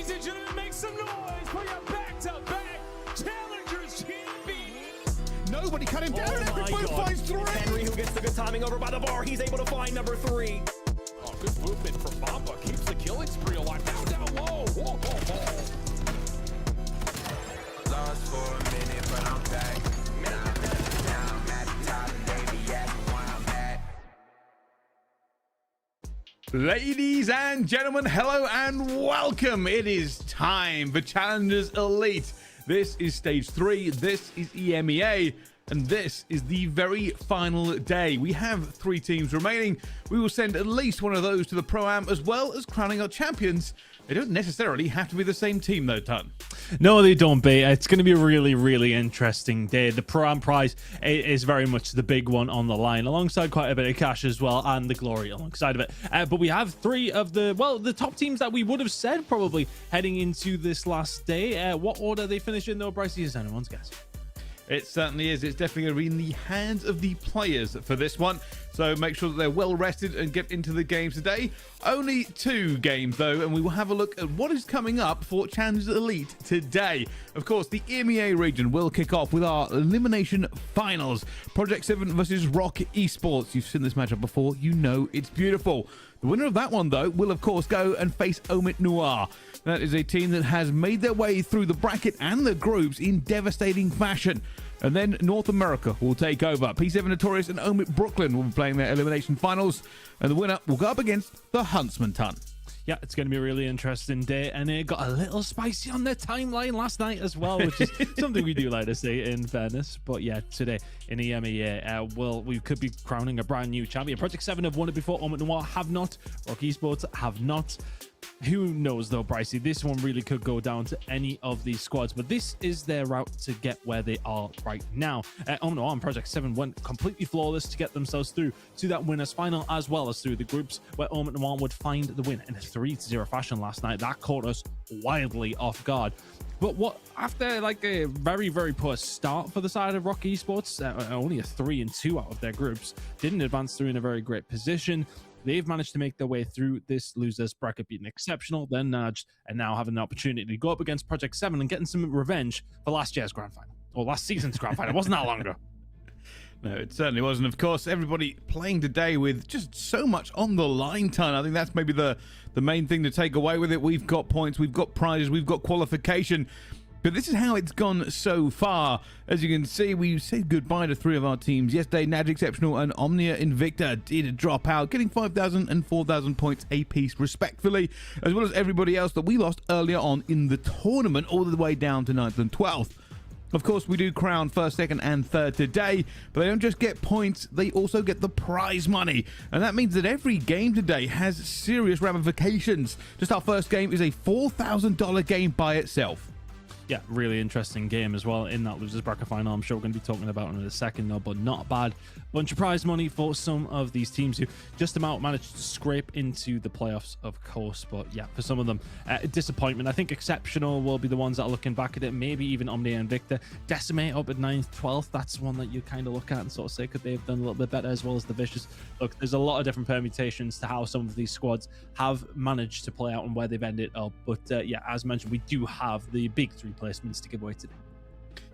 Ladies and gentlemen, make some noise for your back-to-back challengers champions. Nobody cut him down. Everybody finds three. Henry, who gets the good timing over by the bar. He's able to find number 3. Oh, good movement from Mamba. Keeps the killing spree alive. Down low. Whoa, whoa, whoa. Lost for a minute, but I'm back. Now I'm at the top, and they be asking where I'm at. Ladies and gentlemen, hello and welcome. It is time for Challengers Elite. This is stage 3, this is EMEA, and this is the very final day. We have 3 teams remaining. We will send at least one of those to the Pro-Am, as well as crowning our champions. They don't necessarily have to be the same team though, Ton. No, they don't, be. It's going to be a really interesting day. The Pro-Am prize is very much the big one on the line, alongside quite a bit of cash as well, and the glory alongside of it. But we have 3 of the top teams that we would have said probably heading into this last day. What order they finish in though, Bryce? Is anyone's guess? It certainly is. It's definitely going to be in the hands of the players for this one. So make sure that they're well rested and get into the games today. Only 2 games though, and we will have a look at what is coming up for Challengers Elite today. Of course, the EMEA region will kick off with our elimination finals. Project 7 versus Rock Esports. You've seen this matchup before. You know it's beautiful. The winner of that one, though, will of course go and face OMiTNoir. That is a team that has made their way through the bracket and the groups in devastating fashion. And then North America will take over. P7 Notorious and OMiT Brooklyn will be playing their elimination finals. And the winner will go up against the Huntsmen, Ton. Yeah, it's going to be a really interesting day, and it got a little spicy on their timeline last night as well, which is something we do like to see, in fairness. But yeah, today in EMEA, we could be crowning a brand new champion. Project 7 have won it before. OMiTNoir have not. Rock Esports have not. Who knows though, Brycey? This one really could go down to any of these squads, but this is their route to get where they are right now. OMiTNoir and Project 7 went completely flawless to get themselves through to that winners final, as well as through the groups, where OMiTNoir would find the win in a 3-0 fashion last night. That caught us wildly off guard. But what, after like a very poor start for the side of Rock Esports, only a 3-2 out of their groups, didn't advance through in a very great position. They've managed to make their way through this losers bracket, beating Exceptional, then Nudged, and now having the opportunity to go up against Project 7 and getting some revenge for last year's grand final, or last season's grand final. It wasn't that long ago. No, it certainly wasn't. Of course, everybody playing today with just so much on the line, Ton. I think that's maybe the main thing to take away with it. We've got points, we've got prizes, we've got qualification. But this is how it's gone so far. As you can see, we said goodbye to 3 of our teams yesterday. Naj Exceptional and Omnia Invicta did drop out, getting 5,000 and 4,000 points apiece respectfully, as well as everybody else that we lost earlier on in the tournament, all the way down to 9th and 12th. Of course, we do crown 1st, 2nd, and 3rd today, but they don't just get points, they also get the prize money. And that means that every game today has serious ramifications. Just our first game is a $4,000 game by itself. Yeah, really interesting game as well in that losers bracket final. I'm sure we're going to be talking about it in a second though, but not bad. Bunch of prize money for some of these teams who just about managed to scrape into the playoffs, of course. But yeah, for some of them, disappointment. I think Exceptional will be the ones that are looking back at it. Maybe even Omnia and Victor. Decimate up at 9th, 12th. That's one that you kind of look at and sort of say, could they have done a little bit better, as well as the Vicious. Look, there's a lot of different permutations to how some of these squads have managed to play out and where they've ended up. But yeah, as mentioned, we do have the big 3 placements to give away today.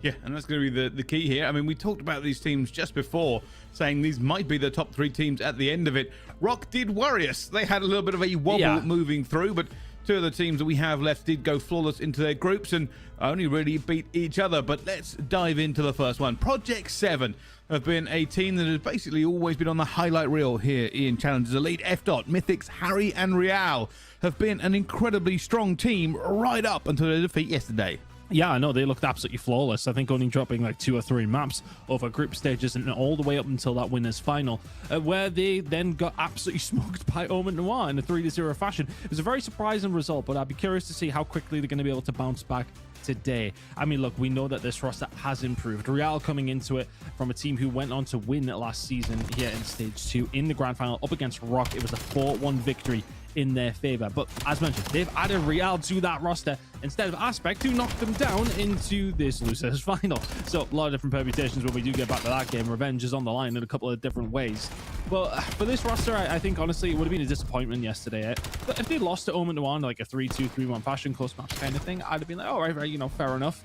Yeah, and that's going to be the key here. I mean, we talked about these teams just before, saying these might be the top 3 teams at the end of it. Rock did worry us. They had a little bit of a wobble moving through, but 2 of the teams that we have left did go flawless into their groups and only really beat each other. But let's dive into the first one. Project 7 have been a team that has basically always been on the highlight reel here in Challengers Elite. F-Dot, Mythics, Harry, and Real have been an incredibly strong team right up until their defeat yesterday. Yeah, I know, they looked absolutely flawless. I think only dropping like 2 or 3 maps over group stages and all the way up until that winners final, where they then got absolutely smoked by OMiTNoir in a 3-0 fashion. It was a very surprising result, but I'd be curious to see how quickly they're going to be able to bounce back today. I mean, look, we know that this roster has improved. Real coming into it from a team who went on to win last season here in stage 2 in the grand final up against Rock. It was a 4-1 victory in their favor. But as mentioned, they've added Real to that roster instead of Aspect, who knocked them down into this losers final. So a lot of different permutations when we do get back to that game. Revenge is on the line in a couple of different ways. But for this roster, I think honestly it would have been a disappointment yesterday. But if they lost to OMiTNoir in like a 3-2, 3-1 fashion, close match kind of thing, I'd have been like, all right, you know, fair enough.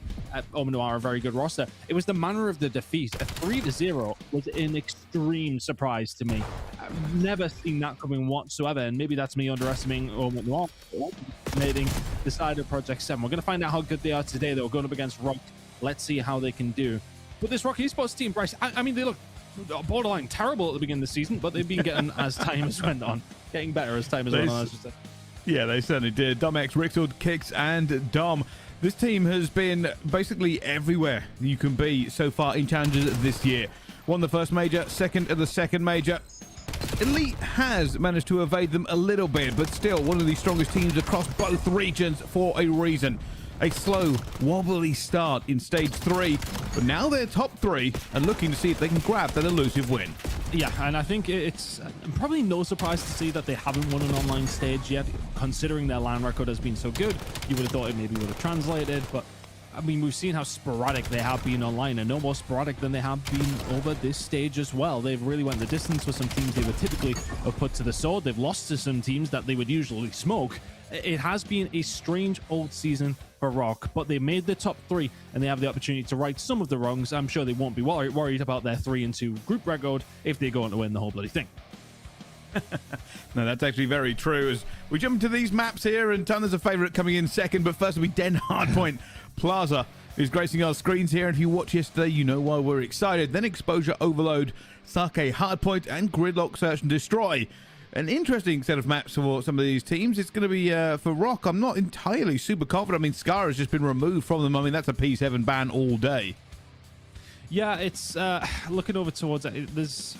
OMiTNoir are a very good roster. It was the manner of the defeat. A 3-0 was an extreme surprise to me. I've never seen that coming whatsoever, and maybe that's me underestimating OMiTNoir. Estimating the side of Project 7. We're going to find out how good they are today, though, going up against Rock. Let's see how they can do. But this Rock Esports team, Bryce, I mean, they look borderline terrible at the beginning of the season, but they've been getting, as time has went on, getting better as time has went on, I should say. Yeah, they certainly did. Domex, Rixord, Kicks, and Dom. This team has been basically everywhere you can be so far in challenges this year. Won the first major, second at the second major. Elite has managed to evade them a little bit, but still one of the strongest teams across both regions for a reason. A slow, wobbly start in stage 3, but now they're top 3 and looking to see if they can grab that elusive win. Yeah, and I think it's probably no surprise to see that they haven't won an online stage yet, considering their LAN record has been so good. You would have thought it maybe would have translated, but I mean, we've seen how sporadic they have been online, and no more sporadic than they have been over this stage as well. They've really went the distance for some teams they would typically have put to the sword. They've lost to some teams that they would usually smoke. It has been a strange old season for Rock, but they made the top 3, and they have the opportunity to right some of the wrongs. I'm sure they won't be worried about their 3-2 group record if they go on to win the whole bloody thing. No, that's actually very true. As we jump into these maps here, and Tanner's a favorite coming in second, but first will be Den Hardpoint Plaza, who's gracing our screens here. And if you watched yesterday, you know why we're excited. Then Exposure Overload, Sake Hardpoint, and Gridlock Search and Destroy. An interesting set of maps for some of these teams. It's going to be for Rock. I'm not entirely super confident. I mean, Scar has just been removed from them. I mean, that's a P7 ban all day. Yeah, it's looking over towards it. There's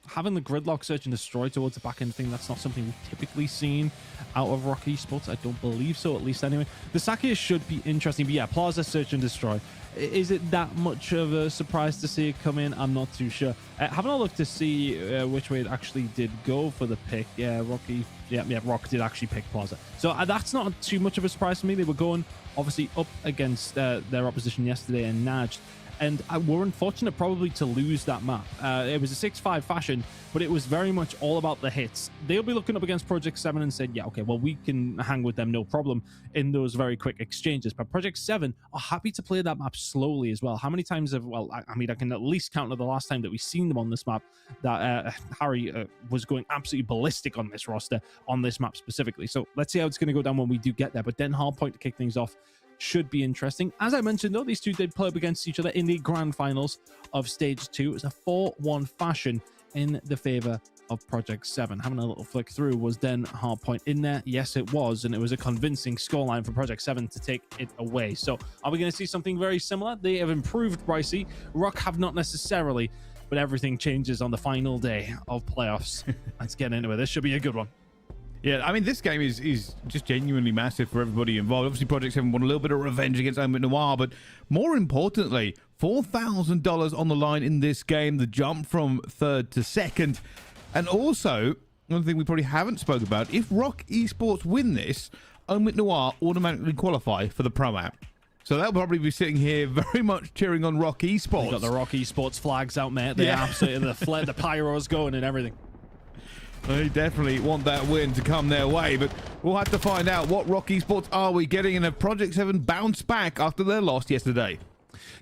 having the Gridlock Search and Destroy towards the back end thing. That's not something we've typically seen out of Rock Esports. I don't believe so, at least anyway. The Sake should be interesting, but yeah, Plaza Search and Destroy. Is it that much of a surprise to see it come in? I'm not too sure. Having a look to see which way it actually did go for the pick. Yeah, Rock did actually pick Plaza. So that's not too much of a surprise to me. They were going, obviously, up against their opposition yesterday and Naj. And we're unfortunate probably to lose that map. It was a 6-5 fashion, but it was very much all about the hits. They'll be looking up against Project 7 and said, yeah, okay, well, we can hang with them, no problem, in those very quick exchanges. But Project 7 are happy to play that map slowly as well. How many times have, well, I mean, I can at least count to the last time that we've seen them on this map, that Harry was going absolutely ballistic on this roster, on this map specifically. So let's see how it's going to go down when we do get there. But then Hardpoint to kick things off should be interesting. As I mentioned, though, these two did play up against each other in the grand finals of stage 2. It was a 4-1 fashion in the favor of Project 7. Having a little flick through, was then Hardpoint in there? Yes, it was, and it was a convincing scoreline for Project 7 to take it away. So are we going to see something very similar? They have improved, Brycey. Rock have not necessarily, but everything changes on the final day of playoffs. Let's get into it. This should be a good one. Yeah, I mean, this game is just genuinely massive for everybody involved. Obviously, Project 7 won a little bit of revenge against OMiTNoir, but more importantly, $4,000 on the line in this game, the jump from third to second. And also, one thing we probably haven't spoke about, if Rock Esports win this, OMiTNoir automatically qualify for the Pro Am. So they'll probably be sitting here very much cheering on Rock Esports. They got the Rock Esports flags out, mate. They're absolutely, the pyros going and everything. They definitely want that win to come their way, but we'll have to find out what Rock Esports are we getting in a Project 7 bounce back after their loss yesterday.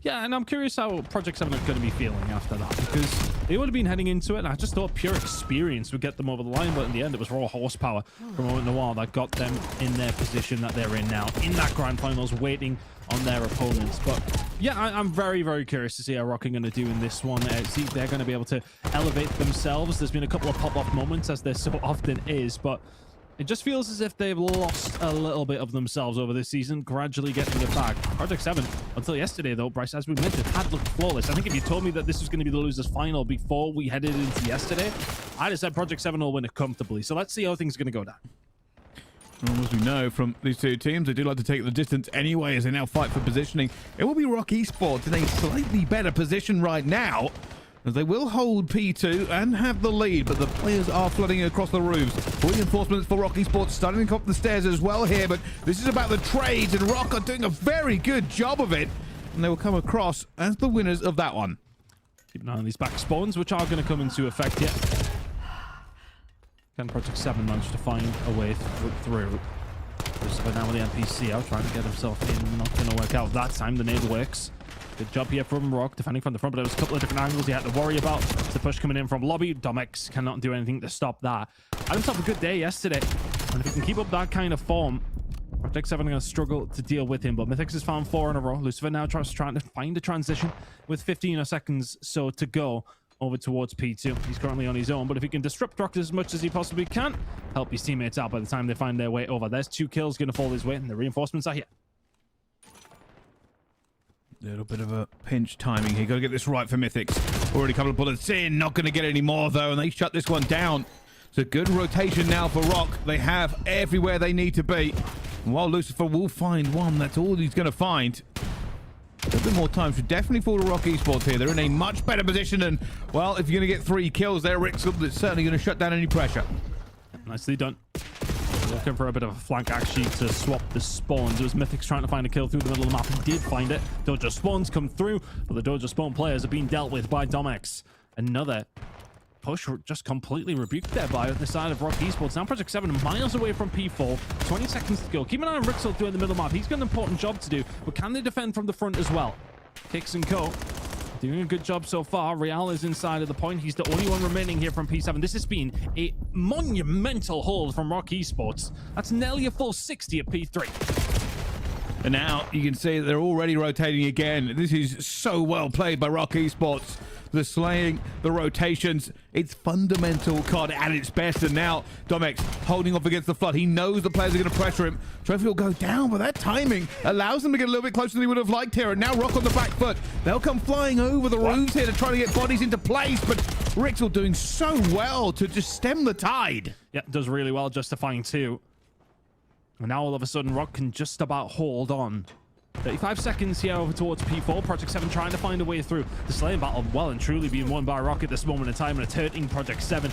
Yeah, and I'm curious how Project 7 are going to be feeling after that, because they would have been heading into it, and I just thought pure experience would get them over the line, but in the end, it was raw horsepower from OMiTNoir that got them in their position that they're in now, in that grand finals, waiting on their opponents. But yeah, I'm very, very curious to see how Rock are going to do in this one. See if they're going to be able to elevate themselves. There's been a couple of pop-off moments, as there so often is, but it just feels as if they've lost a little bit of themselves over this season, gradually getting it back. Project 7, until yesterday, though, Bryce, as we mentioned, had looked flawless. I think if you told me that this was going to be the losers' final before we headed into yesterday, I'd have said Project 7 will win it comfortably. So let's see how things are going to go down. Well, as we know from these two teams, they do like to take the distance anyway as they now fight for positioning. It will be Rock Esports in a slightly better position right now. as they will hold P2 and have the lead, but the players are flooding across the roofs. Reinforcements for Rock Esports starting up the stairs as well here, but this is about the trades, and Rock are doing a very good job of it, and they will come across as the winners of that one. Keep an eye on these back spawns, which are going to come into effect here. Can Project 7 manage to find a way through? Lucifer now with the NPC out, trying to get himself in. Not going to work out that time. The nade works. Good job here from Rock, defending from the front, but there was a couple of different angles he had to worry about. It's the push coming in from lobby. Domex cannot do anything to stop that. Had himself a good day yesterday, and if he can keep up that kind of form, Project 7 are going to struggle to deal with him, but Mythics has found 4 in a row. Lucifer now trying to find a transition with 15 seconds so to go over towards P2. He's currently on his own, but if he can disrupt Rock as much as he possibly can, help his teammates out by the time they find their way over. There's 2 kills going to fall his way, and the reinforcements are here. Little bit of a pinch timing here. Got to get this right for Mythics. Already a couple of bullets in. Not going to get any more, though, and they shut this one down. It's a good rotation now for Rock. They have everywhere they need to be. And while Lucifer will find one, that's all he's going to find. A little bit more time should definitely fall to Rock Esports here. They're in a much better position, and, well, if you're going to get 3 kills there, Rick's certainly going to shut down any pressure. Nicely done. Looking for a bit of a flank, actually, to swap the spawns. It was Mythics trying to find a kill through the middle of the map. He did find it. Dojo spawns come through, but the Dojo spawn players are being dealt with by Domex. Another push just completely rebuked there by the side of Rock Esports. Now Project 7 miles away from P4. 20 seconds to go. Keep an eye on Rixel through in the middle of the map. He's got an important job to do, but can they defend from the front as well? Kicks and Co. Doing a good job so far. Real is inside of the point. He's the only one remaining here from P7. This has been a monumental hold from Rock Esports. That's nearly a full 60 at P3. And now you can see they're already rotating again. This is so well played by Rock Esports. The slaying, the rotations, it's fundamental COD at its best. And now Domex holding off against the flood. He knows the players are going to pressure him. Trophy will go down, but that timing allows them to get a little bit closer than he would have liked here. And now Rock on the back foot. They'll come flying over the roofs here to try to get bodies into place. But Rixel doing so well to just stem the tide. Yeah, does really well justifying 2. And now all of a sudden Rock can just about hold on. 35 seconds here over towards P4. Project 7 trying to find a way through. The slaying battle well and truly being won by Rock at this moment in time, and it's hurting Project 7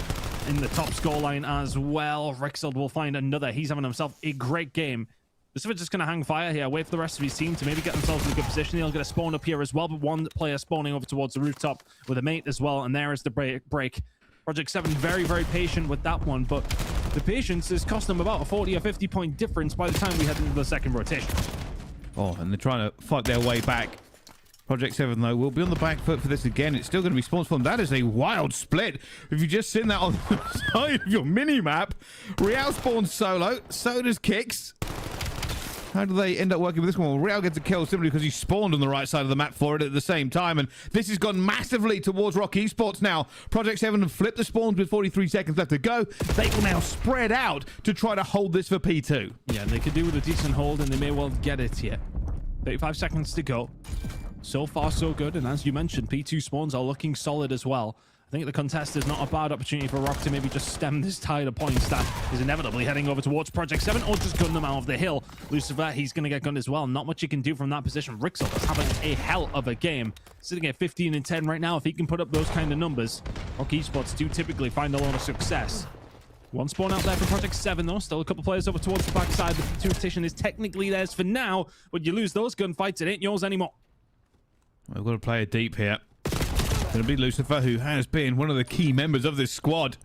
in the top scoreline as well. Rixel will find another. He's having himself a great game. Lucifer just going to hang fire here, wait for the rest of his team to maybe get themselves in a good position. He'll get a spawn up here as well, but one player spawning over towards the rooftop with a mate as well, and there is the break. Project 7 very, very patient with that one, but the patience has cost them about a 40 or 50 point difference by the time we head into the second rotation. Oh, and they're trying to fight their way back. Project 7, though, will be on the back foot for this again. It's still going to be spawns for them. That is a wild split. If you just seen that on the side of your mini-map, Real spawns solo. So does Kicks. How do they end up working with this one? Well, Real gets a kill simply because he spawned on the right side of the map for it at the same time. And this has gone massively towards Rock Esports now. Project 7 have flipped the spawns with 43 seconds left to go. They will now spread out to try to hold this for P2. Yeah, they could do with a decent hold, and they may well get it here. 35 seconds to go. So far, so good. And as you mentioned, P2 spawns are looking solid as well. I think the contest is not a bad opportunity for Rock to maybe just stem this tide of points that is inevitably heading over towards Project 7, or just gun them out of the hill. Lucifer, he's going to get gunned as well. Not much he can do from that position. Rixel is having a hell of a game. Sitting at 15 and 10 right now. If he can put up those kind of numbers, Rock Esports do typically find a lot of success. One spawn out there for Project 7, though. Still a couple players over towards the backside. The P2 rotation is technically theirs for now, but you lose those gunfights, it ain't yours anymore. We've got to play it deep here. Going to be Lucifer, who has been one of the key members of this squad.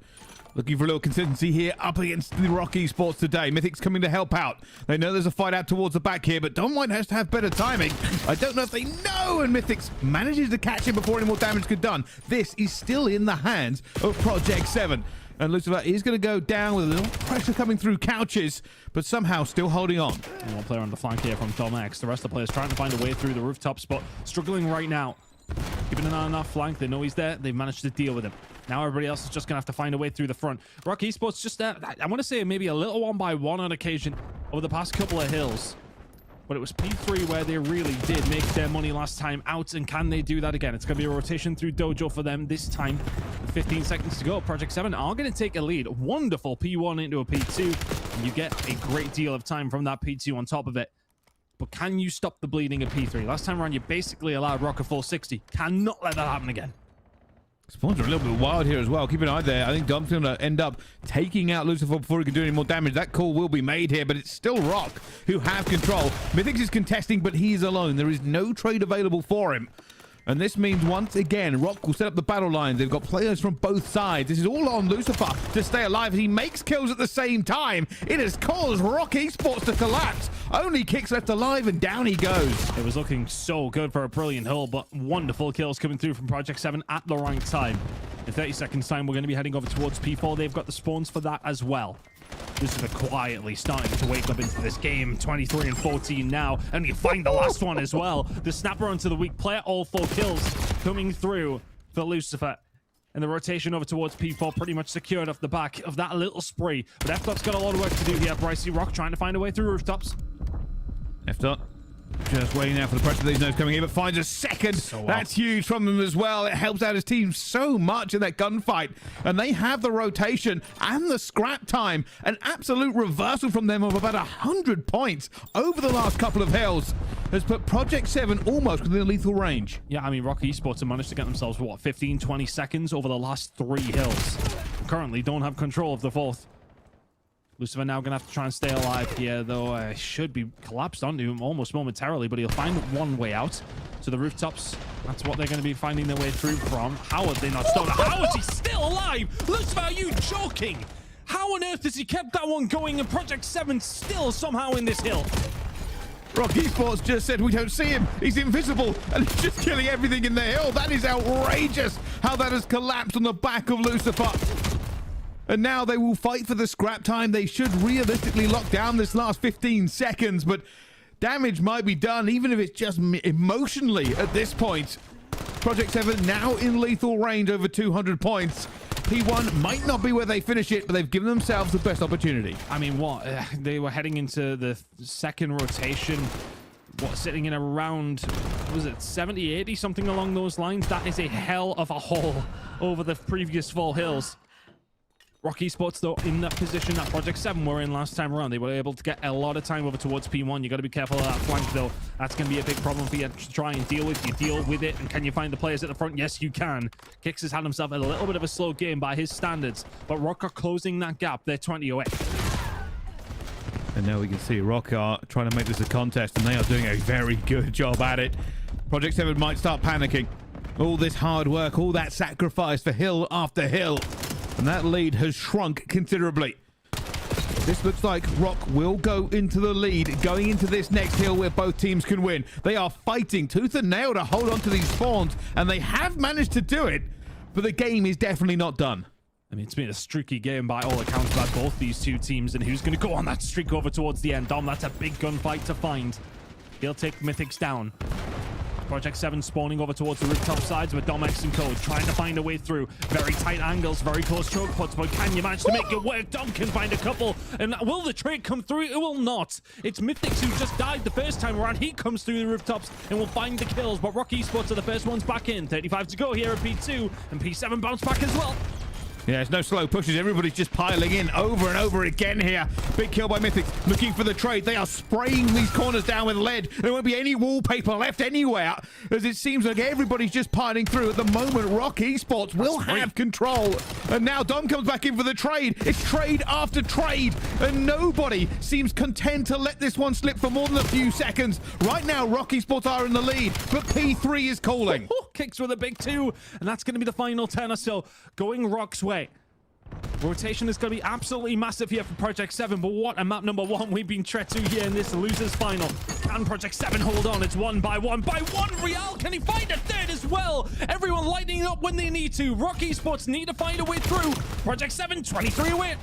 Looking for a little consistency here up against the Rock Esports today. Mythic's coming to help out. They know there's a fight out towards the back here, but Don White has to have better timing. I don't know if they know, and Mythic's manages to catch him before any more damage could be done. This is still in the hands of Project 7. And Lucifer is going to go down with a little pressure coming through couches, but somehow still holding on. One player on the flank here from Domex. The rest of the players trying to find a way through the rooftops, but struggling right now. Keeping an eye on that flank. They know he's there. They've managed to deal with him. Now everybody else is just going to have to find a way through the front. Rock Esports just there. I want to say maybe a little one by one on occasion over the past couple of hills. But it was P3 where they really did make their money last time out. And can they do that again? It's going to be a rotation through Dojo for them this time. With 15 seconds to go. Project 7 are going to take a lead. Wonderful P1 into a P2. And you get a great deal of time from that P2 on top of it. But can you stop the bleeding at P3? Last time around, you basically allowed Rock a full 60. Cannot let that happen again. Spawns are a little bit wild here as well. Keep an eye there. I think Dom's going to end up taking out Lucifer before he can do any more damage. That call will be made here, but it's still Rock who have control. Mythics is contesting, but he is alone. There is no trade available for him. And this means, once again, Rock will set up the battle lines. They've got players from both sides. This is all on Lucifer to stay alive. He makes kills at the same time. It has caused Rock Esports to collapse. Only Kicks left alive, and down he goes. It was looking so good for a brilliant hull, but wonderful kills coming through from Project 7 at the right time. In 30 seconds time, we're going to be heading over towards P4. They've got the spawns for that as well. Lucifer quietly starting to wake up into this game. 23 and 14 now, and you find the last one as well. The snapper onto the weak player. All 4 kills coming through for Lucifer. And the rotation over towards P4 pretty much secured off the back of that little spree. But F-Dot's got a lot of work to do here. Brycey Rock trying to find a way through rooftops. F-Dot just waiting out for the pressure that he knows coming in, but finds a second. That's huge from them as well. It helps out his team so much in that gunfight. And they have the rotation and the scrap time. An absolute reversal from them of about 100 points over the last couple of hills has put Project 7 almost within lethal range. Yeah, I mean, Rock Esports have managed to get themselves, what, 15, 20 seconds over the last 3 hills. Currently don't have control of the 4th. Lucifer now going to have to try and stay alive here, though. Should be collapsed onto him almost momentarily, but he'll find one way out to the rooftops. That's what they're going to be finding their way through from. How have they not stolen? How is he still alive? Lucifer, are you joking? How on earth has he kept that one going and Project 7 still somehow in this hill? Rock Esports just said we don't see him. He's invisible and he's just killing everything in the hill. That is outrageous how that has collapsed on the back of Lucifer. And now they will fight for the scrap time. They should realistically lock down this last 15 seconds, but damage might be done, even if it's just emotionally at this point. Project 7 now in lethal range, over 200 points. P1 might not be where they finish it, but they've given themselves the best opportunity. I mean, what? They were heading into the second rotation, what, sitting in around, was it 70, 80, something along those lines? That is a hell of a haul over the previous 4 hills. Rock Esports, though, in that position that Project 7 were in last time around. They were able to get a lot of time over towards P1. You got to be careful of that flank, though. That's going to be a big problem for you to try and deal with. You deal with it, and can you find the players at the front? Yes, you can. Kicks has had himself a little bit of a slow game by his standards, but Rock are closing that gap. They're 20 away. And now we can see Rock are trying to make this a contest, and they are doing a very good job at it. Project 7 might start panicking. All this hard work, all that sacrifice for hill after hill. And that lead has shrunk considerably. This looks like Rock will go into the lead, going into this next hill where both teams can win. They are fighting tooth and nail to hold on to these spawns, and they have managed to do it, but the game is definitely not done. I mean, it's been a streaky game by all accounts by both these two teams, and who's going to go on that streak over towards the end? Dom, that's a big gunfight to find. He'll take Mythics down. Project 7 spawning over towards the rooftop sides with Dom X and Code trying to find a way through. Very tight angles, very close choke pots, but can you manage to make it work? Dom can find a couple, and will the trade come through? It will not. It's Mythics who just died the first time around. He comes through the rooftops and will find the kills, but Rock Esports are the first ones back in. 35 to go here at P2, and P7 bounce back as well. Yeah, it's no slow pushes. Everybody's just piling in over and over again here. Big kill by Mythics, looking for the trade. They are spraying these corners down with lead. There won't be any wallpaper left anywhere, as it seems like everybody's just piling through. At the moment, Rock Esports will have control. And now Dom comes back in for the trade. It's trade after trade, and nobody seems content to let this one slip for more than a few seconds. Right now, Rock Esports are in the lead, but P3 is calling. Kicks with a big 2, and that's going to be the final 10 or so going Rock's way. Rotation is going to be absolutely massive here for Project 7, but what a map number 1 we've been tread to here in this losers final. Can Project 7 hold on? It's 1 by 1 by 1. Real, can he find a third as well? Everyone lighting up when they need to. Rock Esports need to find a way through. Project 7, 23 away.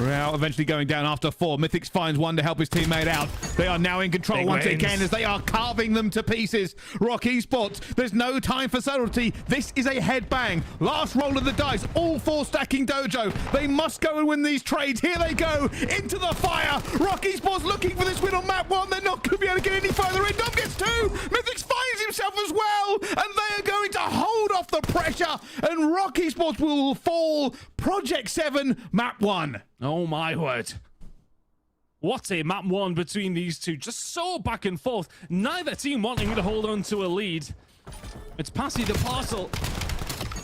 Real eventually going down after 4. Mythics finds one to help his teammate out. They are now in control Big once wins. again as they are carving them to pieces. Rock Esports, there's no time for subtlety. This is a headbang. Last roll of the dice, all 4 stacking dojo. They must go and win these trades. Here they go, into the fire. Rock Esports looking for this win on map 1. They're not going to be able to get any further in. Dom gets 2. Mythics finds himself as well, and they are going to hold off the pressure, and Rock Esports will fall. Project 7, map 1. Oh my word. What a map 1 between these two. Just so back and forth. Neither team wanting to hold on to a lead. It's Passy the parcel.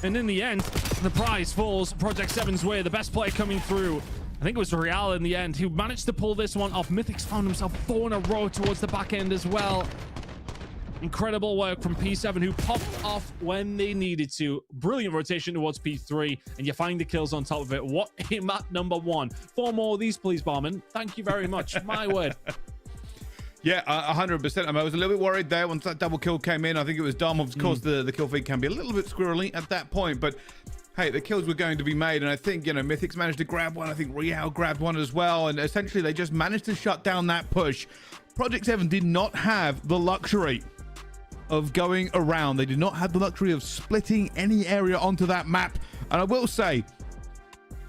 And in the end, the prize falls Project 7's way. The best player coming through. I think it was Real in the end who managed to pull this one off. Mythic's found himself 4 in a row towards the back end as well. Incredible work from P7, who popped off when they needed to. Brilliant rotation towards P3, and you find the kills on top of it. What a map number 1. 4 more of these, please, Barman. Thank you very much. My word. Yeah, 100%. I was a little bit worried there once that double kill came in. I think it was dumb. Of course, the kill feed can be a little bit squirrely at that point, but hey, the kills were going to be made, and I think, you know, Mythic's managed to grab one. I think Real grabbed one as well, and essentially they just managed to shut down that push. Project 7 did not have the luxury of going around. They did not have the luxury of splitting any area onto that map, and I will say,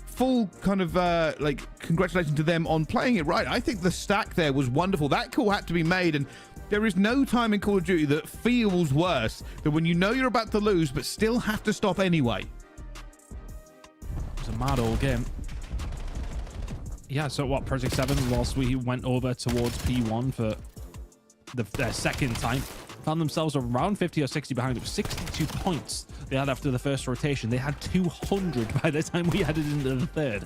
full kind of like congratulations to them on playing it right. I think the stack there was wonderful. That call had to be made, and there is no time in Call of Duty that feels worse than when you know you're about to lose but still have to stop anyway. It was a mad old game. Yeah, so what, Project 7, whilst we went over towards P1 for their second time, found themselves around 50 or 60 behind. It was 62 points they had after the first rotation. They had 200 by the time we headed into the third.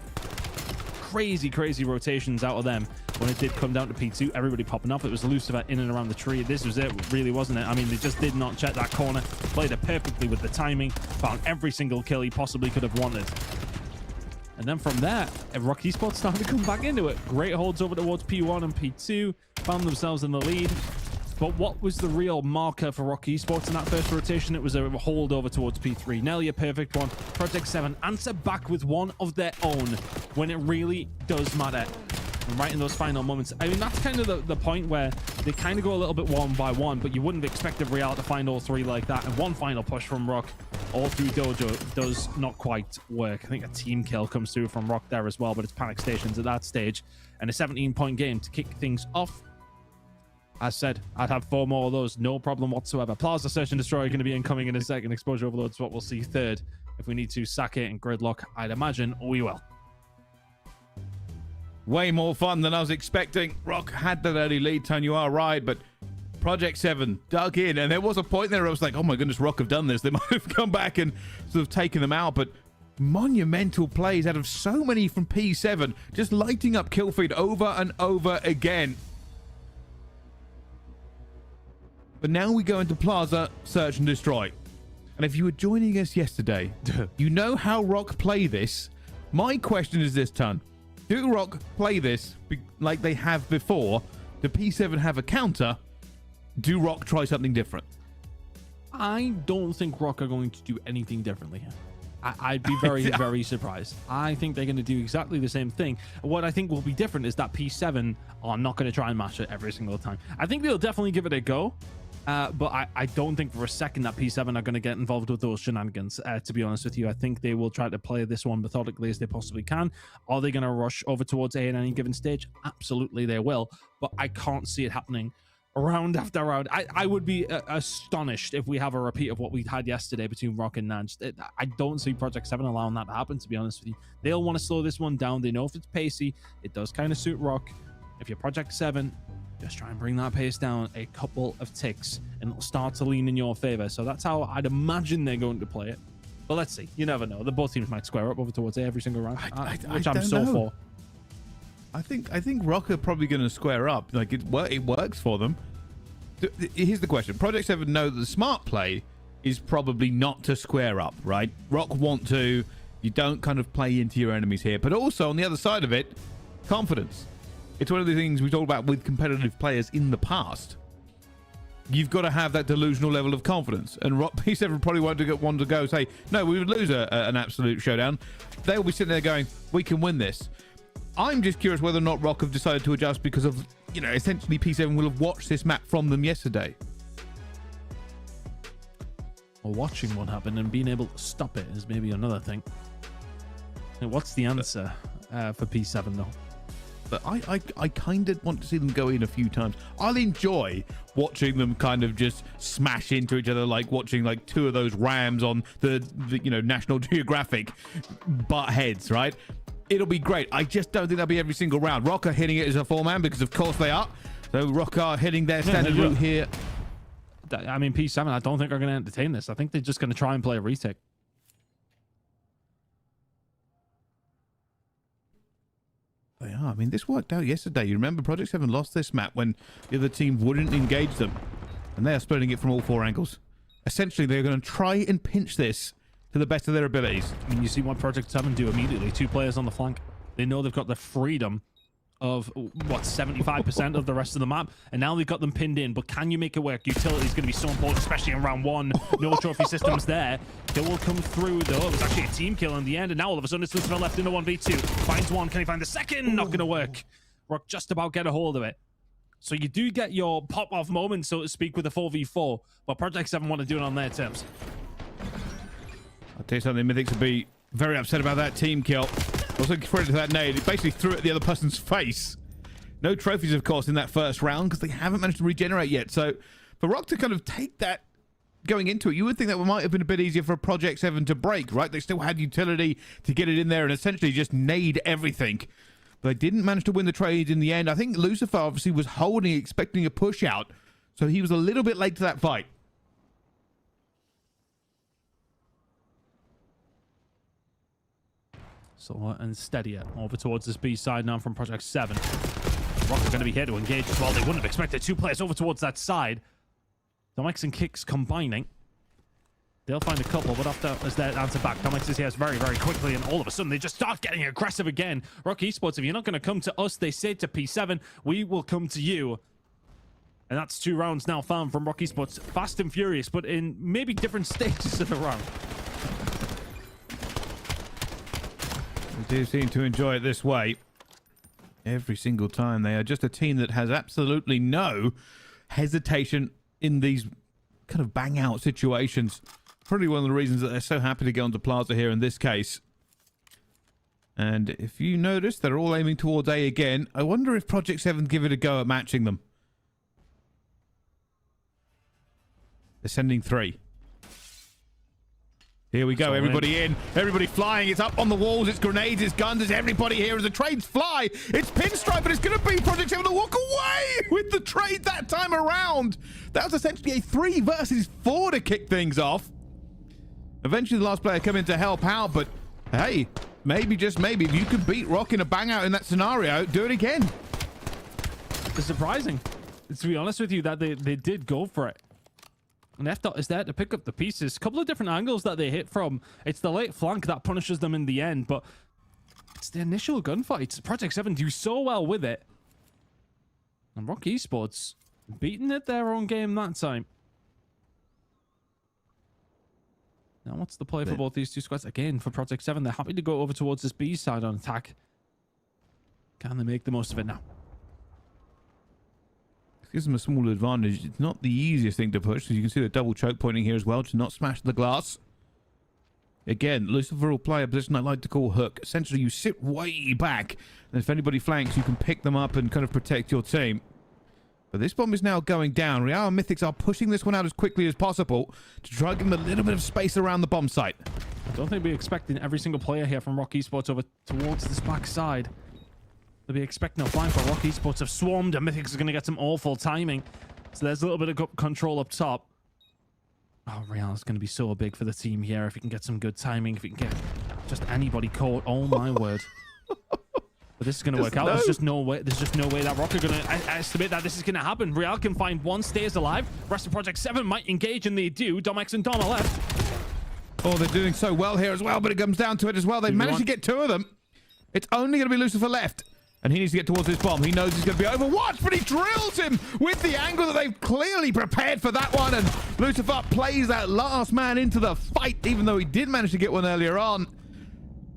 Crazy rotations out of them. When it did come down to P2, everybody popping up. It was Lucifer in and around the tree. This was it, really, wasn't it? I mean, they just did not check that corner. Played it perfectly with the timing. Found every single kill he possibly could have wanted. And then from there, Rock Esports started to come back into it. Great holds over towards P1 and P2. Found themselves in the lead. But what was the real marker for Rock Esports in that first rotation? It was a hold over towards P3. Nearly a perfect one. Project 7 answer back with one of their own when it really does matter. And right in those final moments. I mean, that's kind of the point where they kind of go a little bit one by one, but you wouldn't have expected Real to find all 3 like that. And one final push from Rock all through Dojo does not quite work. I think a team kill comes through from Rock there as well, but it's panic stations at that stage. And a 17-point game to kick things off. As said, I'd have 4 more of those, no problem whatsoever. Plaza Search and Destroy are going to be incoming in a second. Exposure Overload is what we'll see third. If we need to sack it and gridlock, I'd imagine we will. Way more fun than I was expecting. Rock had that early lead, Tony, you are right, but Project 7 dug in, and there was a point there where I was like, oh my goodness, Rock have done this. They might have come back and sort of taken them out, but monumental plays out of so many from P7, just lighting up kill feed over and over again. But now we go into Plaza Search and Destroy. And if you were joining us yesterday, you know how Rock play this. My question is this, Ton. Do Rock play this like they have before? Do P7 have a counter? Do Rock try something different? I don't think Rock are going to do anything differently here. I'd be very surprised. I think they're going to do exactly the same thing. What I think will be different is that P7 are not going to try and match it every single time. I think they'll definitely give it a go. But I don't think for a second that P7 are going to get involved with those shenanigans, to be honest with you. I think they will try to play this one methodically as they possibly can. Are they going to rush over towards A at any given stage? Absolutely they will. But I can't see it happening round after round. I would be astonished if we have a repeat of what we had yesterday between Rock and Naj. I don't see Project 7 allowing that to happen, to be honest with you. They'll want to slow this one down. They know if it's pacey, it does kind of suit Rock. If you're Project 7... just try and bring that pace down a couple of ticks and it'll start to lean in your favor. So that's how I'd imagine they're going to play it. But let's see. You never know. The both teams might square up over towards A every single round, which I'm so for. I think Rock are probably going to square up. Like it works for them. Here's the question. Project 7 know that the smart play is probably not to square up, right? Rock want to. You don't kind of play into your enemies here. But also on the other side of it, confidence. It's one of the things we talked about with competitive players in the past. You've got to have that delusional level of confidence. And Rock P7 probably won't want to go say, no, we would lose an absolute showdown. They'll be sitting there going, we can win this. I'm just curious whether or not Rock have decided to adjust because of, you know, essentially P7 will have watched this map from them yesterday. Or watching what happened and being able to stop it is maybe another thing. Now, what's the answer for P7 though? But I kind of want to see them go in a few times. I'll enjoy watching them kind of just smash into each other, like watching like 2 of those rams on the you know, National Geographic butt heads, right? It'll be great. I just don't think that'll be every single round. Rock are hitting it as a 4-man because of course they are. So Rock are hitting their standard route here. I mean, P7, I don't think are going to entertain this. I think they're just going to try and play a retake. They are. I mean, this worked out yesterday. You remember Project 7 lost this map when the other team wouldn't engage them. And they are splitting it from all 4 angles. Essentially, they're going to try and pinch this to the best of their abilities. I mean, you see what Project 7 do immediately. 2 players on the flank. They know they've got the freedom of, what, 75% of the rest of the map. And now they've got them pinned in. But can you make it work? Utility is going to be so important, especially in round 1. No trophy systems there. They will come through, though. It was actually a team kill in the end. And now all of a sudden, it's Lucifer left in a 1v2. Finds one. Can he find the second? Not going to work. Rock just about get a hold of it. So you do get your pop-off moment, so to speak, with a 4v4. But Project 7 want to do it on their terms. I'll tell you something, Mythics would be very upset about that team kill. Also, credit to that nade. It basically threw it at the other person's face. No trophies, of course, in that first round because they haven't managed to regenerate yet. So for Rock to kind of take that going into it, you would think that might have been a bit easier for Project 7 to break, right? They still had utility to get it in there and essentially just nade everything. But they didn't manage to win the trade in the end. I think Lucifer obviously was holding, expecting a push out. So he was a little bit late to that fight. So and steadier over towards this B side now from Project 7. Rock are going to be here to engage as well. They wouldn't have expected 2 players over towards that side. Domix and Kicks combining. They'll find a couple, but after as their answer back, Domix is here very, very quickly, and all of a sudden they just start getting aggressive again. Rock Esports, if you're not going to come to us, they say to P7, we will come to you. And that's 2 rounds now found from Rock Esports. Fast and furious, but in maybe different stages of the round. They do seem to enjoy it this way every single time. They are just a team that has absolutely no hesitation in these kind of bang out situations. Probably one of the reasons that they're so happy to go onto Plaza here in this case. And if you notice, they're all aiming towards A again. I wonder if Project 7 give it a go at matching them. They're sending 3. Here we go, everybody in, everybody flying, it's up on the walls, it's grenades, it's guns, it's everybody here as the trades fly. It's Pinstripe, but it's going to be Project 7 to walk away with the trade that time around. That was essentially a 3 versus 4 to kick things off. Eventually the last player come in to help out, but hey, maybe, just maybe, if you could beat Rock in a bang out in that scenario, do it again. It's surprising, to be honest with you, that they did go for it. And F-Dot is there to pick up the pieces. A couple of different angles that they hit from. It's the late flank that punishes them in the end, but it's the initial gunfights. Project 7 do so well with it. And Rock Esports beating it their own game that time. Now, what's the play for both these 2 squads? Again, for Project 7, they're happy to go over towards this B side on attack. Can they make the most of it now? Gives them a small advantage. It's not the easiest thing to push, as you can see the double choke pointing here as well to not smash the glass. Again, Lucifer will play a position I like to call hook. Essentially, you sit way back, and if anybody flanks, you can pick them up and kind of protect your team. But this bomb is now going down. Real and Mythics are pushing this one out as quickly as possible to try and give them a little bit of space around the bomb site. I don't think we're expecting every single player here from Rock Esports over towards this back side. They'll be expecting a flank, but Rock Esports have swarmed, and Mythics are going to get some awful timing. So there's a little bit of control up top. Oh, Real is going to be so big for the team here if he can get some good timing, if he can get just anybody caught. Oh, my word. But this is going to work out. There's just no way that Rock are going to estimate that this is going to happen. Real can find one, stays alive. Rest of Project 7 might engage, and they do. Domix and Dom are left. Oh, they're doing so well here as well, but it comes down to it as well. They've managed to get 2 of them. It's only going to be Lucifer left. And he needs to get towards this bomb. He knows he's going to be overwatched, but he drills him with the angle that they've clearly prepared for that one. And Lucifer plays that last man into the fight, even though he did manage to get one earlier on.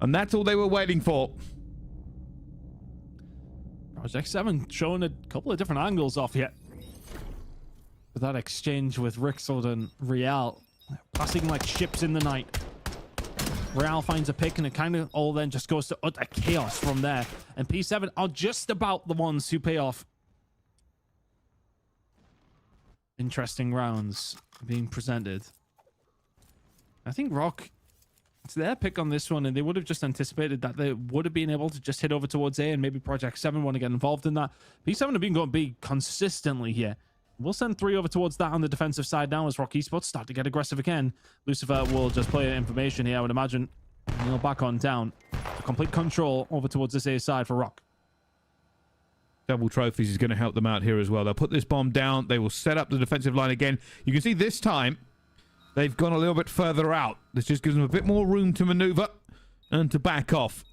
And that's all they were waiting for. Project 7 showing a couple of different angles off here. With that exchange with Rixold and Real. Passing like ships in the night. Real finds a pick, and it kind of all then just goes to utter chaos from there. And P7 are just about the ones who pay off. Interesting rounds being presented. I think Rock, it's their pick on this one, and they would have just anticipated that they would have been able to just hit over towards A, and maybe Project 7 want to get involved in that. P7 have been going B consistently here. We'll send 3 over towards that on the defensive side now as Rock Esports start to get aggressive again. Lucifer will just play information here, I would imagine. Kneel back on down. Complete control over towards this A side for Rock. Double trophies is going to help them out here as well. They'll put this bomb down. They will set up the defensive line again. You can see this time they've gone a little bit further out. This just gives them a bit more room to maneuver and to back off.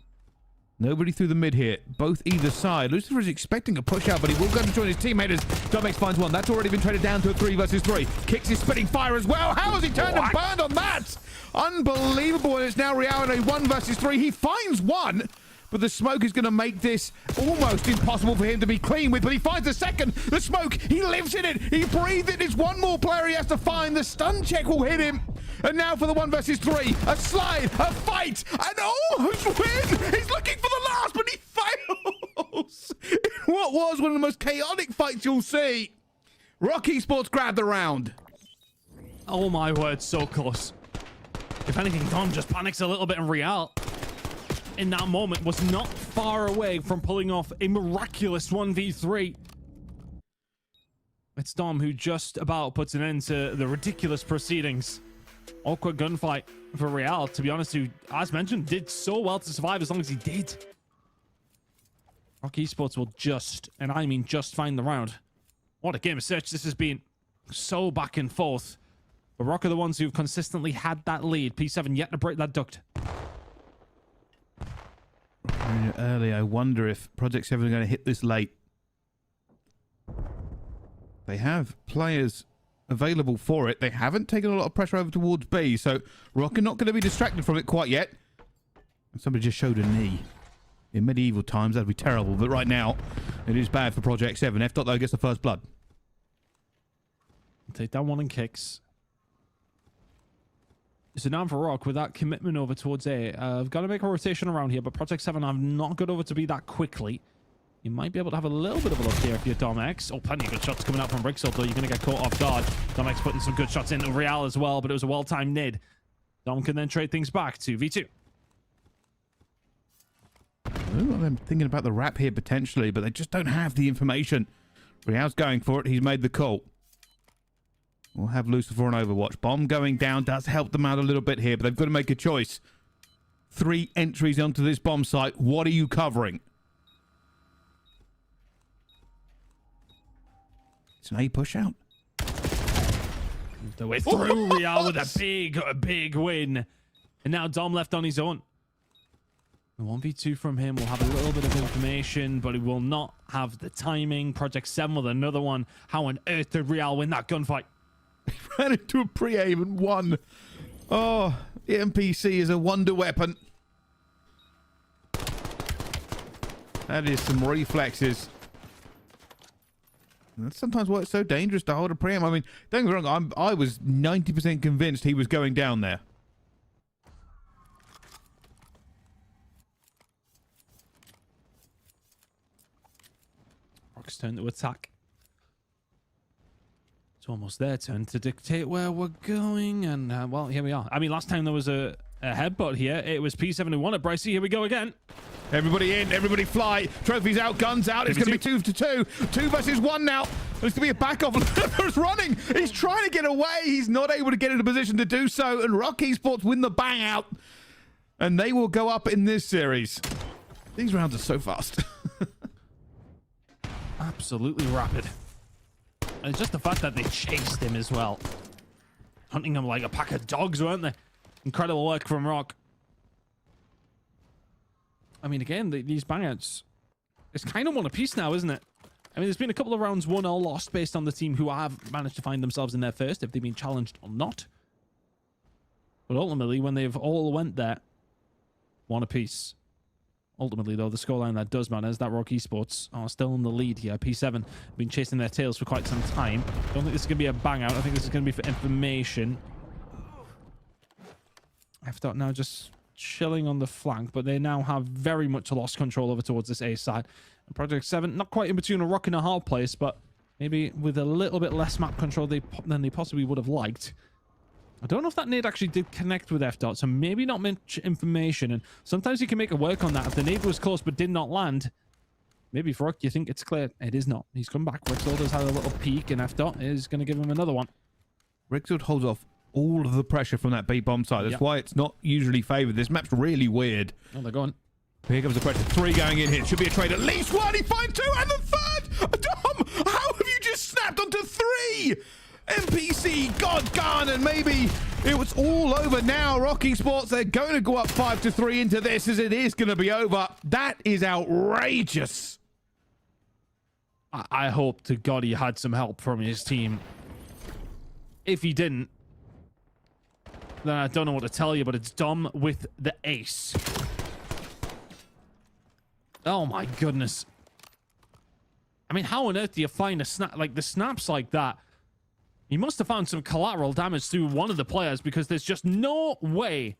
Nobody through the mid here. Both either side. Lucifer is expecting a push out, but he will go to join his teammate as Domex finds one. That's already been traded down to a 3 versus 3. Kicks his spitting fire as well. How has he turned and burned on that? Unbelievable. And it's now Real in a 1 versus 3. He finds one, but the smoke is going to make this almost impossible for him to be clean with. But he finds the second. The smoke, he lives in it. He breathed it. It's one more player he has to find. The stun check will hit him. And now for the 1 versus 3. A slide, a fight, and almost win. He's looking for the last, but he fails. In what was one of the most chaotic fights you'll see. Rocky Esports grabbed the round. Oh my word, so close. If anything, Dom just panics a little bit, and Real in that moment was not far away from pulling off a miraculous 1v3. It's Dom who just about puts an end to the ridiculous proceedings. Awkward gunfight for Real, to be honest, who, as mentioned, did so well to survive as long as he did. Rocky Esports will just, and I mean just, find the round. What a game of search this has been. So back and forth. But Rock are the ones who've consistently had that lead. P7 yet to break that duct. Early, I wonder if Project 7 are going to hit this late. They have players available for it. They haven't taken a lot of pressure over towards B, so Rock are not going to be distracted from it quite yet. Somebody just showed a knee. In medieval times, that'd be terrible, but right now, it is bad for Project 7. F. Dot, though, gets the first blood. Take that one and kicks. So now for Rock with that commitment over towards A. I've got to make a rotation around here, but Project 7 have not got over to be that quickly. You might be able to have a little bit of a look here if you're Dom X. Oh, plenty of good shots coming out from Brixel, though. You're going to get caught off guard. Dom X putting some good shots into Real as well, but it was a well-timed nid. Dom can then trade things back to V2. I'm thinking about the wrap here potentially, but they just don't have the information. Real's going for it. He's made the call. We'll have Lucifer on Overwatch. Bomb going down does help them out a little bit here, but they've got to make a choice. 3 entries onto this bomb site. What are you covering? It's an A push out. The way through Real with a big win. And now Dom left on his own. The 1v2 from him will have a little bit of information, but he will not have the timing. Project 7 with another one. How on earth did Real win that gunfight? He ran into a pre-aim and won. Oh, the MPC is a wonder weapon. That is some reflexes. And that's sometimes why it's so dangerous to hold a pre-aim. I mean, don't get me wrong, I was 90% convinced he was going down there. Rock's turn to attack. It's almost their turn to dictate where we're going, and well, here we are. I mean, last time there was a headbutt here. It was P7 who won it. Bricey, here we go again. Everybody in, everybody fly. Trophies out, guns out. It's going to be 2 to 2. 2 versus 1 now. There's going to be a back off. Lucifer's running. He's trying to get away. He's not able to get in a position to do so. And Rock Esports win the bang out. And they will go up in this series. These rounds are so fast. Absolutely rapid. And it's just the fact that they chased him as well. Hunting him like a pack of dogs, weren't they? Incredible work from Rock. I mean, again, these bangouts, it's kind of one apiece now, isn't it? I mean, there's been a couple of rounds won or lost based on the team who have managed to find themselves in their first, if they've been challenged or not. But ultimately, when they've all went there, one apiece. Ultimately, though, the scoreline that does matter is that Rock Esports are still in the lead here. P7 have been chasing their tails for quite some time. Don't think this is going to be a bang out. I think this is going to be for information. F Dot now just chilling on the flank, but they now have very much lost control over towards this A side. And Project 7, not quite in between a rock and a hard place, but maybe with a little bit less map control than they possibly would have liked. I don't know if that nade actually did connect with F Dot, so maybe not much information. And sometimes you can make it work on that. If the nade was close but did not land, maybe for Rock, you think it's clear. It is not. He's come back. Rixold has had a little peek, and F Dot is going to give him another one. Rixold holds off all of the pressure from that B bomb side. That's why it's not usually favoured. This map's really weird. Oh, they're going. Here comes the pressure. 3 going in here. Should be a trade. At least 1. He finds 2 and the 3rd. Dom, how have you just snapped onto 3? NPC, God gone, and maybe it was all over now. Rock Esports, they're going to go up 5-3 into this as it is going to be over. That is outrageous. I hope to God he had some help from his team. If he didn't, then I don't know what to tell you, but it's Dom with the ace. Oh my goodness. I mean, how on earth do you find a snap like the snaps like that? He must have found some collateral damage through one of the players, because there's just no way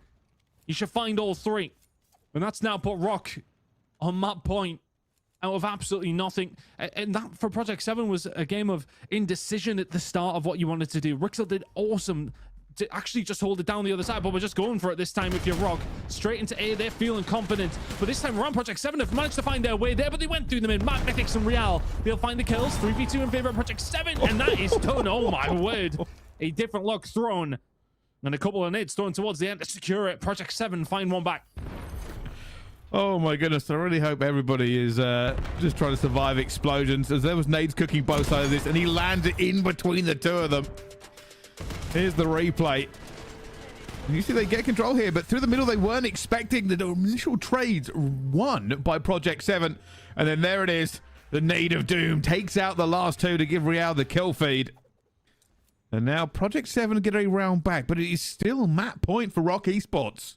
you should find all 3. And that's now put Rock on map point out of absolutely nothing. And that for Project 7 was a game of indecision at the start of what you wanted to do. Rixel did awesome to actually just hold it down the other side, but we're just going for it this time if you're Rock. Straight into A, they're feeling confident. But this time around, Project 7 have managed to find their way there, but they went through them in Magnetics and Real. They'll find the kills. 3v2 in favor of Project 7, and that is done. Oh my word. A different lock thrown, and a couple of nades thrown towards the end to secure it. Project 7 find one back. Oh my goodness, I really hope everybody is just trying to survive explosions, as there was nades cooking both sides of this, and he lands it in between the 2 of them. Here's the replay. You see they get control here, but through the middle they weren't expecting the initial trades won by Project 7. And then there it is. The Nade of Doom takes out the last 2 to give Real the kill feed. And now Project 7 get a round back, but it is still map point for Rock Esports.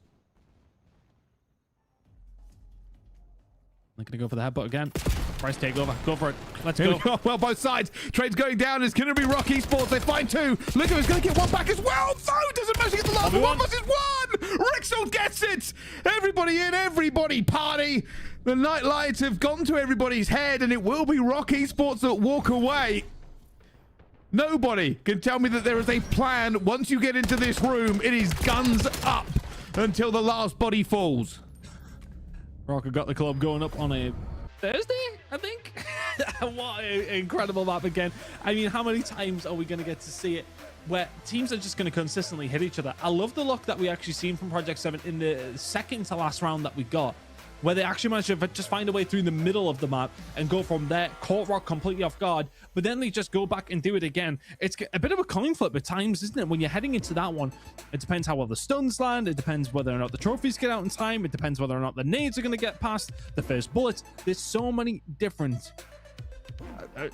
They're going to go for the headbutt again. Price takeover. Go for it. Let's go. Well, both sides. Trade's going down. It's going to be Rock Esports. They find 2. Lico is going to get 1 back as well. Though doesn't manage to get the last 1 versus 1. Rixel gets it. Everybody in. Everybody party. The night lights have gone to everybody's head, and it will be Rock Esports that walk away. Nobody can tell me that there is a plan. Once you get into this room, it is guns up until the last body falls. Rock got the club going up on a Thursday, I think. What an incredible map again. I mean, how many times are we going to get to see it where teams are just going to consistently hit each other? I love the luck that we actually seen from Project 7 in the second to last round that we got, where they actually managed to just find a way through the middle of the map and go from there, caught Rock completely off guard, but then they just go back and do it again. It's a bit of a coin flip at times, isn't it? When you're heading into that one, it depends how well the stuns land, it depends whether or not the trophies get out in time, it depends whether or not the nades are going to get past the first bullets. There's so many different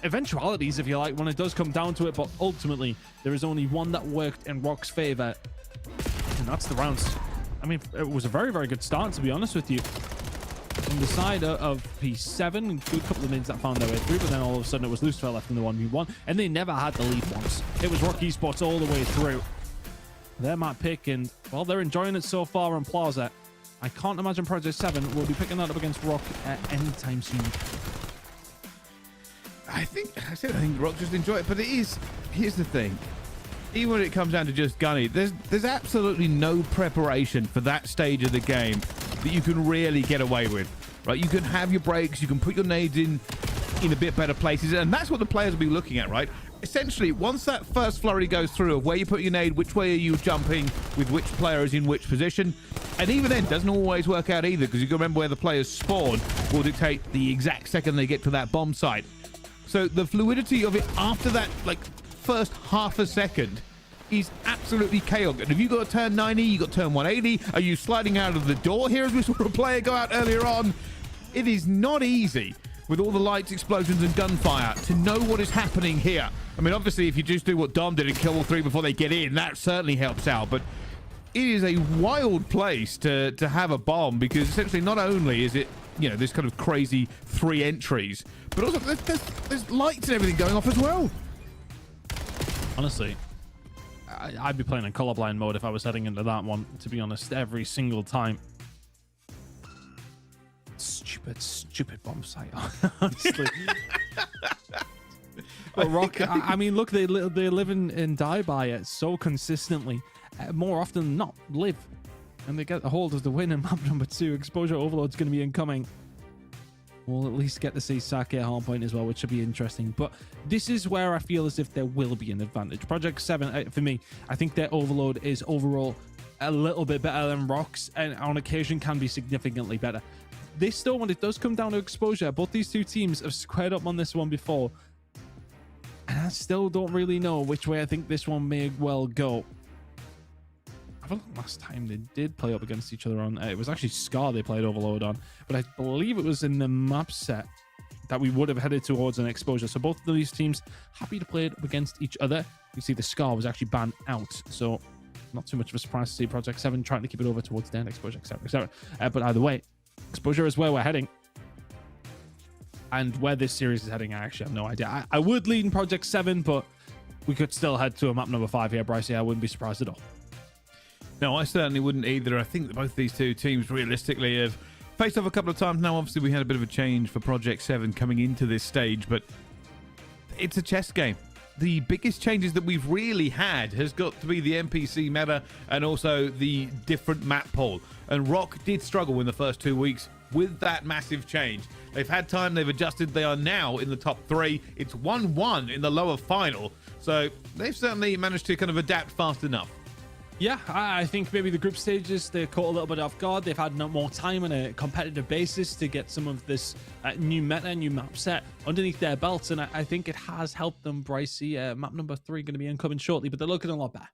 eventualities, if you like, when it does come down to it, but ultimately, there is only one that worked in Rock's favor, and that's the rounds. I mean, it was a very, very good start, to be honest with you. On the side of P7, a good couple of nades that found their way through, but then all of a sudden it was Lucifer left in the 1v1, and they never had the lead once. It was Rock Esports all the way through. Their map pick, and, well, they're enjoying it so far on Plaza. I can't imagine Project 7 will be picking that up against Rock at any time soon. I think Rock just enjoy it, but it is, here's the thing. Even when it comes down to just gunny, there's absolutely no preparation for that stage of the game that you can really get away with, right? You can have your breaks, you can put your nades in a bit better places, and that's what the players will be looking at, right? Essentially, once that first flurry goes through of where you put your nade, which way are you jumping, with which player is in which position, and even then, doesn't always work out either, because you can remember where the players spawn will dictate the exact second they get to that bomb site. So the fluidity of it after that, like, first half a second is absolutely chaotic. And if you got to turn 90, you got to turn 180. Are you sliding out of the door here as we saw a player go out earlier on? It is not easy with all the lights, explosions, and gunfire to know what is happening here. I mean, obviously, if you just do what Dom did and kill all 3 before they get in, that certainly helps out. But it is a wild place to have a bomb, because essentially not only is it, you know, this kind of crazy 3 entries, but also there's lights and everything going off as well. Honestly, I'd be playing in colorblind mode if I was heading into that one, to be honest, every single time. Stupid bomb site, honestly. But Rock, I mean, look, they live and die by it so consistently. More often than not, live. And they get a hold of the win in map number 2. Exposure Overload's going to be incoming. We'll at least get to see Sake at Hardpoint as well, which should be interesting. But this is where I feel as if there will be an advantage. Project 7, for me, I think their Overload is overall a little bit better than Rock's, and on occasion can be significantly better. this though, when it does come down to exposure, both these two teams have squared up on this one before, and I still don't really know which way I think this one may well go. I think last time they did play up against each other on it was actually Scar they played Overload on, but I believe it was in the map set that we would have headed towards an exposure. So both of these teams happy to play it up against each other. You see the Scar was actually banned out, so not too much of a surprise to see Project 7 trying to keep it over towards the end, exposure, etc., etc. But either way, exposure is where we're heading. And where this series is heading, I actually have no idea. I would lead in Project 7, but we could still head to a map number 5 here, Bryce. Yeah, I wouldn't be surprised at all. No, I certainly wouldn't either. I think that both these two teams realistically have faced off a couple of times now. Obviously, we had a bit of a change for Project 7 coming into this stage, but it's a chess game. The biggest changes that we've really had has got to be the NPC meta and also the different map pool. And Rock did struggle in the first 2 weeks with that massive change. They've had time, they've adjusted, they are now in the top 3. It's 1-1 in the lower final. So they've certainly managed to kind of adapt fast enough. Yeah, I think maybe the group stages, they're caught a little bit off guard. They've had no more time on a competitive basis to get some of this new meta, new map set underneath their belts. And I think it has helped them, Brycey. Map number 3 going to be incoming shortly, but they're looking a lot better.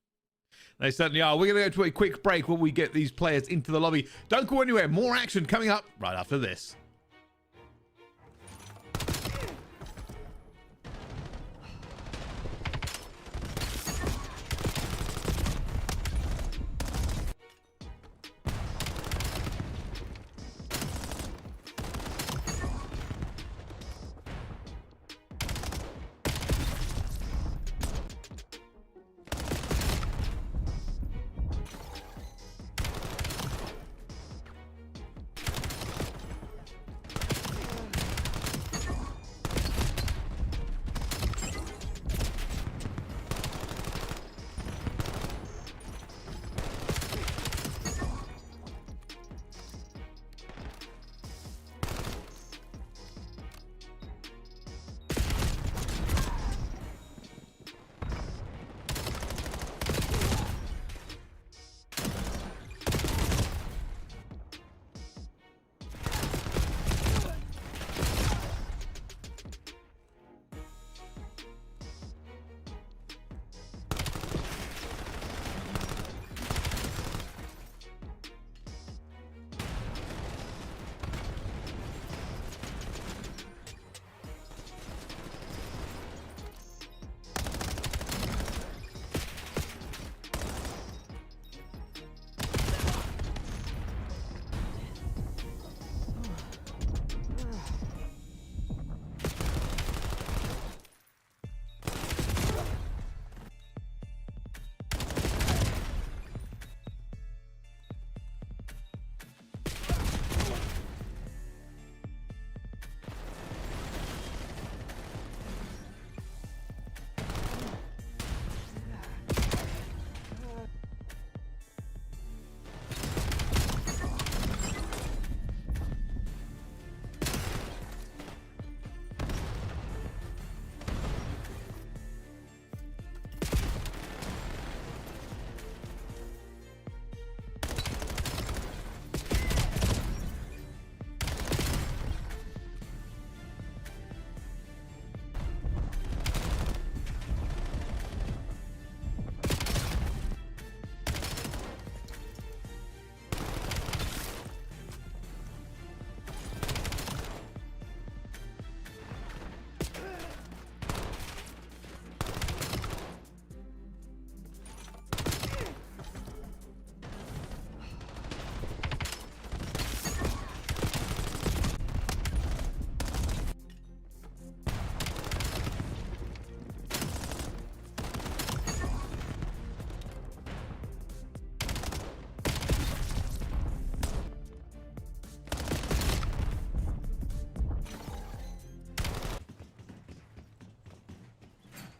They certainly are. We're going to go to a quick break while we get these players into the lobby. Don't go anywhere. More action coming up right after this.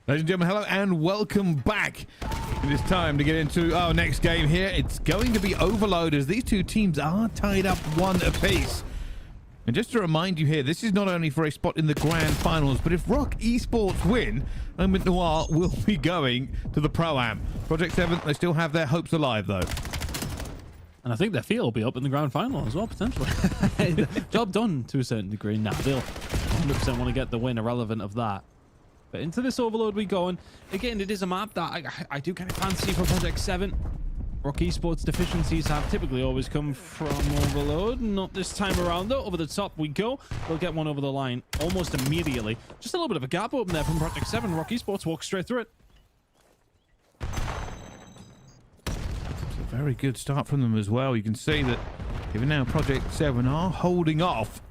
Ladies and gentlemen, hello and welcome back. It is time to get into our next game here. It's going to be Overload as these two teams are tied up 1 apiece. And just to remind you here, this is not only for a spot in the grand finals, but if Rock Esports win, OMiTNoir will be going to the Pro-Am. Project 7, they still have their hopes alive though. And I think their feet will be up in the grand final as well, potentially. Job done to a certain degree. Now they'll 100% want to get the win irrelevant of that. But into this Overload we go. And again, it is a map that I do kind of fancy for Project 7. Rock Esports deficiencies have typically always come from Overload. Not this time around, though. Over the top we go. They'll get one over the line almost immediately. Just a little bit of a gap open there from Project 7. Rock Esports walks straight through it. It's a very good start from them as well. You can see that even now Project 7 are holding off.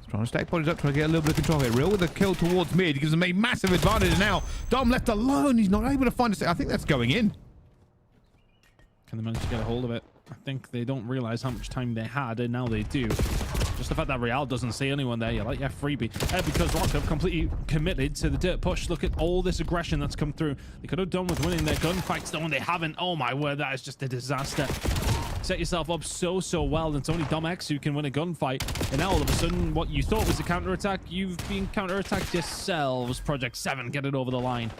Trying to stack bodies up, trying to get a little bit of control here. Real with a kill towards mid. He gives them a massive advantage. Now, Dom left alone. He's not able to find a... I think that's going in. Can they manage to get a hold of it? I think they don't realize how much time they had, and now they do. Just the fact that Real doesn't see anyone there, you're like, yeah, freebie. Because Rock have completely committed to the dirt push. Look at all this aggression that's come through. They could have done with winning their gunfights, though, and they haven't. Oh my word, that is just a disaster. Set yourself up so well, and it's only Dom X who can win a gunfight. And now all of a sudden, what you thought was a counterattack, you've been counterattacked yourselves. Project 7 get it over the line.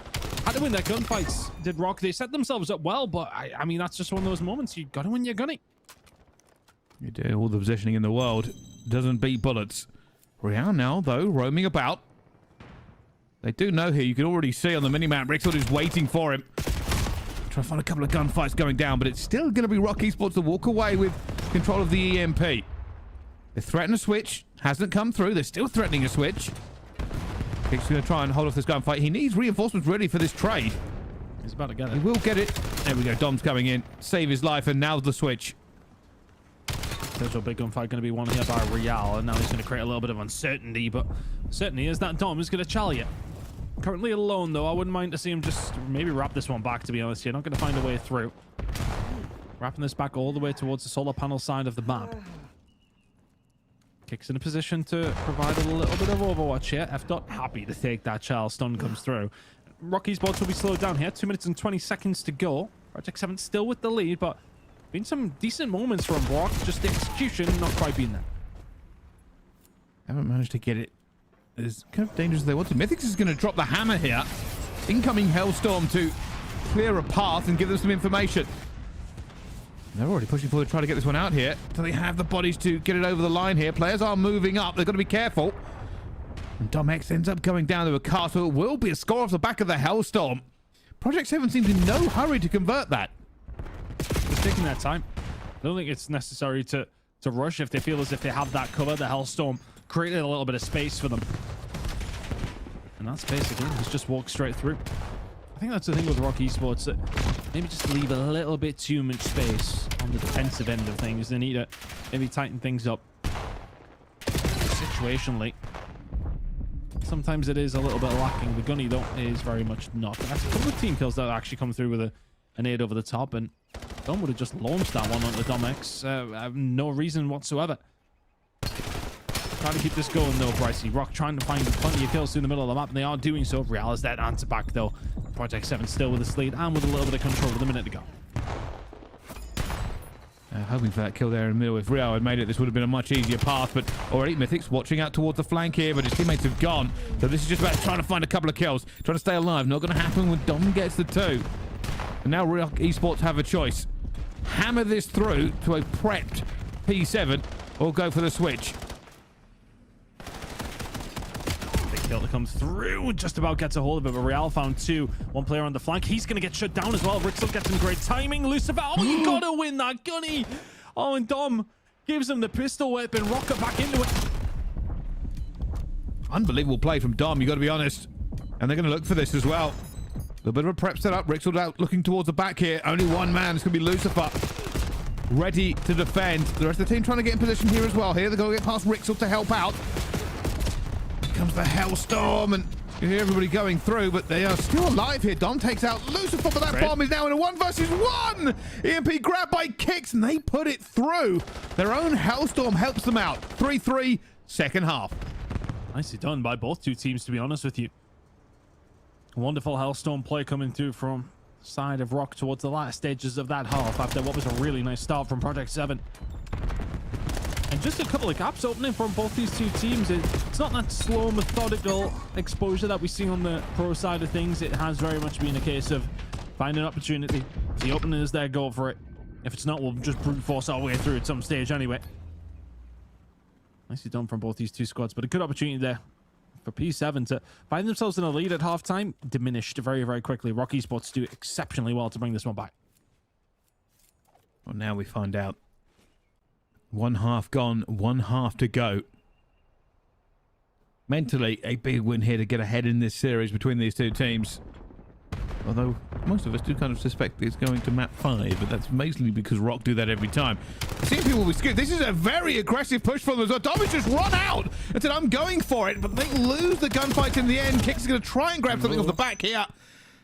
Had to win their gunfights, did Rock. They set themselves up well, but I mean, that's just one of those moments. You got to win your gunny. You do. All the positioning in the world doesn't beat bullets. Real now, though, roaming about. They do know here. You can already see on the minimap, Rixel is waiting for him. Try to find a couple of gunfights going down, but it's still going to be Rock Esports to walk away with control of the EMP. They threaten a switch. Hasn't come through. They're still threatening a switch. He's going to try and hold off this gunfight. He needs reinforcements ready for this trade. He's about to get it. He will get it. There we go. Dom's coming in. Save his life, and now the switch. Potential big gunfight going to be won here by Real, and now he's going to create a little bit of uncertainty, but certainty is that Dom is going to challenge it. Currently alone, though. I wouldn't mind to see him just maybe wrap this one back, to be honest. You're not going to find a way through. Wrapping this back all the way towards the solar panel side of the map. Kicks in a position to provide a little bit of overwatch here. F-Dot happy to take that child. Stun comes through. Rock Esports will be slowed down here. 2 minutes and 20 seconds to go. Project 7 still with the lead, but been some decent moments from Rock. Just the execution not quite been there. Haven't managed to get it as kind of dangerous as they wanted. Mythics is going to drop the hammer here. Incoming Hellstorm to clear a path and give them some information. They're already pushing forward to try to get this one out here. Do they have the bodies to get it over the line here? Players are moving up. They've got to be careful. And Dom X ends up going down to a castle. It will be a score off the back of the Hellstorm. Project 7 seems in no hurry to convert that. It's taking their time. I don't think it's necessary to rush if they feel as if they have that cover. The Hellstorm created a little bit of space for them. And that's basically just walk straight through. I think that's the thing with Rock Esports, that maybe just leave a little bit too much space on the defensive end of things. They need to maybe tighten things up situationally. Sometimes it is a little bit lacking. The gunny, though, is very much not. That's a couple of team kills that actually come through with a nade over the top, and Dom would have just launched that one onto Dom X. No reason whatsoever. Trying to keep this going, though, Brycey. Rock trying to find plenty of kills through the middle of the map, and they are doing so. Real is that answer back, though. Project 7 still with the lead and with a little bit of control with a minute to go. Hoping for that kill there in the middle. If Real had made it, this would have been a much easier path, but already Mythics watching out towards the flank here, but his teammates have gone. So this is just about trying to find a couple of kills, trying to stay alive. Not going to happen when Dom gets the 2. And now Rock Esports have a choice. Hammer this through to a prepped P7 or go for the switch. Kill that comes through, just about gets a hold of it, but Real found 2. One player on the flank. He's going to get shut down as well. Rixel gets some great timing. Lucifer, oh, you got to win that gunny. Oh, and Dom gives him the pistol weapon. Rocket back into it. Unbelievable play from Dom, you got to be honest. And they're going to look for this as well. A little bit of a prep setup. Rixel out looking towards the back here. Only one man. It's going to be Lucifer. Ready to defend. The rest of the team trying to get in position here as well. Here they're going to get past Rixel to help out. Comes the Hellstorm, and you hear everybody going through, but they are still alive here. Dom takes out Lucifer, but that bomb is now in a 1 versus 1. EMP grabbed by Kicks, and they put it through. Their own Hellstorm helps them out. 3-3, second half. Nicely done by both two teams, to be honest with you. A wonderful Hellstorm play coming through from the side of Rock towards the last stages of that half after what was a really nice start from Project 7. And just a couple of gaps opening from both these two teams. It's not that slow, methodical exposure that we see on the pro side of things. It has very much been a case of finding an opportunity. The opening is there, go for it. If it's not, we'll just brute force our way through at some stage anyway. Nicely done from both these two squads, but a good opportunity there for P7 to find themselves in a lead at halftime. Diminished very, very quickly. Rock Esports do exceptionally well to bring this one back. Well, now we find out. 1 half gone, 1 half to go. Mentally, a big win here to get ahead in this series between these two teams. Although most of us do kind of suspect it's going to map 5, but that's mostly because Rock do that every time. Seeing people will be scared. This is a very aggressive push for them as well. Dominic's just run out and said, I'm going for it, but they lose the gunfight in the end. Kix is going to try and grab something off the back here,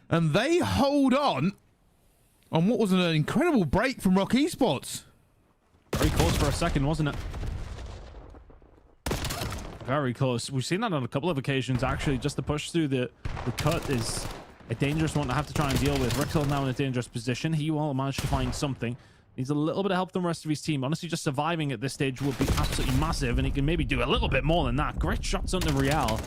and they hold on what was an incredible break from Rock Esports. Very close for a second, wasn't it? Very close. We've seen that on a couple of occasions, actually. Just the push through the cut is a dangerous one to have to try and deal with. Rixel now in a dangerous position. He will manage to find something. Needs a little bit of help from the rest of his team. Honestly, just surviving at this stage would be absolutely massive, and he can maybe do a little bit more than that. Great shots onto Real.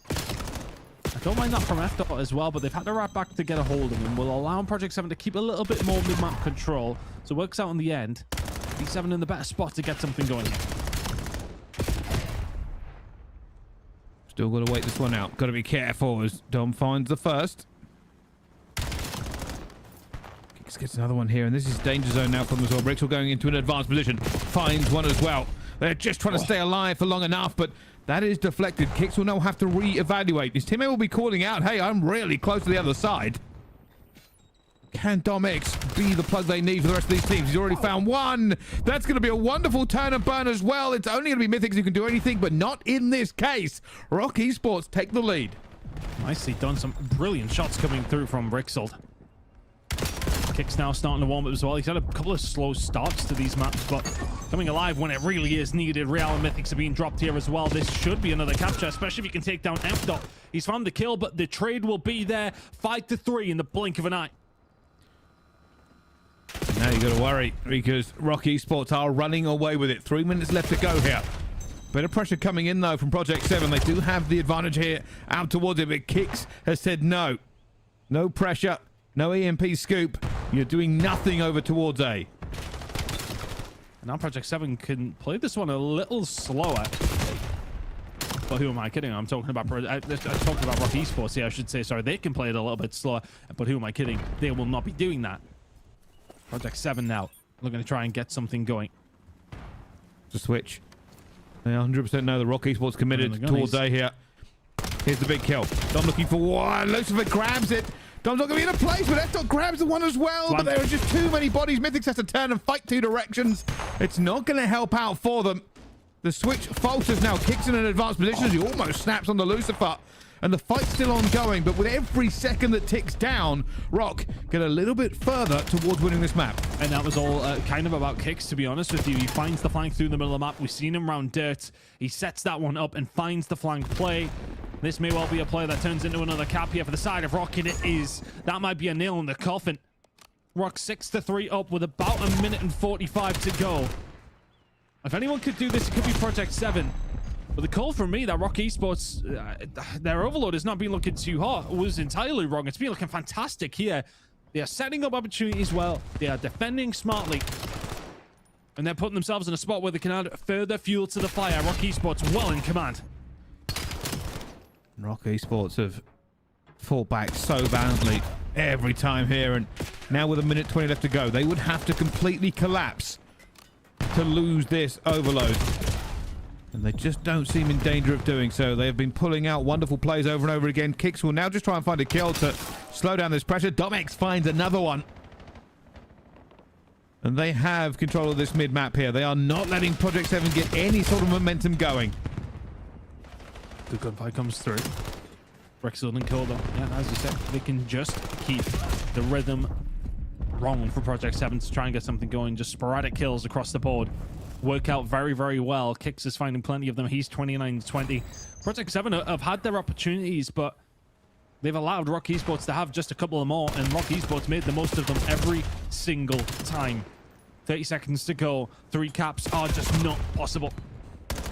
I don't mind that from F-Dot as well, but they've had to wrap back to get a hold of him. Will allow Project 7 to keep a little bit more mid-map control. So it works out in the end. B7 in the better spot to get something going here. Still got to wait this one out. Got to be careful as Dom finds the first. Kix gets another one here, and this is danger zone now from the well. Rixel going into an advanced position. Finds one as well. They're just trying to stay alive for long enough, but that is deflected. Kix will now have to re-evaluate. His teammate will be calling out, hey, I'm really close to the other side. Can Dom X be the plug they need for the rest of these teams? He's already found one. That's going to be a wonderful turn and burn as well. It's only going to be Mythics who can do anything, but not in this case. Rock Esports take the lead. Nicely done. Some brilliant shots coming through from Rixel. Kix now starting to warm up as well. He's had a couple of slow starts to these maps, but coming alive when it really is needed. Real and Mythics are being dropped here as well. This should be another capture, especially if he can take down F-Dot. He's found the kill, but the trade will be there. 5-3 in the blink of an eye. Now you got to worry because Rock Esports are running away with it. 3 minutes left to go here. Bit of pressure coming in though from Project 7. They do have the advantage here out towards it, but Kix has said no. No pressure, no EMP scoop. You're doing nothing over towards A. And now Project 7 can play this one a little slower. But who am I kidding? I'm talking about Rock Esports here, I should say. Sorry, they can play it a little bit slower. But who am I kidding? They will not be doing that. Project 7 now looking to try and get something going. To switch. They 100% know the Rock Esports committed towards A here. Here's the big kill. Dom looking for one. Lucifer grabs it. Dom's not going to be in a place, but F-Dot grabs the one as well. But there are just too many bodies. Mythics has to turn and fight 2 directions. It's not going to help out for them. The switch falters now. Kicks in an advanced position as he almost snaps on the Lucifer. And the fight's still ongoing, but with every second that ticks down, Rock get a little bit further towards winning this map. And that was all kind of about Kix, to be honest with you. He finds the flank through the middle of the map. We've seen him round dirt. He sets that one up and finds the flank play. This may well be a play that turns into another cap here for the side of Rock, and it is. That might be a nail in the coffin. Rock 6-3 up with about 1 minute and 45 to go. If anyone could do this, it could be Project 7. But the call from me that Rock Esports, their overload has not been looking too hot, was entirely wrong. It's been looking fantastic here. They are setting up opportunities well. They are defending smartly. And they're putting themselves in a spot where they can add further fuel to the fire. Rock Esports well in command. Rock Esports have fought back so valiantly every time here. And now with 1 minute 20 left to go, they would have to completely collapse to lose this overload. And they just don't seem in danger of doing so. They have been pulling out wonderful plays over and over again. Kix will now just try and find a kill to slow down this pressure. Domex finds another one. And they have control of this mid-map here. They are not letting Project 7 get any sort of momentum going. Good gunfight comes through. Rexel and Kilda. Yeah, as you said, they can just keep the rhythm wrong for Project 7 to try and get something going. Just sporadic kills across the board. Work out very, very well. Kix is finding plenty of them. He's 29-20. Project 7 have had their opportunities, but they've allowed Rock Esports to have just a couple of more, and Rock Esports made the most of them every single time. 30 seconds to go. 3 caps are just not possible.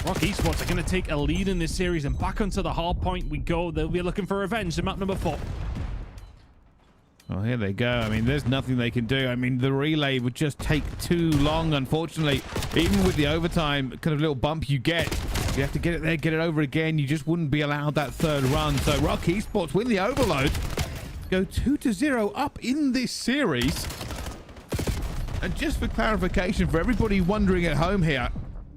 Rock Esports are going to take a lead in this series, and back onto the hard point we go. They'll be looking for revenge in map number 4. Well, here they go. I mean, there's nothing they can do. I mean, the relay would just take too long, unfortunately. Even with the overtime kind of little bump you get, you have to get it there, get it over again. You just wouldn't be allowed that third run. So Rock Esports win the overload. Go 2-0 up in this series. And just for clarification, for everybody wondering at home here,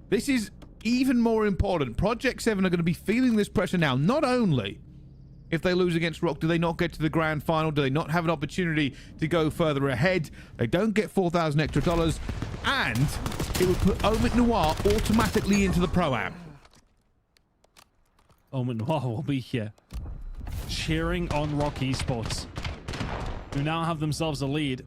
this is even more important. Project 7 are going to be feeling this pressure now. Not only if they lose against Rock, do they not get to the grand final? Do they not have an opportunity to go further ahead? They don't get $4,000 extra dollars. And it would put OMiTNoir automatically into the Pro-Am. OMiTNoir will be here cheering on Rock Esports, who now have themselves a lead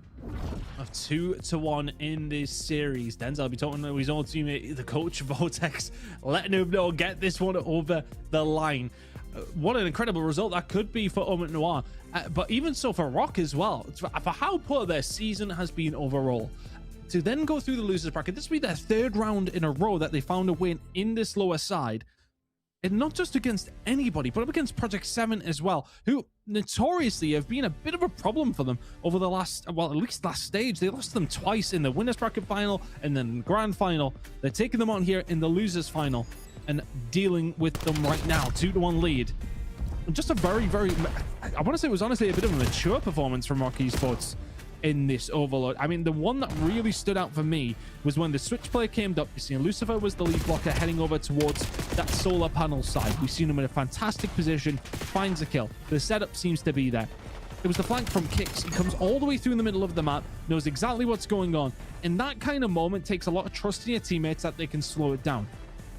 of 2-1 in this series. Denzel will be talking to his own teammate, the coach Vortex, letting him know, get this one over the line. What an incredible result that could be for OMiTNoir, but even so for Rock as well, for how poor their season has been overall. To then go through the losers bracket, this will be their third round in a row that they found a win in this lower side. And not just against anybody, but up against Project 7 as well, who notoriously have been a bit of a problem for them over the last, well, at least last stage. They lost them twice in the winners bracket final and then grand final. They're taking them on here in the losers final and dealing with them right now. 2-1 lead. Just a very, very, I want to say it was honestly a bit of a mature performance from Rock Esports in this overload. I mean, the one that really stood out for me was when the switch play came up. You see Lucifer was the lead blocker heading over towards that solar panel side. We've seen him in a fantastic position, finds a kill. The setup seems to be there. It was the flank from Kicks. He comes all the way through in the middle of the map, knows exactly what's going on. And that kind of moment takes a lot of trust in your teammates that they can slow it down.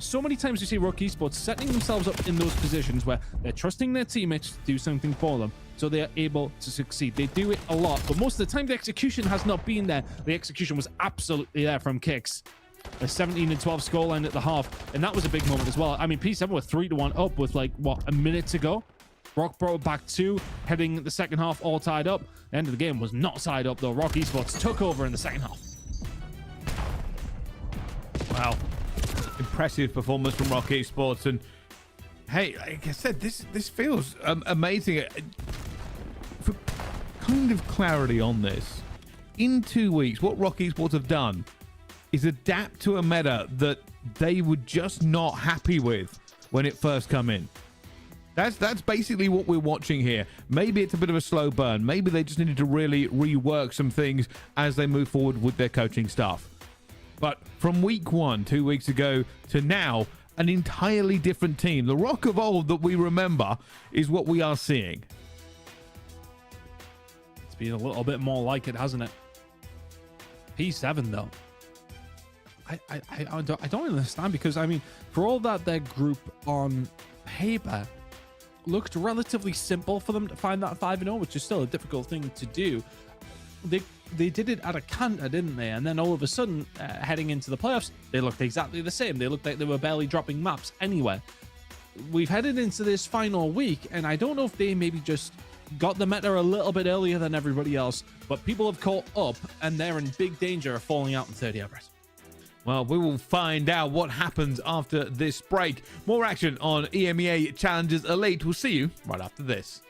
So many times you see Rock Esports setting themselves up in those positions where they're trusting their teammates to do something for them, so they are able to succeed. They do it a lot, but most of the time the execution has not been there. The execution was absolutely there from Kicks. A 17-12 scoreline at the half, and that was a big moment as well. I mean, P7 were 3-1 up with like, what, a minute to go? Rock brought it back 2, heading the second half all tied up. The end of the game was not tied up though. Rock Esports took over in the second half. Wow. Impressive performance from Rock Esports. And hey, like I said, this feels amazing. For kind of clarity on this, in 2 weeks, what Rock Esports have done is adapt to a meta that they were just not happy with when it first come in. That's basically what we're watching here. Maybe it's a bit of a slow burn. Maybe they just needed to really rework some things as they move forward with their coaching staff. But from week 1, 2 weeks ago, to now, an entirely different team. The Rock of old that we remember is what we are seeing. It's been a little bit more like it, hasn't it? P7, though. I don't understand, because, I mean, for all that their group on paper looked relatively simple for them to find that 5-0, which is still a difficult thing to do. They did it at a canter, didn't they? And then all of a sudden, heading into the playoffs, they looked exactly the same. They looked like they were barely dropping maps anywhere. We've headed into this final week, and I don't know if they maybe just got the meta a little bit earlier than everybody else, but people have caught up, and they're in big danger of falling out in 30 hours. Well, we will find out what happens after this break. More action on EMEA Challengers Elite. We'll see you right after this.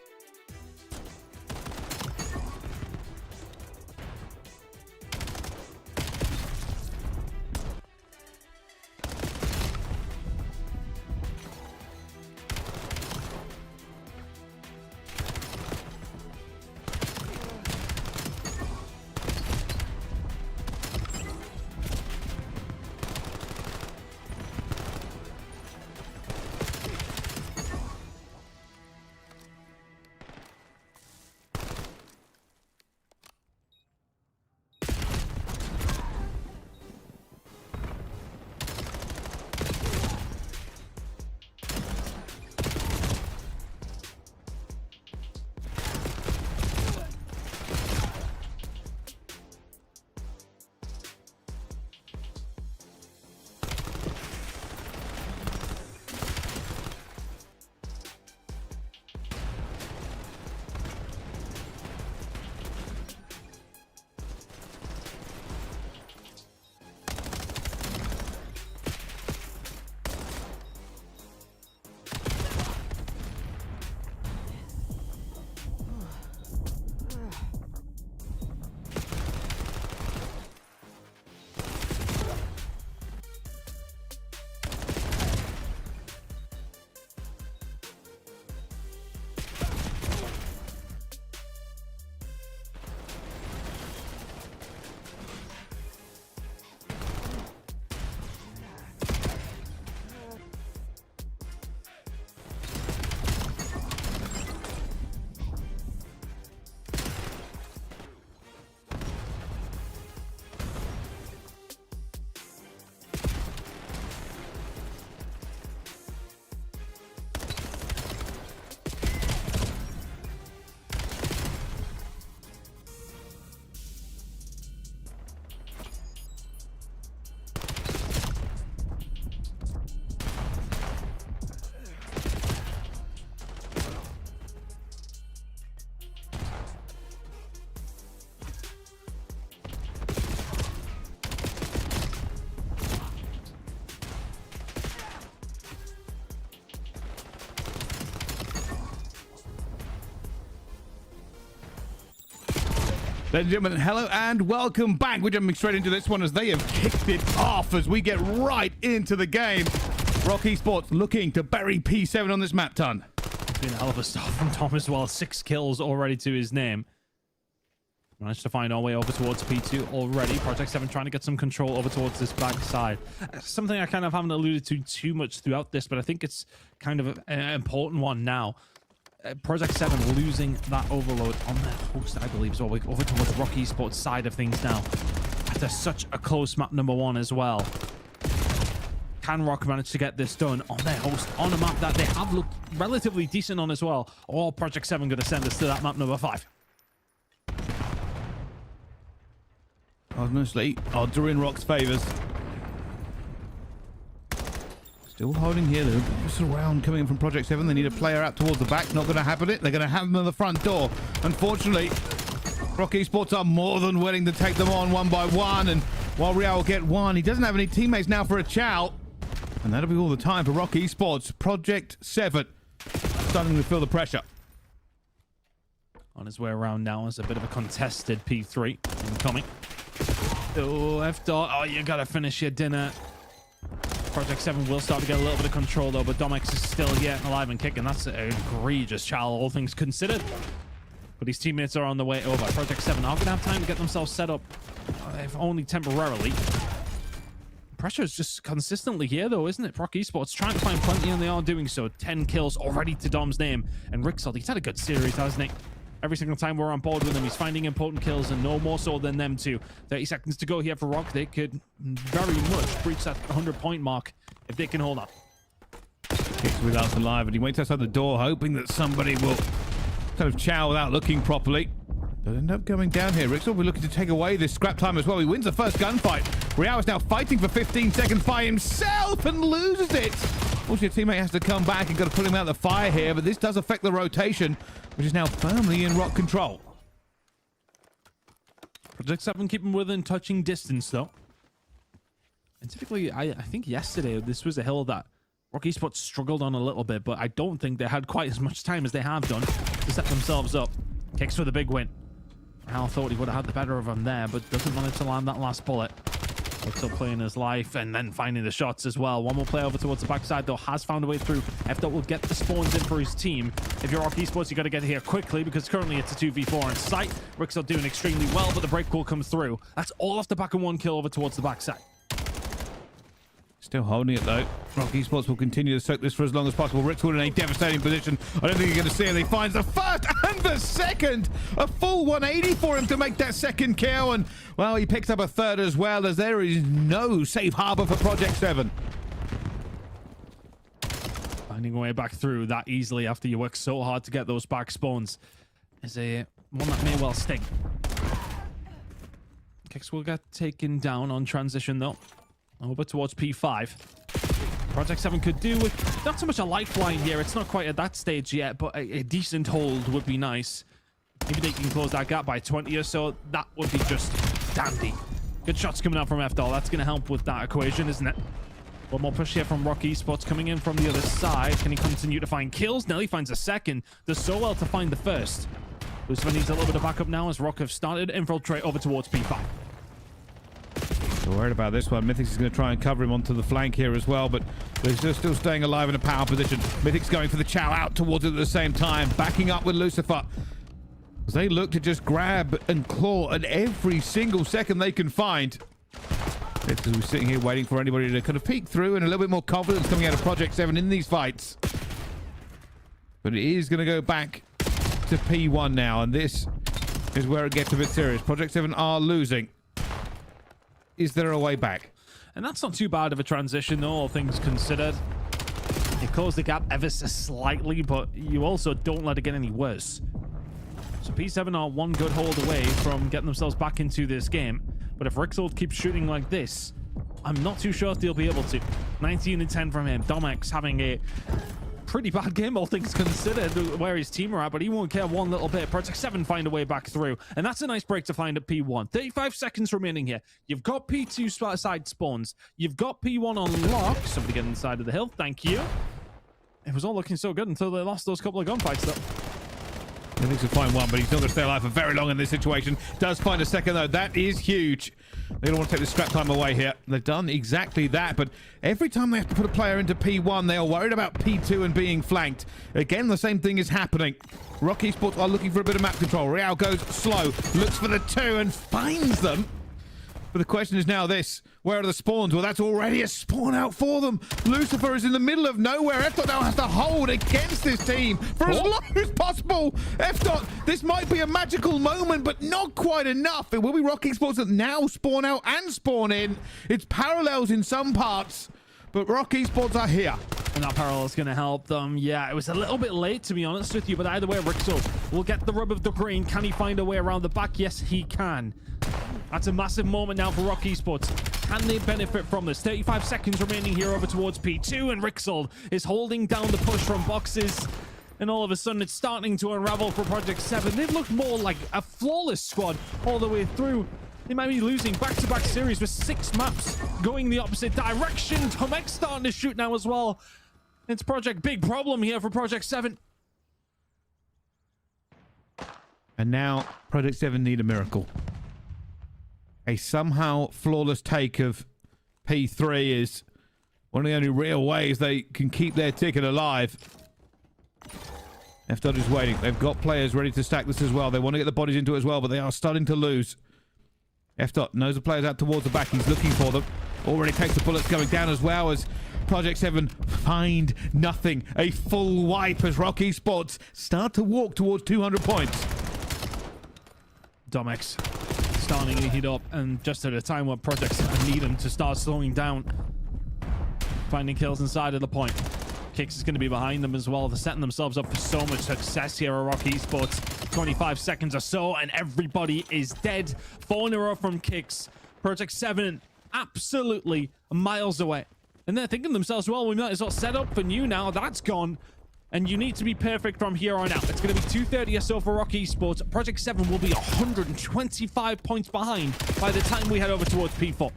Ladies and gentlemen, hello and welcome back. We're jumping straight into this one as they have kicked it off as we get right into the game. Rock Esports looking to bury P7 on this map ton. It's been a hell of a start from Tom as well. 6 kills already to his name. Managed to find our way over towards P2 already. Project 7 trying to get some control over towards this back side. Something I kind of haven't alluded to too much throughout this, but I think it's kind of an important one now. Project 7 losing that overload on their host, I believe, as well. We're over towards Rock Esports side of things now. After such a close map number 1 as well. Can Rock manage to get this done on their host on a map that they have looked relatively decent on as well? Or Project 7 going to send us to that map number 5? Honestly, odds are in Rock's favors. Still holding here, though. Just around coming in from Project 7. They need a player out towards the back. Not going to happen it. They're going to have them at the front door. Unfortunately, Rock Esports are more than willing to take them on one by one. And while Real will get one, he doesn't have any teammates now for a chow. And that'll be all the time for Rock Esports. Project 7 starting to feel the pressure. On his way around now is a bit of a contested P3 incoming. Oh, F dot. Oh, you got to finish your dinner. Project 7 will start to get a little bit of control though, but Domex is still yet alive and kicking. That's an egregious child, all things considered. But his teammates are on the way over. Project 7 are going to have time to get themselves set up, if only temporarily. Pressure is just consistently here though, isn't it? Rock Esports trying to find plenty, and they are doing so. 10 kills already to Dom's name. And Rixel, he's had a good series, hasn't he? Every single time we're on board with him, he's finding important kills, and no more so than them two. 30 seconds to go here for Rock. They could very much breach that 100-point mark if they can hold on. Kicks without alive, and he waits outside the door, hoping that somebody will kind of chow without looking properly. They'll end up going down here. Rixel will be looking to take away this scrap time as well. He wins the first gunfight. Real is now fighting for 15 seconds by himself and loses it. Also, your teammate has to come back and got to put him out of the fire here, but this does affect the rotation, which is now firmly in Rock control. Project 7 keeping within touching distance, though. And typically, I think yesterday, this was a hill that Rock Esports struggled on a little bit, but I don't think they had quite as much time as they have done to set themselves up. Kicks for the big win. Hal thought he would have had the better of him there, but doesn't manage to land that last bullet. Still playing his life and then finding the shots as well. One more player over towards the backside though has found a way through. F-Dot will get the spawns in for his team. If you're Rock Esports, you got to get here quickly because currently it's a 2v4 on site. Rixel doing extremely well, but the break call comes through. That's all off the back of 1 kill over towards the backside. Still holding it though. Rock Esports will continue to soak this for as long as possible. Rixel in a devastating position. I don't think you're going to see it. He finds the first and the second. A full 180 for him to make that second kill. And, well, he picks up a third as well, as there is no safe harbor for Project 7. Finding a way back through that easily after you work so hard to get those back spawns is a one that may well sting. Kicks will get taken down on transition though. Over towards P5. Project 7 could do with not so much a lifeline here. It's not quite at that stage yet, but a decent hold would be nice. Maybe they can close that gap by 20 or so. That would be just dandy. Good shots coming out from F-Doll. That's going to help with that equation, isn't it? One more push here from Rock Esports coming in from the other side. Can he continue to find kills? Nelly finds a second. Does so well to find the first. Lucifer needs a little bit of backup now as Rock have started to infiltrate over towards P5. Worried about this one. Mythic's is going to try and cover him onto the flank here as well, but they're still staying alive in a power position. Mythic's going for the chow out towards it at the same time, backing up with Lucifer as they look to just grab and claw at every single second they can find. Mythic's is sitting here waiting for anybody to kind of peek through, and a little bit more confidence coming out of Project 7 in these fights. But it is going to go back to P1 now, and this is where it gets a bit serious. Project 7 are losing. Is there a way back? And that's not too bad of a transition, though, all things considered. You close the gap ever so slightly, but you also don't let it get any worse. So P7 are 1 good hold away from getting themselves back into this game. But if Rixel keeps shooting like this, I'm not too sure if they'll be able to. 19 and 10 from him. Domex having a pretty bad game, all things considered, where his team are at, but he won't care one little bit. Project 7 find a way back through, and that's a nice break to find at P1. 35 seconds remaining here. You've got P2 side spawns. You've got P1 on lock. Somebody get inside of the hill. Thank you. It was all looking so good until they lost those couple of gunfights, though. He thinks he'll find one, but he's not going to stay alive for very long in this situation. Does find a second, though. That is huge. They don't want to take the scrap time away here. They've done exactly that, but every time they have to put a player into P1, they are worried about P2 and being flanked. Again, the same thing is happening. Rock Esports are looking for a bit of map control. Real goes slow, looks for the 2 and finds them. But the question is now this. Where are the spawns? Well, that's already a spawn out for them. Lucifer is in the middle of nowhere. F-Dot now has to hold against this team for as long as possible. F-Dot, this might be a magical moment, but not quite enough. It will be Rock Esports that now spawn out and spawn in. It's parallels in some parts, but Rock Esports are here. And that parallel is going to help them. Yeah, it was a little bit late, to be honest with you, but either way, Rixel will get the rub of the green. Can he find a way around the back? Yes, he can. That's a massive moment now for Rock Esports. Can they benefit from this? 35 seconds remaining here over towards P2, and Rixel is holding down the push from boxes. And all of a sudden, it's starting to unravel for Project 7. They've looked more like a flawless squad all the way through. They might be losing back-to-back series with 6 maps going the opposite direction. Tomek starting to shoot now as well. It's Project big problem here for Project 7. And now Project 7 need a miracle. A somehow flawless take of P3 is one of the only real ways they can keep their ticket alive. F-Dot is waiting. They've got players ready to stack this as well. They want to get the bodies into it as well, but they are starting to lose. F-Dot knows the players out towards the back. He's looking for them. Already takes the bullets going down as well as Project 7 find nothing. A full wipe as Rock Esports start to walk towards 200 points. Domex starting to heat up, and just at a time where Project 7 need him to start slowing down. Finding kills inside of the point. Kicks is going to be behind them as well. They're setting themselves up for so much success here at Rock Esports. 25 seconds or so, and everybody is dead. 4 in a row from Kicks. Project 7 absolutely miles away. And they're thinking to themselves, well, we might as well set up for new now. That's gone. And you need to be perfect from here on out. It's going to be 230 or so for Rock Esports. Project 7 will be 125 points behind by the time we head over towards P4.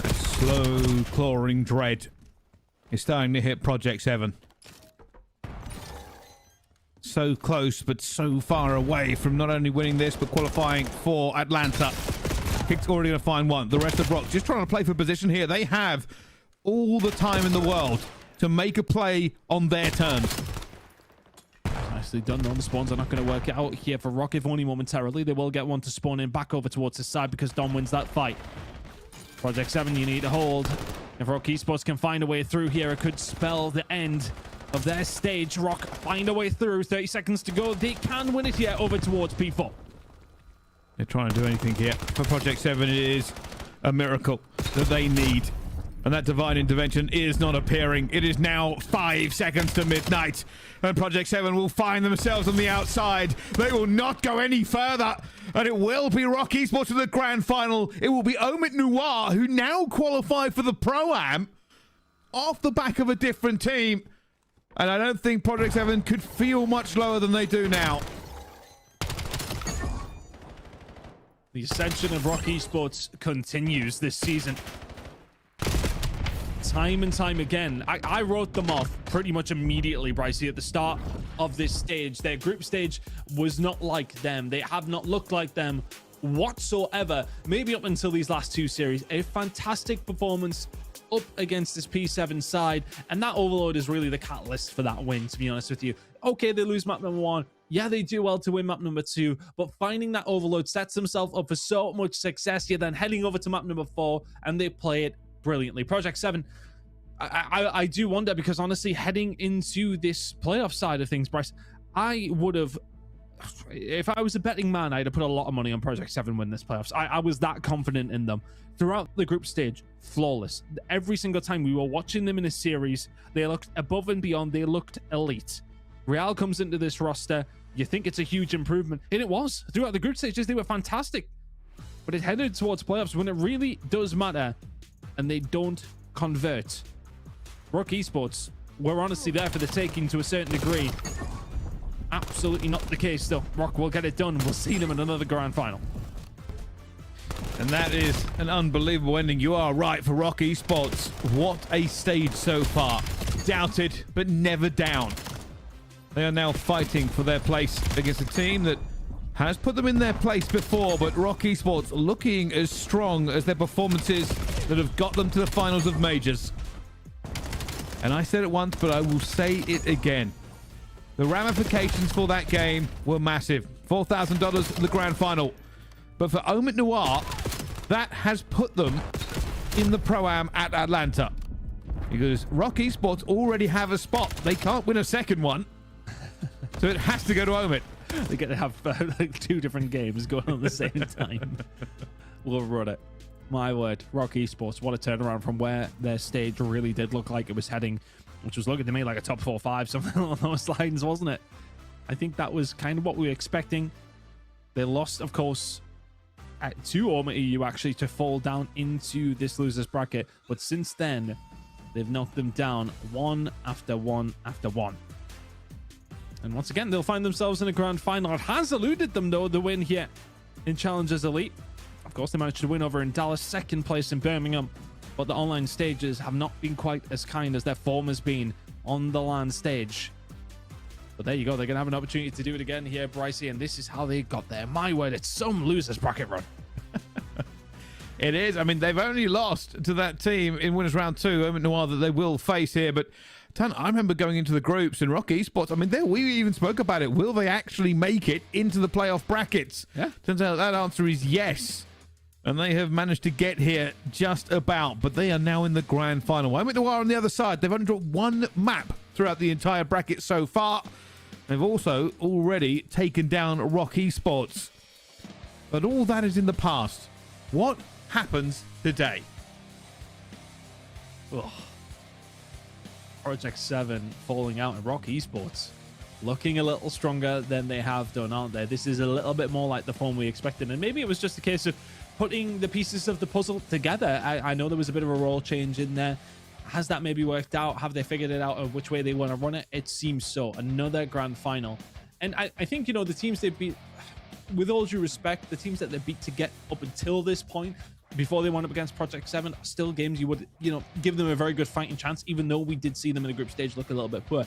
Slow clawing dread is starting to hit Project 7. So close, but so far away from not only winning this, but qualifying for Atlanta. Kick's already going to find one. The rest of Rock just trying to play for position here. They have all the time in the world to make a play on their terms. Nicely done, though. The spawns are not going to work out here for Rock, if only momentarily. They will get one to spawn in back over towards his side because Dom wins that fight. Project 7, you need to hold. If Rock Esports can find a way through here, it could spell the end of their stage. Rock find a way through. 30 seconds to go. They can win it here over towards P4. They're trying to do anything here. For Project 7, it is a miracle that they need. And that divine intervention is not appearing. It is now 5 seconds to midnight. And Project 7 will find themselves on the outside. They will not go any further. And it will be Rock Esports to the grand final. It will be OMiTNoir, who now qualify for the Pro-Am off the back of a different team. And I don't think Project 7 could feel much lower than they do now. The ascension of Rock Esports continues this season. Time and time again. I wrote them off pretty much immediately, Brycey, at the start of this stage. Their group stage was not like them. They have not looked like them whatsoever. Maybe up until these last 2 series. A fantastic performance up against this P7 side. And that overload is really the catalyst for that win, to be honest with you. Okay, they lose map number 1. Yeah, they do well to win map number 2, but finding that overload sets themselves up for so much success here. Then heading over to map number 4, and they play it brilliantly. Project 7, I do wonder, because honestly, heading into this playoff side of things, Bryce, I would have, if I was a betting man, I'd have put a lot of money on Project 7 win this playoffs. I was that confident in them. Throughout the group stage, flawless. Every single time we were watching them in a series, they looked above and beyond. They looked elite. Real comes into this roster. You think it's a huge improvement, and it was. Throughout the group stages, they were fantastic. But it headed towards playoffs when it really does matter, and they don't convert. Rock Esports, we're honestly there for the taking to a certain degree. Absolutely not the case, though. Rock will get it done. We'll see them in another grand final. And that is an unbelievable ending. You are right for Rock Esports. What a stage so far. Doubted, but never down. They are now fighting for their place against a team that has put them in their place before, but Rock Esports looking as strong as their performances that have got them to the finals of majors. And I said it once, but I will say it again. The ramifications for that game were massive. $4,000 in the grand final. But for OMiTNoir, that has put them in the Pro-Am at Atlanta. Because Rock Esports already have a spot. They can't win a second one. So it has to go to OMiT. They get to have like 2 different games going on at the same time. We'll run it. My word. Rock Esports, what a turnaround from where their stage really did look like it was heading, which was looking to me like a top 4-5, something along those lines, wasn't it? I think that was kind of what we were expecting. They lost, of course, to OMiTNoir actually to fall down into this losers bracket. But since then, they've knocked them down one after one after one. And once again, they'll find themselves in a grand final. It has eluded them, though, the win here in Challengers Elite. Of course, they managed to win over in Dallas, second place in Birmingham. But the online stages have not been quite as kind as their form has been on the LAN stage. But there you go. They're going to have an opportunity to do it again here, Brycey. And this is how they got there. My word, it's some losers bracket run. It is. I mean, they've only lost to that team in winners round 2, OMiTNoir, that they will face here. But Tan, I remember going into the groups in Rock Esports. I mean, we even spoke about it. Will they actually make it into the playoff brackets? Yeah. Turns out that answer is yes. And they have managed to get here just about. But they are now in the grand final. OMiTNoir on the other side. They've only dropped 1 map throughout the entire bracket so far. They've also already taken down Rock Esports. But all that is in the past. What happens today? Ugh. Project 7 falling out in Rock Esports. Looking a little stronger than they have done, aren't they? This is a little bit more like the form we expected. And maybe it was just a case of putting the pieces of the puzzle together. I know there was a bit of a role change in there. Has that maybe worked out? Have they figured it out of which way they want to run it? It seems so. Another grand final. And I think, you know, the teams they beat, with all due respect, the teams that they beat to get up until this point, before they went up against Project 7, are still games you would, you know, give them a very good fighting chance, even though we did see them in the group stage look a little bit poor.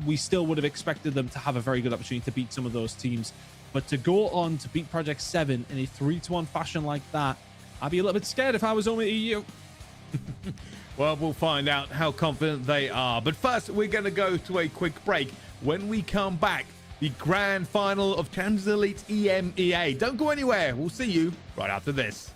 We still would have expected them to have a very good opportunity to beat some of those teams. But to go on to beat Project 7 in a 3-1 fashion like that, I'd be a little bit scared if I was OMiTNoir. Well, we'll find out how confident they are. But first, we're going to go to a quick break. When we come back, the grand final of Challengers Elite EMEA. Don't go anywhere. We'll see you right after this.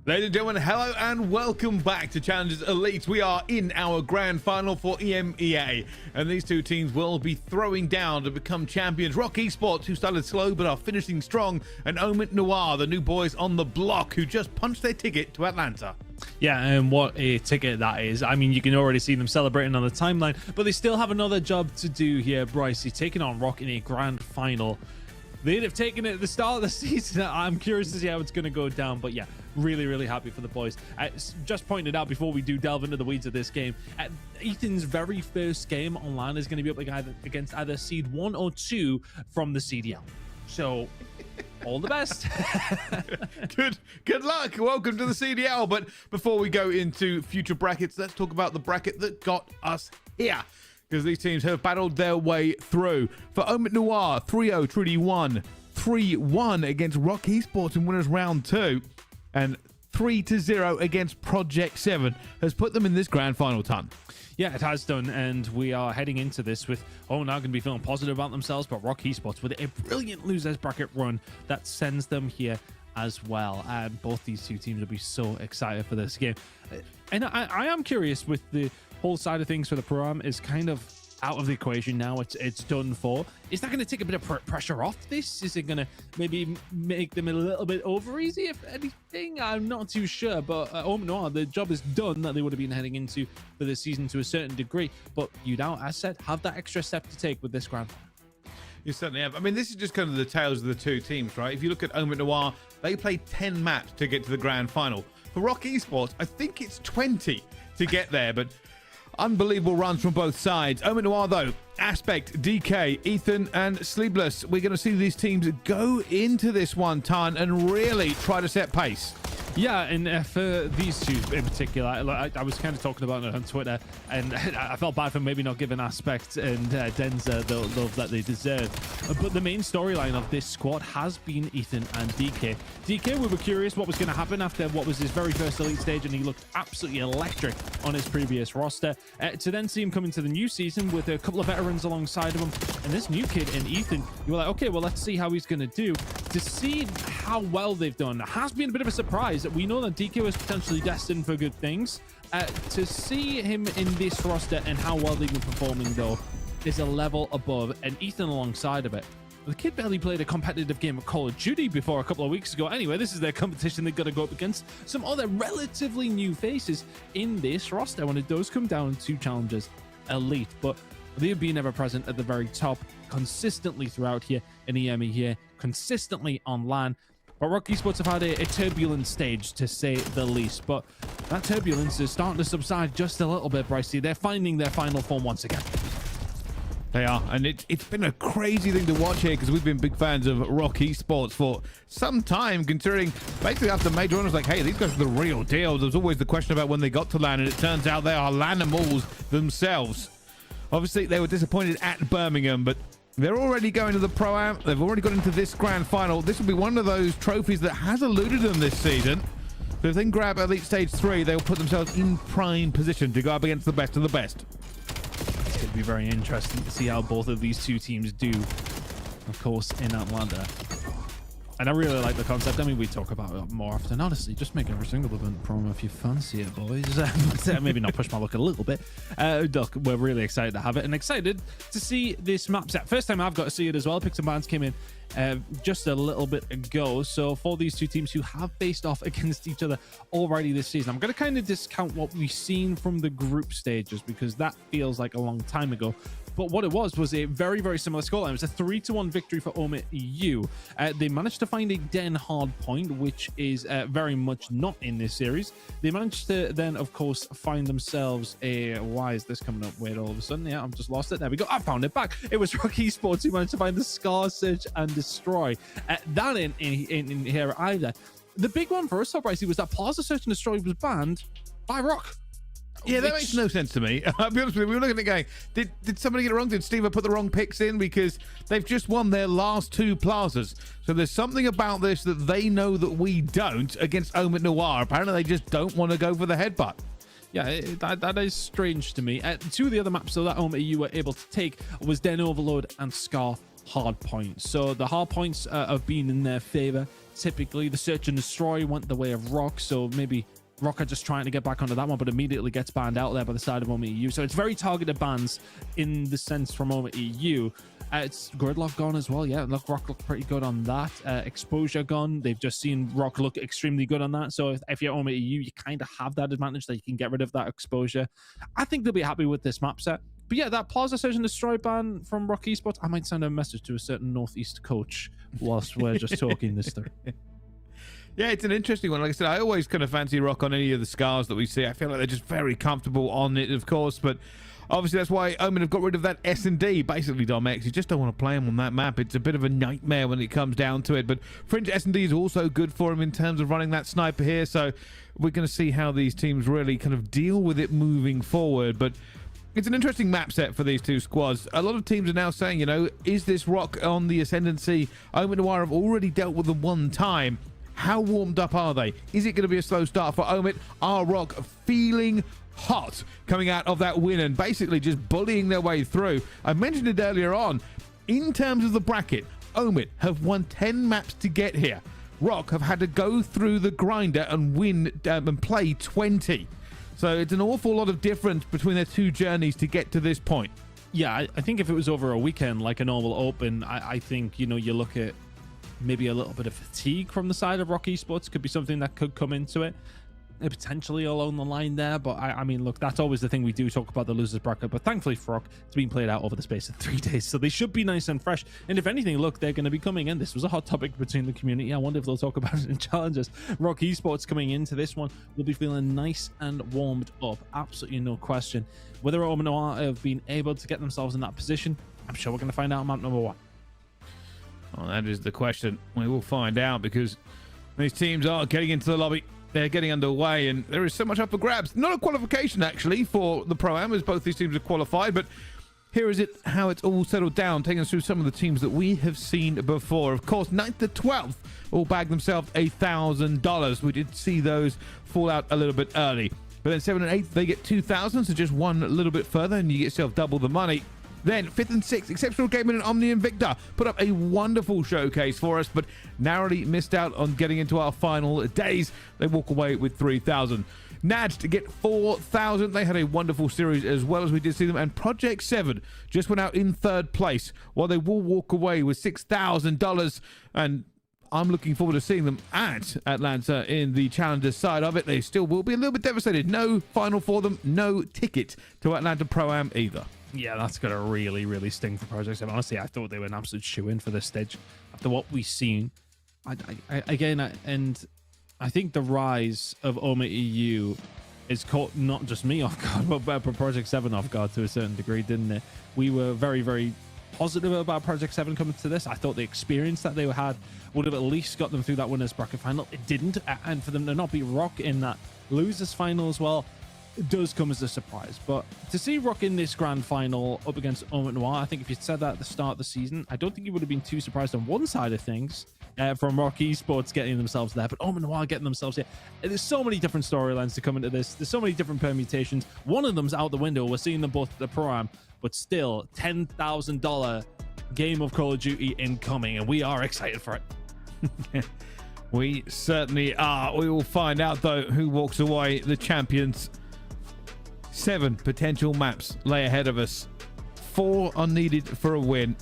Ladies and gentlemen, hello and welcome back to Challengers Elite. We are in our grand final for EMEA, and these two teams will be throwing down to become champions. Rock Esports, who started slow but are finishing strong, and OMiTNoir, the new boys on the block, who just punched their ticket to Atlanta. Yeah, and what a ticket that is. I mean, you can already see them celebrating on the timeline, but they still have another job to do here, Brycey, taking on Rock in a grand final. They'd have taken it at the start of the season. I'm curious to see how it's going to go down, but yeah, really happy for the boys. Just pointed out before we do delve into the weeds of this game, Ethan's very first game online is going to be up against either seed 1 or 2 from the CDL. So all the best. Good luck. Welcome to the CDL. But before we go into future brackets, let's talk about the bracket that got us here, because these teams have battled their way through. For OMiTNoir, 3-0 Treaty 1, 3-1 against Rock Esports in winners round 2, and 3-0 against Project 7 has put them in this grand final ton. Yeah, it has done, and we are heading into this with now going to be feeling positive about themselves, but Rock Esports with a brilliant losers bracket run that sends them here as well. And both these two teams will be so excited for this game. And I am curious with the whole side of things for the Pro-Am is kind of out of the equation now. It's done for. Is that going to take a bit of pressure off this? Is it going to maybe make them a little bit over easy, if anything? I'm not too sure, but OMiTNoir, the job is done that they would have been heading into for this season to a certain degree, but you now, as said, have that extra step to take with this grand final. You certainly have. I mean, this is just kind of the tales of the two teams, right? If you look at OMiTNoir, they played 10 maps to get to the grand final. For Rock Esports, I think it's 20 to get there, but unbelievable runs from both sides. OMiTNoir, though, Aspect, DK, Ethan, and Sleepless. We're going to see these teams go into this one ton and really try to set pace. Yeah, and for these two in particular, I was kind of talking about it on Twitter, and I felt bad for maybe not giving Aspect and Denza the love that they deserve. But the main storyline of this squad has been Ethan and DK. DK, we were curious what was going to happen after what was his very first Elite stage, and he looked absolutely electric on his previous roster. To then see him come into the new season with a couple of veterans alongside of him, and this new kid in Ethan, you were like, okay, well, let's see how he's going to do. To see how well they've done has been a bit of a surprise. We know that DK was potentially destined for good things. To see him in this roster and how well they've been performing, though, is a level above, and Ethan alongside of it. The kid barely played a competitive game of Call of Duty before a couple of weeks ago. Anyway, this is their competition. They've got to go up against some other relatively new faces in this roster when it does come down to Challengers Elite. But they've been ever present at the very top consistently throughout here in EMEA here, consistently on LAN. But Rock Esports have had a turbulent stage, to say the least. But that turbulence is starting to subside just a little bit, Brycey. They're finding their final form once again. They are, and it's been a crazy thing to watch here, because we've been big fans of Rock Esports for some time, considering basically after Major One was like, hey, these guys are the real deal. There's always the question about when they got to LAN, and it turns out they are LANimals themselves. Obviously, they were disappointed at Birmingham, but they're already going to the Pro-Am. They've already got into this grand final. This will be one of those trophies that has eluded them this season. So if they can grab Elite Stage 3, they'll put themselves in prime position to go up against the best of the best. It's going to be very interesting to see how both of these two teams do, of course, in Atlanta. And I really like the concept. I mean, we talk about it more often. Honestly, just make every single event promo if you fancy it, boys. Maybe not push my luck a little bit. Look, we're really excited to have it and excited to see this map set. First time I've got to see it as well. Picks and Bands came in just a little bit ago. So for these two teams who have faced off against each other already this season, I'm going to kind of discount what we've seen from the group stages, because that feels like a long time ago. But what it was a very similar scoreline. It was a 3-1 victory for OMiT EU. They managed to find a Den Hardpoint, which is very much not in this series. They managed to then, of course, find themselves a... Why is this coming up weird all of a sudden? Yeah, I've just lost it. There we go. I found it back. It was Rock Esports who managed to find the Scar, Search, and Destroy. That in here either. The big one for us, Brycey, was that Plaza, Search, and Destroy was banned by Rock. Yeah, that makes no sense to me. I'll be honest with you. We were looking at it going, did somebody get it wrong? Did Steve put the wrong picks in? Because they've just won their last 2 plazas. So there's something about this that they know that we don't against OMiTNoir. Apparently they just don't want to go for the headbutt. Yeah, that is strange to me. 2 of the other maps though that OMiT you were able to take was Den Overload and Scar Hardpoint. So the Hardpoints have been in their favor. Typically, the Search and Destroy went the way of Rock, so maybe Rock are just trying to get back onto that one, but immediately gets banned out there by the side of OMiTEU. So it's very targeted bans in the sense from OMiTEU. It's Gridlock gone as well. Yeah, look, Rock looked pretty good on that. Exposure gone. They've just seen Rock look extremely good on that. So if you're OMiTEU, you kind of have that advantage that you can get rid of that exposure. I think they'll be happy with this map set. But yeah, that Plaza Search and Destroy ban from Rock Esports, I might send a message to a certain Northeast coach whilst we're just talking this through. Yeah, it's an interesting one. Like I said, I always kind of fancy Rock on any of the scars that we see. I feel like they're just very comfortable on it, of course, but obviously that's why OMiT have got rid of that S&D. Basically, Domex, you just don't want to play him on that map. It's a bit of a nightmare when it comes down to it, but Fringe S&D is also good for him in terms of running that sniper here, so we're going to see how these teams really kind of deal with it moving forward, but it's an interesting map set for these two squads. A lot of teams are now saying, you know, is this Rock on the ascendancy? OMiTNoir have already dealt with them one time. How warmed up are they? Is it going to be a slow start for OMiT? Are Rock feeling hot coming out of that win and basically just bullying their way through? I mentioned it earlier on. In terms of the bracket, OMiT have won 10 maps to get here. Rock have had to go through the grinder and win and play 20. So it's an awful lot of difference between their two journeys to get to this point. Yeah, I think if it was over a weekend like a normal open, I think, you know, you look at maybe a little bit of fatigue from the side of Rock Esports could be something that could come into it. Potentially along the line there, but I mean, look, that's always the thing we do talk about the losers bracket, but thankfully for Rock, it's been played out over the space of 3 days, so they should be nice and fresh. And if anything, look, they're going to be coming in. This was a hot topic between the community. I wonder if they'll talk about it in challenges. Rock Esports coming into this one will be feeling nice and warmed up, absolutely no question. Whether OMiTNoir have been able to get themselves in that position, I'm sure we're going to find out on map number 1. Well, that is the question. We will find out because these teams are getting into the lobby. They're getting underway, and there is so much up for grabs. Not a qualification, actually, for the Pro-Am, as both these teams are qualified, but here is it, how it's all settled down, taking us through some of the teams that we have seen before. Of course, 9th to 12th all bagged themselves $1,000. We did see those fall out a little bit early. But then 7th and 8th, they get 2,000, so just one a little bit further, and you get yourself double the money. Then 5th and 6th, Exceptional Gaming and Omni and Victor put up a wonderful showcase for us, but narrowly missed out on getting into our final days. They walk away with 3,000. NAD to get 4,000. They had a wonderful series as well, as we did see them. And Project 7 just went out in 3rd place, while they will walk away with $6,000. And I'm looking forward to seeing them at Atlanta in the Challengers side of it. They still will be a little bit devastated. No final for them, no ticket to Atlanta Pro-Am either. Yeah, that's going to really, really sting for Project 7. Honestly, I thought they were an absolute shoe-in for this stage. After what we've seen, and I think the rise of OMiTEU has caught not just me off guard, but Project 7 off guard to a certain degree, didn't it? We were very, very positive about Project 7 coming to this. I thought the experience that they had would have at least got them through that winners bracket final. It didn't, and for them to not beat Rock in that losers final as well, it does come as a surprise. But to see Rock in this grand final up against OMiTNoir, I think if you'd said that at the start of the season, I don't think you would have been too surprised on one side of things from Rock Esports getting themselves there, but OMiTNoir getting themselves here. There's so many different storylines to come into this. There's so many different permutations. One of them's out the window. We're seeing them both at the Pro-Am, but still $10,000 game of Call of Duty incoming, and we are excited for it. We certainly are. We will find out, though, who walks away the champions. 7 potential maps lay ahead of us. 4 are needed for a win.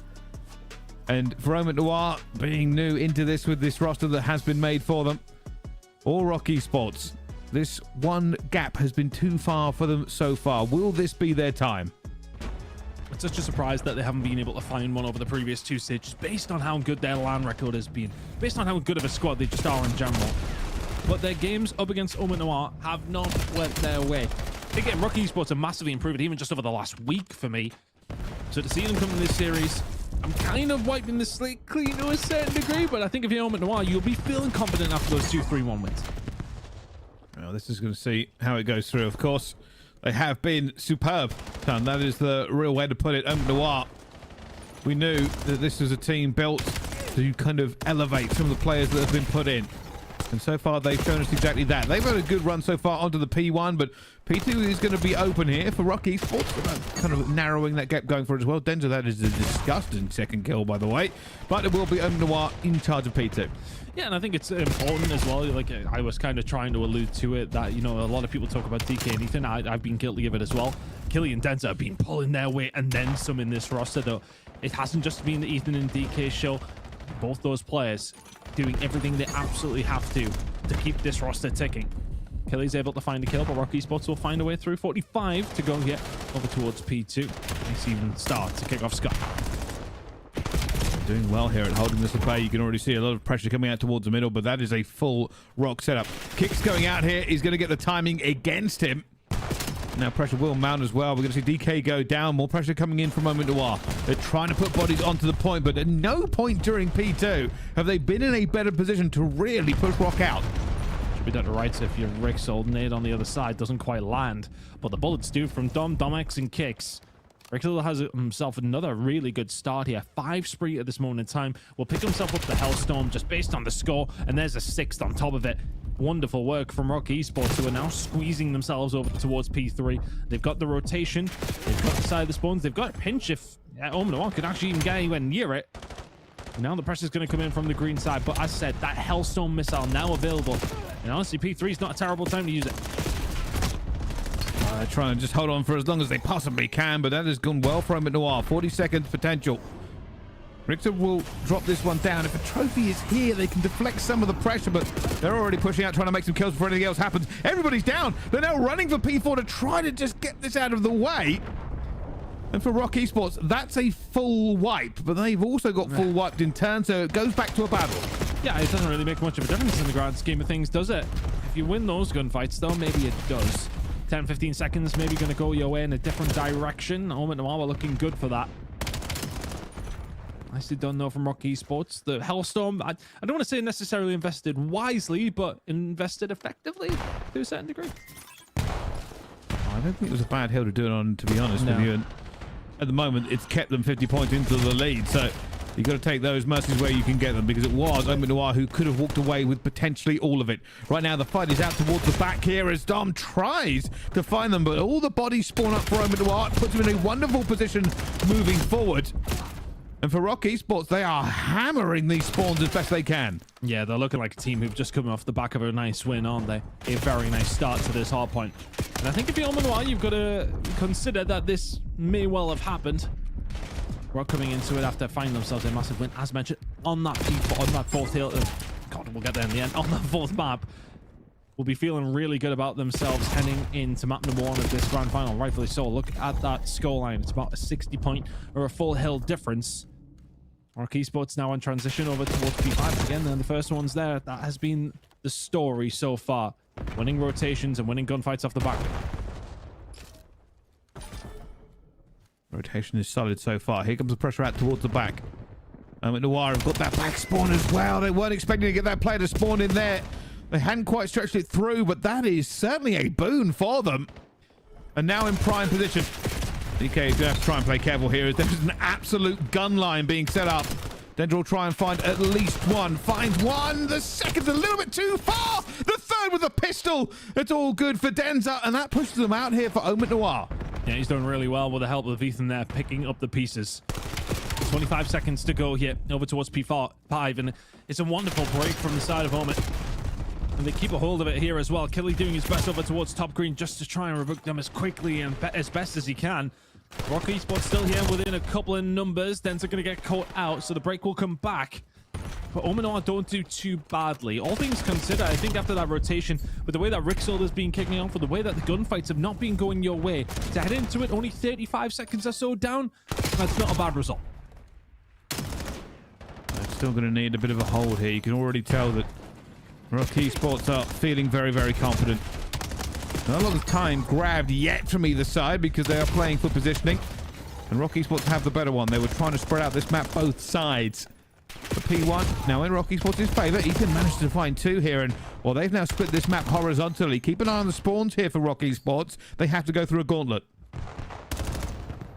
And for OMiTNoir, being new into this with this roster that has been made for them, or Rock Esports, this one gap has been too far for them so far. Will this be their time? It's such a surprise that they haven't been able to find one over the previous 2 stages, based on how good their LAN record has been, based on how good of a squad they just are in general. But their games up against OMiTNoir have not went their way. Again, Rock Esports are massively improved, even just over the last week for me. So to see them come in this series, I'm kind of wiping the slate clean to a certain degree, but I think if you're OMiTNoir, you'll be feeling confident after those 2-3-1 wins. Well, this is going to see how it goes through, of course. They have been superb, and that is the real way to put it. OMiTNoir, we knew that this was a team built to kind of elevate some of the players that have been put in. And so far, they've shown us exactly that. They've had a good run so far onto the P1, but P2 is going to be open here for Rock Esports. Kind of narrowing that gap going for it as well. Denza, that is a disgusting second kill, by the way. But it will be OMiTNoir in charge of P2. Yeah, and I think it's important as well. Like I was kind of trying to allude to it, that, you know, a lot of people talk about DK and Ethan. I've been guilty of it as well. Killy and Denza have been pulling their weight and then some in this roster, though. It hasn't just been the Ethan and DK show. Both those players doing everything they absolutely have to keep this roster ticking. Killy's able to find a kill, but Rock Esports will find a way through. 45 to go here over towards P2. Nice even start to kick off Scott. Doing well here at holding this at bay. You can already see a lot of pressure coming out towards the middle, but that is a full Rock setup. Kicks going out here. He's going to get the timing against him. Now pressure will mount as well. We're going to see DK go down. More pressure coming in from OMiTNoir. They're trying to put bodies onto the point, but at no point during P2 have they been in a better position to really push Rock out. Should be down to right if your Rick's old nade on the other side doesn't quite land, but the bullets do from Domex and Kicks. Rickle has himself another really good start here. 5 spree at this moment in time. Will pick himself up the Hellstorm just based on the score, and there's a 6th on top of it. Wonderful work from Rock Esports, who are now squeezing themselves over towards P3. They've got the rotation. They've got the side of the spawns. They've got a pinch if OMiTNoir could actually even get anywhere near it. Now the pressure's going to come in from the green side, but as said, that Hellstorm missile now available. And honestly, P3 is not a terrible time to use it. Trying to just hold on for as long as they possibly can, but that has gone well for OMiTNoir. 40 seconds potential. Richter will drop this one down. If a trophy is here, they can deflect some of the pressure, but they're already pushing out, trying to make some kills before anything else happens. Everybody's down. They're now running for P4 to try to just get this out of the way. And for Rock Esports, that's a full wipe, but they've also got full wiped in turn, so it goes back to a battle. Yeah, it doesn't really make much of a difference in the grand scheme of things, does it? If you win those gunfights, though, maybe it does. 10-15 seconds, maybe going to go your way in a different direction. OMiTNoir, we're looking good for that. Nicely done, though, from Rock Esports. The Hellstorm, I don't want to say necessarily invested wisely, but invested effectively to a certain degree. I don't think it was a bad hill to do it on, to be honest with you. And at the moment, it's kept them 50 points into the lead, so you've got to take those mercies where you can get them, because it was OMiTNoir who could have walked away with potentially all of it. Right now, the fight is out towards the back here as Dom tries to find them, but all the bodies spawn up for OMiTNoir. Puts him in a wonderful position moving forward. And for Rock Esports, they are hammering these spawns as best they can. Yeah, they're looking like a team who've just come off the back of a nice win, aren't they? A very nice start to this Hardpoint. And I think if you're OMiTNoir, you've got to consider that this may well have happened. Rock coming into it after finding themselves a massive win, as mentioned, on that fourth hill. God, we'll get there in the end. On that 4th map, will be feeling really good about themselves heading into map number 1 of this grand final. Rightfully so. Look at that scoreline. It's about a 60-point or a full hill difference. Rock Esports now on transition over towards P5 again. And the first one's there. That has been the story so far. Winning rotations and winning gunfights off the back. Rotation is solid so far. Here comes the pressure out towards the back. OMiTNoir have got that back spawn as well. They weren't expecting to get that player to spawn in there. They hadn't quite stretched it through, but that is certainly a boon for them. And now in prime position. DK is going to have to try and play careful here. There's an absolute gun line being set up. Dendra will try and find at least one. Finds one. The second's a little bit too far. The third with a pistol. It's all good for Denza, and that pushes them out here for OMiTNoir. Yeah, he's done really well with the help of Ethan there, picking up the pieces. 25 seconds to go here, over towards P5, and it's a wonderful break from the side of OMiT. And they keep a hold of it here as well. Killy doing his best over towards top green just to try and revoke them as quickly and as best as he can. Rock Esports still here within a couple of numbers. Denza going to get caught out, so the break will come back. But OMiTNoir don't do too badly. All things considered, I think after that rotation, with the way that Rixold has been kicking off, with the way that the gunfights have not been going your way, to head into it only 35 seconds or so down, that's not a bad result. They're still going to need a bit of a hold here. You can already tell that Rock Esports are feeling very, very confident. Not a lot of time grabbed yet from either side because they are playing for positioning. And Rock Esports have the better one. They were trying to spread out this map both sides. The P1 now in Rock Esports' favour. Ethan managed to find 2 here, and well, they've now split this map horizontally. Keep an eye on the spawns here for Rock Esports. They have to go through a gauntlet.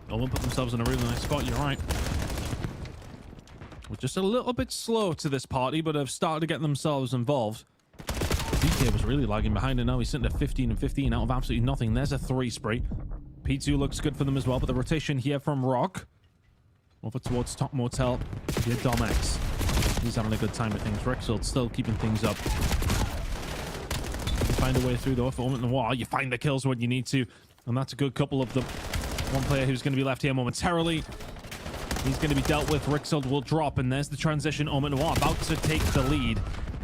OMiT put themselves in a really nice spot, you're right. We're just a little bit slow to this party, but have started to get themselves involved. DK was really lagging behind, and now he's sitting at 15 and 15 out of absolutely nothing. There's a 3 spree. P2 looks good for them as well, but the rotation here from Rock over towards top motel. Here Dom X, he's having a good time with things. Rexel still keeping things up. You find a way through though for OMiTNoir. You find the kills when you need to, and that's a good couple of them. One player who's going to be left here momentarily. He's going to be dealt with. Rixold will drop, and there's the transition. OMiTNoir about to take the lead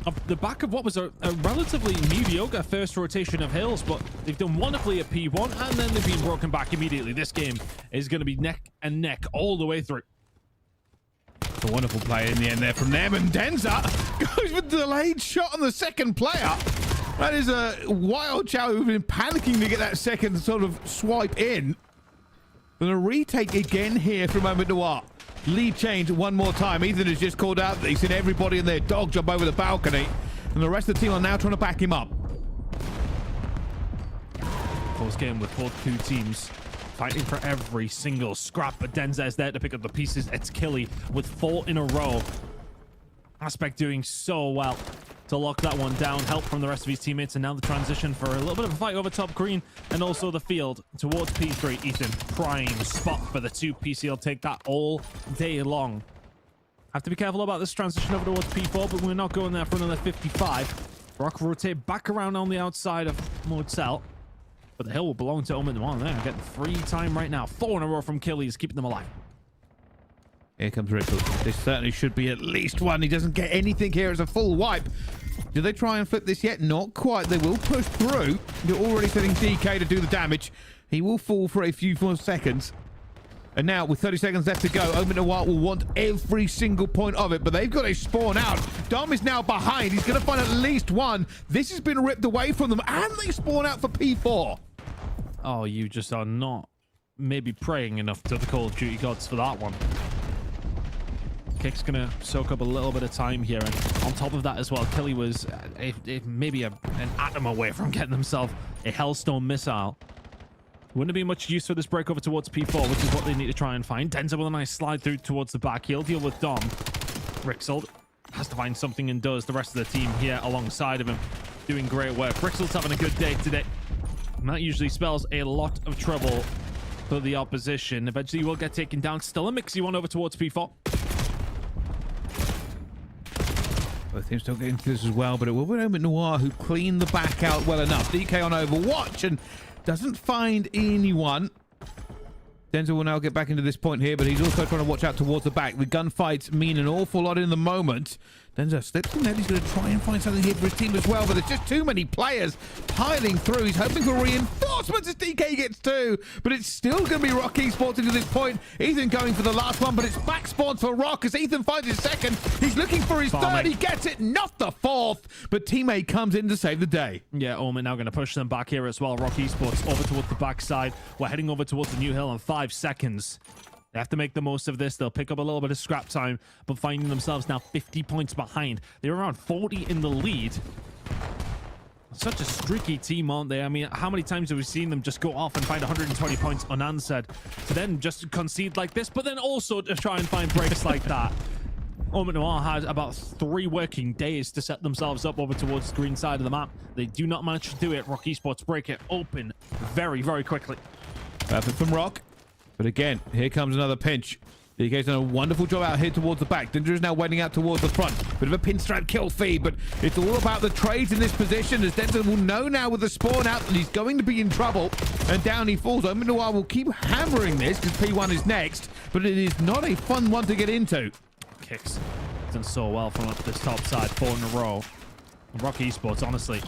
off the back of what was a relatively mediocre first rotation of Hills, but they've done wonderfully at P1, and then they've been broken back immediately. This game is going to be neck and neck all the way through. It's a wonderful play in the end there from them, and Denza goes with the delayed shot on the second player. That is a wild chow who've been panicking to get that second sort of swipe in. And a retake again here from OMiTNoir. Lead change one more time. Ethan has just called out that he's seen everybody and their dog jump over the balcony, and the rest of the team are now trying to back him up. Close game with both two teams fighting for every single scrap, but Denza is there to pick up the pieces. It's Killy with 4 in a row. Aspect doing so well to lock that one down. Help from the rest of his teammates, and now the transition for a little bit of a fight over top green and also the field towards P3. Ethan, prime spot for the 2 PC. He'll take that all day long. Have to be careful about this transition over towards P4, but we're not going there for another 55. Rock rotate back around on the outside of Motel, but the hill will belong to OMiTNoir. They're getting free time right now. 4 in a row from Killy is keeping them alive. Here comes Ripple. This certainly should be at least one. He doesn't get anything here as a full wipe. Do they try and flip this yet? Not quite. They will push through. You're already setting DK to do the damage. He will fall for a few more seconds. And now, with 30 seconds left to go, OMiTNoir will want every single point of it, but they've got to spawn out. Dom is now behind. He's going to find at least one. This has been ripped away from them, and they spawn out for P4. Oh, you just are not maybe praying enough to the Call of Duty gods for that one. Kick's gonna soak up a little bit of time here, and on top of that as well, Killy was maybe an atom away from getting himself a Hellstone missile. Wouldn't have been much use for this break over towards P4, which is what they need to try and find. Denza with a nice slide through towards the back. He'll deal with Dom. Rixold has to find something and does. The rest of the team here alongside of him doing great work. Rixold's having a good day today, and that usually spells a lot of trouble for the opposition. Eventually will get taken down. Still a mixy one over towards P4. Both teams still getting into this as well, but it will be OMiTNoir who clean the back out well enough. DK on Overwatch and doesn't find anyone. Denzel will now get back into this point here, but he's also trying to watch out towards the back. The gunfights mean an awful lot in the moment. Denzel slips in there. He's going to try and find something here for his team as well, but there's just too many players piling through. He's hoping for reinforcements as DK gets 2, but it's still going to be Rock Esports into this point. Ethan going for the last one, but it's back spawns for Rock as Ethan finds his second. He's looking for his third. He gets it, not the 4th, but teammate comes in to save the day. Yeah, OMiT now going to push them back here as well. Rock Esports over towards the backside. We're heading over towards the new hill in 5 seconds. They have to make the most of this. They'll pick up a little bit of scrap time, but finding themselves now 50 points behind. They're around 40 in the lead. Such a streaky team, aren't they? I mean, how many times have we seen them just go off and find 120 points unanswered to then just concede like this, but then also to try and find breaks like that? OMiTNoir had about 3 working days to set themselves up over towards the green side of the map. They do not manage to do it. Rock Esports break it open very, very quickly. Perfect from Rock. But again, here comes another pinch. DK's done a wonderful job out here towards the back. Dinger is now waiting out towards the front. Bit of a pinstripe kill feed, but it's all about the trades in this position, as Denton will know now with the spawn out that he's going to be in trouble. And down he falls. OMiTNoir will keep hammering this because P1 is next, but it is not a fun one to get into. Kicks done so well from up this top side, 4 in a row. Rock Esports, honestly,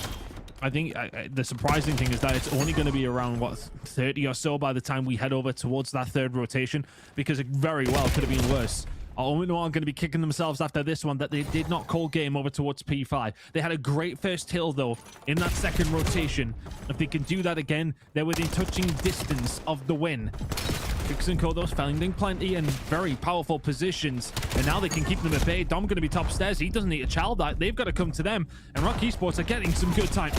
I think the surprising thing is that it's only going to be around, what, 30 or so by the time we head over towards that 3rd rotation, because it very well could have been worse. OMiTNoir are going to be kicking themselves after this one that they did not call game over towards P5. They had a great first hill, though, in that 2nd rotation. If they can do that again, they're within touching distance of the win. Kicks and Kodos finding plenty in very powerful positions, and now they can keep them at bay. Dom going to be top stairs. He doesn't need a child. They've got to come to them, and Rock Esports are getting some good time.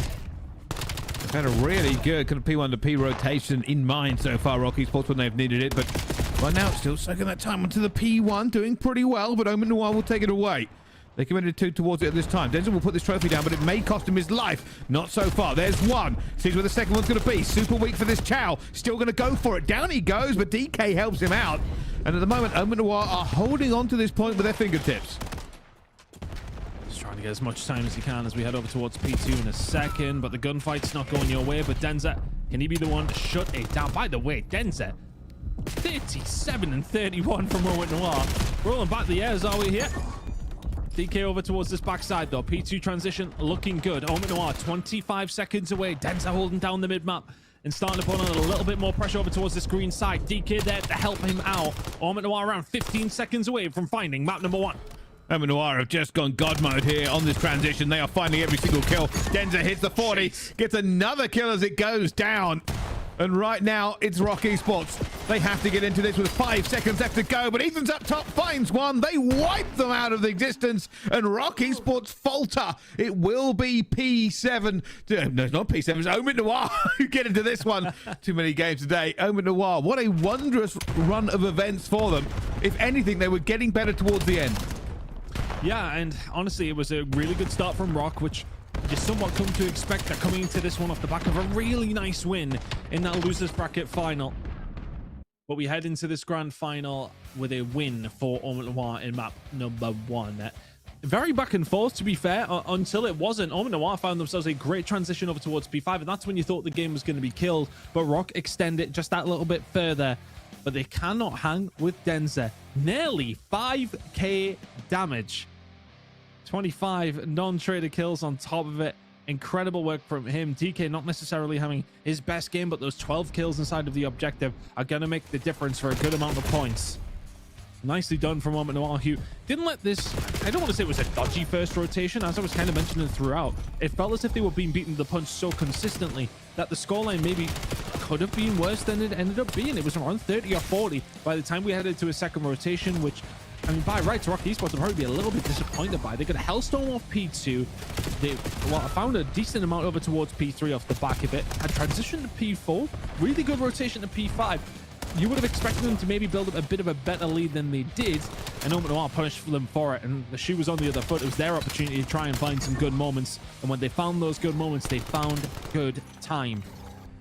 They've had a really good kind of P1 to P rotation in mind so far, Rock Esports, when they've needed it, but right now it's still soaking that time onto the P1, doing pretty well, but OMiTNoir will take it away. They committed 2 towards it at this time. Denzel will put this trophy down, but it may cost him his life. Not so far. There's one. Sees where the second one's going to be. Super weak for this Chow. Still going to go for it. Down he goes, but DK helps him out. And at the moment, OMiTNoir are holding on to this point with their fingertips. Just trying to get as much time as he can as we head over towards P2 in a second, but the gunfight's not going your way. But Denza, can he be the one to shut it down? By the way, Denza, 37 and 31 from OMiTNoir. Rolling back the airs, are we here? DK over towards this backside though. P2 transition looking good. OMiTNoir 25 seconds away. Denza holding down the mid-map and starting to put on a little bit more pressure over towards this green side. DK there to help him out. OMiTNoir around 15 seconds away from finding map number 1. OMiTNoir have just gone God mode here on this transition. They are finding every single kill. Denza hits the 40, gets another kill as it goes down. And right now, it's Rock Esports. They have to get into this with 5 seconds left to go, but Ethan's up top, finds one. They wipe them out of existence, and Rock Esports falter. It will be P7. No, it's not P7, it's OMiTNoir who get into this one. Too many games today. OMiTNoir, what a wondrous run of events for them. If anything, they were getting better towards the end. Yeah, and honestly, it was a really good start from Rock, which you somewhat come to expect that coming into this one off the back of a really nice win in that losers bracket final. But we head into this grand final with a win for OMiTNoir in map number 1. Very back and forth, to be fair, until it wasn't. OMiTNoir found themselves a great transition over towards P5, and that's when you thought the game was going to be killed. But Rock extend it just that little bit further. But they cannot hang with Denza. Nearly 5k damage. 25 non-trader kills on top of it. Incredible work from him. DK not necessarily having his best game, but those 12 kills inside of the objective are going to make the difference for a good amount of points. Nicely done from OMiTNoir, who didn't let this... I don't want to say it was a dodgy first rotation, as I was kind of mentioning throughout. It felt as if they were being beaten to the punch so consistently that the scoreline maybe could have been worse than it ended up being. It was around 30 or 40 by the time we headed to a second rotation, which... I mean, by rights, Rock Esports would probably be a little bit disappointed by. They got a Hellstorm off P2. They found a decent amount over towards P3 off the back of it. Had transitioned to P4. Really good rotation to P5. You would have expected them to maybe build up a bit of a better lead than they did. And OMiTNoir punished them for it. And the shoe was on the other foot. It was their opportunity to try and find some good moments. And when they found those good moments, they found good time.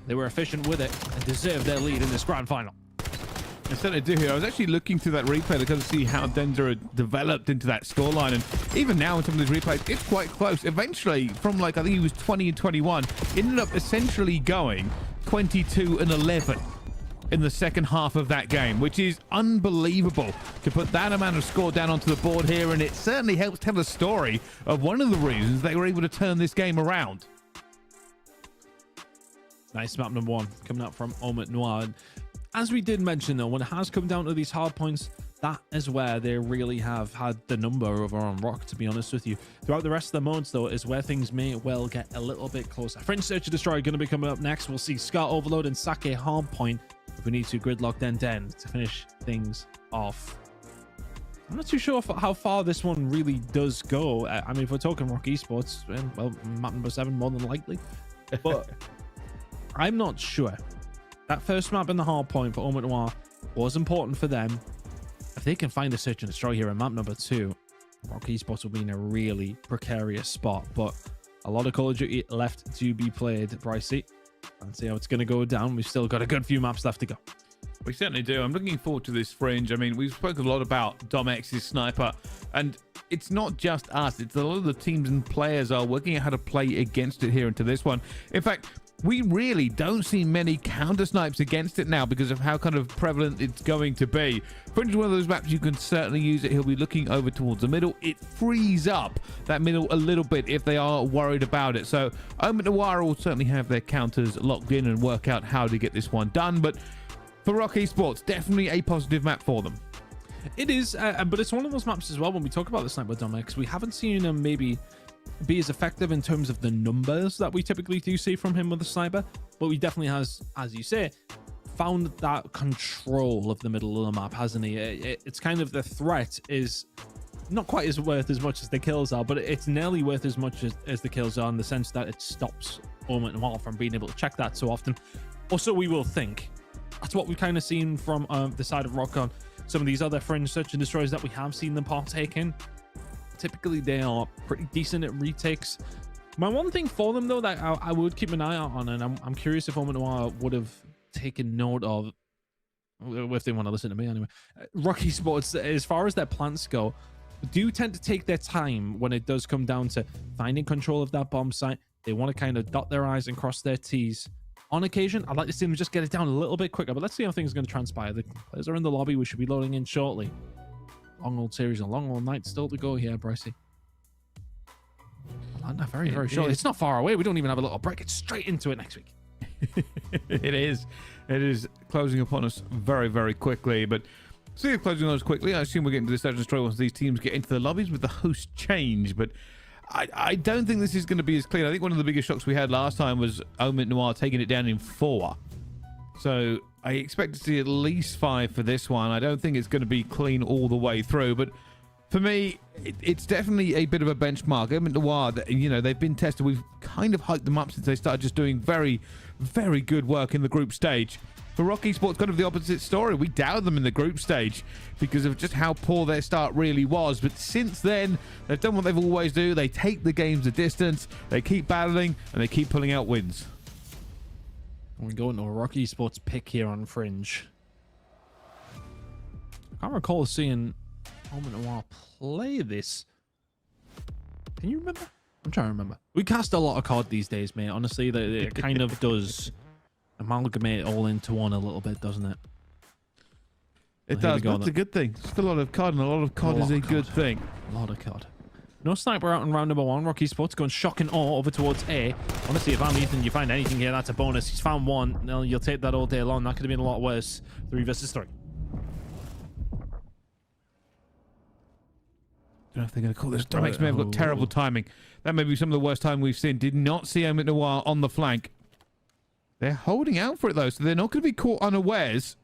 They were efficient with it and deserved their lead in this grand final. I certainly do here. I was actually looking through that replay to kind of see how Denza had developed into that scoreline, and even now in some of these replays, it's quite close. Eventually, from like I think he was 20 and 21, ended up essentially going 22 and 11 in the second half of that game, which is unbelievable to put that amount of score down onto the board here, and it certainly helps tell the story of one of the reasons they were able to turn this game around. Nice map number 1 coming out from OMiTNoir. As we did mention, though, when it has come down to these hard points, that is where they really have had the number over on Rock, to be honest with you. Throughout the rest of the modes, though, is where things may well get a little bit closer. French Search and Destroy going to be coming up next. We'll see Scar Overload and Sake Hardpoint if we need to. Gridlock Den to finish things off. I'm not too sure how far this one really does go. I mean, if we're talking Rock Esports, well, map number 7 more than likely. But I'm not sure. That first map in the hard point for OMiTNoir was important for them. If they can find a Search and Destroy here in map number 2, Rock Esports will be in a really precarious spot. But a lot of Call of Duty left to be played, Brycey. And see how it's going to go down. We've still got a good few maps left to go. We certainly do. I'm looking forward to this Fringe. I mean, we've spoken a lot about Domex's sniper, and it's not just us. It's a lot of the teams and players are working out how to play against it here into this one. In fact, we really don't see many counter snipes against it now because of how kind of prevalent it's going to be. Fringe is one of those maps you can certainly use it. He'll be looking over towards the middle. It frees up that middle a little bit if they are worried about it. So OMiTNoir will certainly have their counters locked in and work out how to get this one done. But for Rock Esports, definitely a positive map for them. It is, but it's one of those maps as well when we talk about the sniper Domex. We haven't seen him maybe be as effective in terms of the numbers that we typically do see from him with the sniper, but he definitely has, as you say, found that control of the middle of the map, hasn't he? It's kind of the threat is not quite as worth as much as the kills are, but it's nearly worth as much as the kills are in the sense that it stops OMiTNoir from being able to check that so often. Also, we will think that's what we've kind of seen from the side of Rock on some of these other Fringe Search and Destroys that we have seen them partake in. Typically, they are pretty decent at retakes. My one thing for them, though, that I would keep an eye out on, and I'm curious if OMiTNoir would have taken note of, if they want to listen to me anyway. Rock Esports, as far as their plants go, do tend to take their time when it does come down to finding control of that bomb site. They want to kind of dot their I's and cross their T's. On occasion, I'd like to see them just get it down a little bit quicker, but let's see how things are going to transpire. The players are in the lobby. We should be loading in shortly. Long old series and long old night still to go here, Brycey. Very, very short. It's not far away. We don't even have a little break. It's straight into it next week. It is. It is closing upon us very, very quickly. But speaking of closing on us quickly, I assume we're getting to this session straight once these teams get into the lobbies with the host change. But I don't think this is going to be as clean. I think one of the biggest shocks we had last time was OMiTNoir taking it down in 4. So I expect to see at least 5 for this one. I don't think it's going to be clean all the way through. But for me, it's definitely a bit of a benchmark. OMiTNoir, you know, they've been tested. We've kind of hyped them up since they started just doing very, very good work in the group stage. For Rock Esports, kind of the opposite story. We doubted them in the group stage because of just how poor their start really was. But since then, they've done what they've always do. They take the games a distance, they keep battling, and they keep pulling out wins. We're going to a Rock Esports pick here on Fringe. I can't recall seeing OMiTNoir play this. Can you remember? I'm trying to remember. We cast a lot of COD these days, mate. Honestly, it kind of does amalgamate it all into one a little bit, doesn't it? It does, but it's a good thing. It's a lot of COD, and a lot of COD is a good thing. A lot of COD. No sniper out in round number 1. Rock Esports going shocking all over towards A. Honestly, if I'm Ethan, you find anything here, that's a bonus. He's found one. No, you'll take that all day long. That could have been a lot worse. 3 versus 3. I don't know if they're going to call this. Domex may have got terrible timing. That may be some of the worst time we've seen. Did not see OMiTNoir on the flank. They're holding out for it, though, so they're not going to be caught unawares.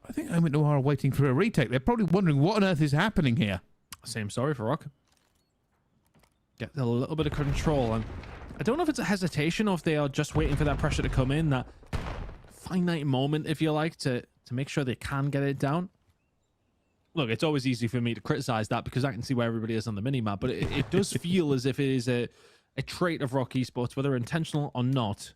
I think OMiTNoir are waiting for a retake. They're probably wondering what on earth is happening here. Same story for Rock. Get a little bit of control, and I don't know if it's a hesitation or if they are just waiting for that pressure to come in, that finite moment, if you like, to make sure they can get it down. Look, it's always easy for me to criticize that because I can see where everybody is on the minimap, but it does feel as if it is a trait of Rock Esports, whether intentional or not.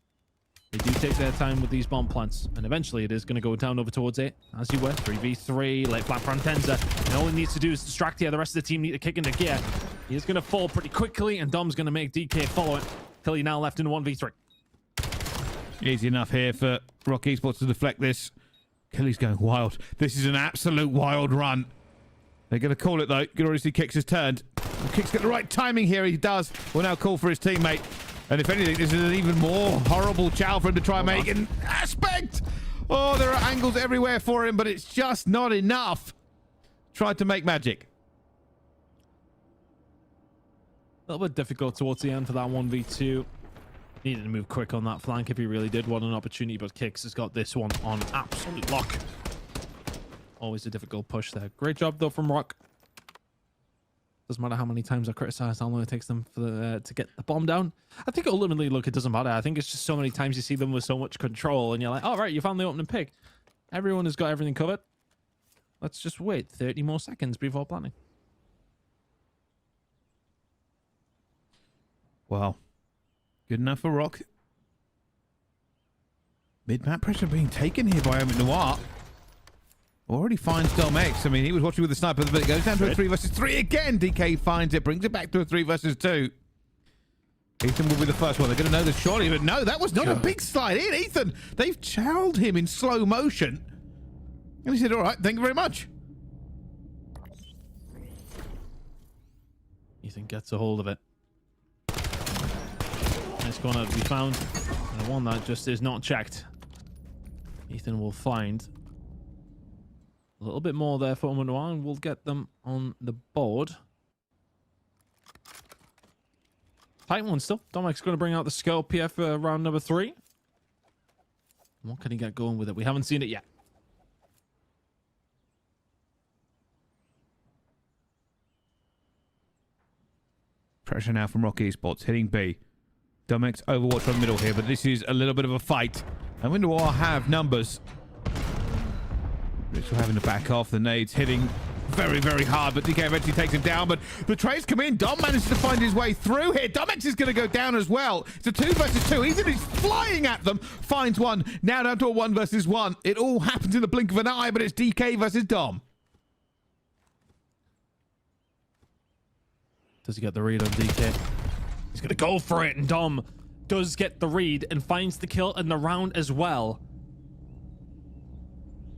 They do take their time with these bomb plants, and eventually it is going to go down over towards it, as you were. 3v3, late flat Frantenza, and all he needs to do is distract here. The rest of the team need to kick into gear. He is going to fall pretty quickly, and Dom's going to make DK follow it. Tilly now left in 1v3. Easy enough here for Rock Esports to deflect this. Kelly's going wild. This is an absolute wild run. They're going to call it, though. You can already see Kix has turned. Kix got the right timing here. He does. Will now call for his teammate. And if anything, this is an even more horrible chow for him to try and make an aspect. Oh, there are angles everywhere for him, but it's just not enough. Tried to make magic. A little bit difficult towards the end for that 1v2. Needed to move quick on that flank if he really did want an opportunity, but Kix has got this one on absolute lock. Always a difficult push there. Great job, though, from Rock. Doesn't matter how many times I criticize how long it takes them for to get the bomb down. I think ultimately, look, it doesn't matter. I think it's just so many times you see them with so much control, and you're like, all right, you found the opening pick. Everyone has got everything covered. Let's just wait 30 more seconds before planning. Wow. Good enough for Rock. Mid-map pressure being taken here by OMiTNoir. Already finds Domex. I mean, he was watching with the sniper, but it goes down to a 3 versus 3 again. DK finds it, brings it back to a 3 versus 2. Ethan will be the first one. They're going to know this surely, but no, that was not a big slide in. Ethan, they've chowed him in slow motion. And he said, all right, thank you very much. Ethan gets a hold of it. Nice corner to be found. And one that just is not checked. Ethan will find a little bit more there for OMiTNoir, and we'll get them on the board. Tight one still. Dominic's going to bring out the scope here for round number 3. What can he get going with it? We haven't seen it yet. Pressure now from Rock Esports, hitting B. Domex Overwatch from the middle here, but this is a little bit of a fight. OMiTNoir have numbers. Ritual having to back off. The nades hitting very, very hard, but DK eventually takes him down. But the trades come in. Dom manages to find his way through here. Domex is going to go down as well. It's a 2 versus 2. He's flying at them. Finds one. Now down to a 1 versus 1. It all happens in the blink of an eye, but it's DK versus Dom. Does he get the read on DK? He's going to go for it, and Dom does get the read and finds the kill in the round as well.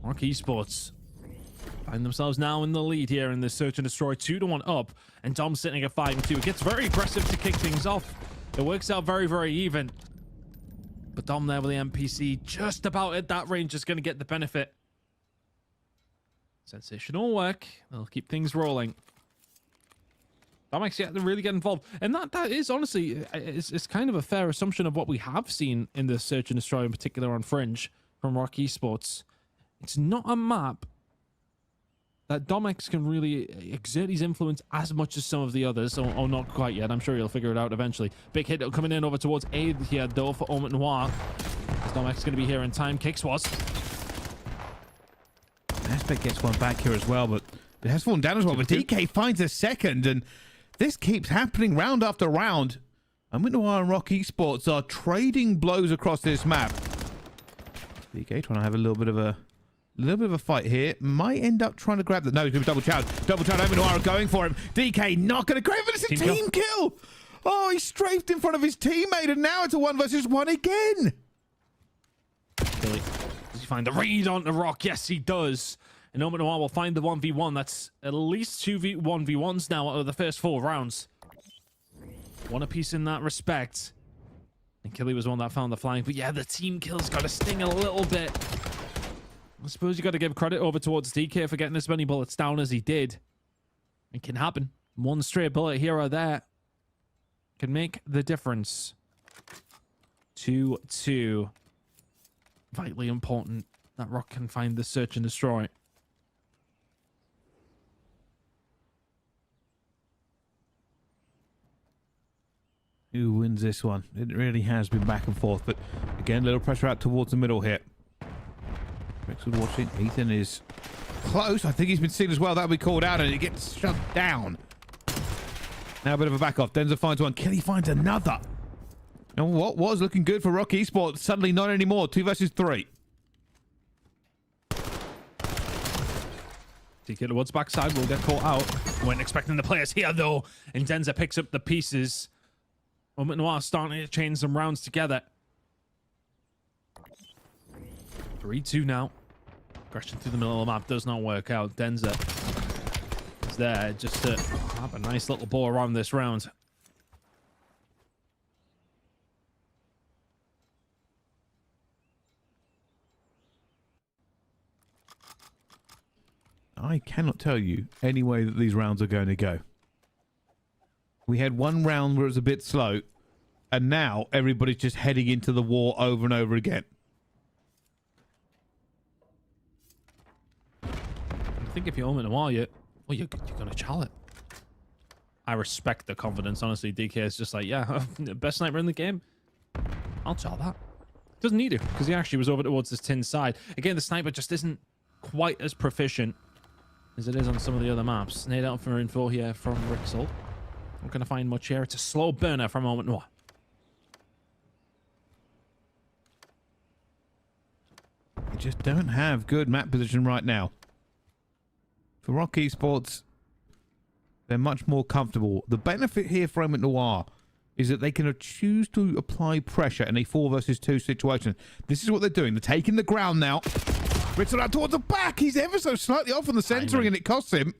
Mark Esports find themselves now in the lead here in the search and destroy, 2-1 up, and Dom's sitting at 5-2. It gets very aggressive to kick things off. It works out very, very even. But Dom there with the NPC just about at that range is going to get the benefit. Sensational work. They'll keep things rolling. Dom actually had to really get involved. And that is honestly, it's kind of a fair assumption of what we have seen in the search and destroy, in particular on Fringe from Rock Esports. It's not a map that Domex can really exert his influence as much as some of the others. Or not quite yet. I'm sure he'll figure it out eventually. Big hit coming in over towards A here, though, for OMiTNoir. Is Domex going to be here in time? Kicks was. Aspect gets one back here as well, but it has fallen down as well. But DK finds a second, and this keeps happening round after round. OMiTNoir and Rock Esports are trading blows across this map. DK trying to have a little bit of a fight here. Might end up trying to grab the... No, he's going to be double chowed. Double chowed. OMiTNoir are going for him. DK not going to grab it. It's a team kill. Oh, he strafed in front of his teammate, and now it's a 1 versus 1 again. Does he find the read on the Rock? Yes, he does. And OMiTNoir will find the 1v1. That's at least 2 1v1s now out of the first 4 rounds. One apiece in that respect. And Killy was one that found the flank. But yeah, the team kills got to sting a little bit. I suppose you got to give credit over towards DK for getting as many bullets down as he did. It can happen. One stray bullet here or there can make the difference. 2-2. Vitally important that Rock can find the search and destroy. Who wins this one? It really has been back and forth, but again, little pressure out towards the middle here. Rexwood watching. Ethan is close. I think he's been seen as well. That'll be called out, and it gets shut down. Now a bit of a back off. Denzer finds one. Kelly finds another. Now what was looking good for Rock Esports, suddenly not anymore. 2 versus 3. DK towards backside will get caught out. Weren't expecting the players here though, and Denzer picks up the pieces. OMiTNoir starting to chain some rounds together. 3-2 now. Aggression through the middle of the map does not work out. Denzer is there just to have a nice little ball around this round. I cannot tell you any way that these rounds are going to go. We had one round where it was a bit slow, and now everybody's just heading into the war over and over again. I think if you're OMiTNoir, you're going to chal it. I respect the confidence, honestly. DK is just like, yeah, best sniper in the game. I'll chal that. Doesn't need to, because he actually was over towards this tin side. Again, the sniper just isn't quite as proficient as it is on some of the other maps. Nade out for info here from Rixel. Not going to find much here. It's a slow burner from OMiTNoir. They just don't have good map position right now. For Rock Esports, they're much more comfortable. The benefit here for OMiTNoir is that they can choose to apply pressure in a 4 versus 2 situation. This is what they're doing. They're taking the ground now. Ritzel out towards the back. He's ever so slightly off on the centering, and it costs him.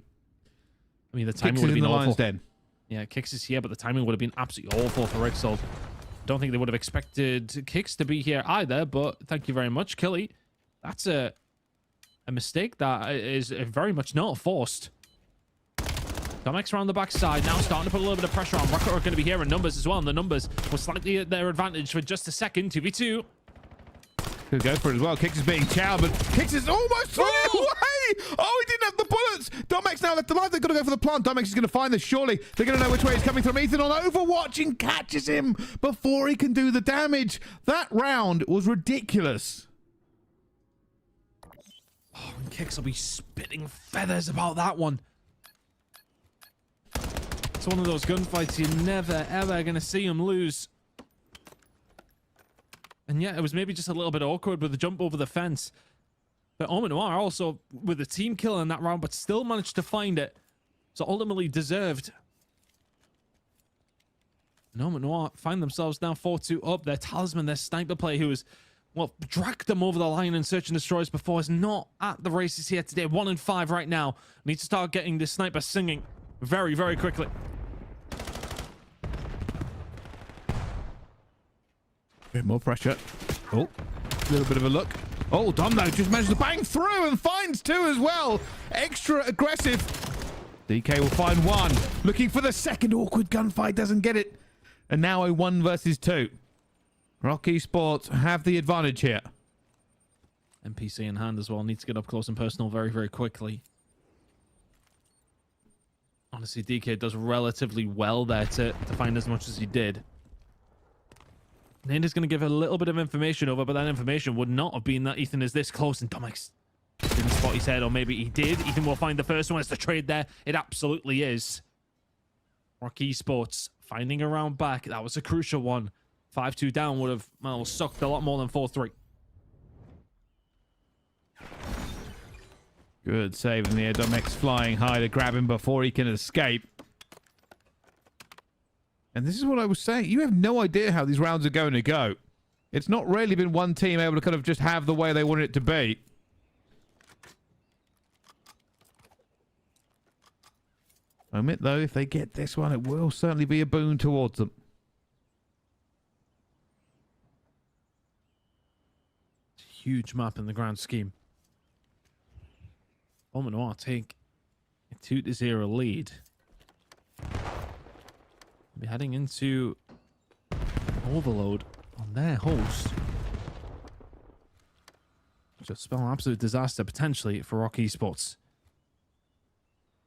I mean, the timing would have been awful. Den. Yeah, Kicks is here, but the timing would have been absolutely awful for Rixel. Don't think they would have expected Kicks to be here either, but thank you very much, Killy. That's a mistake that is very much not forced. Domex around the backside, now starting to put a little bit of pressure on. Rocket are going to be here in numbers as well, and the numbers were slightly at their advantage for just a second. 2v2. Could go for it as well. Kicks is being chowed, but Kicks is almost thrown away. Oh, he didn't have the bullets. Domex now left alive. They've got to go for the plant. Domex is going to find this, surely. They're going to know which way he's coming from. Ethan on Overwatch and catches him before he can do the damage. That round was ridiculous. Oh, and Kicks will be spitting feathers about that one. It's one of those gunfights you're never, ever going to see him lose. And yeah, it was maybe just a little bit awkward with the jump over the fence. But OMiTNoir also with a team kill in that round, but still managed to find it. So ultimately deserved. And OMiTNoir find themselves now 4-2 up. Their talisman, their sniper player who was, well, dragged them over the line in search and destroys before is not at the races here today. 1-5 right now. Need to start getting this sniper singing very, very quickly. Bit more pressure. Oh, a little bit of a look. Oh, Dom though just managed to bang through and finds two as well. Extra aggressive. DK will find one. Looking for the second awkward gunfight. Doesn't get it. And now a 1 versus 2. Rock Esports have the advantage here. NPC in hand as well. Needs to get up close and personal very, very quickly. Honestly, DK does relatively well there to find as much as he did. Nanda's going to give a little bit of information over, but that information would not have been that Ethan is this close and Domix didn't spot his head, or maybe he did. Ethan will find the first one. It's the trade there. It absolutely is. Rock Esports finding a round back. That was a crucial one. 5-2 down would have, well, sucked a lot more than 4-3. Good save in the air. Domix flying high to grab him before he can escape. And this is what I was saying. You have no idea how these rounds are going to go. It's not really been one team able to kind of just have the way they wanted it to be. OMiT, though, if they get this one, it will certainly be a boon towards them. Huge map in the grand scheme. OMiTNoir take a 2-0 lead. Be heading into overload on their host. Just spell an absolute disaster potentially for Rock Esports.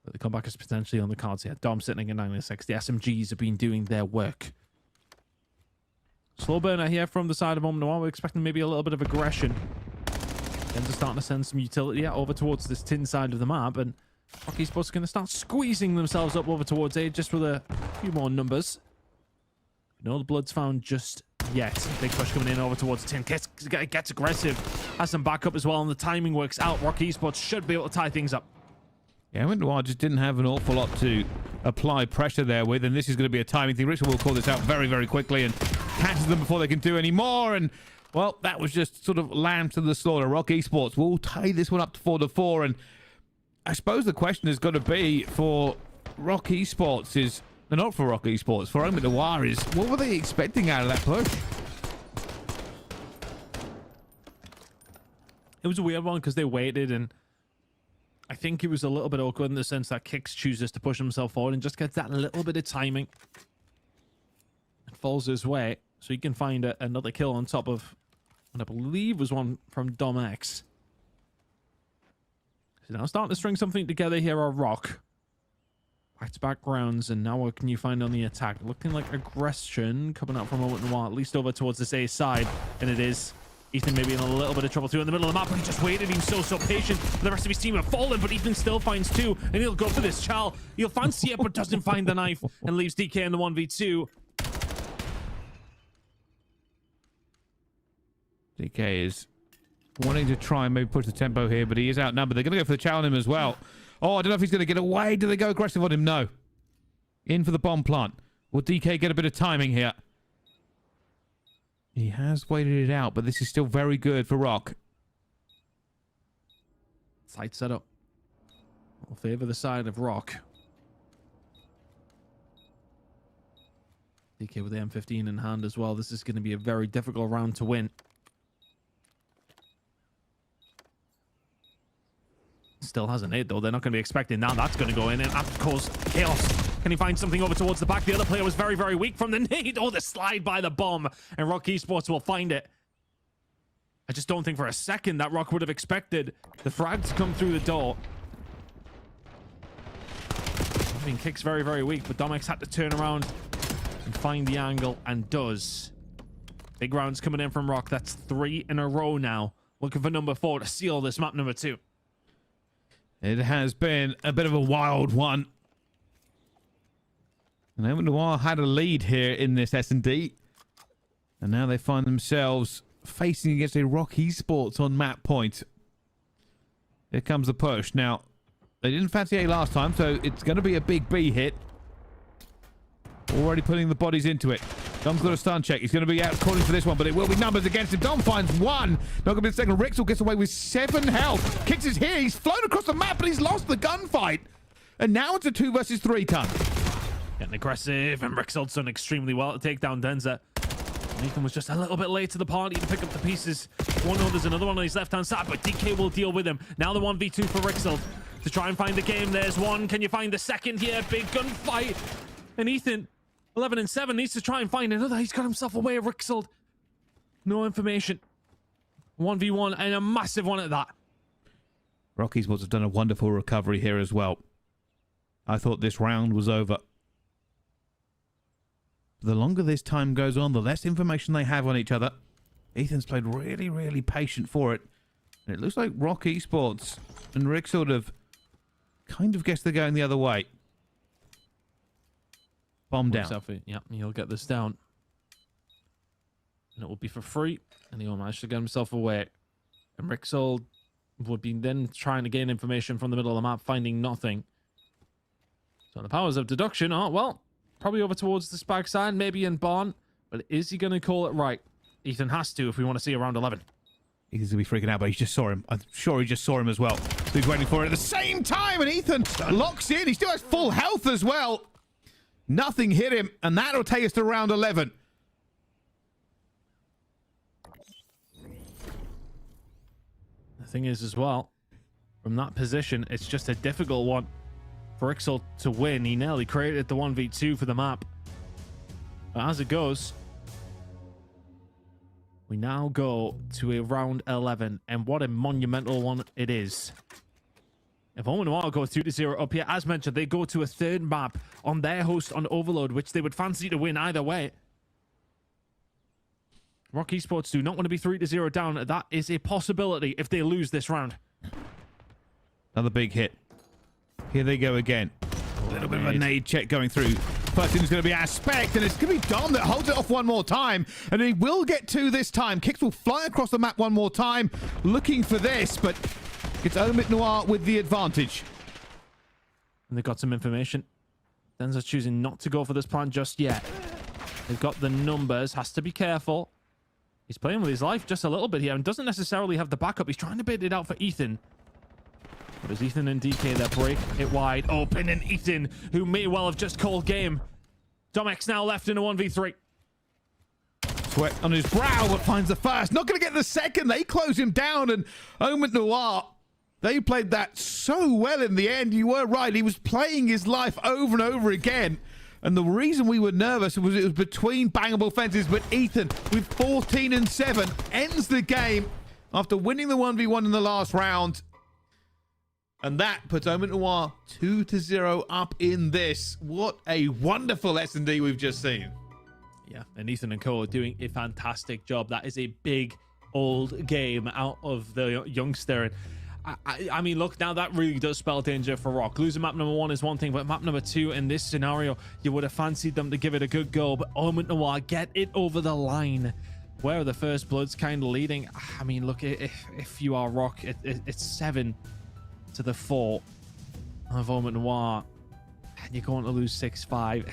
But the comeback is potentially on the cards here. Dom sitting at 9-6. The SMGs have been doing their work. Slow burner here from the side of OMiTNoir. We're expecting maybe a little bit of aggression. Then just starting to send some utility over towards this tin side of the map. And Rock Esports are going to start squeezing themselves up over towards A just with a few more numbers. No the blood's found just yet. Big push coming in over towards tin. Gets aggressive. Has some backup as well, and the timing works out. Rock Esports should be able to tie things up. Yeah, OMiTNoir just didn't have an awful lot to apply pressure there with, and this is going to be a timing thing. Richard will call this out very, very quickly and catches them before they can do any more. And, well, that was just sort of lamb to the slaughter. Rock Esports will tie this one up to 4-4, and I suppose the question has got to be for Rock Esports is, not for Rock Esports, for OMiTNoir is, what were they expecting out of that push? It was a weird one because they waited, and I think it was a little bit awkward in the sense that Kix chooses to push himself forward and just gets that little bit of timing. It falls his way, so he can find another kill on top of what I believe was one from Dom X. So now starting to string something together here are Rock. Back-to-back rounds, and now what can you find on the attack? Looking like aggression coming out from OMiTNoir, at least over towards this A side, and it is. Ethan maybe in a little bit of trouble too in the middle of the map, but he just waited. He was so patient. The rest of his team have fallen, but Ethan still finds two, and he'll go for this Chal. He'll fancy it, but doesn't find the knife, and leaves DK in the 1v2. DK is wanting to try and maybe push the tempo here, but he is outnumbered. They're going to go for the chow on him as well. Oh, I don't know if he's going to get away. Do they go aggressive on him? No. In for the bomb plant. Will DK get a bit of timing here? He has waited it out, but this is still very good for Rock. Tight setup. Will favor the side of Rock. DK with the M15 in hand as well. This is going to be a very difficult round to win. Still hasn't hit, though. They're not going to be expecting that. That's going to go in and that cause chaos. Can he find something over towards the back? The other player was very, very weak from the nade. Oh, the slide by the bomb. And Rock Esports will find it. I just don't think for a second that Rock would have expected the frag to come through the door. I mean, Kick's very, very weak, but Domix had to turn around and find the angle, and does. Big rounds coming in from Rock. That's 3 in a row now. Looking for number 4 to seal this map number 2. It has been a bit of a wild one. And OMiTNoir had a lead here in this S&D. And now they find themselves facing against a Rock Esports on map point. Here comes the push. Now, they didn't fancy A last time, so it's going to be a big B hit. Already putting the bodies into it. Dom's got a stun check. He's going to be out calling for this one, but it will be numbers against him. Dom finds one. Not going to be the second. Rixel gets away with 7 health. Kicks is here. He's flown across the map, but he's lost the gunfight. And now it's a 2 versus 3 ton. Getting aggressive, and Rixel's done extremely well to take down Denza. Nathan was just a little bit late to the party to pick up the pieces. There's another one on his left-hand side, but DK will deal with him. Now the 1v2 for Rixel to try and find the game. There's one. Can you find the second here? Big gunfight. And Ethan, 11 and 7, needs to try and find another. He's got himself away at Rixel. No information. 1v1 and a massive one at that. Rock Esports have done a wonderful recovery here as well. I thought this round was over. The longer this time goes on, the less information they have on each other. Ethan's played really, really patient for it. And it looks like Rock Esports and Rick sort of kind of guess they're going the other way. Bomb down. Yeah, he'll get this down. And it will be for free. And he'll manage to get himself away. And Rixel would be then trying to gain information from the middle of the map, finding nothing. So the powers of deduction are, well, probably over towards the Spag side, maybe in Barn. But is he going to call it right? Ethan has to if we want to see around 11. Ethan's going to be freaking out, but he just saw him. I'm sure he just saw him as well. So he's waiting for it at the same time, and Ethan locks in. He still has full health as well. Nothing hit him, and that'll take us to round 11. The thing is as well, from that position, it's just a difficult one for Rixel to win. He nearly created the 1v2 for the map. But as it goes, we now go to a round 11, and what a monumental one it is. If OMiTNoir go 2-0 up here, as mentioned, they go to a third map on their host on Overload, which they would fancy to win either way. Rock Esports do not want to be 3-0 down. That is a possibility if they lose this round. Another big hit. Here they go again. A little bit of a nade check going through. First thing is going to be Aspect, and it's going to be Dom that holds it off one more time. And he will get 2 this time. Kicks will fly across the map one more time, looking for this, but it's OMiTNoir with the advantage. And they've got some information. Denza choosing not to go for this plan just yet. They've got the numbers. Has to be careful. He's playing with his life just a little bit here and doesn't necessarily have the backup. He's trying to bait it out for Ethan. But as Ethan and DK, they break it wide open, and Ethan, who may well have just called game. Domex now left in a 1v3. Sweat on his brow, but finds the first. Not going to get the second. They close him down, and OMiTNoir, they played that so well in the end. You were right. He was playing his life over and over again. And the reason we were nervous was it was between bangable fences, but Ethan, with 14 and 7, ends the game after winning the 1v1 in the last round. And that puts OMiTNoir 2-0 up in this. What a wonderful S&D we've just seen. Yeah, and Ethan and co are doing a fantastic job. That is a big old game out of the youngster. I mean, look, now that really does spell danger for Rock. Losing map number 1 is one thing, but map number 2 in this scenario, you would have fancied them to give it a good go, but OMiTNoir get it over the line. Where are the first bloods kind of leading? I mean, look, if you are Rock, it's 7 to the 4 of OMiTNoir, and you're going to lose 6-5.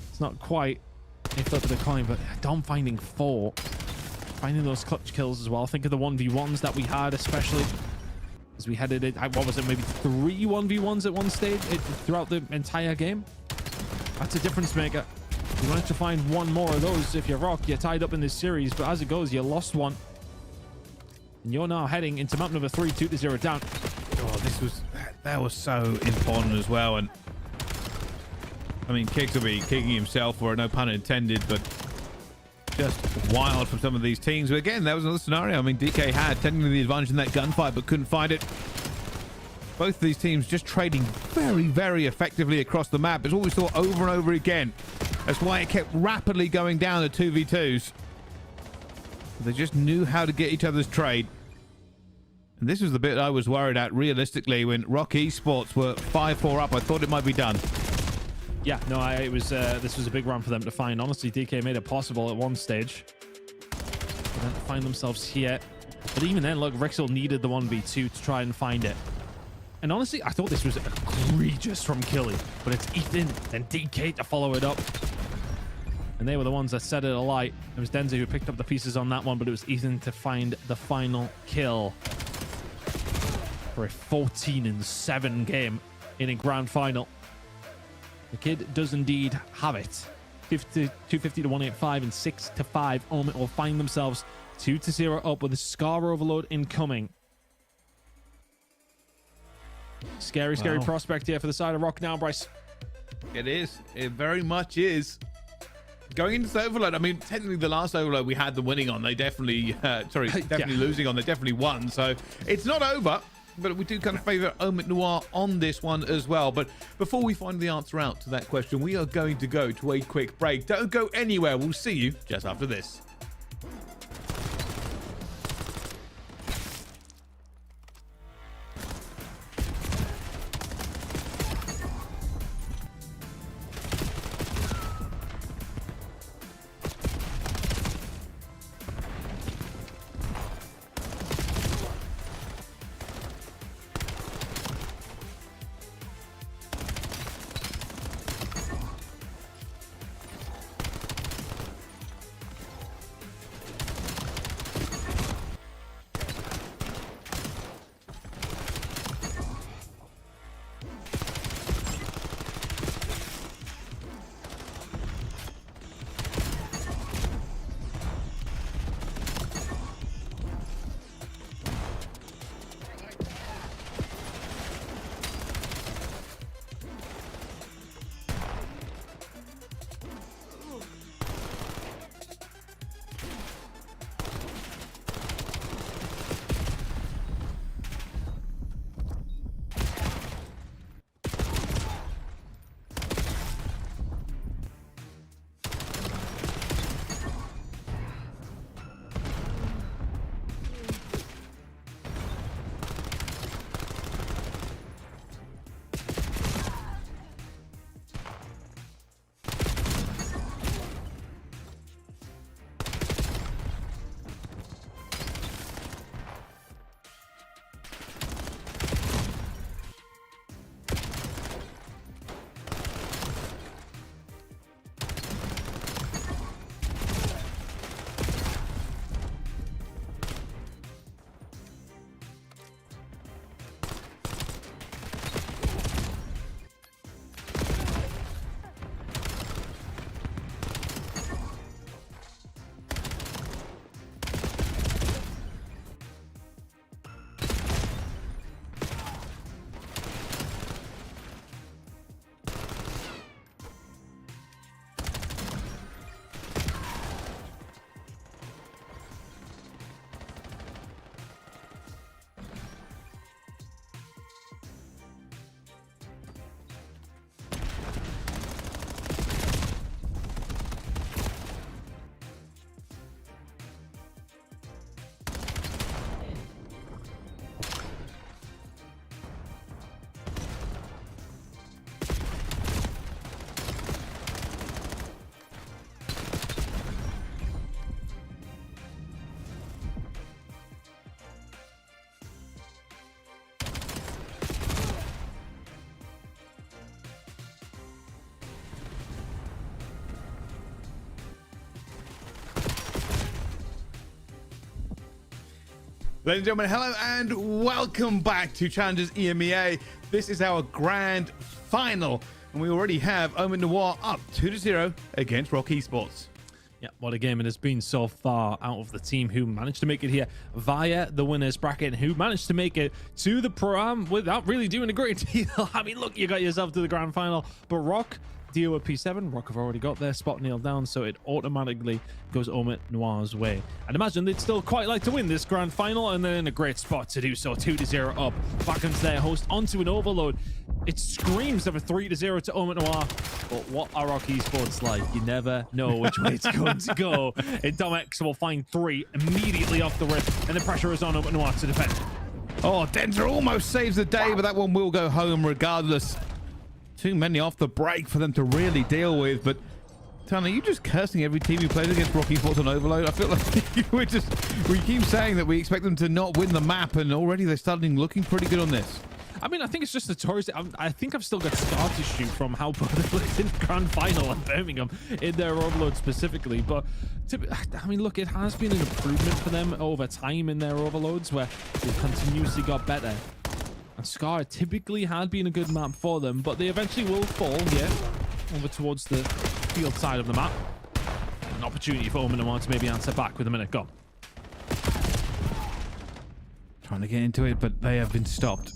It's not quite a flip of the coin, but Dom finding 4. Finding those clutch kills as well. Think of the 1v1s that we had, especially as we headed in. What was it? Maybe 3 1v1s at one stage throughout the entire game. That's a difference maker. You managed to find one more of those. If you're Rock, you're tied up in this series. But as it goes, you lost one. And you're now heading into map number 3, 2-0 down. Oh, that was so important as well. And I mean, Kicks will be kicking himself for it, no pun intended, but just wild from some of these teams. But again, that was another scenario. I mean, DK had technically the advantage in that gunfight, but couldn't find it. Both of these teams just trading very, very effectively across the map. It's what we saw over and over again. That's why it kept rapidly going down to 2v2s. They just knew how to get each other's trade. And this was the bit I was worried at realistically when Rock Esports were 5-4 up. I thought it might be done. Yeah, no, it was this was a big round for them to find. Honestly, DK made it possible at one stage. But then to find themselves here. But even then, look, Rixel needed the 1v2 to try and find it. And honestly, I thought this was egregious from Killy. But it's Ethan and DK to follow it up. And they were the ones that set it alight. It was Denzi who picked up the pieces on that one, but it was Ethan to find the final kill for a 14-7 game in a grand final. The kid does indeed have it. 250 to 185 and 6 to 5. OMiT will find themselves 2-0 up with a Scar overload incoming. Scary prospect here for the side of Rock now, Bryce. It is. It very much is. Going into the overload, I mean, technically the last overload we had the winning on, they definitely, definitely losing on, they definitely won. So it's not over, but we do kind of favor OMiTNoir on this one as well. But before we find the answer out to that question, we are going to go to a quick break. Don't go anywhere. We'll see you just after this. Ladies and gentlemen, hello and welcome back to Challengers EMEA. This is our grand final, and we already have OMiTNoir up 2-0 against Rock Esports. Yeah, what a game it has been so far out of the team who managed to make it here via the winners bracket, and who managed to make it to the Pro-Am without really doing a great deal. I mean, look, you got yourself to the grand final, but Rock deal with P7. Rock have already got their spot nailed down, so it automatically goes OMiTNoir's way. I'd imagine they'd still quite like to win this grand final, and they're in a great spot to do so. 2-0 up, back into their host, onto an overload. It screams of a 3-0 to OMiTNoir, but what are Rock Esports like? You never know which way it's going to go. And Domex will find 3 immediately off the rip, and the pressure is on OMiTNoir to defend. Oh, Denzer almost saves the day, but that one will go home regardless. too many off the break for them to really deal with. But Tan, are you just cursing every team who plays against Rocky Sports on Overload? I feel like we keep saying that we expect them to not win the map, and already they're starting looking pretty good on this. I mean, I think it's just Notorious. I think I've still got scar tissue from how poor they looked in the grand final at Birmingham in their overload specifically. But I mean, look, it has been an improvement for them over time in their overloads, where they've continuously got better. And Scar typically had been a good map for them, but they eventually will fall here over towards the field side of the map. An opportunity for OMiTNoir to maybe answer back with a minute gone. Trying to get into it, but they have been stopped.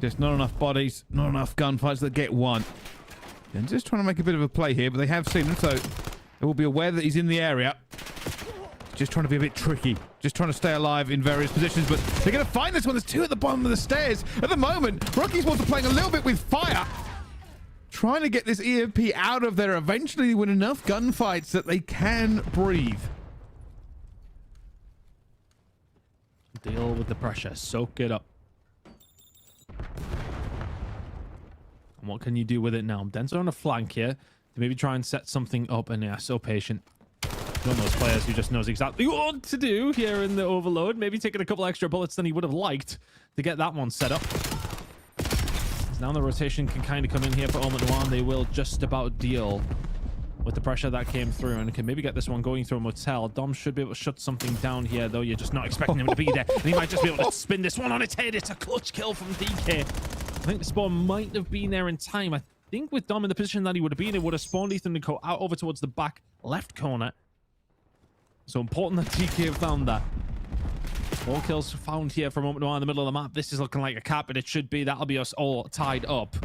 Just not enough bodies, not enough gunfights that get one. And just trying to make a bit of a play here, but they have seen him, so they will be aware that he's in the area. Just trying to be a bit tricky. Just trying to stay alive in various positions, but they're going to find this one. There's two at the bottom of the stairs. At the moment, Rocky Sports are playing a little bit with fire. Trying to get this EMP out of there. Eventually win enough gunfights that they can breathe. Deal with the pressure. Soak it up. And what can you do with it now? Denzer on a flank here to maybe try and set something up, and yeah, so patient. One of those players who just knows exactly what to do here in the overload. Maybe taking a couple extra bullets than he would have liked to get that one set up. Now the rotation can kind of come in here for OMiTNoir, and they will just about deal with the pressure that came through, and can maybe get this one going through a motel. Dom should be able to shut something down here, though. You're just not expecting him to be there, and he might just be able to spin this one on its head. It's a clutch kill from DK. I think the spawn might have been there in time. I think with Dom in the position that he would have been, it would have spawned Ethan to go out over towards the back left corner. So important that DK found that. 4 kills found here from OMiTNoir in the middle of the map. This is looking like a cap, and it should be. That'll be us all tied up.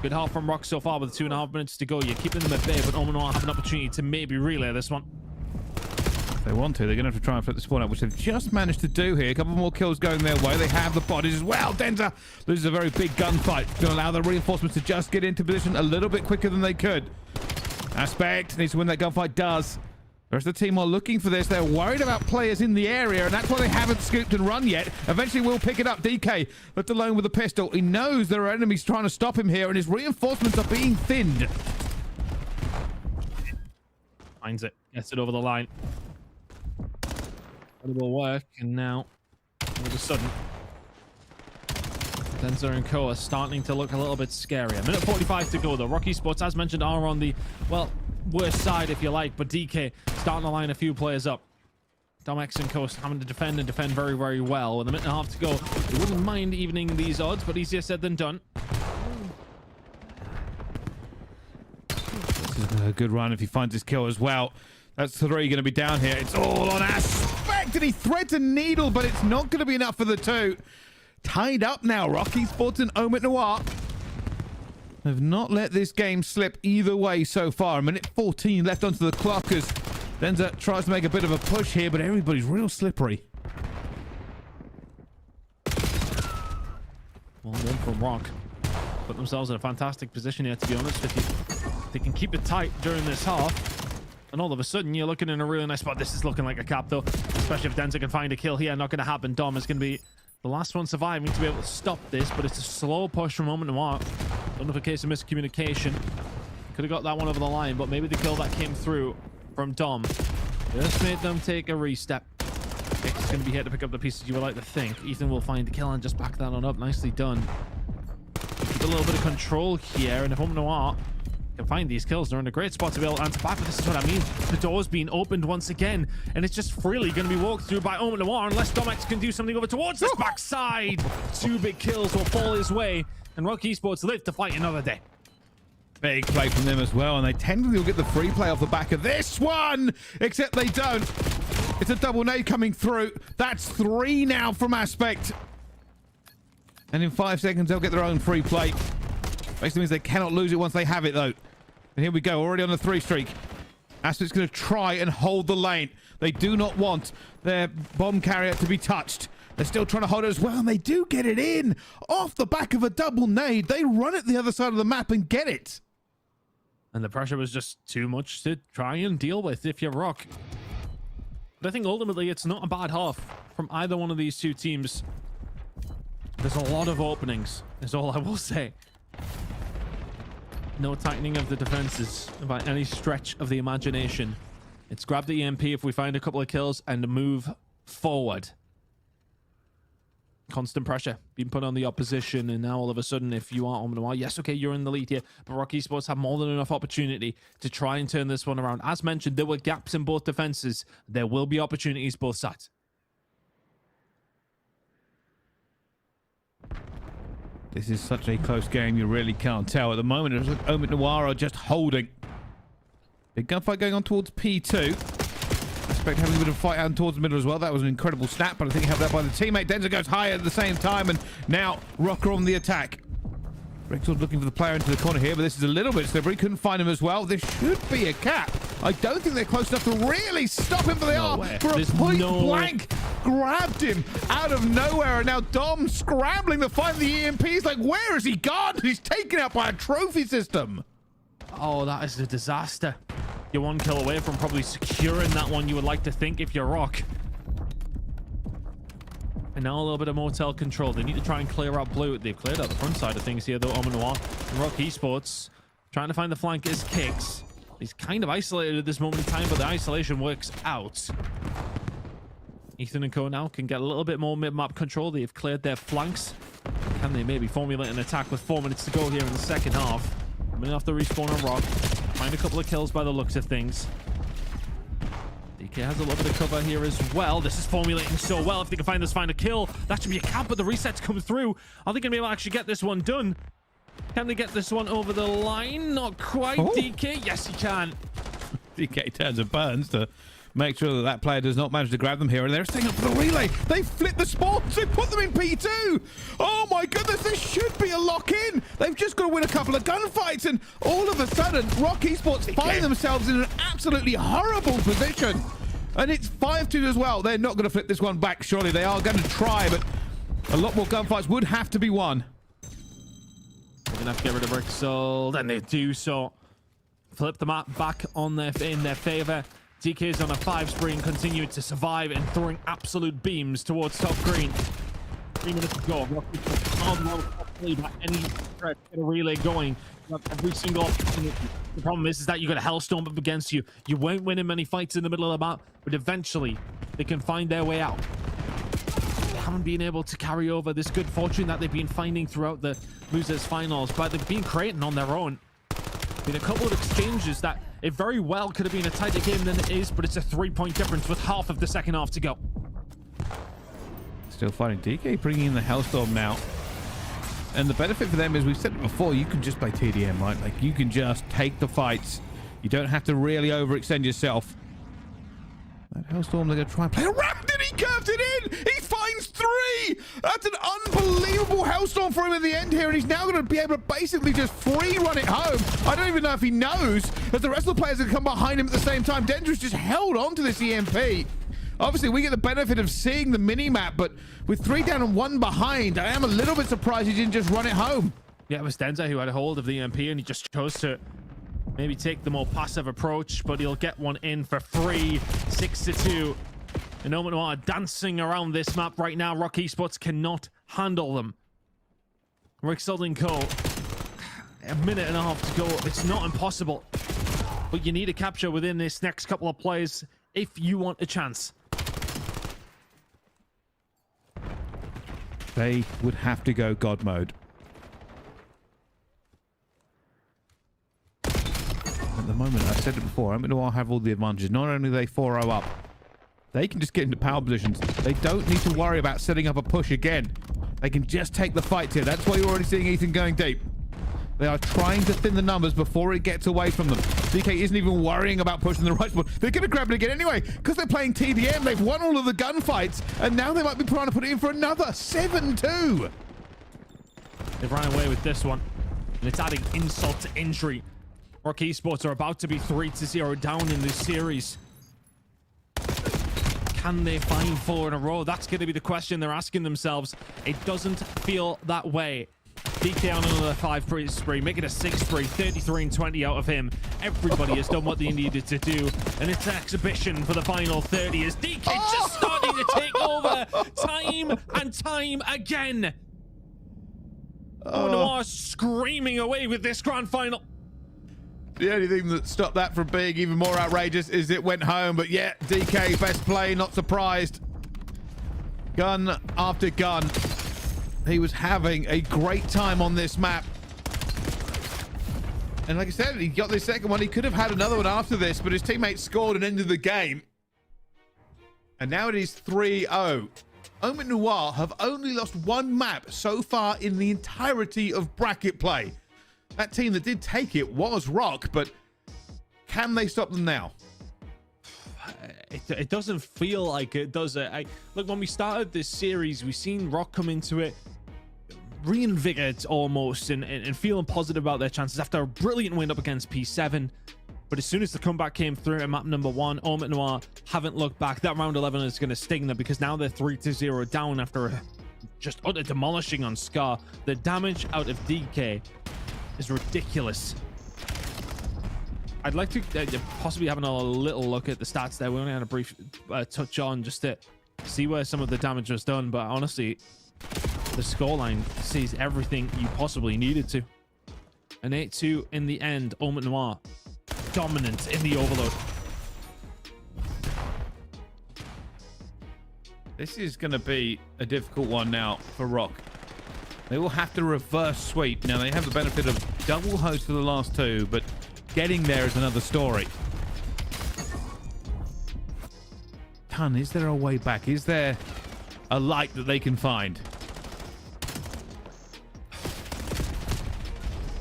Good half from Rock so far with 2.5 minutes to go. You're keeping them at bay, but OMiTNoir have an opportunity to maybe relay this one. If they want to, they're going to have to try and flip the spawn out, which they've just managed to do here. A couple more kills going their way. They have the bodies as well. Denza loses a very big gunfight. Going to allow the reinforcements to just get into position a little bit quicker than they could. Aspect needs to win that gunfight. Does. The rest of the team are looking for this. They're worried about players in the area, and that's why they haven't scooped and run yet. Eventually, we'll pick it up. DK left alone with a pistol. He knows there are enemies trying to stop him here, and his reinforcements are being thinned. Finds it. Gets it over the line. It will work, and now, all of a sudden, Denzer and Co are starting to look a little bit scarier. Minute 45 to go, though. Rocky Sports, as mentioned, are on the, well, worst side, if you like, but DK starting to line a few players up. Dom X and Co having to defend, and defend very, very well. With a minute and a half to go, we wouldn't mind evening these odds, but easier said than done. This is a good run if he finds his kill as well. That's 3 going to be down here. It's all on Aspect, and he threads a needle, but it's not going to be enough for the 2. Tied up now, Rocky Sports and OMiTNoir have not let this game slip either way so far. A minute 14 left onto the clock as Denza tries to make a bit of a push here, but everybody's real slippery. Well done from Rock. Put themselves in a fantastic position here, to be honest with you. They can keep it tight during this half, and all of a sudden you're looking in a really nice spot. This is looking like a cap, though, especially if Denza can find a kill here. Not going to happen. Dom is going to be the last one surviving to be able to stop this, but it's a slow push from OMiTNoir. Don't know if a case of miscommunication. Could have got that one over the line, but maybe the kill that came through from Dom just made them take a re-step. It's going to be here to pick up the pieces, you would like to think. Ethan will find the kill and just back that on up. Nicely done. Keep a little bit of control here, and if OMiTNoir can find these kills, they're in a great spot to be able to answer back. But this is what I mean. The door's being opened once again, and it's just freely going to be walked through by OMiTNoir unless Domex can do something over towards this backside. 2 big kills will fall his way, and Rocky Esports live to fight another day. Big play from them as well, and they tend to get the free play off the back of this one, except they don't. It's a double nade coming through. That's 3 now from Aspect. And in 5 seconds, they'll get their own free play. Basically means they cannot lose it once they have it, though. And here we go, already on the 3 streak. Aspect's going to try and hold the lane. They do not want their bomb carrier to be touched. They're still trying to hold it as well, and they do get it in. Off the back of a double nade, they run it the other side of the map and get it. And the pressure was just too much to try and deal with if you're Rock. But I think ultimately it's not a bad half from either one of these 2 teams. There's a lot of openings, is all I will say. No tightening of the defenses by any stretch of the imagination. It's grab the EMP if we find a couple of kills and move forward. Constant pressure being put on the opposition, and now all of a sudden, if you are OMiTNoir, yes, okay, you're in the lead here, but Rocky Esports have more than enough opportunity to try and turn this one around. As mentioned, there were gaps in both defenses. There will be opportunities both sides. This is such a close game, you really can't tell. At the moment, it looks like OMiTNoir are just holding. Big gunfight going on towards P2. I expect having a bit of a fight out towards the middle as well. That was an incredible snap, but I think he held that by the teammate. Denzer goes higher at the same time, and now Rocker on the attack. Rexall's looking for the player into the corner here, but this is a little bit slippery. Couldn't find him as well. This should be a cap. I don't think they're close enough to really stop him, but they are. For a point blank, grabbed him out of nowhere, and now Dom scrambling to find the EMP. He's like, where has he gone? He's taken out by a trophy system. Oh, that is a disaster. You're one kill away from probably securing that one, you would like to think, if you're Rock. And now a little bit of motel control. They need to try and clear out blue. They've cleared out the front side of things here, though. OMiTNoir and Rock Esports trying to find the flankers. Kicks. He's kind of isolated at this moment in time, but the isolation works out. Ethan and co now can get a little bit more mid-map control. They've cleared their flanks. Can they maybe formulate an attack with 4 minutes to go here in the second half? Coming off the respawn on Rock. Find a couple of kills by the looks of things. DK has a little bit of cover here as well. This is formulating so well. If they can find a kill, that should be a cap, but the resets come through. Are they going to be able to actually get this one done? Can they get this one over the line? Not quite. Oh. DK, yes, he can. DK turns and burns to make sure that that player does not manage to grab them here, and they're staying up for the relay. They flipped the spawns. They put them in P2. Oh my goodness, this should be a lock-in. They've just got to win a couple of gunfights, and all of a sudden, Rock Esports find themselves in an absolutely horrible position. And it's 5-2 as well. They're not going to flip this one back, surely. They are going to try, but a lot more gunfights would have to be won. They're going to have to get rid of Rexall. Then they do so. Flip the map back on in their favor. DK is on a 5 spree and continuing to survive and throwing absolute beams towards top green. 3 minutes to go. By any threat, get a relay going. Every single opportunity. The problem is that you got a Hellstorm up against you. You won't win in many fights in the middle of the map, but eventually they can find their way out. They haven't been able to carry over this good fortune that they've been finding throughout the losers finals, but they've been creating on their own. Been a couple of exchanges that it very well could have been a tighter game than it is, but it's a 3-point difference with half of the second half to go. Still fighting. DK bringing in the Hellstorm now. And the benefit for them is, we've said it before, you can just play TDM, right? Like, you can just take the fights. You don't have to really overextend yourself. That Hellstorm, they're going to try and play around it. He curved it in. He finds 3. That's an unbelievable Hellstorm for him in the end here. And he's now going to be able to basically just free run it home. I don't even know if he knows, as the rest of the players are going to come behind him at the same time. Dangerous just held on to this EMP. Obviously, we get the benefit of seeing the mini-map, but with 3 down and 1 behind, I am a little bit surprised he didn't just run it home. Yeah, it was Denzer who had a hold of the EMP, and he just chose to maybe take the more passive approach, but he'll get one in for free. 6-2. And OMiTNoir are dancing around this map right now. Rock Esports cannot handle them. Rick Solding Co. A minute and a half to go. It's not impossible, but you need a capture within this next couple of plays if you want a chance. They would have to go God mode. At the moment, I said it before, OMiTNoir have all the advantages. Not only are they 4-0 up, they can just get into power positions. They don't need to worry about setting up a push again. They can just take the fight here. That's why you're already seeing Ethan going deep. They are trying to thin the numbers before it gets away from them. DK isn't even worrying about pushing the right spot. They're going to grab it again anyway, because they're playing TDM. They've won all of the gunfights, and now they might be trying to put it in for another 7-2. They've run away with this one, and it's adding insult to injury. Rock Esports are about to be 3-0 down in this series. Can they find 4 in a row? That's going to be the question they're asking themselves. It doesn't feel that way. DK on another 5 spree, make it a 6 spree, 33 and 20 out of him. Everybody has done what they needed to do, and it's an exhibition for the final 30 as DK just starting to take over time and time again. OMiTNoir screaming away with this grand final. The only thing that stopped that from being even more outrageous is it went home. But yeah, DK, best play, not surprised. Gun after gun. He was having a great time on this map. And like I said, he got this second one. He could have had another one after this, but his teammates scored and ended the game. And now it is 3-0. OMiTNoir have only lost one map so far in the entirety of bracket play. That team that did take it was Rock, but can they stop them now? It doesn't feel like it, does it? Look, when we started this series, we seen Rock come into it reinvigorated almost and feeling positive about their chances after a brilliant win up against P7. But as soon as the comeback came through at map number 1, OMiTNoir haven't looked back. That round 11 is going to sting them because now they're 3-0 down after just utter demolishing on Scar. The damage out of DK is ridiculous. I'd like to possibly have a little look at the stats there. We only had a brief touch on just to see where some of the damage was done. But honestly, the scoreline sees everything you possibly needed to. An 8-2 in the end. OMiTNoir dominant in the overload. This is going to be a difficult one now for Rock. They will have to reverse sweep. Now, they have the benefit of double host for the last two, but getting there is another story. Ton, is there a way back? Is there a light that they can find?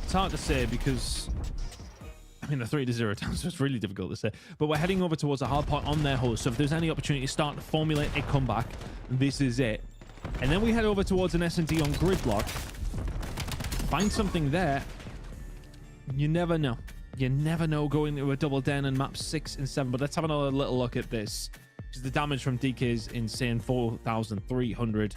It's hard to say because, I mean, the 3-0 down, so it's really difficult to say. But we're heading over towards a hard point on their host. So if there's any opportunity to start to formulate a comeback, this is it. And then we head over towards an S&D on Gridlock. Find something there. You never know. You never know going to a double den in maps 6 and 7. But let's have another little look at this. Because the damage from DK is insane, 4,300.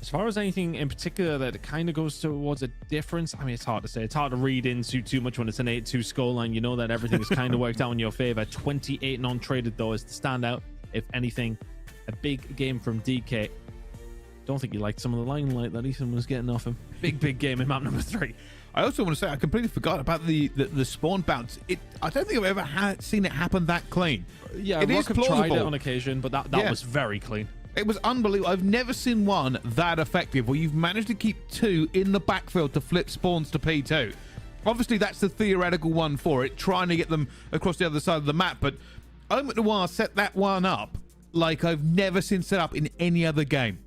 As far as anything in particular that kind of goes towards a difference, I mean, it's hard to say. It's hard to read into too much when it's an 8-2 scoreline. You know that everything is kind of worked out in your favor. 28 non-traded, though, is the standout. If anything, a big game from DK. Don't think you liked some of the limelight that Ethan was getting off him. Big game in map number 3. I also want to say I completely forgot about the spawn bounce. I don't think I've ever seen it happen that clean. Yeah, it Rock is have tried it plausible on occasion, but that was very clean. It was unbelievable. I've never seen one that effective where you've managed to keep 2 in the backfield to flip spawns to P2. Obviously, that's the theoretical one for it, trying to get them across the other side of the map. But OMiTNoir set that one up like I've never seen set up in any other game.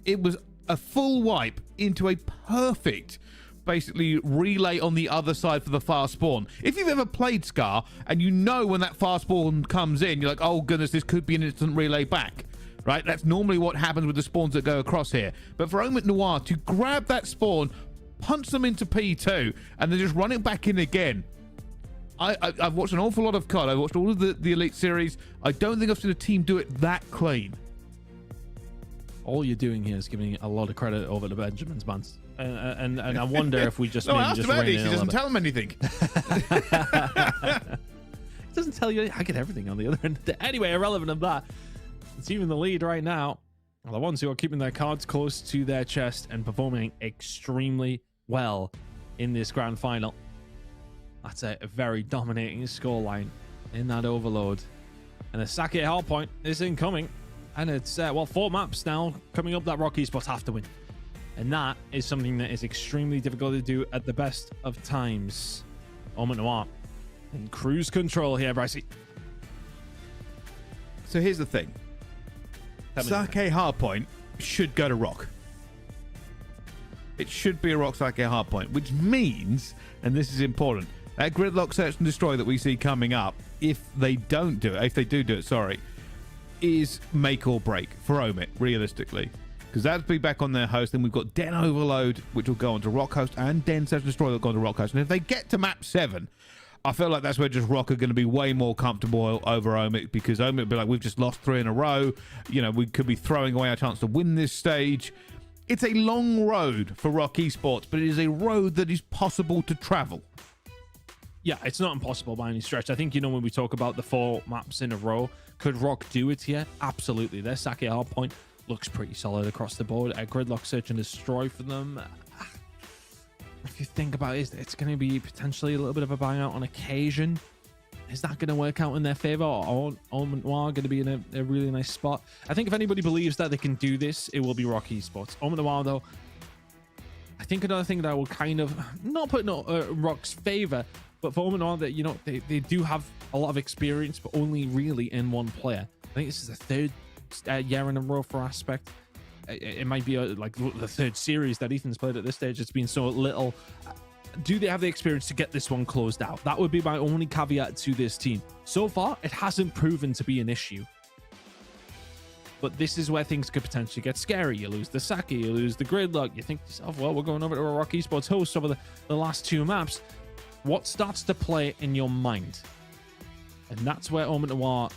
It was a full wipe into a perfect, basically, relay on the other side for the fast spawn. If you've ever played Scar and you know when that fast spawn comes in, you're like, oh goodness, this could be an instant relay back. Right? That's normally what happens with the spawns that go across here. But for OMiTNoir to grab that spawn, punch them into P2, and then just run it back in again. I've watched an awful lot of COD. I've watched all of the Elite series. I don't think I've seen a team do it that clean. All you're doing here is giving a lot of credit over to Benjamin's Bans. And I wonder if we just no, maybe I asked just about rein this. in He a doesn't little tell him anything. It doesn't tell you. I get everything on the other end. Anyway, irrelevant of that. It's even the lead right now. The ones who are keeping their cards close to their chest and performing extremely well in this grand final. That's a very dominating scoreline in that overload. And the Sake Hardpoint is incoming. And it's, 4 maps now coming up that Rock Esports have to win. And that is something that is extremely difficult to do at the best of times. OMiTNoir in cruise control here, Brycey. So here's the thing. Sake Hardpoint should go to Rock. It should be a Rock Sake Hardpoint, which means, and this is important, that Gridlock Search and Destroy that we see coming up, if they don't do it, if they do it, sorry, is make or break for OMiT, realistically. Because that'll be back on their host. Then we've got Den Overload, which will go onto Rock Host, and Den Search and Destroy that will go onto Rock Host. And if they get to map 7, I feel like that's where just Rock are going to be way more comfortable over OMiT, because OMiT will be like, we've just lost 3 in a row. You know, we could be throwing away our chance to win this stage. It's a long road for Rock Esports, but it is a road that is possible to travel. Yeah, it's not impossible by any stretch. I think, when we talk about the 4 maps in a row, could Rock do it here? Absolutely. Their Sake Hardpoint looks pretty solid across the board. A Gridlock Search and Destroy for them. if you think about it, it's going to be potentially a little bit of a bang out on occasion. Is that going to work out in their favor, or OMiTNoir going to be in a really nice spot? I think if anybody believes that they can do this, it will be Rock Esports. OMiTNoir, though, I think another thing that I will kind of not put in Rock's favor, but for OMiTNoir, that, you know, they do have a lot of experience, but only really in one player. I think this is the third year in a row for Aspect. It might be like the third series that Ethan's played at this stage. It's been so little. Do they have the experience to get this one closed out? That would be my only caveat to this team. So far, it hasn't proven to be an issue. But this is where things could potentially get scary. You lose the Saki, you lose the Gridlock. You think to yourself, well, we're going over to a Rock Esports host over the last two maps. What starts to play in your mind? And that's where OMiTNoir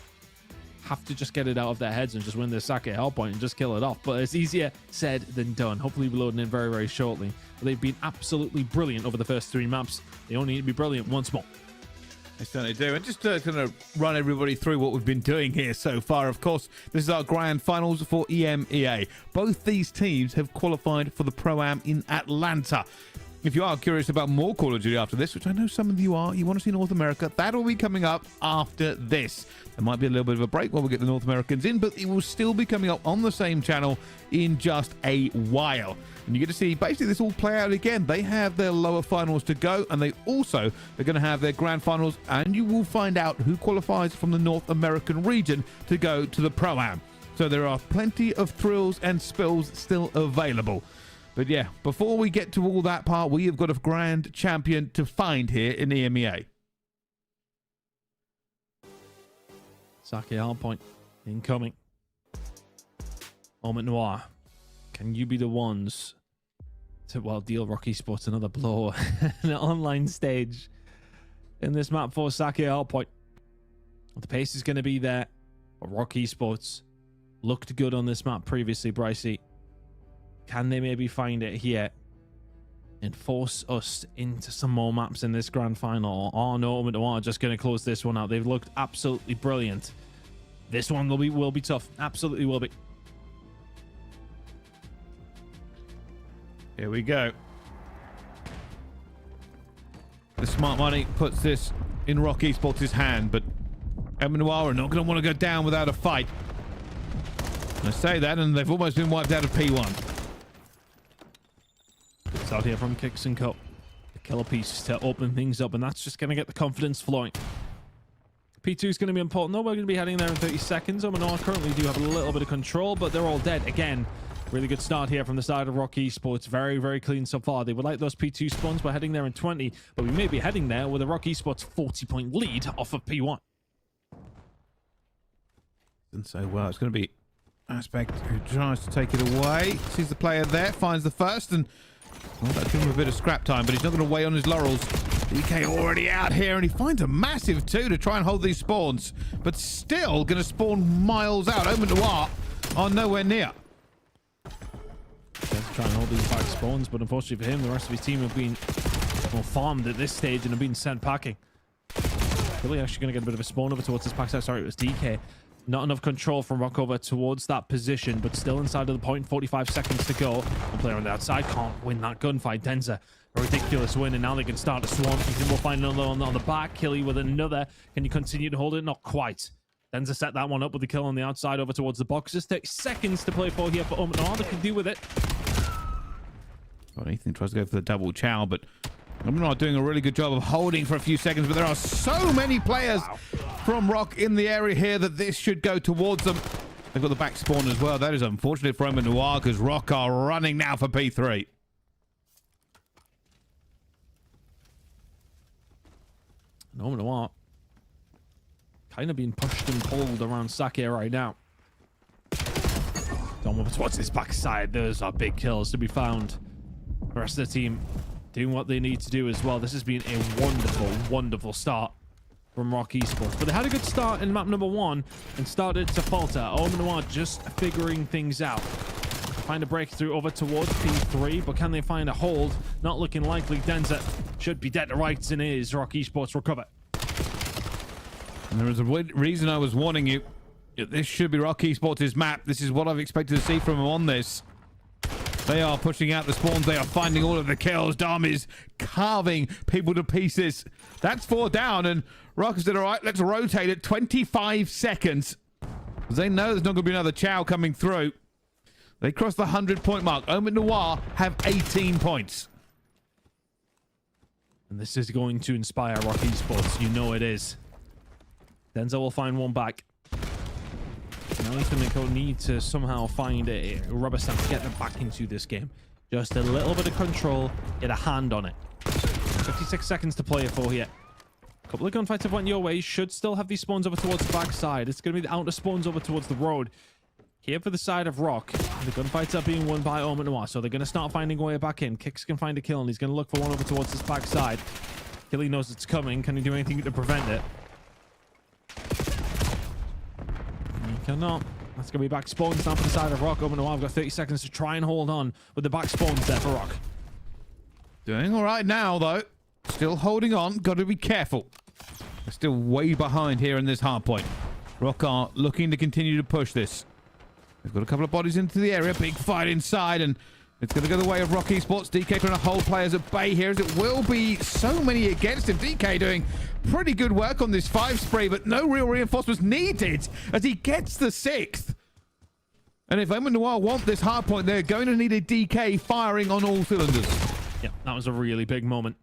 have to just get it out of their heads and just win the Saki Hardpoint and just kill it off. But it's easier said than done. Hopefully we're loading in very, very shortly. But they've been absolutely brilliant over the first three maps. They only need to be brilliant once more. They certainly do. And just to kind of run everybody through what we've been doing here so far, of course, this is our grand finals for EMEA. Both these teams have qualified for the Pro-Am in Atlanta. If you are curious about more Call of Duty after this, which I know some of you are, you want to see North America, that'll be coming up after this. There might be a little bit of a break while we get the North Americans in, but it will still be coming up on the same channel in just a while. And you get to see basically this all play out again. They have their lower finals to go, and they also are going to have their grand finals, and you will find out who qualifies from the North American region to go to the Pro-Am. So there are plenty of thrills and spills still available. But yeah, before we get to all that part, we have got a grand champion to find here in the EMEA. Saki Hardpoint incoming. OMiTNoir, can you be the ones to, well, deal Rock Esports another blow in an online stage in this map for Saki Hardpoint? The pace is going to be there, but Rock Esports looked good on this map previously, Brycey. Can they maybe find it here and force us into some more maps in this grand final? Oh no, OMiTNoir just going to close this one out. They've looked absolutely brilliant. This one will be tough. Absolutely will be. Here we go. The smart money puts this in Rock Esports' hand, but OMiTNoir are not going to want to go down without a fight. I say that, and they've almost been wiped out of P1. It's out here from Kicks and Cup. The killer piece to open things up, and that's just going to get the confidence flowing. P2 is going to be important, though. We're going to be heading there in 30 seconds. OMiTNoir currently do have a little bit of control, but they're all dead. Again, really good start here from the side of Rock Esports. Very, very clean so far. They would like those P2 spawns. We're heading there in 20, but we may be heading there with a Rock Esports 40-point lead off of P1. And so, well, it's going to be Aspect who tries to take it away. Sees the player there, finds the first, and well, that gives him a bit of scrap time, but he's not going to wait on his laurels. DK already out here, and he finds a massive two to try and hold these spawns, but still going to spawn miles out. OMiTNoir are nowhere near. Tries to try and hold these back spawns, but unfortunately for him, the rest of his team have been well farmed at this stage and have been sent packing. Really actually going to get a bit of a spawn over towards this backside. Sorry, it was DK. Not enough control from Rock over towards that position, but still inside of the point. 45 seconds to go. One player on the outside can't win that gunfight. Denza, a ridiculous win, and now they can start to swarm. Ethan will find another on the back. Killy with another. Can you continue to hold it? Not quite. Denza set that one up with the kill on the outside over towards the boxes. 30 seconds to play for here for OMiTNoir. They can do with it. Well, Ethan tries to go for the double chow, but OMiTNoir doing a really good job of holding for a few seconds, but there are so many players from Rock in the area here that this should go towards them. They've got the back spawn as well. That is unfortunate for OMiTNoir because Rock are running now for P3. And OMiTNoir kind of being pushed and pulled around Saki right now. Don't move towards this backside. Those are big kills to be found. The rest of the team doing what they need to do as well. This has been a wonderful, wonderful start from Rock Esports. But they had a good start in map number 1 and started to falter. OMiTNoir just figuring things out. Find a breakthrough over towards P3, but can they find a hold? Not looking likely. Denza should be dead to rights and is. Rock Esports recover. And there was a reason I was warning you. This should be Rock Esports' map. This is what I've expected to see from him on this. They are pushing out the spawns. They are finding all of the kills. Dom is carving people to pieces. That's 4 down, and Rock said, all right, let's rotate it. 25 seconds. They know there's not going to be another Chow coming through. They crossed the 100-point mark. OMiTNoir have 18 points. And this is going to inspire Rock Esports. You know it is. Denzel will find one back. Now he's going to need to somehow find a rubber stamp to get them back into this game. Just a little bit of control, get a hand on it. 56 seconds to play it for here. A couple of gunfights have went your way. Should still have these spawns over towards the backside. It's going to be the outer spawns over towards the road. Here for the side of Rock, the gunfights are being won by OMiTNoir, so they're going to start finding a way back in. Kicks can find a kill, and he's going to look for one over towards this backside. Killy knows it's coming. Can he do anything to prevent it? He cannot. That's going to be back spawns now for the side of Rock. OMiTNoir have got 30 seconds to try and hold on with the back spawns there for Rock. Doing all right now, though. Still holding on. Got to be careful. They're still way behind here in this hardpoint. Rock are looking to continue to push this. They've got a couple of bodies into the area. Big fight inside, and it's going to go the way of Rock Esports. DK trying to hold players at bay here, as it will be so many against him. DK doing pretty good work on this 5 spree, but no real reinforcements needed as he gets the 6th. And if OMiTNoir want this hardpoint, they're going to need a DK firing on all cylinders. Yeah, that was a really big moment.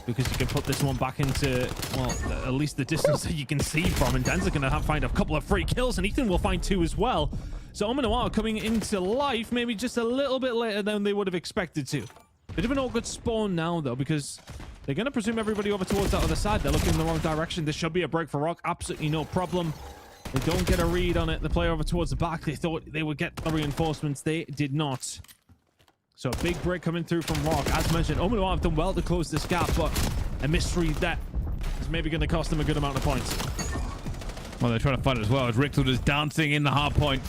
Because you can put this one back into, well, at least the distance that you can see from. And Den's going to find a couple of free kills, and Ethan will find 2 as well. So OMiTNoir coming into life maybe just a little bit later than they would have expected to. Bit of an awkward spawn now, though, because they're going to presume everybody over towards that other side. They're looking in the wrong direction. This should be a break for Rock. Absolutely no problem. They don't get a read on it. The player over towards the back, they thought they would get the reinforcements. They did not. So a big break coming through from Rock. As mentioned, OMiTNoir have done well to close this gap, but a misread that is maybe going to cost them a good amount of points. Well, they're trying to fight it as well, as Richtl is dancing in the hard point.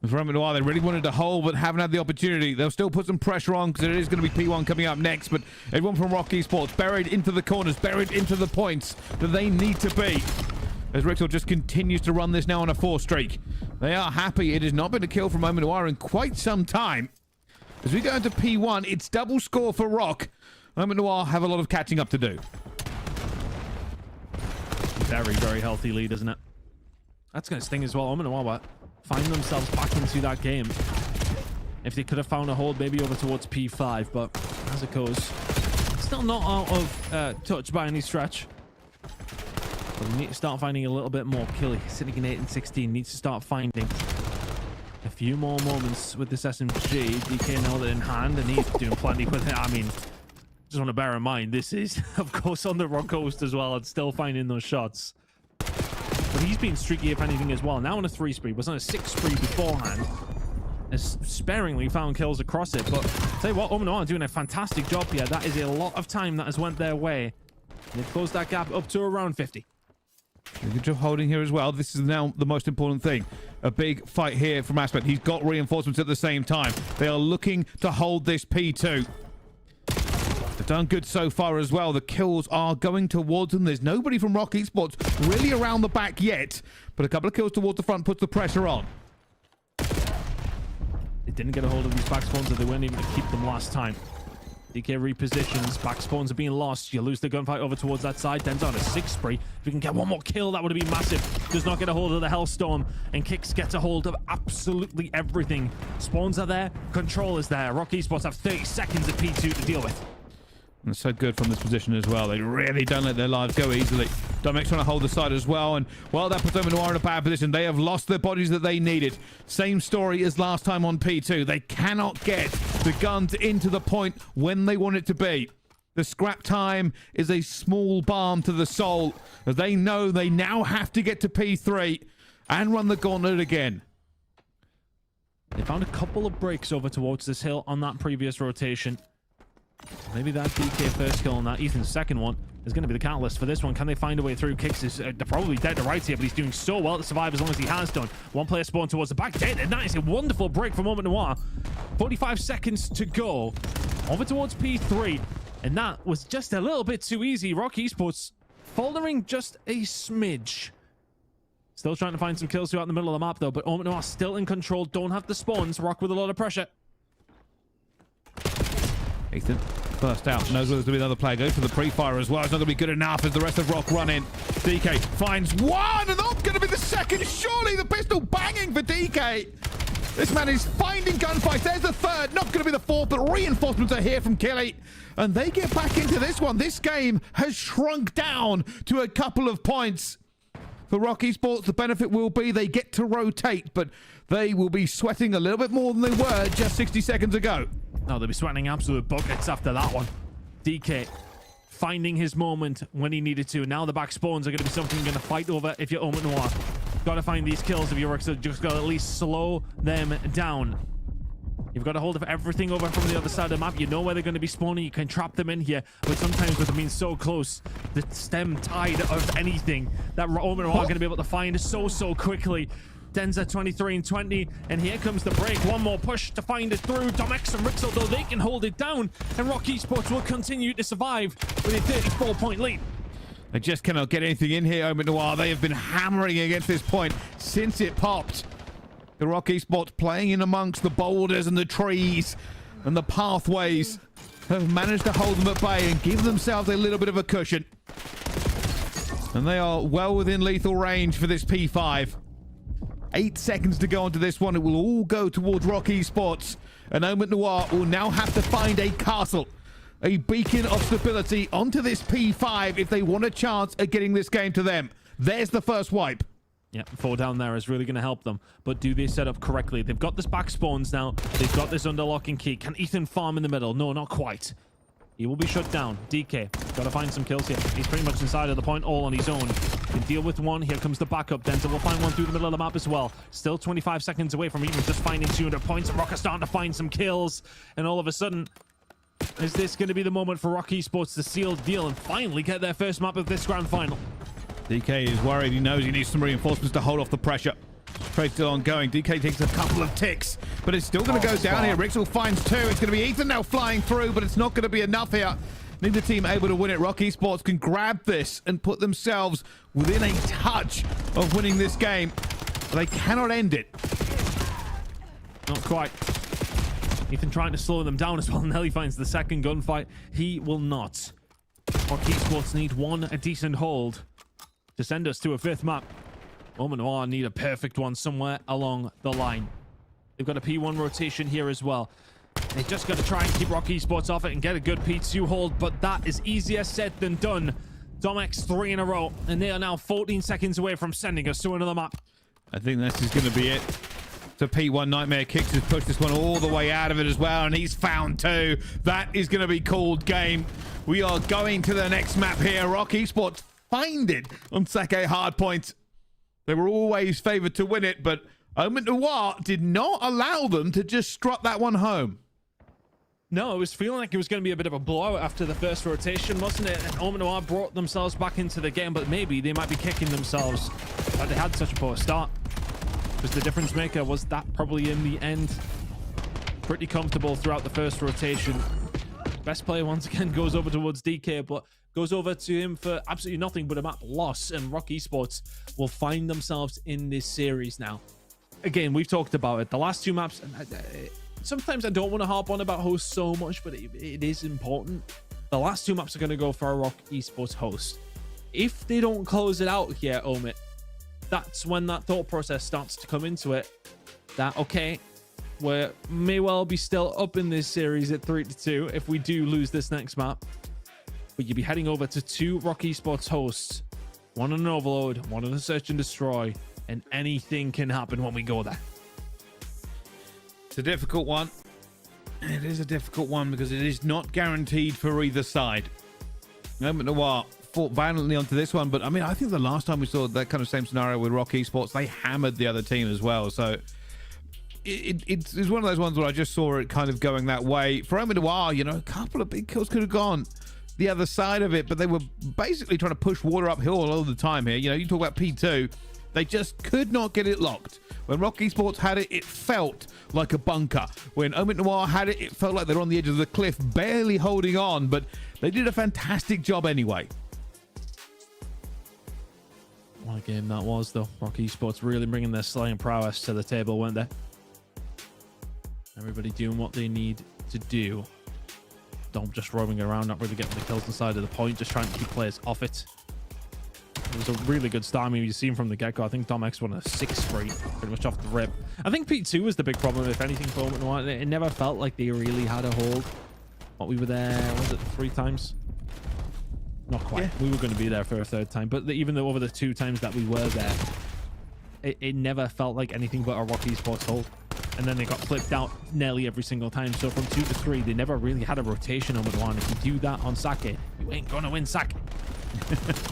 For OMiTNoir, they really wanted to hold, but haven't had the opportunity. They'll still put some pressure on, because it is going to be P1 coming up next, but everyone from Rock Esports buried into the corners, buried into the points that they need to be. As Richtl just continues to run this now on a 4 streak. They are happy. It has not been a kill from OMiTNoir in quite some time. As we go into P1, it's double score for Rock. OMiTNoir have a lot of catching up to do. Very, very healthy lead, isn't it? That's going to sting as well. OMiTNoir find themselves back into that game. If they could have found a hold maybe over towards P5, but as it goes, still not out of touch by any stretch. But we need to start finding a little bit more. Killy sitting in 8 and 16 needs to start finding a few more moments with this SMG. DK held it in hand, and he's doing plenty with it. I mean, just want to bear in mind, this is, of course, on the Rock Coast as well, and still finding those shots. But he's been streaky, if anything, as well. Now on a 3 spree, was on a 6 spree beforehand. Has sparingly found kills across it. But I'll tell you what, OMiTNoir are doing a fantastic job here. That is a lot of time that has went their way. They've closed that gap up to around 50. Good job holding here as well. This is now the most important thing. A big fight here from Aspect. He's got reinforcements at the same time. They are looking to hold this P2. They've done good so far as well. The kills are going towards them. There's nobody from Rock Esports really around the back yet, but a couple of kills towards the front puts the pressure on. They didn't get a hold of these back spawns, and they weren't even to keep them last time. DK repositions, back spawns are being lost. You lose the gunfight over towards that side. Den's on a 6 spree. If we can get one more kill, that would have been massive. Does not get a hold of the Hellstorm, and Kicks gets a hold of absolutely everything. Spawns are there, control is there. Rock Esports have 30 seconds of P2 to deal with. And it's so good from this position as well. They really don't let their lives go easily. Dominic trying to hold the side as well. And, well, that puts OMiTNoir in a bad position. They have lost their bodies that they needed. Same story as last time on P2. They cannot get the guns into the point when they want it to be. The scrap time is a small balm to the soul, as they know they now have to get to P3 and run the gauntlet again. They found a couple of breaks over towards this hill on that previous rotation. Maybe that DK first kill on that Ethan's second one is going to be the catalyst for this one. Can they find a way through? Kicks is they're probably dead to rights here, but he's doing so well to survive as long as he has done. One player spawned towards the back, dead, and that is a wonderful break from OMiTNoir. 45 seconds to go. Over towards P3, and that was just a little bit too easy. Rock Esports faltering just a smidge. Still trying to find some kills throughout the middle of the map, though. But OMiTNoir still in control. Don't have the spawns. Rock with a lot of pressure. Ethan, first out. Knows whether there's going to be another player. Goes for the pre-fire as well. It's not going to be good enough as the rest of Rock run in. DK finds one, and that's going to be the second. Surely the pistol banging for DK. This man is finding gunfights. There's the third. Not going to be the fourth, but reinforcements are here from Killy. And they get back into this one. This game has shrunk down to a couple of points. For Rock Esports, the benefit will be they get to rotate, but they will be sweating a little bit more than they were just 60 seconds ago. No, they'll be sweating absolute buckets after that one. DK finding his moment when he needed to. Now the back spawns are going to be something you're going to fight over if you're OMiTNoir. Got to find these kills if you're just got to at least slow them down. You've got a hold of everything over from the other side of the map. You know where they're going to be spawning. You can trap them in here. But sometimes with them being so close, the stem tide of anything that OMiTNoir are going to be able to find so quickly. Denza 23 and 20, and here comes the break. One more push to find it through. Domex and Rixel, though, they can hold it down, and Rock Esports will continue to survive with a 34-point lead. They just cannot get anything in here, OMiTNoir. They have been hammering against this point since it popped. The Rock Esports playing in amongst the boulders and the trees and the pathways have managed to hold them at bay and give themselves a little bit of a cushion. And they are well within lethal range for this P5. 8 seconds to go onto this one. It will all go towards Rock Esports. And OMiTNoir will now have to find a castle, a beacon of stability onto this P5 if they want a chance at getting this game to them. There's the first wipe. Yeah, 4 down there is really going to help them. But do they set up correctly? They've got this back spawns now. They've got this under lock and key. Can Ethan farm in the middle? No, not quite. He will be shut down. DK, got to find some kills here. He's pretty much inside of the point all on his own. Can deal with one. Here comes the backup. Denzel will find one through the middle of the map as well. Still 25 seconds away from even just finding 200 points. Rock are starting to find some kills. And all of a sudden, is this going to be the moment for Rock Esports to seal the deal and finally get their first map of this grand final? DK is worried. He knows he needs some reinforcements to hold off the pressure. Trade still ongoing. DK takes a couple of ticks, but it's still going to go down here. Rixel finds 2. It's going to be Ethan now flying through, but it's not going to be enough here. Neither team able to win it. Rock Esports can grab this and put themselves within a touch of winning this game. They cannot end it. Not quite. Ethan trying to slow them down as well. Nelly finds the second gunfight. He will not. Rock Esports need a decent hold to send us to a 5th map. OMiTNoir need a perfect one somewhere along the line. They've got a P1 rotation here as well. They just got to try and keep Rock Esports off it and get a good P2 hold, but that is easier said than done. Domex 3 in a row, and they are now 14 seconds away from sending us to another map. I think this is going to be it. So P1 Nightmare Kicks has pushed this one all the way out of it as well, and he's found 2. That is going to be called game. We are going to the next map here. Rock Esports find it on Sake Hardpoint. They were always favored to win it, but OMiTNoir did not allow them to just strut that one home. No, it was feeling like it was going to be a bit of a blowout after the first rotation, wasn't it? And OMiTNoir brought themselves back into the game, but maybe they might be kicking themselves that they had such a poor start. Because the difference maker was that probably in the end. Pretty comfortable throughout the first rotation. Best player once again goes over towards DK, but goes over to him for absolutely nothing but a map loss, and Rock Esports will find themselves in this series now. Again, we've talked about it. The last 2 maps, and sometimes I don't want to harp on about hosts so much, but it is important. The last 2 maps are going to go for a Rock Esports host. If they don't close it out here, OMiT, that's when that thought process starts to come into it. That, okay, we may well be still up in this series at 3-2 if we do lose this next map. But you'll be heading over to 2 Rock Esports hosts. One on an Overload, one on a Search and Destroy. And anything can happen when we go there. It's a difficult one. It is a difficult one because it is not guaranteed for either side. OMiTNoir fought valiantly onto this one, but I mean, I think the last time we saw that kind of same scenario with Rock Esports, they hammered the other team as well. So it's one of those ones where I just saw it kind of going that way. For OMiTNoir, you know, a couple of big kills could have gone the other side of it, but they were basically trying to push water uphill all the time here. You know, you talk about P2, they just could not get it locked. When Rock Esports had it, it felt like a bunker. When OMiTNoir had it, it felt like they were on the edge of the cliff, barely holding on, but they did a fantastic job anyway. Well, What a game that was, though. Rock Esports really bringing their slaying prowess to the table, weren't they? Everybody doing what they need to do. Dom just roaming around, not really getting the kills inside of the point, just trying to keep players off it. It was a really good start. I mean, you've seen from the get-go, I think Dom X won a 6 straight, pretty much off the rip. I think P2 was the big problem, if anything, for OMiTNoir. It never felt like they really had a hold. What, we were there, was it 3 times? Not quite. Yeah. We were going to be there for a 3rd time, but even though over the 2 times that we were there, it never felt like anything but a Rock Esports hold. And then they got flipped out nearly every single time. So from 2 to 3, they never really had a rotation on OMiTNoir. If you do that on Sake, you ain't gonna win Sake.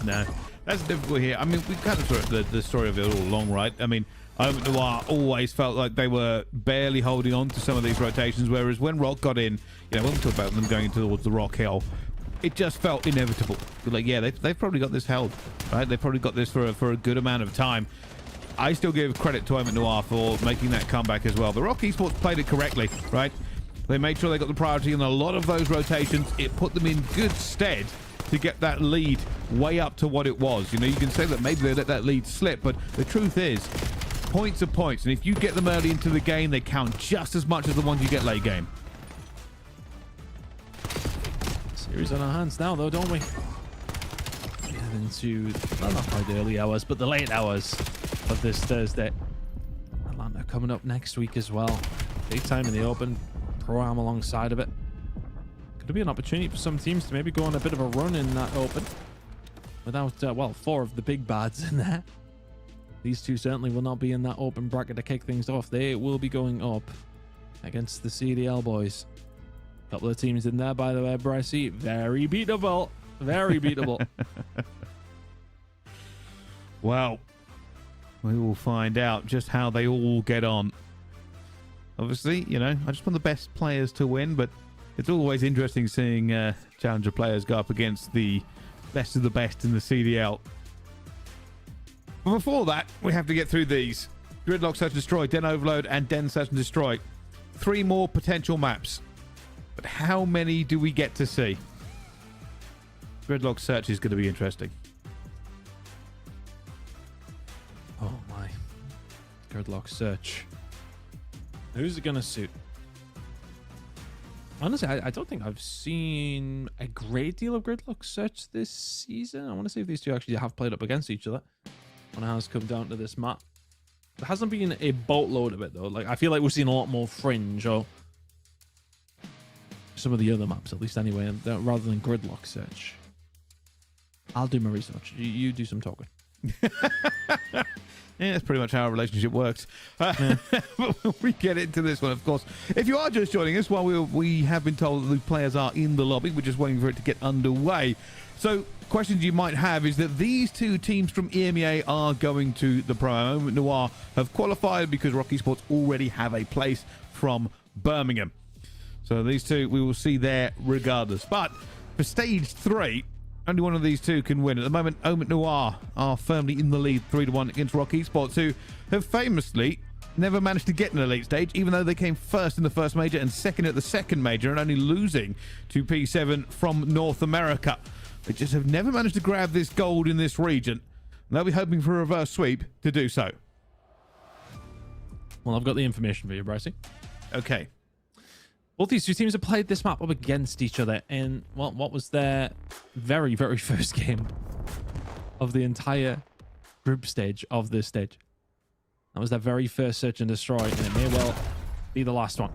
No, that's difficult here. I mean, we kind of saw the story of it all along, right? I mean, OMiTNoir always felt like they were barely holding on to some of these rotations, whereas when Rock got in, you know, when we talk about them going towards the Rock Hill, it just felt inevitable. Like, yeah, they've probably got this held, right? They've probably got this for a good amount of time. I still give credit to OMiTNoir for making that comeback as well. The Rock Esports played it correctly, right? They made sure they got the priority on a lot of those rotations. It put them in good stead to get that lead way up to what it was. You know, you can say that maybe they let that lead slip, but the truth is, points are points. And if you get them early into the game, they count just as much as the ones you get late game. Series on our hands now, though, don't we? Into, well, not quite the early hours, but the late hours of this Thursday. Atlanta coming up next week as well. Big time in the Open. Pro-Am alongside of it. Could be an opportunity for some teams to maybe go on a bit of a run in that Open. Without, well, 4 of the big bads in there. These 2 certainly will not be in that Open bracket to kick things off. They will be going up against the CDL boys. A couple of teams in there, by the way, Brycey. Very beatable. Very beatable. Well, we will find out just how they all get on. Obviously, you know, I just want the best players to win, but it's always interesting seeing challenger players go up against the best of the best in the CDL. But before that, we have to get through these. Gridlock, Search and Destroy, Den Overload, and Den Search and Destroy. 3 more potential maps. But how many do we get to see? Gridlock Search is going to be interesting. Oh my. Gridlock Search. Who's it going to suit? Honestly, I don't think I've seen a great deal of Gridlock Search this season. I want to see if these 2 actually have played up against each other. When it has come down to this map. There hasn't been a boatload of it, though. Like, I feel like we've seen a lot more Fringe or some of the other maps, at least anyway, rather than Gridlock Search. I'll do my research. You do some talking. Yeah, that's pretty much how our relationship works. But we get into this one, of course. If you are just joining us, while we have been told that the players are in the lobby, we're just waiting for it to get underway. So, questions you might have is that these 2 teams from EMEA are going to the Pro. OMiTNoir have qualified because Rock Esports already have a place from Birmingham. So these 2 we will see there regardless. But for stage 3, only one of these 2 can win. At the moment, OMiTNoir are firmly in the lead 3-1 against Rock Esports, who have famously never managed to get an elite stage, even though they came first in the first major and second at the second major, and only losing to P7 from North America. They just have never managed to grab this gold in this region. And they'll be hoping for a reverse sweep to do so. Well, I've got the information for you, Brycey. Okay. Both these 2 teams have played this map up against each other in, well, what was their very, very first game of the entire group stage of this stage. That was their very first Search and Destroy, and it may well be the last one.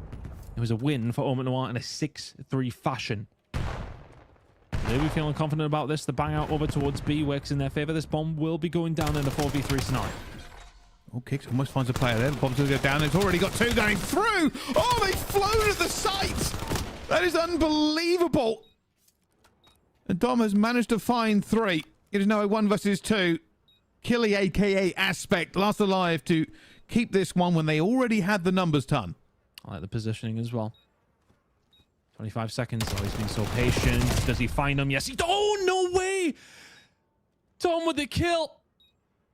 It was a win for OMiTNoir in a 6-3 fashion. They'll be feeling confident about this. The bang out over towards B works in their favor. This bomb will be going down in a 4v3 scenario. Oh, Kicks almost finds a player there. The bomb's going to go down. It's already got 2 going through. Oh, they've flown at the sight. That is unbelievable. And Dom has managed to find 3. It is now a 1 versus 2. Killy, a.k.a. Aspect, last alive to keep this one when they already had the numbers ton. I like the positioning as well. 25 seconds. Oh, he's being so patient. Does he find him? Yes, he... Oh, no way. Dom with the kill.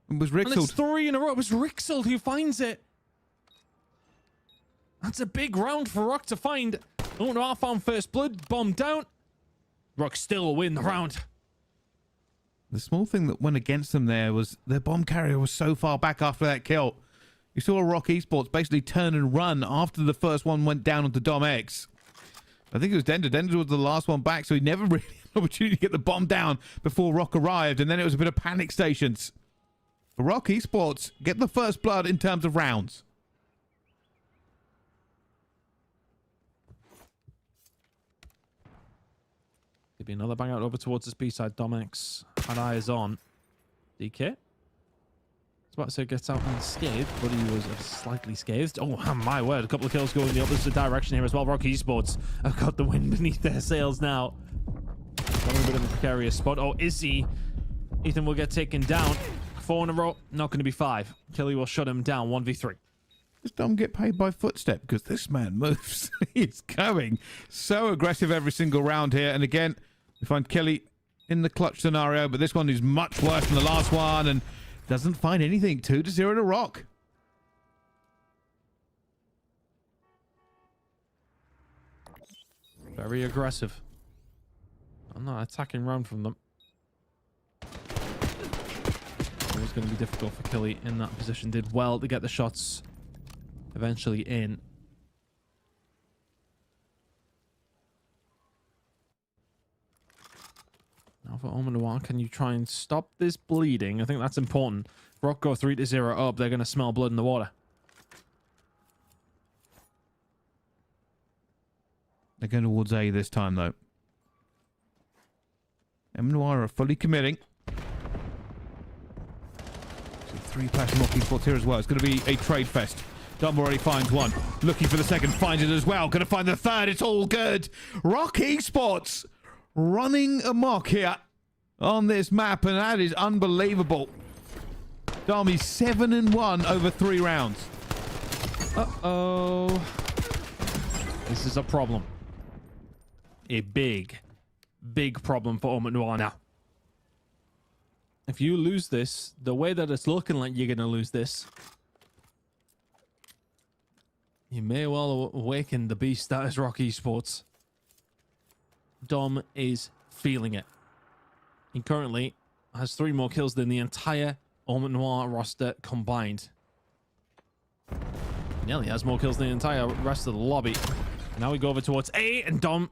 It was And it's Rixled. 3 in a row. It was Rixled who finds it. That's a big round for Rock to find. OMiTNoir found first blood. Bomb down. Rock still will win the round. The small thing that went against them there was their bomb carrier was so far back after that kill. You saw Rock Esports basically turn and run after the first one went down onto Dom X. I think it was Dender. Dender was the last one back, so he never really had an opportunity to get the bomb down before Rock arrived, and then it was a bit of panic stations. For Rock Esports, get the first blood in terms of rounds. Could be another bang out over towards this B-side. Dom X had eyes on DK. About to say gets out unscathed, but he was slightly scathed. Oh, my word. A couple of kills going in the opposite direction here as well. Rock Esports have got the wind beneath their sails now. Got a bit of a precarious spot. Oh, is he? Ethan will get taken down. 4 in a row. Not going to be 5. Killy will shut him down. 1v3. Does Dom get paid by footstep? Because this man moves. He's going so aggressive every single round here. And again, we find Kelly in the clutch scenario, but this one is much worse than the last one. And doesn't find anything. 2-0 to Rock. Very aggressive. I'm not attacking round from them. It was going to be difficult for Killy in that position. Did well to get the shots eventually in. Now for OMiTNoir, can you try and stop this bleeding? I think that's important. Rock go 3-0 up. They're going to smell blood in the water. They're going towards A this time, though. OMiTNoir are fully committing. So 3 players from Rock Esports here as well. It's going to be a trade fest. Dom already finds one. Looking for the second, finds it as well. Going to find the third. It's all good. Rock Esports running amok here on this map, and that is unbelievable. Dom is 7-1 over 3 rounds. Uh-oh. This is a problem. A big, big problem for OMiTNoir now. If you lose this, the way that it's looking like you're going to lose this, you may well awaken the beast that is Rock Esports. Dom is feeling it. He currently has 3 more kills than the entire OMiTNoir roster combined. Nearly has more kills than the entire rest of the lobby. And now we go over towards A, and Dom,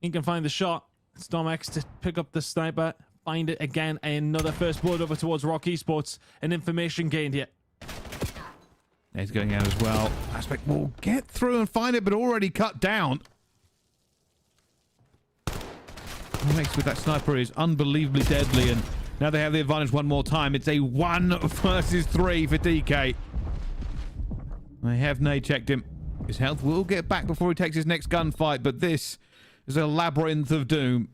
he can find the shot. It's Dom X to pick up the sniper, find it again, another first blood over towards Rock Esports, and information gained here. He's going out as well. Aspect will get through and find it, but already cut down. Next with that sniper is unbelievably deadly, and now they have the advantage one more time. It's a 1 versus 3 for DK. They have nade checked him. His health will get back before he takes his next gunfight, but this is a labyrinth of doom.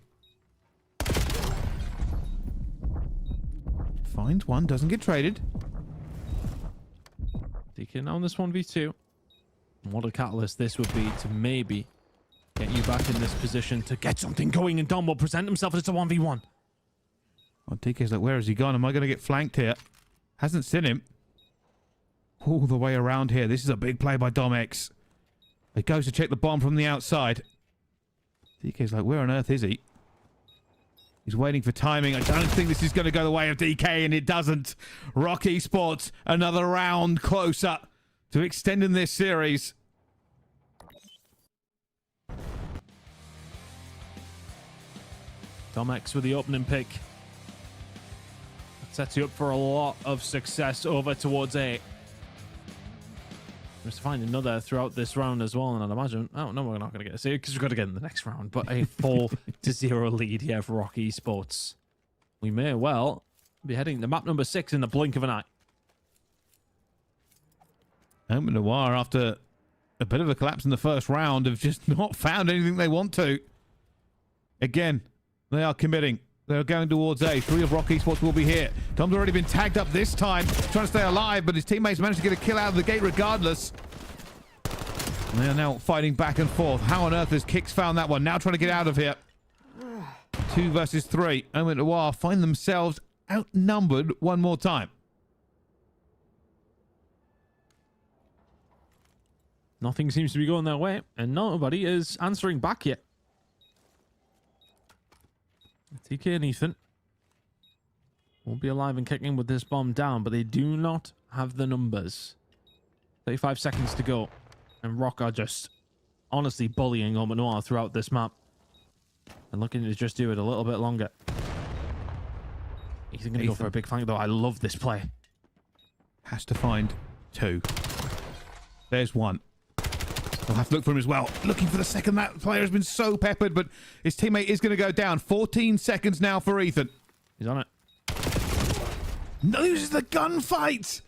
Finds one, doesn't get traded. DK now on this 1v2. And what a catalyst this would be to maybe get you back in this position to get something going, and Dom will present himself as a 1v1. Oh, DK's like, where has he gone? Am I going to get flanked here? Hasn't seen him. All the way around here. This is a big play by Dom X. He goes to check the bomb from the outside. DK's like, where on earth is he? He's waiting for timing. I don't think this is going to go the way of DK, and it doesn't. Rock Esports, another round closer to extending this series. Dom X with the opening pick. That sets you up for a lot of success over towards A. We're to find another throughout this round as well, and I'd imagine, oh no, we're not going to get a save because we've got to get in the next round, but a 4-0 lead here for Rock Esports. We may well be heading to map number 6 in the blink of an eye. OMiTNoir, after a bit of a collapse in the first round, have just not found anything they want to. Again, they are committing. They're going towards A. 3 of Rock Esports will be here. Tom's already been tagged up this time, trying to stay alive, but his teammates managed to get a kill out of the gate regardless. And they are now fighting back and forth. How on earth has Kix found that one? Now trying to get out of here. 2 versus 3. OMiTNoir find themselves outnumbered one more time. Nothing seems to be going their way, and nobody is answering back yet. TK and Ethan will be alive and kicking with this bomb down, but they do not have the numbers. 35 seconds to go. And Rock are just honestly bullying OMiTNoir throughout this map. And looking to just do it a little bit longer. He's going to go for a big flank, though. I love this play. Has to find 2. There's 1. We'll have to look for him as well. Looking for the second. That player has been so peppered, but his teammate is going to go down. 14 seconds now for Ethan. He's on it. Loses the gunfight.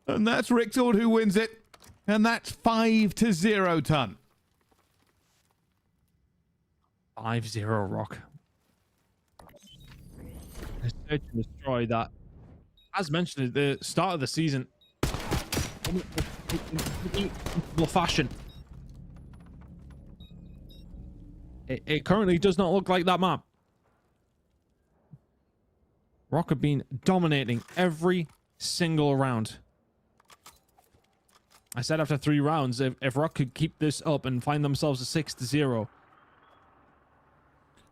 And that's Richtord who wins it. And that's 5-0, Ton. 5-0 Rock. A search and destroy that, as mentioned at the start of the season, fashion. It currently does not look like that map. Rock have been dominating every single round. I said after 3 rounds, if Rock could keep this up and find themselves a 6-0,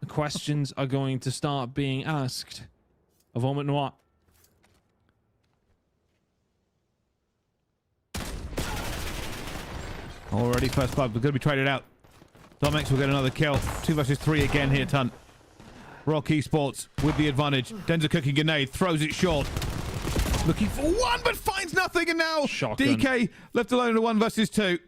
the questions are going to start being asked of OMiTNoir. Already first blood. We're going to be traded out. Domex will get another kill. 2 versus 3 again here, Ton. Rock Esports with the advantage. Denza cooking grenade. Throws it short. Looking for 1, but finds nothing. And now Shotgun. DK left alone in a 1 versus 2.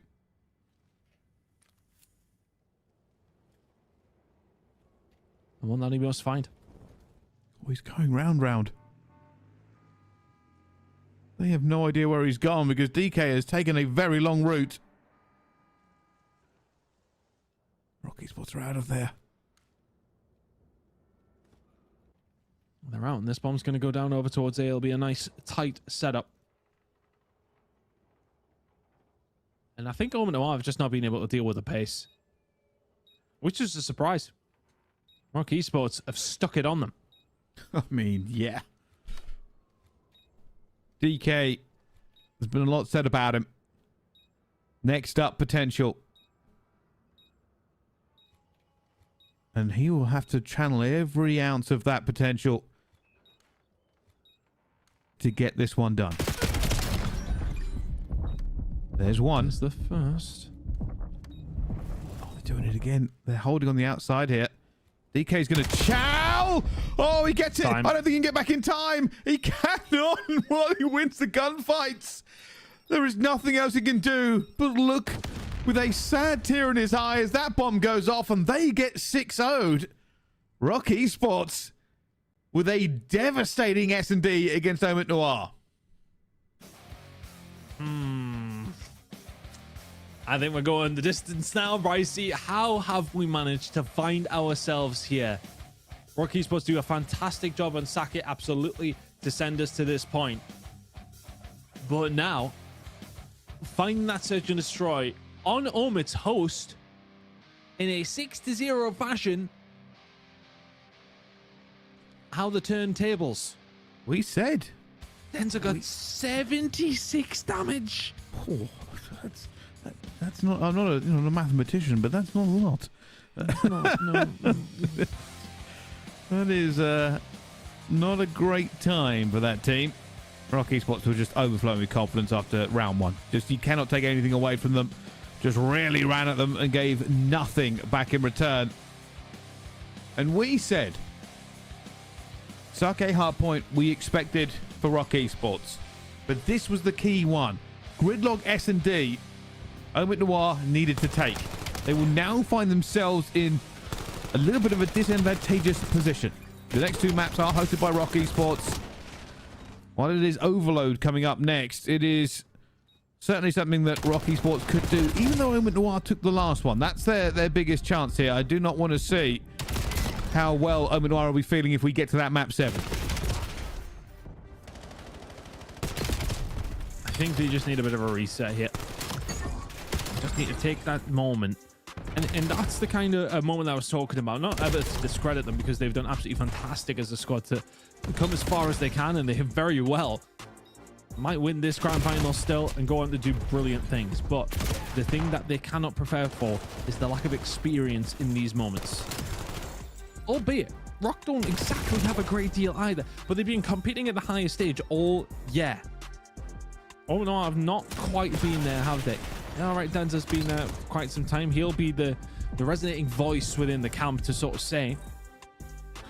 The one that he must find. Oh, he's going round. They have no idea where he's gone because DK has taken a very long route. Rock Esports are out of there. They're out, and this bomb's going to go down over towards A. It'll be a nice, tight setup. And I think OMiTNoir have just not been able to deal with the pace, which is a surprise. Rock Esports have stuck it on them. I mean, yeah. DK, there's been a lot said about him. Next up, potential. And he will have to channel every ounce of that potential to get this one done. There's 1. It's the first. Oh, they're doing it again. They're holding on the outside here. DK's going to chow. Oh, he gets it. Time. I don't think he can get back in time. He cannot. Well, he wins the gunfights. There is nothing else he can do but look with a sad tear in his eye as that bomb goes off and they get 6-0'd. Rock Esports with a devastating S&D against OMiTNoir. I think we're going the distance now, Brycey. How have we managed to find ourselves here? Rock Esports do a fantastic job on Sackett, absolutely, to send us to this point. But now, finding that search and destroy on OMiT's host in a 6-0 fashion. How the turntables. We said. Denza got 76 damage. Oh, that's not. I'm not a a mathematician, but that's not a lot. No. That is not a great time for that team. Rock Esports were just overflowing with confidence after round 1. Just you cannot take anything away from them. Just really ran at them and gave nothing back in return. And we said, Sake Hardpoint we expected for Rock Esports, but this was the key one. Gridlock S&D, OMiTNoir needed to take. They will now find themselves in a little bit of a disadvantageous position. The next 2 maps are hosted by Rock Esports. While it is Overload coming up next, it is certainly something that Rock Esports could do, even though OMiTNoir took the last one. That's their biggest chance here. I do not want to see how well OMiTNoir will be feeling if we get to that map 7. I think they just need a bit of a reset here. Just need to take that moment. And that's the kind of moment that I was talking about. Not ever to discredit them, because they've done absolutely fantastic as a squad to come as far as they can, and they have very well. Might win this grand final still and go on to do brilliant things. But the thing that they cannot prepare for is the lack of experience in these moments. Albeit, Rock don't exactly have a great deal either, but they've been competing at the highest stage all year. OMiTNoir have not quite been there, have they? All right, Denza's been there for quite some time. He'll be the resonating voice within the camp to sort of say,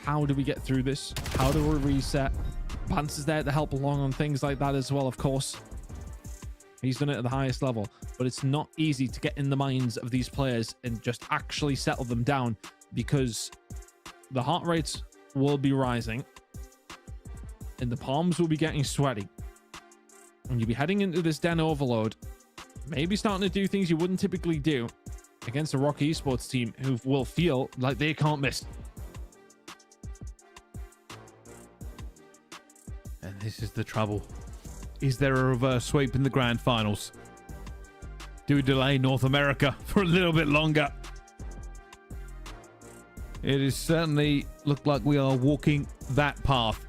how do we get through this? How do we reset? Panzer's there to help along on things like that as well, of course. He's done it at the highest level, but it's not easy to get in the minds of these players and just actually settle them down, because the heart rates will be rising and the palms will be getting sweaty. And you'll be heading into this den overload, maybe starting to do things you wouldn't typically do against a Rock Esports team who will feel like they can't miss. And this is the trouble. Is there a reverse sweep in the grand finals? Do we delay North America for a little bit longer? It is certainly looked like we are walking that path,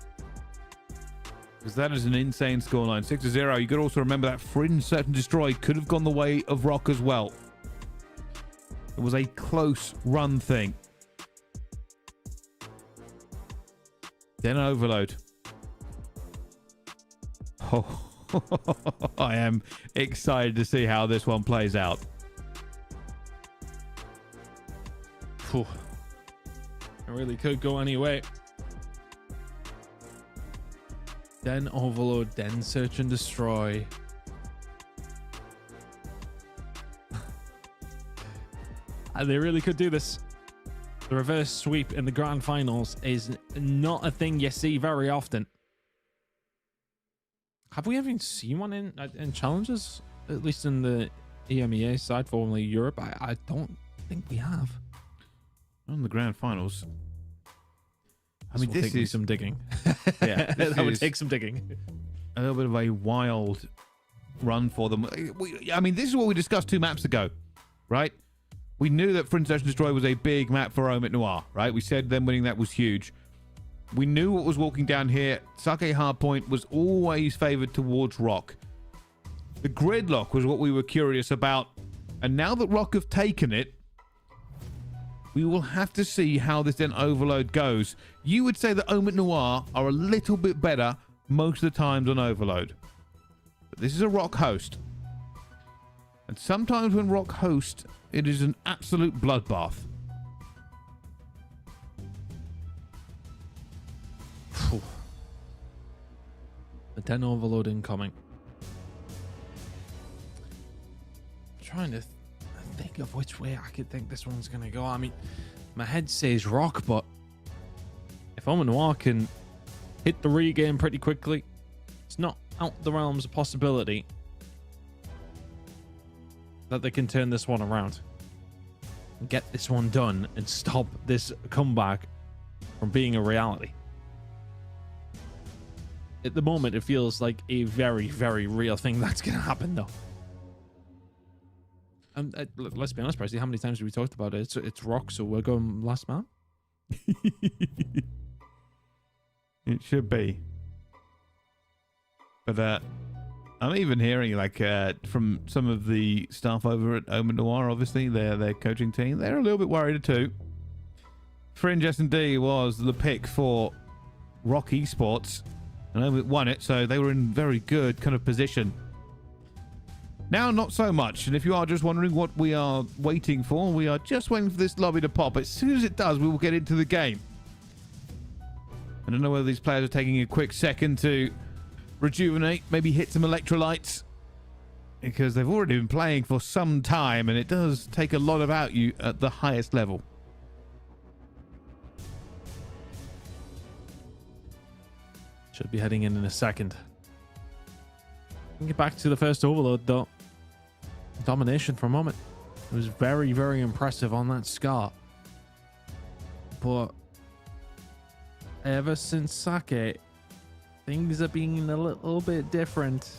because that is an insane scoreline. 6-0. You could also remember that Fringe Search and Destroy could have gone the way of Rock as well. It was a close run thing. Then Overload. Oh, I am excited to see how this one plays out. Whew. It really could go any way. Then Overload, then Search and Destroy. And they really could do this. The reverse sweep in the grand finals is not a thing you see very often. Have we ever seen one in challenges? At least in the EMEA side, formerly Europe. I don't think we have. On the grand finals. I mean, this this is is some digging. Yeah, That would take some digging. a little bit of a wild run for them. I mean, this is what we discussed 2 maps ago, right? We knew that Fringe Search and Destroy was a big map for OMiTNoir, right? We said them winning that was huge. We knew what was walking down here. Sake Hardpoint was always favored towards Rock. The gridlock was what we were curious about. And now that Rock have taken it, we will have to see how this then Overload goes. You would say that OMiTNoir are a little bit better most of the times on Overload. But this is a Rock host. And sometimes when Rock host, it is an absolute bloodbath. The den Overload incoming. I'm trying to think of which way I could think this one's going to go. I mean, my head says Rock, but if OMiTNoir can hit the regame pretty quickly, it's not out the realms of possibility that they can turn this one around and get this one done and stop this comeback from being a reality. At the moment, it feels like a very, very real thing that's going to happen, though. Let's be honest, Presley, how many times have we talked about it? It's Rock, so we're going last man. It should be. But I'm even hearing, like, from some of the staff over at OMiTNoir, obviously, their coaching team, they're a little bit worried too. Fringe S&D was the pick for Rock Esports, and OMiT won it, so they were in very good kind of position. Now, not so much, and if you are just wondering what we are waiting for, we are just waiting for this lobby to pop. As soon as it does, we will get into the game. I don't know whether these players are taking a quick second to rejuvenate, maybe hit some electrolytes, because they've already been playing for some time, and it does take a lot about you at the highest level. Should be heading in a second. Get back to the first Overload, though. Domination for a moment. It was very, very impressive on that Scar. But ever since Sake, things are being a little bit different.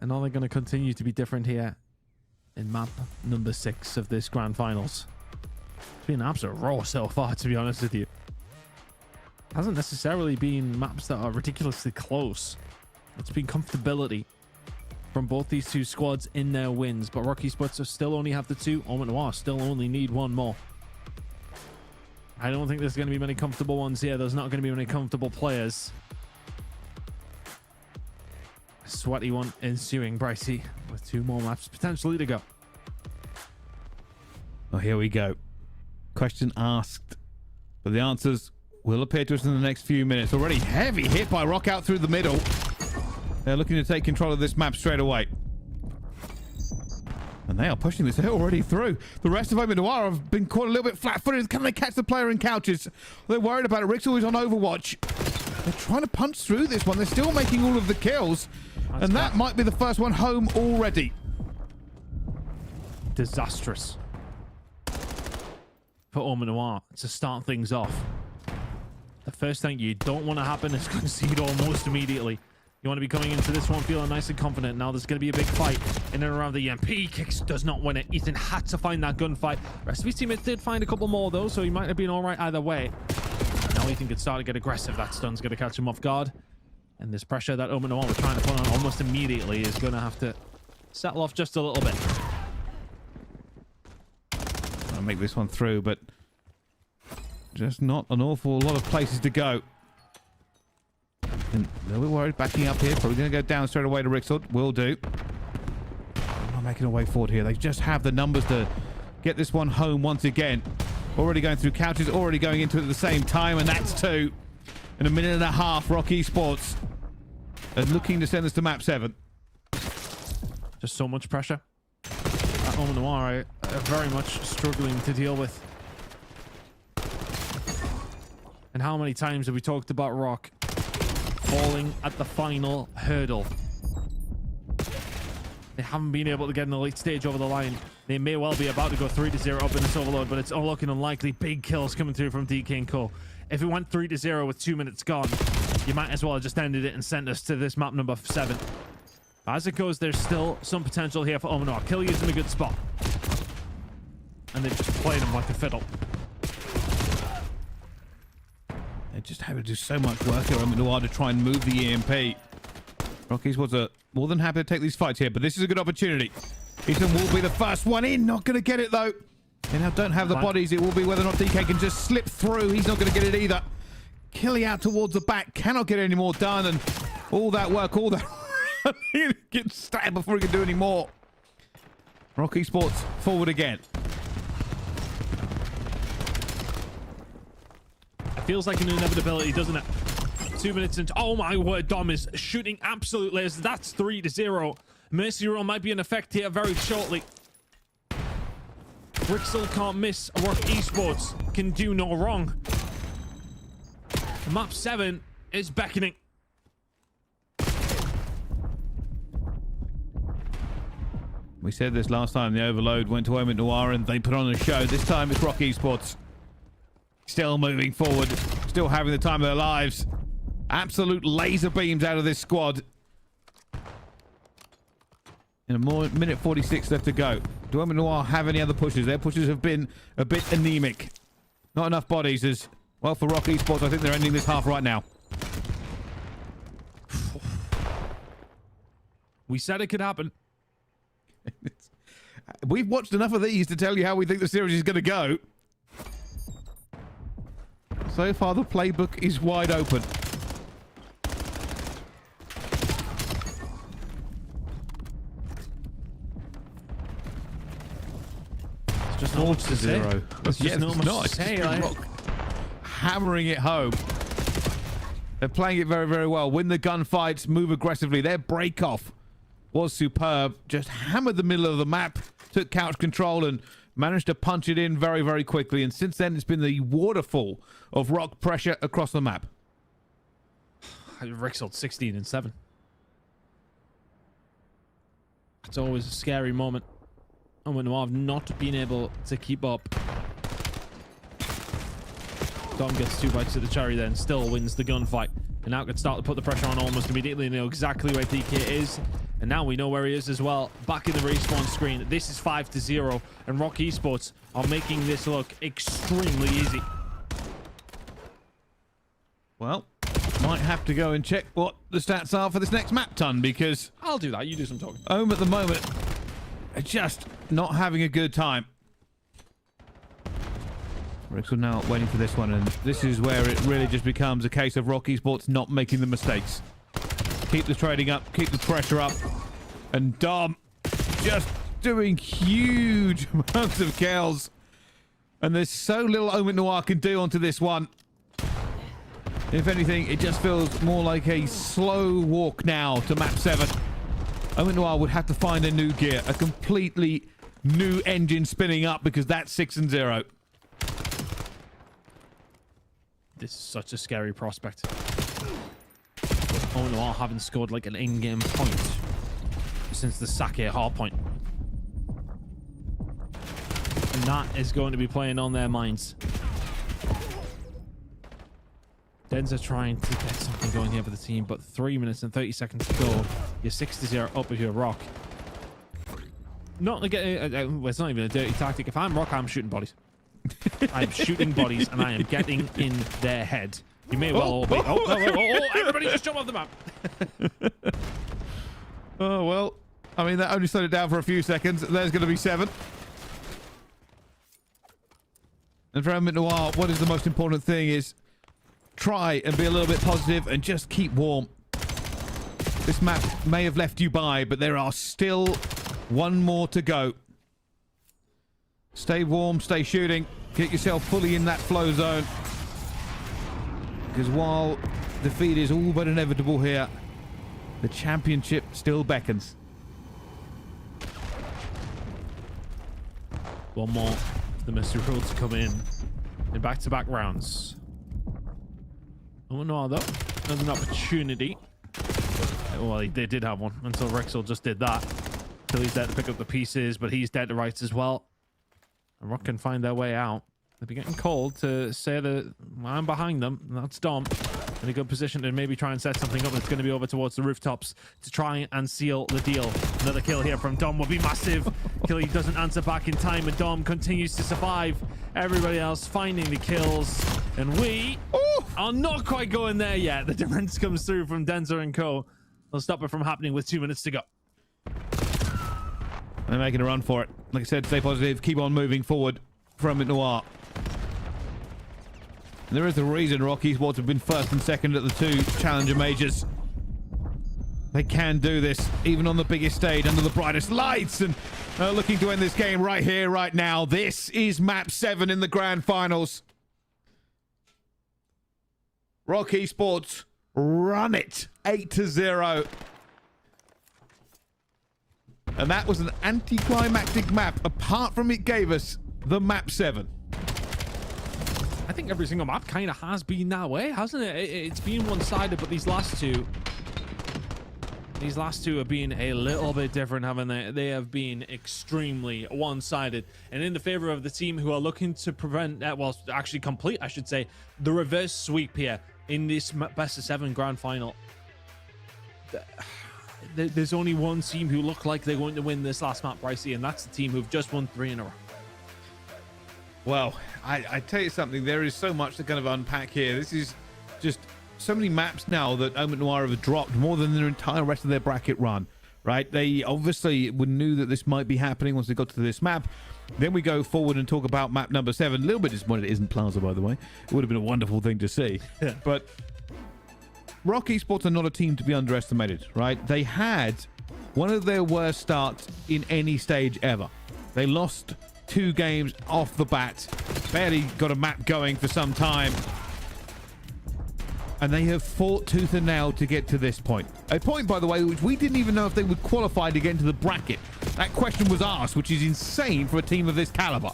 And are they going to continue to be different here in map number 6 of this grand finals? It's been an absolute roar so far, to be honest with you. Hasn't necessarily been maps that are ridiculously close. It's been comfortability from both these two squads in their wins, but Rock Esports still only have the 2. OMiTNoir still only need 1 more. I don't think there's going to be many comfortable ones here. There's not going to be many comfortable players. A sweaty one ensuing, Bricey, with 2 more maps potentially to go. Oh, here we go. Question asked, but the answers will appear to us in the next few minutes. Already heavy hit by Rock out through the middle. They're looking to take control of this map straight away. And they are pushing this already through. The rest of OMiTNoir have been caught a little bit flat-footed. Can they catch the player in couches? They're worried about it. Rixel is on Overwatch. They're trying to punch through this one. They're still making all of the kills. And that might be the first one home already. Disastrous for OMiTNoir to start things off. The first thing you don't want to happen is concede almost immediately. You want to be coming into this one feeling nice and confident. Now there's going to be a big fight in and around the EMP. Kicks does not win it. Ethan had to find that gunfight. The rest of his teammates did find a couple more though, so he might have been all right either way. Now Ethan could start to get aggressive. That stun's going to catch him off guard. And this pressure that OMiTNoir were trying to put on almost immediately is going to have to settle off just a little bit. I'll make this one through, but just not an awful lot of places to go. And a little bit worried, backing up here. Probably going to go down straight away to Rixel. Will do. Not making a way forward here. They just have the numbers to get this one home once again. Already going through couches, already going into it at the same time, and that's 2. In a minute and a half, Rock Esports are looking to send us to map 7. Just so much pressure that OMiTNoir are very much struggling to deal with. And how many times have we talked about Rock falling at the final hurdle? They haven't been able to get in the late stage over the line. They may well be about to go 3-0 up in this overload, but it's all looking unlikely. Big kills coming through from DK and Co. If it went 3-0 with 2 minutes gone, you might as well have just ended it and sent us to this map number 7. As it goes, there's still some potential here for OMiTNoir. Killy is in a good spot. And they've just played him like a fiddle. They just have to do so much work here OMiTNoir to try and move the EMP. Rockies was more than happy to take these fights here, but this is a good opportunity. Ethan will be the first one in. Not going to get it, though. They now don't have the bodies. It will be whether or not DK can just slip through. He's not going to get it either. Killy out towards the back. Cannot get any more done. And all that work, all that... he gets stabbed before he can do any more. Rock Esports forward again. It feels like an inevitability, doesn't it? 2 minutes into... Oh, my word. Dom is shooting absolute layers. That's 3-0. Mercy Rule might be in effect here very shortly. Rixel can't miss. Rock Esports can do no wrong. Map 7 is beckoning. We said this last time. The overload went to OMiTNoir and they put on a show. This time it's Rock Esports. Still moving forward. Still having the time of their lives. Absolute laser beams out of this squad. In a minute 46 left to go. Do OMiTNoir have any other pushes? Their pushes have been a bit anemic. Not enough bodies as well for Rock Esports. I think they're ending this half right now. We said it could happen. We've watched enough of these to tell you how we think the series is going to go. So far, the playbook is wide open. It's just not much to say. It's just not much to say. Rock hammering it home. They're playing it very, very well. Win the gunfights, move aggressively. Their break-off was superb. Just hammered the middle of the map, took couch control, and managed to punch it in very, very quickly. And since then, it's been the waterfall of Rock pressure across the map. Rixel 16-7. It's always a scary moment. OMiTNoir have not been able to keep up. Dom gets 2 bites of the cherry then, still wins the gunfight. And now can start to put the pressure on almost immediately. They know exactly where DK is. And now we know where he is as well. Back in the respawn screen. This is 5-0. And Rock Esports are making this look extremely easy. Well, might have to go and check what the stats are for this next map ton, because I'll do that. You do some talking. Ohm at the moment are just not having a good time. Rixel now waiting for this one, and this is where it really just becomes a case of Rock Esports not making the mistakes. Keep the trading up, keep the pressure up, and Dom just doing huge amounts of kills. And there's so little OMiTNoir can do onto this one. If anything, it just feels more like a slow walk now to map 7. OMiTNoir would have to find a new gear, a completely new engine spinning up, because that's 6-0. This is such a scary prospect. OMiTNoir haven't scored like an in-game point since the Sake Hardpoint. And that is going to be playing on their minds. Den's trying to get something going here for the team, but 3 minutes and 30 seconds to go. You're 6-0 up if you're Rock. Not to get... well, it's not even a dirty tactic. If I'm Rock, I'm shooting bodies. I'm shooting bodies, and I am getting in their head. You may well... wait. Oh, everybody just jump off the map. Oh, well. I mean, that only slowed it down for a few seconds. There's going to be 7. And for OMiTNoir, what is the most important thing is try and be a little bit positive and just keep warm. This map may have left you by, but there are still one more to go. Stay warm, stay shooting. Get yourself fully in that flow zone. Because while defeat is all but inevitable here, the championship still beckons. One more for the mystery rule to come in back-to-back rounds. OMiTNoir, though, has an opportunity. Well, they did have one until Rexel just did that. Until he's there to pick up the pieces, but he's dead to rights as well. And Rock can find their way out. They'll be getting called to say that I'm behind them. And that's Dom in a good position to maybe try and set something up. It's going to be over towards the rooftops to try and seal the deal. Another kill here from Dom will be massive. Killy doesn't answer back in time, and Dom continues to survive. Everybody else finding the kills, and we are not quite going there yet. The difference comes through from Denzer and co. They'll stop it from happening with 2 minutes to go. They're making a run for it. Like I said, stay positive, keep on moving forward from OMiTNoir. And there is a reason Rock Esports have been first and second at the 2 Challenger Majors. They can do this, even on the biggest stage, under the brightest lights, and looking to end this game right here, right now. This is map 7 in the grand finals. Rock Esports run it 8-0. And that was an anticlimactic map, apart from it gave us the map 7. I think every single map kind of has been that way, hasn't it? It's been one-sided, but these last two have been a little bit different, haven't they? They have been extremely one-sided, and in the favor of the team who are looking to prevent, well, actually complete, I should say, the reverse sweep here in this best of 7 grand final. There's only one team who look like they're going to win this last map, Brycey, and that's the team who've just won 3 in a row. Well, I tell you something, there is so much to kind of unpack here. This is just so many maps now that OMiTNoir have dropped, more than their entire rest of their bracket run, right? They obviously knew that this might be happening once they got to this map. Then we go forward and talk about map number 7. A little bit disappointed it isn't Plaza, by the way. It would have been a wonderful thing to see. Yeah. But Rock Esports are not a team to be underestimated, right? They had one of their worst starts in any stage ever. They lost 2 games off the bat, barely got a map going for some time, and they have fought tooth and nail to get to this point. A point, by the way, which we didn't even know if they would qualify to get into the bracket. That question was asked, which is insane for a team of this caliber.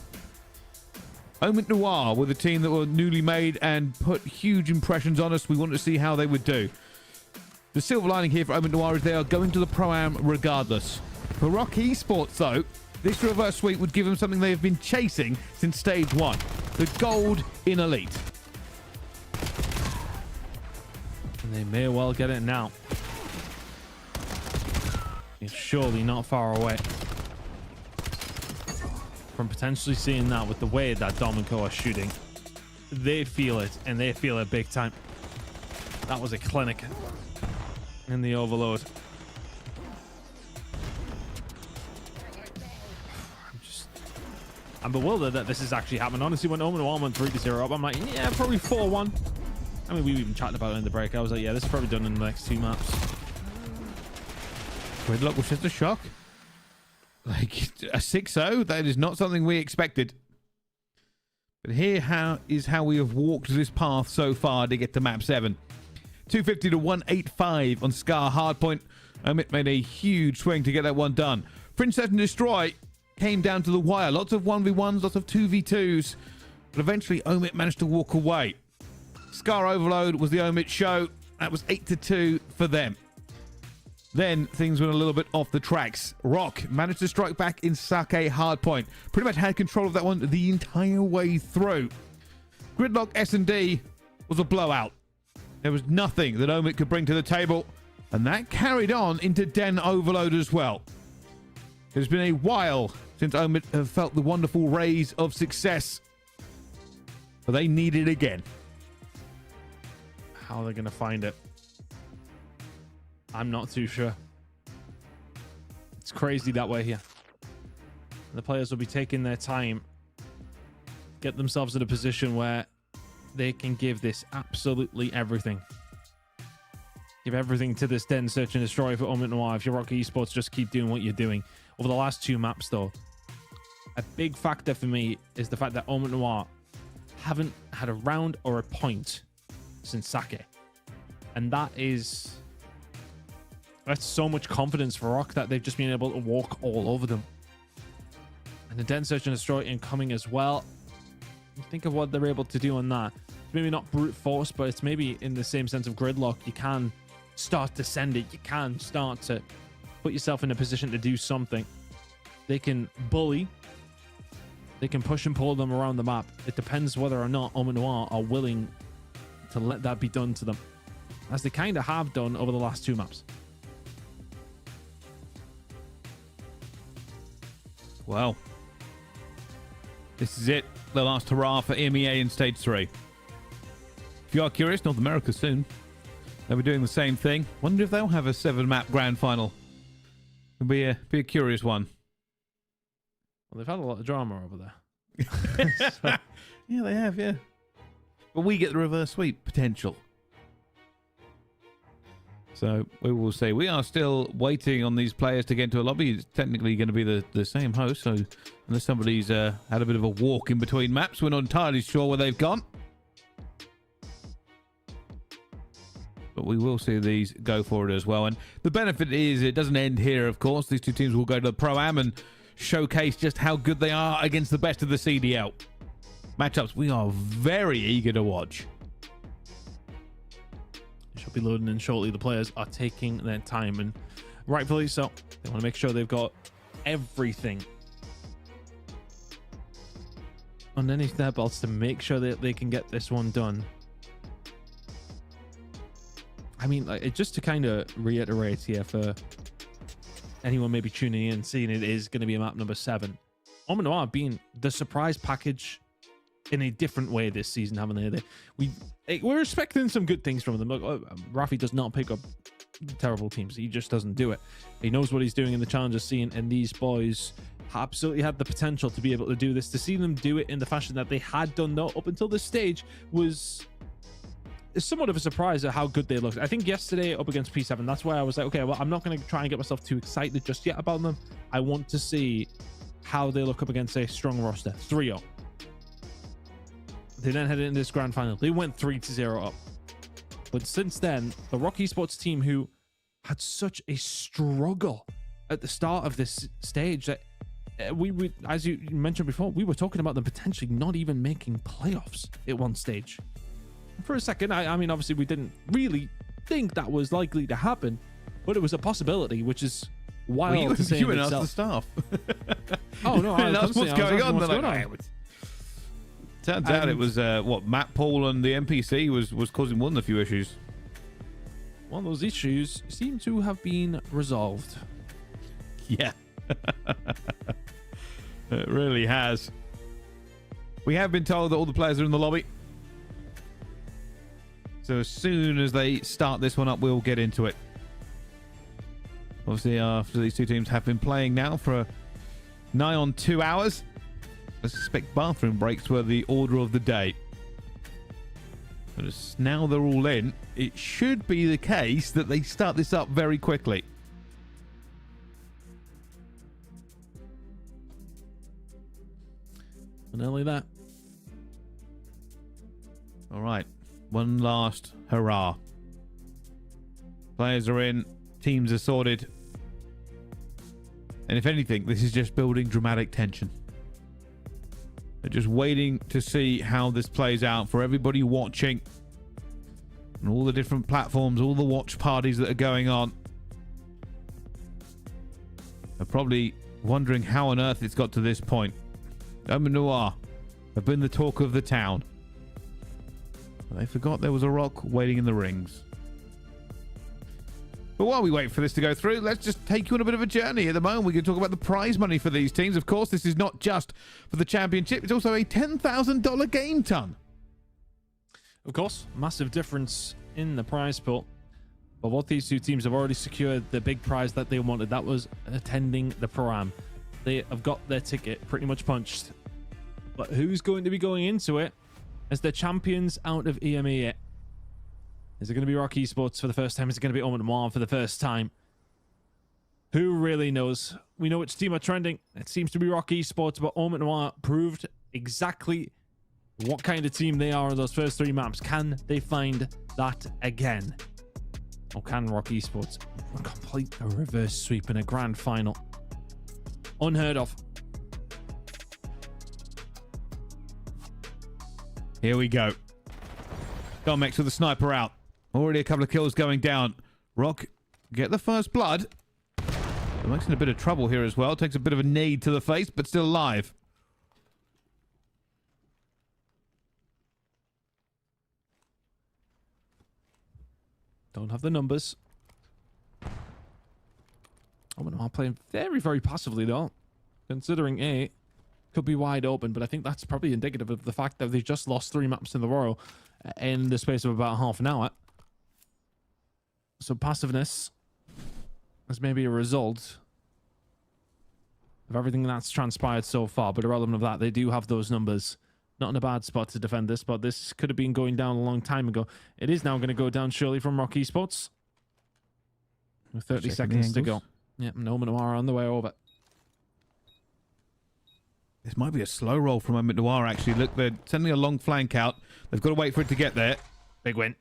OMiTNoir were the team that were newly made and put huge impressions on us. We wanted to see how they would do. The silver lining here for OMiTNoir is they are going to the Pro-Am regardless. For Rock Esports, though, this reverse sweep would give them something they have been chasing since stage 1. The gold in Elite. And they may well get it now. It's surely not far away from potentially seeing that with the way that Dom and Co are shooting. They feel it, and they feel it big time. That was a clinic in the overload. I'm bewildered that this is actually happening. Honestly, when OMiTNoir went 3-0 up, I'm like, yeah, probably 4-1. I mean, we even chatted about it in the break. I was like, yeah, this is probably done in the next 2 maps. Gridlock was just a shock. Like, a 6-0, that is not something we expected. But here is how we have walked this path so far to get to map 7. 250 to 185 on Scar Hardpoint. OMiT made a huge swing to get that one done. Fringe Search and Destroy came down to the wire. Lots of 1v1s, lots of 2v2s. But eventually, OMiT managed to walk away. Scar Overload was the OMiT show. That was 8-2 for them. Then things went a little bit off the tracks. Rock managed to strike back in Sake Hardpoint. Pretty much had control of that one the entire way through. Gridlock S&D was a blowout. There was nothing that OMiT could bring to the table. And that carried on into Den Overload as well. It's been a while since OMiT have felt the wonderful rays of success. But they need it again. How are they going to find it? I'm not too sure. It's crazy that way here. The players will be taking their time, get themselves in a position where they can give this absolutely everything. Give everything to this Den Search and Destroy for OMiTNoir. If you're Rock Esports, just keep doing what you're doing. Over the last 2 maps, though, a big factor for me is the fact that OMiTNoir haven't had a round or a point since Sake. And that's so much confidence for Rock that they've just been able to walk all over them. And the Den Search and Destroy incoming as well. Think of what they're able to do on that. It's maybe not brute force, but it's maybe in the same sense of Gridlock. You can start to send it. You can start to put yourself in a position to do something. They can bully. They can push and pull them around the map. It depends whether or not OMiTNoir are willing to let that be done to them, as they kind of have done over the last 2 maps. Well, this is it. The last hurrah for EMEA in Stage 3. If you are curious, North America soon. They'll be doing the same thing. Wonder if they'll have a 7-map grand final. It'll be a curious one. Well, they've had a lot of drama over there. So, yeah, they have, yeah. But we get the reverse sweep potential. So we will see. We are still waiting on these players to get into a lobby. It's technically going to be the same host. So unless somebody's had a bit of a walk in between maps, we're not entirely sure where they've gone. But we will see these go for it as well. And the benefit is it doesn't end here, of course. These 2 teams will go to the Pro-Am and showcase just how good they are against the best of the CDL. Matchups we are very eager to watch. Should be loading in shortly. The players are taking their time, and rightfully so. They want to make sure they've got everything underneath their belts to make sure that they can get this one done. I mean, like, just to kind of reiterate here for anyone maybe tuning in, seeing it is going to be a map number 7. OMiTNoir being the surprise package in a different way this season, haven't they? We're expecting some good things from them. Look, Rafi does not pick up terrible teams. He just doesn't do it. He knows what he's doing in the challenger scene, and these boys absolutely had the potential to be able to do this. To see them do it in the fashion that they had done, though, up until this stage was somewhat of a surprise at how good they looked. I think yesterday up against P7, that's why I was like, okay, well, I'm not going to try and get myself too excited just yet about them. I want to see how they look up against a strong roster. 3-0. They then headed into this grand final. They went 3-0 up. But since then, the Rock Esports team, who had such a struggle at the start of this stage, that we as you mentioned before, we were talking about them potentially not even making playoffs at one stage. For a second, I mean, obviously we didn't really think that was likely to happen, but it was a possibility, which is wild to say you in and itself. us, the staff. Oh no, I was what's going on. What's going on? Turns out it was Matt Paul and the NPC was causing more than a few issues. One of those issues seem to have been resolved. Yeah. It really has. We have been told that all the players are in the lobby. So as soon as they start this one up, we'll get into it. Obviously, after these 2 teams have been playing now for nigh on 2 hours, I suspect bathroom breaks were the order of the day. But as now they're all in, it should be the case that they start this up very quickly. And only that. All right, one last hurrah. Players are in, teams are sorted. And if anything, this is just building dramatic tension. They're just waiting to see how this plays out for everybody watching. And all the different platforms, all the watch parties that are going on. They're probably wondering how on earth it's got to this point. OMiTNoir have been the talk of the town. They forgot there was a rock waiting in the rings. But while we wait for this to go through, let's just take you on a bit of a journey. At the moment, we can talk about the prize money for these teams. Of course, this is not just for the championship. It's also a $10,000 game ton. Of course, massive difference in the prize pool. But what these two teams have already secured the big prize that they wanted. That was attending the Pro-Am. They have got their ticket pretty much punched. But who's going to be going into it as the champions out of EMEA? Is it going to be Rock Esports for the first time? Is it going to be OMiTNoir for the first time? Who really knows? We know which team are trending. It seems to be Rock Esports, but OMiTNoir proved exactly what kind of team they are on those first three maps. Can they find that again? Or can Rock Esports complete a reverse sweep in a grand final? Unheard of. Here we go. Domex with the sniper out. Already a couple of kills going down. Rock, get the first blood. Domex in a bit of trouble here as well. Takes a bit of a knee to the face, but still alive. Don't have the numbers. OMiTNoir playing very, very passively though. Considering A could be wide open, but I think that's probably indicative of the fact that they've just lost 3 maps in the row in the space of about half an hour. So passiveness is maybe a result of everything that's transpired so far, but irrelevant of that, they do have those numbers. Not in a bad spot to defend this, but this could have been going down a long time ago. It is now going to go down surely from Rock Esports. With 30 seconds to go. Yep, and OMiTNoir on the way over. This might be a slow roll from OMiTNoir, actually. Look, they're sending a long flank out. They've got to wait for it to get there. Big win.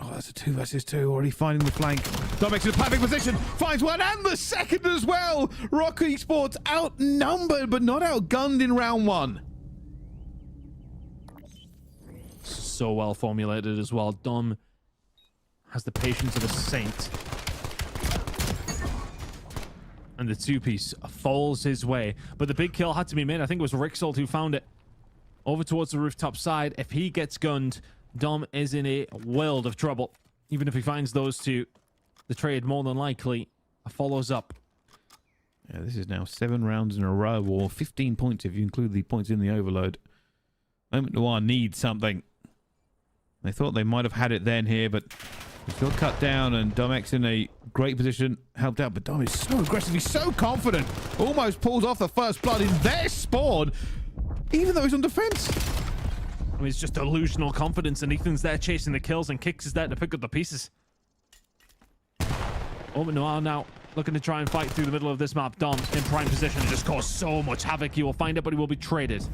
Oh, that's a 2 versus 2. Already finding the flank. Domex in a perfect position. Finds one and the second as well. Rock Esports outnumbered, but not outgunned in round 1. So well formulated as well. Dom has the patience of a saint. And the 2-piece falls his way. But the big kill had to be made. I think it was Rixold who found it. Over towards the rooftop side. If he gets gunned, Dom is in a world of trouble. Even if he finds those two, the trade more than likely follows up. Yeah, this is now 7 rounds in a row, or 15 points if you include the points in the overload. OMiTNoir needs something. They thought they might have had it then here, but he's got cut down, and Domex in a great position, helped out. But Dom is so aggressive, he's so confident. Almost pulls off the first blood in their spawn, even though he's on defense. I mean, it's just delusional confidence, and Ethan's there chasing the kills, and Kicks is there to pick up the pieces. OMiTNoir now looking to try and fight through the middle of this map. Dom in prime position to just cause so much havoc. He will find it, but he will be traded.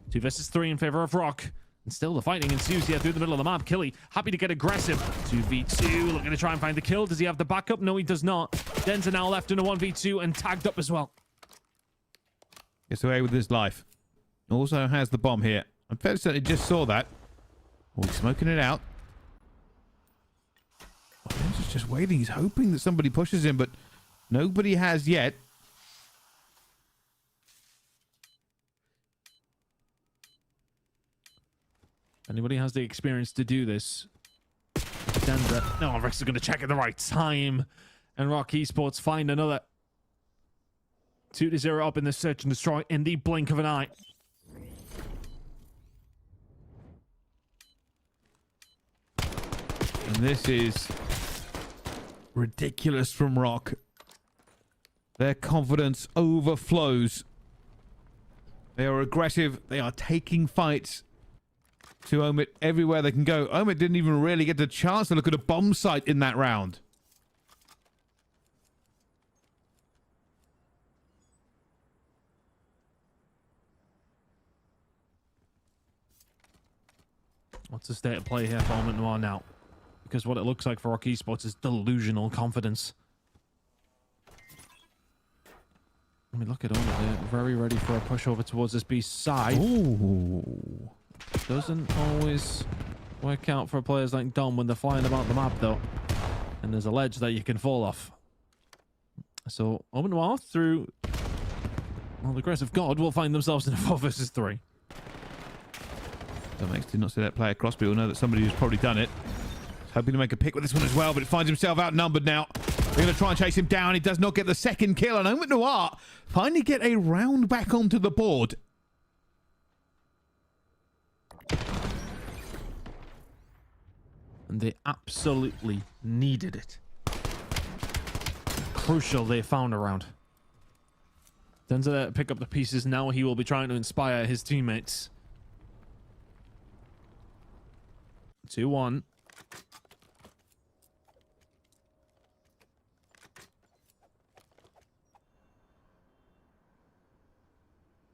2 versus 3 in favor of Rock. And still the fighting ensues here through the middle of the map. Killy happy to get aggressive. 2v2 looking to try and find the kill. Does he have the backup? No, he does not. Denza now left in a 1v2 and tagged up as well. Gets away with his life. Also has the bomb here. I'm fairly certain he just saw that. Oh, he's smoking it out. Oh, Denza's just waiting. He's hoping that somebody pushes him, but nobody has yet. Anybody has the experience to do this? Denza. No, Rex is going to check at the right time. And Rock Esports find another. 2-0 up in the search and destroy in the blink of an eye. And this is ridiculous from Rock. Their confidence overflows. They are aggressive. They are taking fights to OMiT everywhere they can go. OMiT didn't even really get the chance to look at a bomb site in that round. What's the state of play here for OMiTNoir now? Because what it looks like for Rock Esports is delusional confidence. I mean, look at OMiT. They're very ready for a push over towards this B side. Ooh. Doesn't always work out for players like Dom when they're flying about the map, though. And there's a ledge that you can fall off. So OMiTNoir, through the grace of God, will find themselves in a 4 versus 3. Domex did not see that play across, but we'll know that somebody who's probably done it. Hoping to make a pick with this one as well, but it finds himself outnumbered now. We're going to try and chase him down. He does not get the second kill, and OMiTNoir finally get a round back onto the board. And they absolutely needed it. Crucial they found a round. Denza pick up the pieces. Now he will be trying to inspire his teammates. 2-1.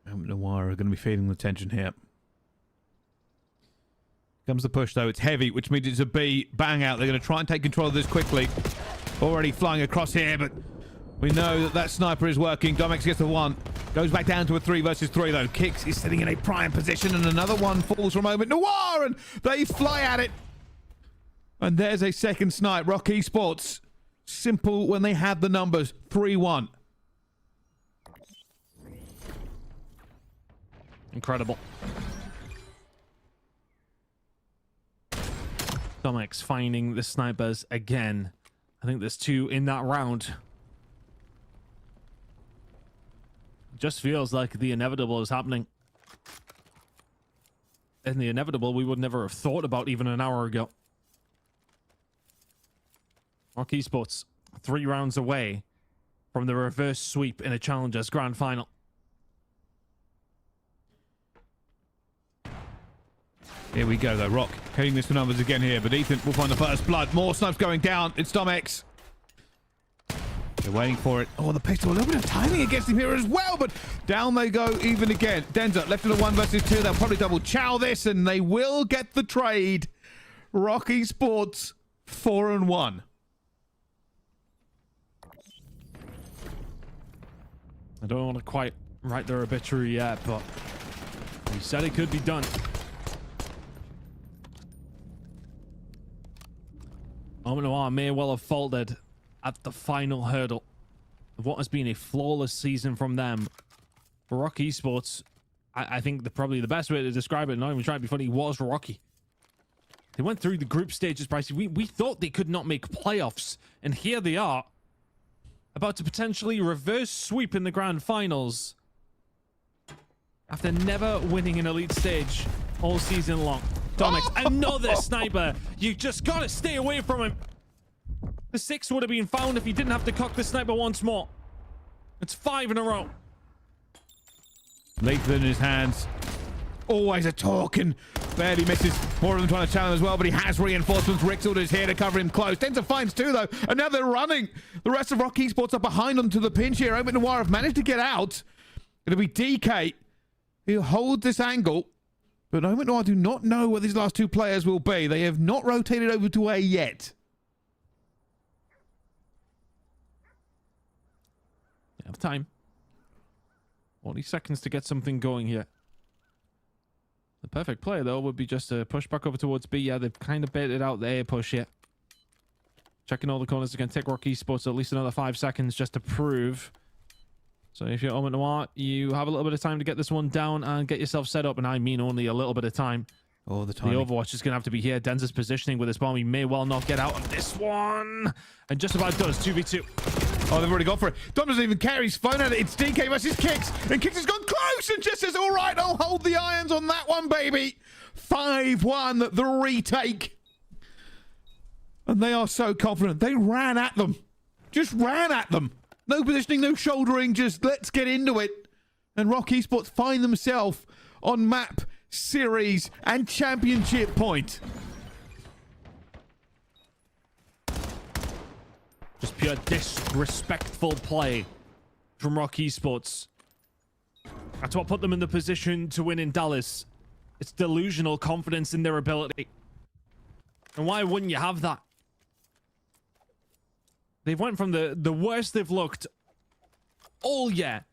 OMiTNoir are going to be feeling the tension here. Comes the push, though. It's heavy, which means it's a B. Bang out. They're going to try and take control of this quickly. Already flying across here, but we know that that sniper is working. Domex gets the 1. Goes back down to a 3 versus 3, though. Kicks is sitting in a prime position, and another one falls from OMiTNoir, and they fly at it. And there's a second snipe. Rock Esports. Simple when they had the numbers. 3-1. Incredible. Domex finding the snipers again. I think there's 2 in that round. Just feels like the inevitable is happening. And the inevitable we would never have thought about even an hour ago. Rock Esports 3 rounds away from the reverse sweep in a Challengers Grand Final. Here we go, though. Rock heading this for numbers again here, but Ethan will find the first blood. More snipes going down. It's Domex. They're waiting for it. Oh, the pistol. A little bit of timing against him here as well, but down they go even again. Denza left in a 1 versus 2. They'll probably double chow this, and they will get the trade. Rock Esports 4-1. I don't want to quite write their obituary yet, but he said it could be done. OMiTNoir may well have faltered at the final hurdle of what has been a flawless season from them. For Rock Esports, I think probably the best way to describe it, not even trying to be funny, was rocky. They went through the group stages, Bryce. We thought they could not make playoffs, and here they are, about to potentially reverse sweep in the grand finals after never winning an elite stage all season long. Domex, another sniper. You just gotta stay away from him. The 6 would have been found if he didn't have to cock the sniper once more. It's 5 in a row. Lethal in his hands. Always a talk, and barely misses. More of them trying to challenge as well, but he has reinforcements. Rixald is here to cover him close. Denza finds 2, though, and now they're running. The rest of Rock Esports are behind onto the pinch here. OMiTNoir have managed to get out. It'll be DK who holds this angle, but OMiTNoir do not know what these last 2 players will be. They have not rotated over to A yet. They have time. 40 seconds to get something going here. The perfect play, though, would be just to push back over towards B. Yeah, they've kind of baited out the A push here. Checking all the corners again. Take Rock Esports at least another 5 seconds just to prove. So if you're OMiTNoir, you have a little bit of time to get this one down and get yourself set up. And I mean only a little bit of time. All the time. The Overwatch is going to have to be here. Denza's positioning with this bomb. He may well not get out of this one. And just about does. 2v2. Oh, they've already gone for it. Dom doesn't even care. He's phone at it. It's DK versus Kicks. And Kicks has gone close and just says, all right, I'll hold the irons on that one, baby. 5-1, the retake. And they are so confident. They ran at them. Just ran at them. No positioning, no shouldering. Just let's get into it. And Rock Esports find themselves on map, series, and championship point. Just pure disrespectful play from Rock Esports. That's what put them in the position to win in Dallas. It's delusional confidence in their ability. And why wouldn't you have that? They've went from the worst they've looked all year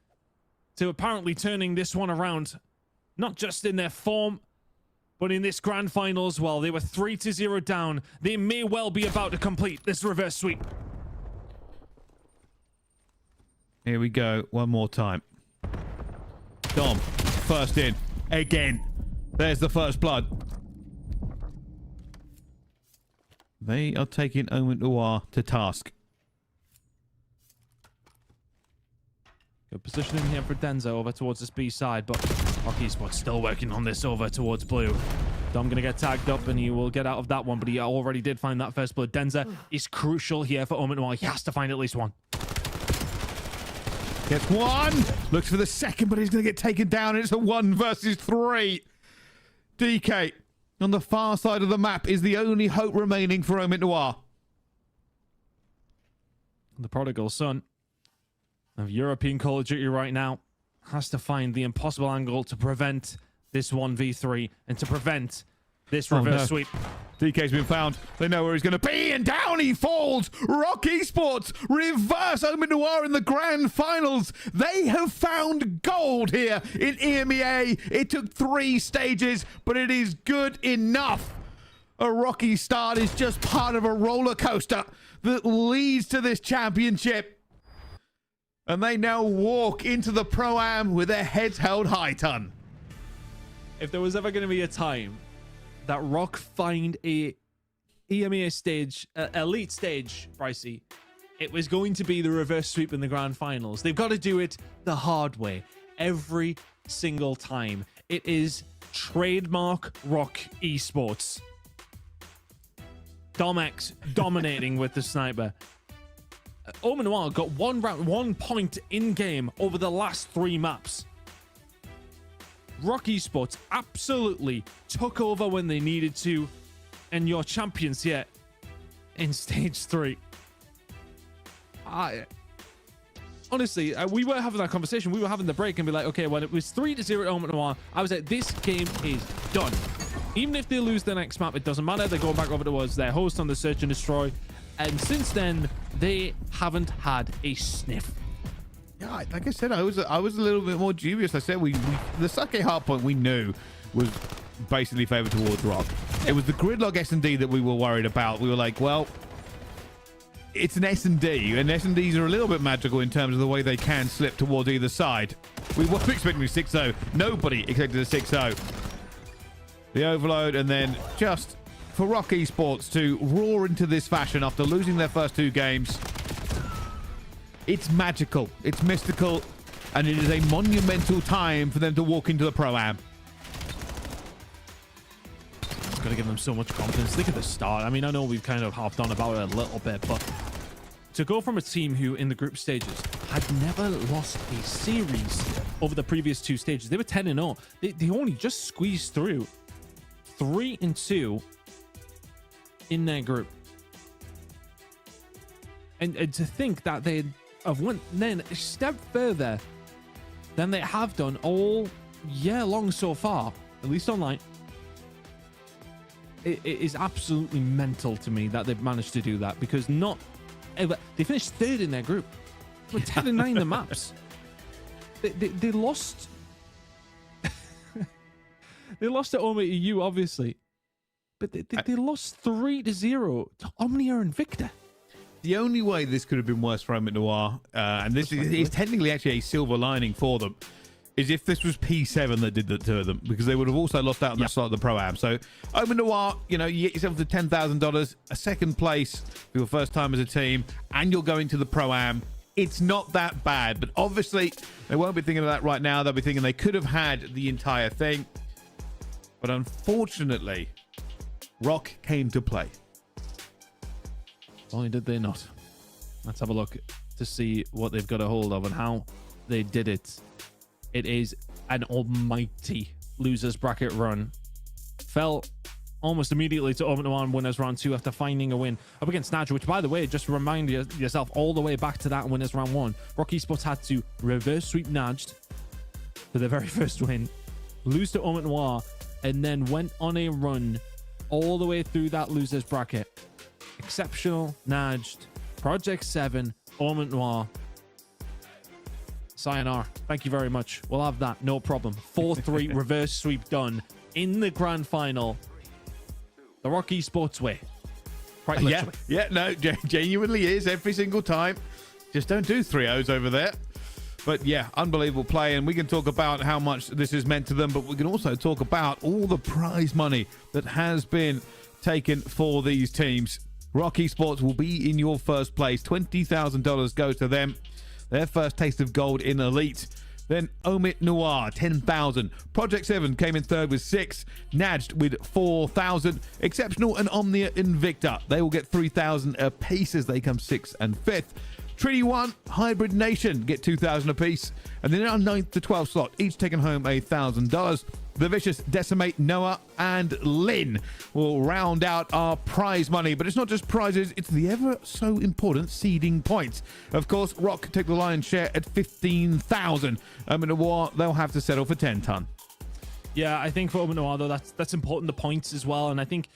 to apparently turning this one around. Not just in their form, but in this grand final as well. They were 3-0 down. They may well be about to complete this reverse sweep. Here we go. One more time. Dom, first in. Again. There's the first blood. They are taking OMiTNoir to task. Good positioning here for Denza over towards this B side, but Rock Esports still working on this over towards blue. Dom gonna get tagged up and he will get out of that one, but he already did find that first blood. Denza is crucial here for OMiTNoir. He has to find at least one. Gets one. Looks for the second, but he's going to get taken down. It's a 1 versus 3. DK on the far side of the map is the only hope remaining for OMiTNoir. The prodigal son of European Call of Duty right now has to find the impossible angle to prevent this 1v3 and to prevent this reverse sweep. DK's been found. They know where he's going to be, and down he falls. Rock Esports reverse OMiTNoir in the grand finals. They have found gold here in EMEA. It took 3 stages, but it is good enough. A rocky start is just part of a roller coaster that leads to this championship. And they now walk into the Pro-Am with their heads held high, ton. If there was ever going to be a time that Rock find a EMEA stage, elite stage, Pricey, it was going to be the reverse sweep in the grand finals. They've got to do it the hard way every single time. It is trademark Rock Esports. Domex dominating with the sniper. OMiTNoir got 1 point in game over the last 3 maps. Rock Esports absolutely took over when they needed to, and you're champions here in stage 3. Honestly, we were having that conversation. We were having the break and be like, okay, when it was 3-0 at OMiTNoir, I was like, this game is done. Even if they lose the next map, it doesn't matter. They're going back over towards their host on the Search and Destroy. And since then, they haven't had a sniff. Yeah, like I said, I was a little bit more dubious. I said the Sake Hardpoint we knew was basically favored towards Rock. It was the Gridlock S&D that we were worried about. We were like, well, it's an S&D, and S&Ds are a little bit magical in terms of the way they can slip towards either side. We were expecting a 6-0. Nobody expected a 6-0. The overload, and then just for Rock Esports to roar into this fashion after losing their first 2 games. It's magical, it's mystical, and it is a monumental time for them to walk into the Pro-Am. It's got to give them so much confidence. Look at the start. I mean, I know we've kind of harped on about it a little bit, but to go from a team who in the group stages had never lost a series over the previous 2 stages. They were 10-0. They only just squeezed through 3-2 in their group. And to think that they have went then a step further than they have done all year long so far, at least online. It is absolutely mental to me that they've managed to do that, because not ever they finished 3rd in their group. They were 10-9 the maps. They lost. They lost to OMiTNoir, obviously, but they lost 3-0 to OMiTNoir and Victor. The only way this could have been worse for OMiTNoir, and this is technically actually a silver lining for them, is if this was P7 that did that to them, because they would have also lost out on the start of the Pro-Am. So OMiTNoir, you know, you get yourself to $10,000, a 2nd place for your first time as a team, and you're going to the Pro-Am. It's not that bad, but obviously they won't be thinking of that right now. They'll be thinking they could have had the entire thing. But unfortunately, Rock came to play. Only did they not. Let's have a look to see what they've got a hold of and how they did it. It is an almighty losers bracket run. Fell almost immediately to OMiTNoir in winners round 2 after finding a win up against Snatch, which, by the way, just remind yourself all the way back to that winners round 1. Rocky Esports had to reverse sweep Najd for their very first win, lose to OMiTNoir, and then went on a run all the way through that losers bracket. Exceptional, Najd, Project 7, OMiTNoir. Sayonara. Thank you very much. We'll have that. No problem. 4-3 reverse sweep done in the grand final. The Rocky Esports way. Quite literally. Yeah, no, genuinely is every single time. Just don't do 3-0s over there. But yeah, unbelievable play, and we can talk about how much this has meant to them, but we can also talk about all the prize money that has been taken for these teams. Rocky Esports will be in your first place. $20,000 goes to them. Their first taste of gold in Elite. Then OMiTNoir, 10,000. Project 7 came in third with 6. Najd with 4,000. Exceptional and Omnia Invicta. They will get 3,000 apiece as they come 6th and 5th. Trinity 1, Hybrid Nation get 2,000 apiece. And then in our 9th to 12th slot, each taking home $1,000. The Vicious, Decimate, Noah, and Lynn will round out our prize money. But it's not just prizes, it's the ever so important seeding points. Of course, Rock take the lion's share at 15,000. OMiTNoir, they'll have to settle for 10 ton. Yeah, I think for OMiTNoir, though, that's important, the points as well. And I think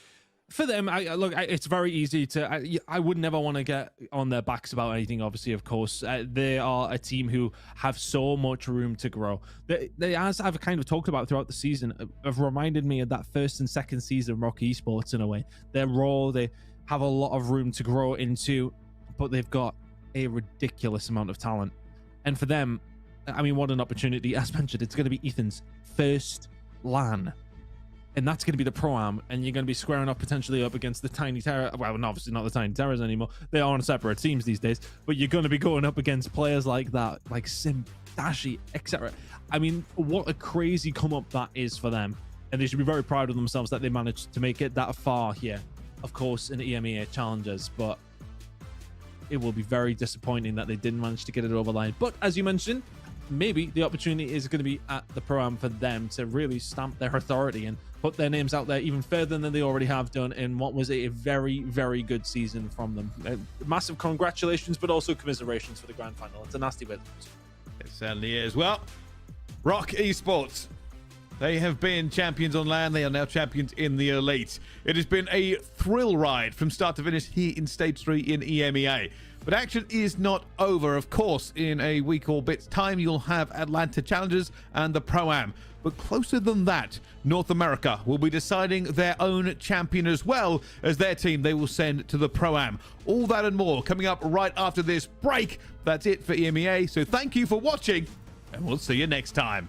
for them, it's very easy to. I would never want to get on their backs about anything. Obviously, of course, they are a team who have so much room to grow. They, as I've kind of talked about throughout the season, have reminded me of that first and second season Rocky Esports in a way. They're raw. They have a lot of room to grow into, but they've got a ridiculous amount of talent. And for them, I mean, what an opportunity! As mentioned, it's going to be Ethan's first LAN. And that's going to be the Pro-Am, and you're going to be squaring up potentially up against the Tiny Terror. Well, obviously not the Tiny Terrors anymore. They are on separate teams these days, but you're going to be going up against players like that, like Sim, Dashi, etc. I mean, what a crazy come up that is for them, and they should be very proud of themselves that they managed to make it that far here. Of course, in EMEA challenges, but it will be very disappointing that they didn't manage to get it over the line. But as you mentioned, maybe the opportunity is going to be at the Pro-Am for them to really stamp their authority and put their names out there even further than they already have done in what was a very, very good season from them. Massive congratulations, but also commiserations for the grand final. It's a nasty bit. It certainly is. Well, Rock Esports, they have been champions on LAN. They are now champions in the Elite. It has been a thrill ride from start to finish here in Stage 3 in EMEA. But action is not over. Of course, in a week or bit's time, you'll have Atlanta Challengers and the Pro-Am. But closer than that, North America will be deciding their own champion as well as their team they will send to the Pro-Am. All that and more coming up right after this break. That's it for EMEA. So thank you for watching, and we'll see you next time.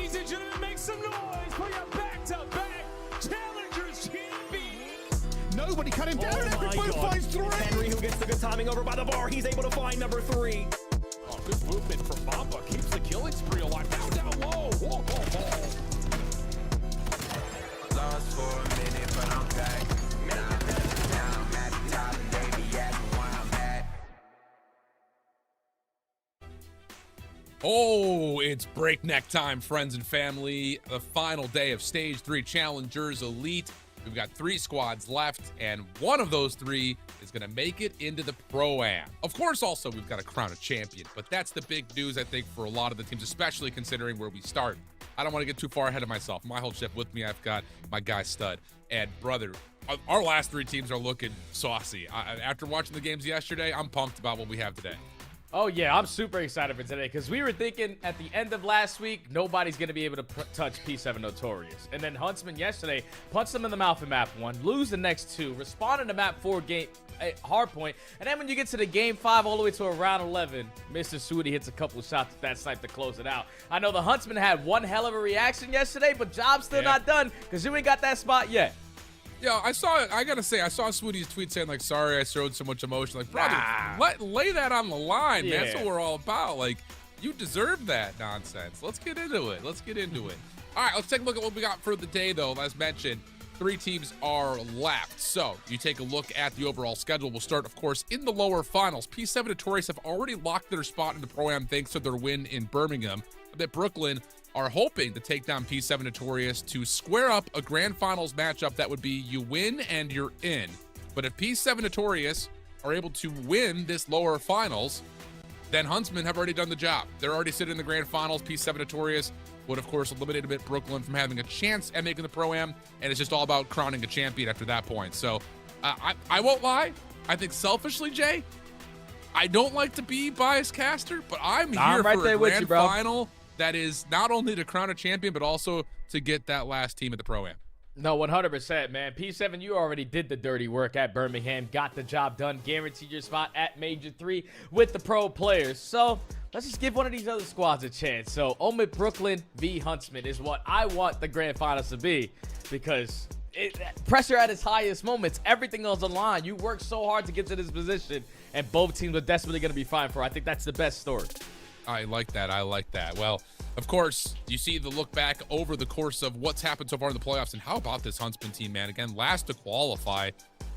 Ladies and gentlemen, make some noise for your back-to-back Challengers champions. Nobody cut him down. Oh my Everybody God. finds 3. Henry, who gets the good timing over by the bar. He's able to find number 3. Oh, good movement from Mamba. Keeps the killing spree alive. Down low. Whoa, whoa, whoa. Lost for a minute, but I'm back. Now I'm at the top, and baby, at where I'm at. Oh, it's breakneck time, friends and family. The final day of Stage 3 Challengers Elite. We've got 3 squads left, and one of those 3 is going to make it into the Pro-Am. Of course, also, we've got to crown a champion, but that's the big news, I think, for a lot of the teams, especially considering where we start. I don't want to get too far ahead of myself. My whole ship with me, I've got my guy Stud. And, brother, our last 3 teams are looking saucy. After watching the games yesterday, I'm pumped about what we have today. Oh, yeah, I'm super excited for today because we were thinking at the end of last week, nobody's going to be able to touch P7 Notorious. And then Huntsmen yesterday punched them in the mouth in map 1, lose the next 2, responded to map 4 game Hardpoint. And then when you get to the game 5 all the way to around 11, Mr. Sweetie hits a couple shots with that snipe to close it out. I know the Huntsmen had one hell of a reaction yesterday, but job's still not done because you ain't got that spot yet. Yeah, I gotta say, I saw Swootie's tweet saying, like, sorry I showed so much emotion. Like, brother, lay that on the line, man. That's what we're all about. Like, you deserve that nonsense. Let's get into it. All right, let's take a look at what we got for the day, though. As mentioned, 3 teams are left. So, you take a look at the overall schedule. We'll start, of course, in the lower finals. P7 Notorious have already locked their spot in the Pro-Am thanks to their win in Birmingham. I bet Brooklyn are hoping to take down P7 Notorious to square up a grand finals matchup that would be you win and you're in. But if P7 Notorious are able to win this lower finals, then Huntsmen have already done the job. They're already sitting in the grand finals. P7 Notorious would, of course, eliminate a bit Brooklyn from having a chance at making the Pro-Am, and it's just all about crowning a champion after that point. So I won't lie. I think selfishly, Jay, I don't like to be biased caster, but I'm here right for there a with grand you, bro. final that is not only to crown a champion, but also to get that last team at the Pro-Am. No, 100%, man. P7, you already did the dirty work at Birmingham, got the job done, guaranteed your spot at Major 3 with the pro players. So let's just give one of these other squads a chance. So OMiT Brooklyn v Huntsmen is what I want the grand finals to be, because pressure at its highest moments, everything else on line. You worked so hard to get to this position, and both teams are desperately going to be fine for. I think that's the best story. I like that. Well, of course, you see the look back over the course of what's happened so far in the playoffs, and how about this Huntsman team, man? Again, last to qualify,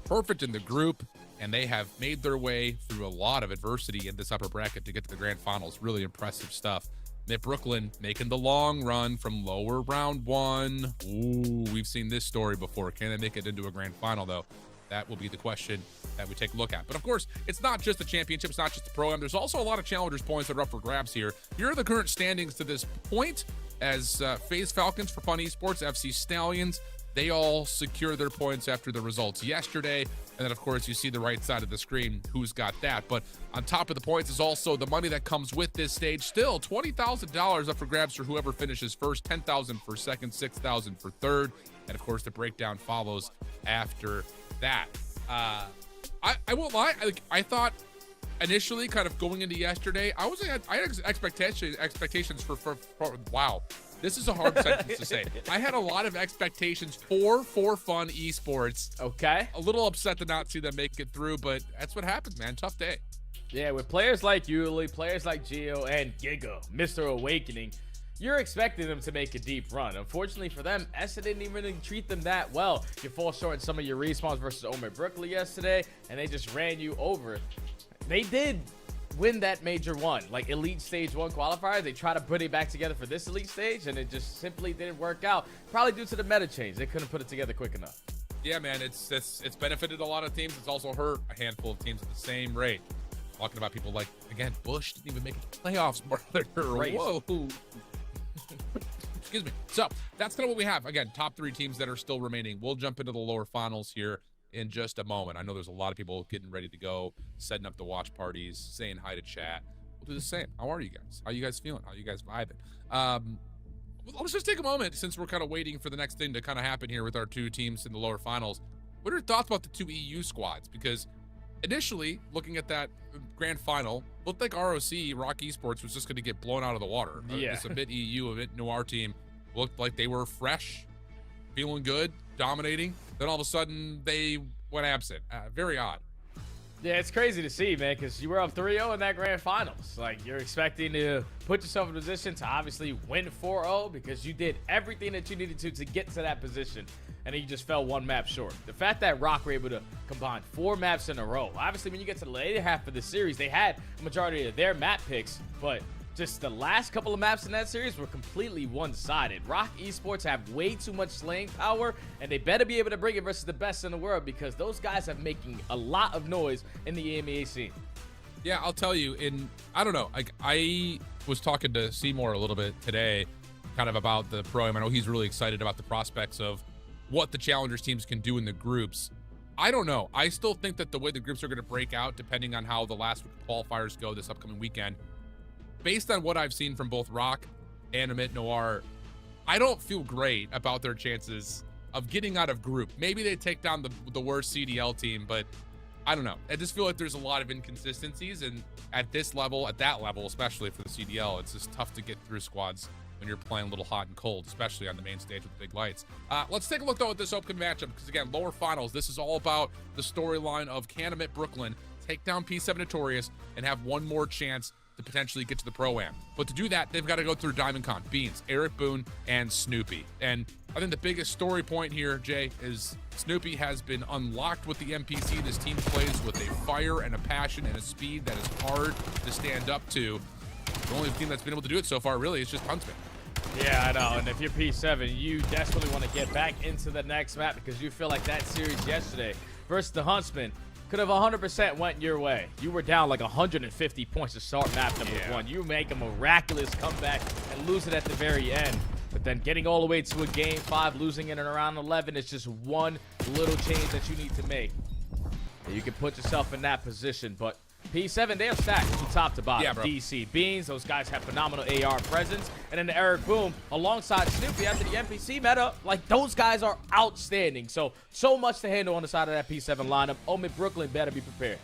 perfect in the group, and they have made their way through a lot of adversity in this upper bracket to get to the grand finals. Really impressive stuff. OMiT Brooklyn making the long run from lower round 1. Ooh, we've seen this story before. Can they make it into a grand final, though? That will be the question that we take a look at. But of course, it's not just the championship, it's not just the Pro-Am. There's also a lot of challengers points that are up for grabs here. Here are the current standings to this point, as FaZe Falcons for Fun Esports, FC Stallions, they all secure their points after the results yesterday. And then, of course, you see the right side of the screen, who's got that. But on top of the points is also the money that comes with this stage. Still, $20,000 up for grabs for whoever finishes first, $10,000 for second, $6,000 for third. And, of course, the breakdown follows after that. I won't lie. I thought initially, kind of going into yesterday, I had expectations for wow. This is a hard sentence to say. I had a lot of expectations for Fun Esports. Okay. A little upset to not see them make it through, but that's what happens, man. Tough day. Yeah, with players like Yuli, players like Gio, and Giga, Mr. Awakening, you're expecting them to make a deep run. Unfortunately for them, ESSA didn't even really treat them that well. You fall short in some of your respawns versus OMiT Brooklyn yesterday, and they just ran you over. They did win that Major 1, like Elite Stage 1 qualifier. They tried to put it back together for this Elite Stage, and it just simply didn't work out. Probably due to the meta change. They couldn't put it together quick enough. Yeah, man, it's benefited a lot of teams. It's also hurt a handful of teams at the same rate. Talking about people like, again, Bush didn't even make it to the playoffs, brother. Whoa. Excuse me. So that's kind of what we have. Again, top 3 teams that are still remaining. We'll jump into the lower finals here in just a moment. I know there's a lot of people getting ready to go, setting up the watch parties, saying hi to chat. We'll do the same. How are you guys? How are you guys feeling? How are you guys vibing? Let's just take a moment, since we're kind of waiting for the next thing to kind of happen here with our 2 teams in the lower finals. What are your thoughts about the 2 EU squads? Because initially, looking at that grand final, looked like ROC, Rock Esports, was just going to get blown out of the water. Yeah. This OMiT EU, OMiTNoir team looked like they were fresh, feeling good, dominating. Then all of a sudden, they went absent. Very odd. Yeah, it's crazy to see, man, because you were up 3-0 in that grand finals. Like, you're expecting to put yourself in a position to obviously win 4-0 because you did everything that you needed to get to that position, and then you just fell one map short. The fact that Rock were able to combine 4 maps in a row, obviously when you get to the later half of the series, they had a majority of their map picks, but just the last couple of maps in that series were completely one-sided. Rock Esports have way too much slaying power, and they better be able to bring it versus the best in the world because those guys are making a lot of noise in the EMEA scene. Yeah, I'll tell you, I don't know, like I was talking to Seymour a little bit today, kind of about the Pro-Am. I know he's really excited about the prospects of what the Challengers teams can do in the groups. I don't know. I still think that the way the groups are going to break out, depending on how the last qualifiers go this upcoming weekend, based on what I've seen from both Rock and OMiTNoir, I don't feel great about their chances of getting out of group. Maybe they take down the worst CDL team, but I don't know. I just feel like there's a lot of inconsistencies, and at this level, at that level, especially for the CDL, it's just tough to get through squads when you're playing a little hot and cold, especially on the main stage with big lights. Let's take a look, though, at this open matchup, because, again, lower finals, this is all about the storyline of can OMiT Brooklyn take down P7 Notorious and have one more chance to potentially get to the Pro-Am. But to do that, they've got to go through DiamondCon, Beans, Eric Boone, and Snoopy. And I think the biggest story point here, Jay, is Snoopy has been unlocked with the NPC. This team plays with a fire and a passion and a speed that is hard to stand up to. The only team that's been able to do it so far, really, is just Huntsmen. Yeah, I know. And if you're P7, you desperately want to get back into the next map because you feel like that series yesterday versus the Huntsmen could have 100% went your way. You were down like 150 points to start map number 1. You make a miraculous comeback and lose it at the very end. But then getting all the way to a game 5, losing it in around 11 is just one little change that you need to make. And you can put yourself in that position, but P7, they're stacked from top to bottom. Yeah, bro. DC Beans, those guys have phenomenal AR presence. And then the Eric Boom alongside Snoopy after the NPC meta, like those guys are outstanding. So much to handle on the side of that P7 lineup. OMiT Brooklyn better be prepared.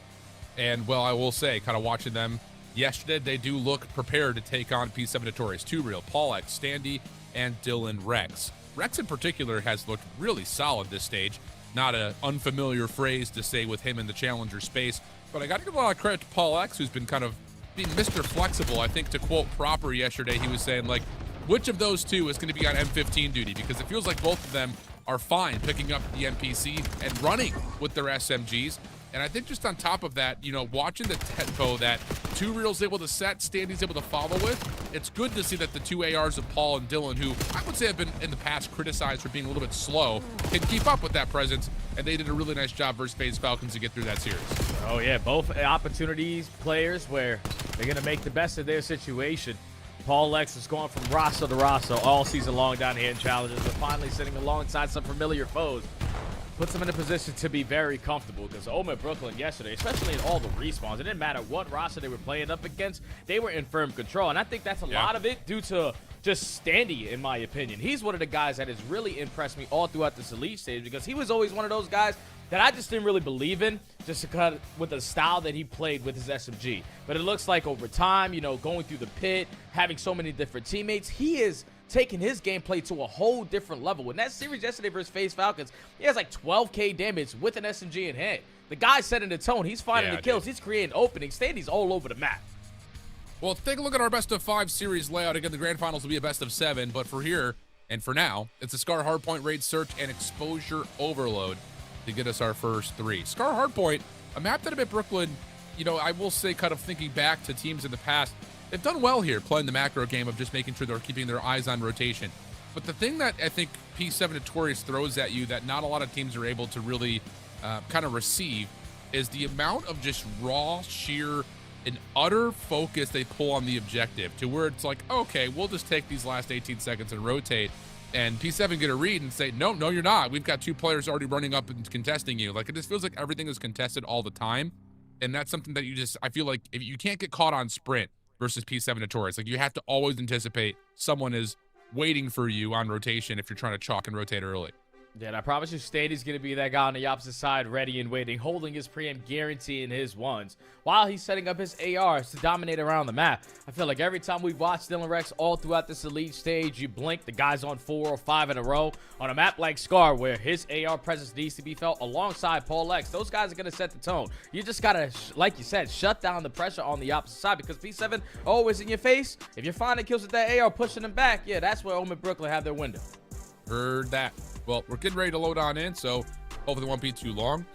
And, well, I will say, kind of watching them yesterday, they do look prepared to take on P7 Notorious. 2Real, Paul X, Standy, and Dylan Rex. Rex in particular has looked really solid this stage. Not an unfamiliar phrase to say with him in the challenger space. But I got to give a lot of credit to Paul X, who's been kind of being Mr. Flexible. I think to quote Proper yesterday, he was saying, like, which of those two is going to be on M15 duty? Because it feels like both of them are fine picking up the NPC and running with their SMGs. And I think just on top of that, you know, watching the tempo that 2Real's able to set, Standy's able to follow with, it's good to see that the two ARs of Paul and Dylan, who I would say have been in the past criticized for being a little bit slow, can keep up with that presence. And they did a really nice job versus FaZe Falcons to get through that series. Oh, yeah, both opportunities, players where they're going to make the best of their situation. Paul Lex is going from Rosso to Rosso all season long down here in Challenges, but finally sitting alongside some familiar foes. Puts them in a position to be very comfortable because OMiT Brooklyn yesterday, especially in all the respawns, it didn't matter what roster they were playing up against, they were in firm control. And I think that's a lot of it due to just Standy, in my opinion. He's one of the guys that has really impressed me all throughout this elite stage because he was always one of those guys that I just didn't really believe in just because with the style that he played with his SMG. But it looks like over time, you know, going through the pit, having so many different teammates, he is taking his gameplay to a whole different level. In that series yesterday versus FaZe Falcons, he has like 12k damage with an SMG in hand. The guy's setting the tone. He's finding the kills. He's creating openings. Standy's all over the map. Well, take a look at our best of 5 series layout. Again, the grand finals will be a best of 7, but for here and for now, it's a Scar Hardpoint raid search and exposure overload to get us our first 3. Scar Hardpoint, a map that OMiT Brooklyn, you know, I will say, kind of thinking back to teams in the past, they've done well here playing the macro game of just making sure they're keeping their eyes on rotation. But the thing that I think P7 Notorious throws at you that not a lot of teams are able to really kind of receive is the amount of just raw, sheer, and utter focus they pull on the objective to where it's like, okay, we'll just take these last 18 seconds and rotate. And P7 get a read and say, no, you're not. We've got 2 players already running up and contesting you. Like, it just feels like everything is contested all the time. And that's something that I feel like if you can't get caught on sprint versus P7 Notorious. Like, you have to always anticipate someone is waiting for you on rotation if you're trying to chalk and rotate early. Yeah, and I promise you, Stady's going to be that guy on the opposite side, ready and waiting, holding his preempt, guaranteeing his ones, while he's setting up his ARs to dominate around the map. I feel like every time we've watched Dylan Rex all throughout this elite stage, you blink, the guy's on 4 or 5 in a row. On a map like Scar, where his AR presence needs to be felt alongside Paul X, those guys are going to set the tone. You just got to, like you said, shut down the pressure on the opposite side, because P7 always in your face. If you're finding kills with that AR, pushing them back, yeah, that's where OMiT Brooklyn have their window. Heard that. Well, we're getting ready to load on in, so hopefully it won't be too long.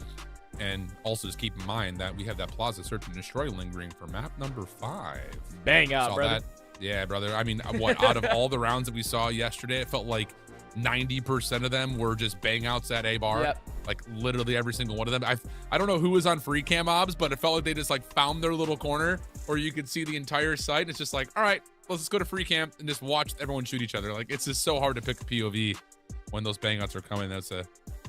And also just keep in mind that we have that Plaza Search and Destroy lingering for map number 5. Bang out, brother. That. Yeah, brother. I mean, what, out of all the rounds that we saw yesterday, it felt like 90% of them were just bang outs at A-bar. Yep. Like literally every single one of them. I don't know who was on free cam obs, but it felt like they just like found their little corner where you could see the entire site. It's just like, all right, let's just go to free cam and just watch everyone shoot each other. Like, it's just so hard to pick a POV when those bang outs are coming. I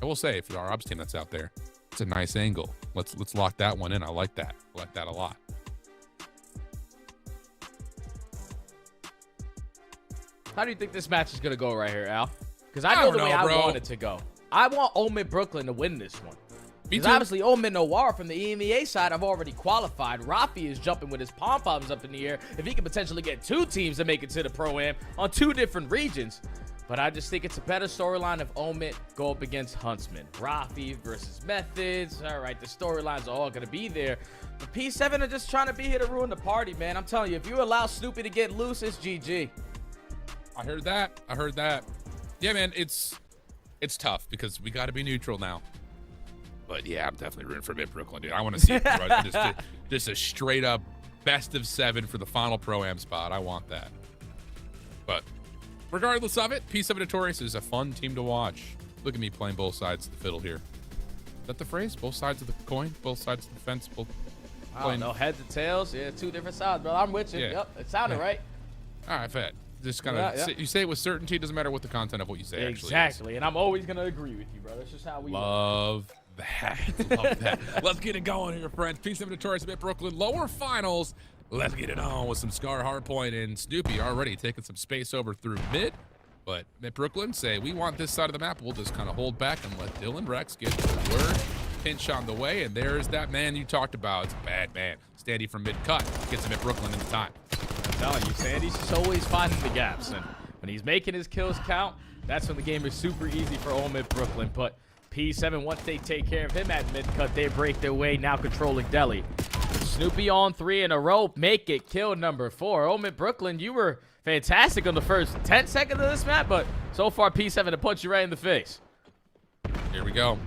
will say, for our ops team that's out there, it's a nice angle. Let's lock that one in. I like that. I like that a lot. How do you think this match is going to go right here, Al? Because I know the way I want it to go. I want OMiT Brooklyn to win this one. Me too. Obviously, OMiTNoir from the EMEA side have already qualified. Rafi is jumping with his pom-poms up in the air. If he can potentially get 2 teams to make it to the Pro-Am on 2 different regions. But I just think it's a better storyline if OMiT go up against Huntsmen. Rafi versus Methods. All right, the storylines are all going to be there. But P7 are just trying to be here to ruin the party, man. I'm telling you, if you allow Snoopy to get loose, it's GG. I heard that. I heard that. Yeah, man, it's tough because we got to be neutral now. But yeah, I'm definitely rooting for OMiT Brooklyn, dude. I want to see it, just a straight up best of 7 for the final Pro-Am spot. I want that. But regardless of it, P7 Notorious is a fun team to watch. Look at me playing both sides of the fiddle here. Is that the phrase? Both sides of the coin? Both sides of the fence? Both playing. No heads and tails. Yeah, 2 different sides, bro. I'm with you. Yeah. Yep, it sounded right. All right, fed. Just kind of, you say it with certainty. It doesn't matter what the content of what you say actually is. Exactly, and I'm always going to agree with you, bro. That's just how we love that. Love that. Let's get it going here, friends. P7 Notorious, OMiT Brooklyn, lower finals. Let's get it on with some Scar, Hardpoint, and Snoopy already taking some space over through mid. But OMiT Brooklyn say, we want this side of the map. We'll just kind of hold back and let Dylan Rex get the word. Pinch on the way, and there's that man you talked about. It's a bad man. Standy from mid-cut gets him at Brooklyn in the time. I'm telling you, Sandy's just always finding the gaps. And when he's making his kills count, that's when the game is super easy for OMiT Brooklyn. But P7, once they take care of him at mid-cut, they break their way, now controlling Delhi. Snoopy on 3 in a row, make it kill number 4. OMiT Brooklyn, you were fantastic on the first 10 seconds of this map, but so far P7 to punch you right in the face. Here we go.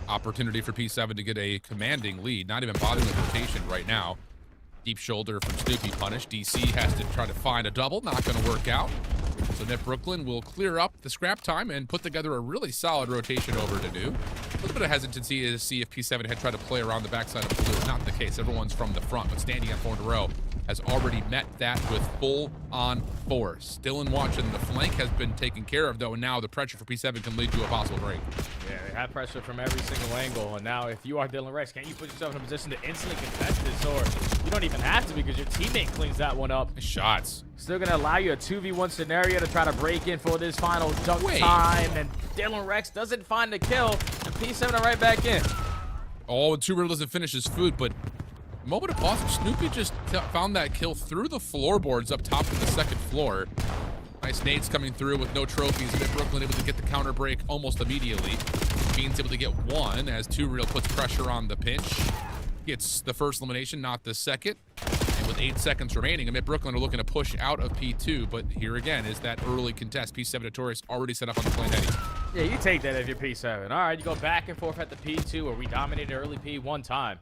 Opportunity for P7 to get a commanding lead. Not even bothering the rotation right now. Deep shoulder from Snoopy punished. DC has to try to find a double. Not going to work out. So OMiT Brooklyn will clear up the scrap time and put together a really solid rotation over to do. A little bit of hesitancy to see if P7 had tried to play around the backside of blue. Not the case. Everyone's from the front, but standing on 4 in a row has already met that with full-on force. Dylan watching the flank has been taken care of, though, and now the pressure for P7 can lead to a possible break. Yeah, they have pressure from every single angle, and now if you are Dylan Rex, can't you put yourself in a position to instantly contest this, or you don't even have to because your teammate cleans that one up. Nice shots. Still going to allow you a 2v1 scenario to try to break in for this final dunk time, and Dylan Rex doesn't find the kill, and P7 are right back in. Oh, and 2 Riddle doesn't finish his food, but moment of pause. Snoopy just found that kill through the floorboards up top of the 2nd floor. Nice nades coming through with no trophies. OMiT Brooklyn able to get the counter break almost immediately. Bean's able to get 1 as 2 Real puts pressure on the pinch. Gets the first elimination, not the second. And with 8 seconds remaining, OMiT Brooklyn are looking to push out of P2. But here again is that early contest. P7 Notorious already set up on the plane heading. Yeah, you take that if you're P7. All right, you go back and forth at the P2 where we dominated early P 1 time.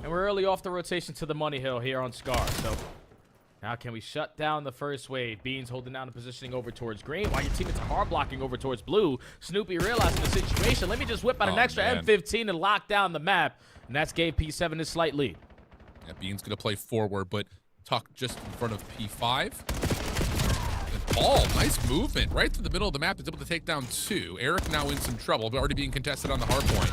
And we're early off the rotation to the money hill here on Scar. So now can we shut down the first wave? Beans holding down the positioning over towards green while your teammates are hard blocking over towards blue. Snoopy realizing the situation. Let me just whip out an extra M15 and lock down the map. And that's gave P7 his slight lead. Yeah, Bean's going to play forward, but tuck just in front of P5. And Paul, nice movement. Right through the middle of the map. Is able to take down 2. Eric now in some trouble, but already being contested on the hard point.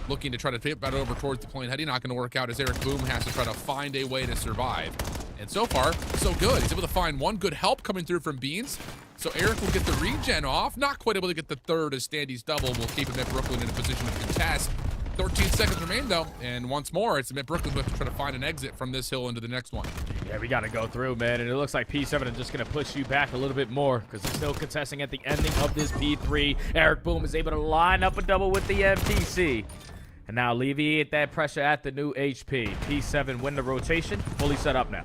Looking to try to tip that over towards the plane heading. Not going to work out as Eric Boom has to try to find a way to survive. And so far, so good. He's able to find 1 good help coming through from Beans. So Eric will get the regen off. Not quite able to get the third as Standy's double will keep EMEA Brooklyn in a position of contest. 13 seconds remain though, and once more, it's EMEA Brooklyn who have to try to find an exit from this hill into the next one. Yeah, we got to go through, man, and it looks like P7 is just going to push you back a little bit more because they're still contesting at the ending of this P3. Eric Boom is able to line up a double with the MPC. And now alleviate that pressure at the new HP. P7 win the rotation, fully set up now.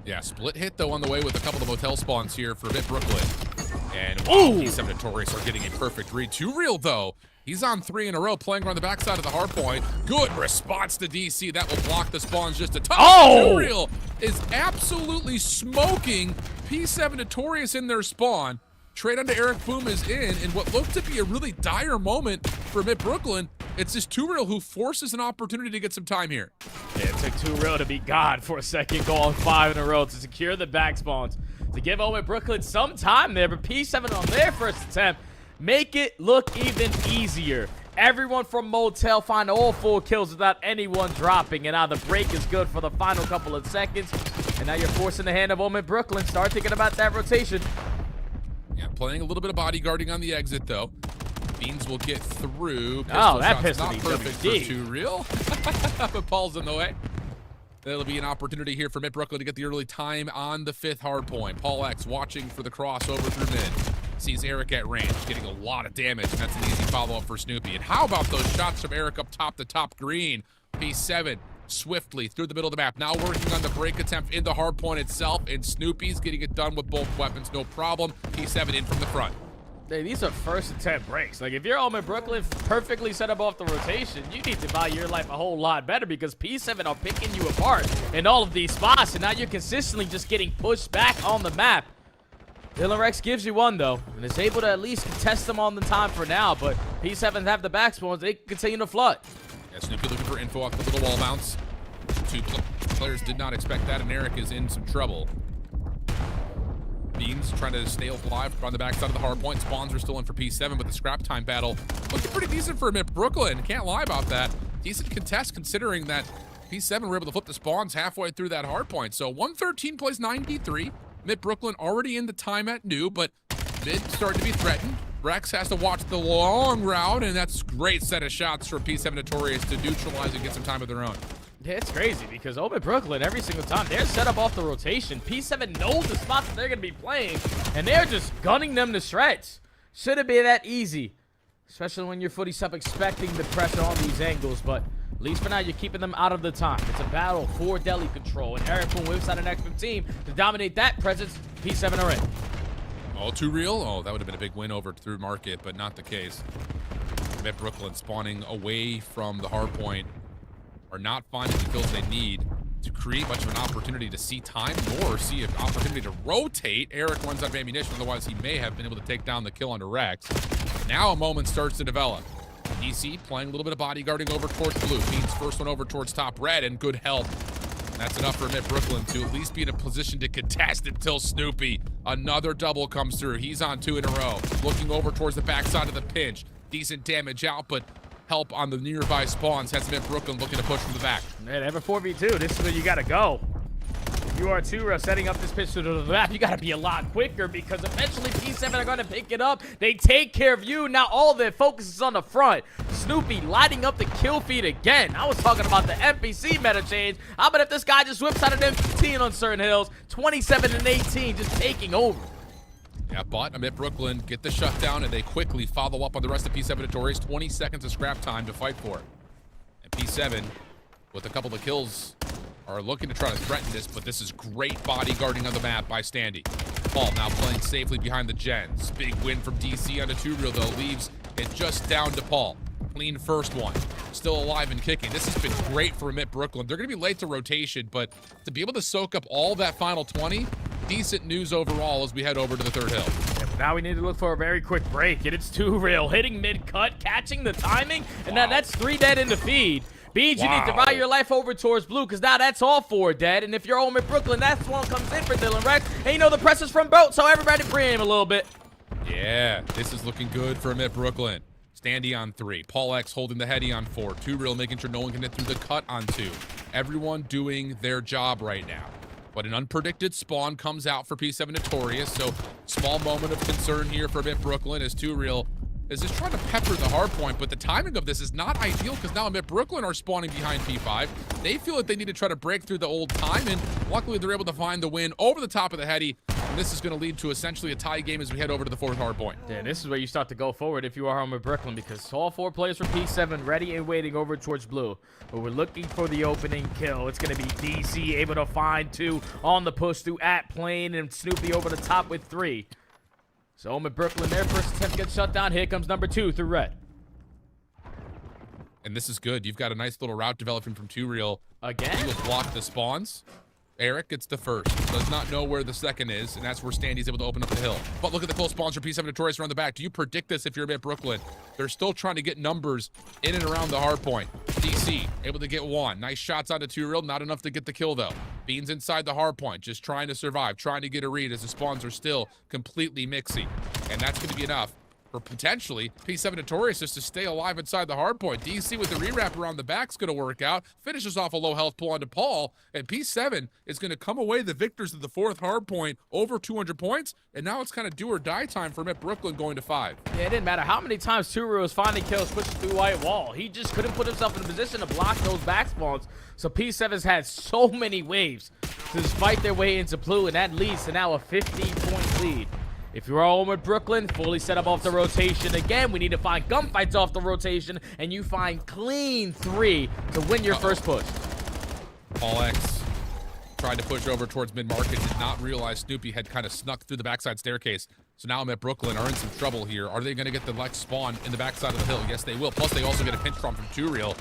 Yeah, split hit though on the way with a couple of motel spawns here for EMEA Brooklyn. And wow, P7 Notorious are getting a perfect read. Too Real though. He's on 3 in a row, playing around the backside of the hardpoint. Good response to DC. That will block the spawns just a touch. Oh! Too Real is absolutely smoking P7 Notorious in their spawn. Trade onto Eric Boom is in what looked to be a really dire moment for EMEA Brooklyn. It's just Too Real who forces an opportunity to get some time here. Yeah, it took Too Real to be God for a second, go on 5 in a row to secure the back spawns. To give OMiT Brooklyn some time there, but P7 on their first attempt, make it look even easier. Everyone from Motel find all 4 kills without anyone dropping, and now the break is good for the final couple of seconds. And now you're forcing the hand of OMiT Brooklyn. Start thinking about that rotation. Yeah, playing a little bit of bodyguarding on the exit though. Beans will get through. Oh, that shot's pistol not needs perfect for WD. Too Real. But Paul's in the way. That'll be an opportunity here for EMEA Brooklyn to get the early time on the 5th hard point. Paul X watching for the crossover through mid. Sees Eric at range, getting a lot of damage, and that's an easy follow-up for Snoopy. And how about those shots from Eric up top, the top green? P7 swiftly through the middle of the map. Now working on the break attempt in the hard point itself, and Snoopy's getting it done with both weapons, no problem. P7 in from the front. Hey, these are first attempt breaks. Like, if you're OMiT Brooklyn perfectly set up off the rotation, you need to value your life a whole lot better because P7 are picking you apart in all of these spots, and now you're consistently just getting pushed back on the map. Dylan Rex gives you one, though, and is able to at least contest them on the time for now, but P7 have the back spawns. They can continue to flood. Yeah, Snoopy looking for info off the little wall bounce. 2 players did not expect that, and Eric is in some trouble. Beans trying to stay alive on the backside of the hard point. Spawns are still in for P7, but the scrap time battle looking pretty decent for EMEA Brooklyn. Can't lie about that. Decent contest considering that P7 were able to flip the spawns halfway through that hard point. So 113 plays 93. EMEA Brooklyn already in the time at new, but mid starting to be threatened. Rex has to watch the long route, and that's a great set of shots for P7 Notorious to neutralize and get some time of their own. Yeah, it's crazy because OMiT Brooklyn, every single time, they're set up off the rotation. P7 knows the spots that they're going to be playing, and they're just gunning them to shreds. Shouldn't be that easy, especially when you're fully expecting the pressure on these angles, but at least for now, you're keeping them out of the time. It's a battle for deli control, and Eric Boom whips out an extra team to dominate that presence. P7 are in. Oh, Too Real? Oh, that would have been a big win over through market, but not the case. EMEA Brooklyn spawning away from the hard point are not finding the kills they need to create much of an opportunity to see time nor see an opportunity to rotate. Eric runs out of ammunition, otherwise he may have been able to take down the kill on Rex. Now a moment starts to develop. DC playing a little bit of bodyguarding over towards blue. Beans first one over towards top red, and good help. That's enough for EMEA Brooklyn to at least be in a position to contest until Snoopy. Another double comes through. He's on 2 in a row. Looking over towards the backside of the pinch. Decent damage out, but help on the nearby spawns has EMEA Brooklyn looking to push from the back. Man, ever 4v2, this is where you got to go. You are Tura setting up this pitch to the map. You got to be a lot quicker because eventually P7 are going to pick it up. They take care of you. Now all their focus is on the front. Snoopy lighting up the kill feed again. I was talking about the NPC meta change. How about if this guy just whips out an M15 on certain hills? 27 and 18 just taking over. Yeah, but EMEA Brooklyn get the shutdown, and they quickly follow up on the rest of P7 Notorious. 20 seconds of scrap time to fight for it. And P7, with a couple of kills, are looking to try to threaten this, but this is great bodyguarding on the map by Standy. Paul now playing safely behind the gens. Big win from DC on the 2 Real, though, leaves it just down to Paul. Clean first one. Still alive and kicking. This has been great for EMEA Brooklyn. They're going to be late to rotation, but to be able to soak up all that final 20, decent news overall as we head over to the 3rd hill. Yeah, but now we need to look for a very quick break, and it's 2 Real hitting mid-cut, catching the timing, and now that's 3 dead in the feed. Beans, you need to ride your life over towards blue, because now that's all 4 dead, and if you're OMiT Brooklyn, that's one comes in for Dylan Rex, and you know the pressure's from both, so everybody bring him a little bit. Yeah, this is looking good for EMEA Brooklyn. Standy on 3. Paul X holding the heady on 4. 2 Real making sure no one can hit through the cut on 2. Everyone doing their job right now. But an unpredicted spawn comes out for P7 Notorious, so small moment of concern here for OMiT Brooklyn as Real is just trying to pepper the hard point, but the timing of this is not ideal because now OMiT Brooklyn are spawning behind P5. They feel like they need to try to break through the old time, and luckily they're able to find the win over the top of the heady. And this is going to lead to essentially a tie game as we head over to the fourth hard point. Yeah, this is where you start to go forward if you are OMiT Brooklyn, because all 4 players from P7 ready and waiting over towards blue. But we're looking for the opening kill. It's going to be DC able to find 2 on the push through at plane, and Snoopy over the top with 3. So OMiT Brooklyn, their first attempt gets shut down. Here comes number 2 through red. And this is good. You've got a nice little route developing from Real. Again? He will block the spawns. Eric gets the first. Does not know where the second is, and that's where Standy's able to open up the hill. But look at the close spawns for P7 Notorious around the back. Do you predict this if you're OMiT Brooklyn? They're still trying to get numbers in and around the hard point. DC able to get 1. Nice shots onto Real. Not enough to get the kill, though. Beans inside the hard point, just trying to survive, trying to get a read as the spawns are still completely mixy. And that's going to be enough for potentially P7 Notorious just to stay alive inside the hard point. DC with the rewrap around the back is going to work out. Finishes off a low health pull onto Paul, and P7 is going to come away the victors of the fourth hard point, over 200 points, and now it's kind of do or die time for OMiT Brooklyn going to 5. Yeah, it didn't matter how many times Turu was finding kills pushing through white wall. He just couldn't put himself in a position to block those back spawns. So P7's had so many waves to just fight their way into blue, and that leads to now a 15-point lead. If you're all OMiT Brooklyn, fully set up off the rotation. Again, we need to find gunfights off the rotation, and you find clean 3 to win your first push. Paul X tried to push over towards mid-market, did not realize Snoopy had kind of snuck through the backside staircase. So now OMiT Brooklyn are in some trouble here. Are they going to get the next spawn in the backside of the hill? Yes, they will. Plus, they also get a pinch from Real.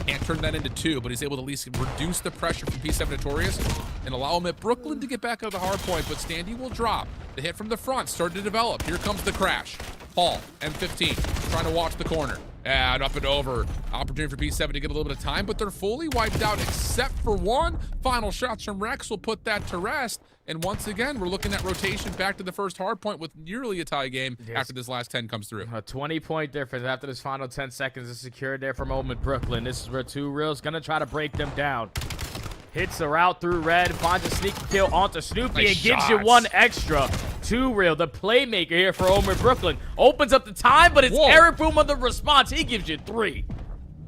Can't turn that into 2, but he's able to at least reduce the pressure from P7 Notorious and allow OMiT Brooklyn to get back out of the hard point, but Standy will drop. The hit from the front started to develop. Here comes the crash. Paul, M15, trying to watch the corner. And up and over. Opportunity for P7 to get a little bit of time, but they're fully wiped out except for 1. Final shots from Rex will put that to rest. And once again, we're looking at rotation back to the first hard point with nearly a tie game after this last 10 comes through. A 20-point difference after this final 10 seconds is secured there from OMiT Brooklyn. This is where Real's going to try to break them down. Hits the route through red, finds a sneaky kill onto Snoopy, Nice and gives shots. you 1 extra. Real, the playmaker here for OMiT Brooklyn, opens up the time, but it's Eric Boom on the response. He gives you 3.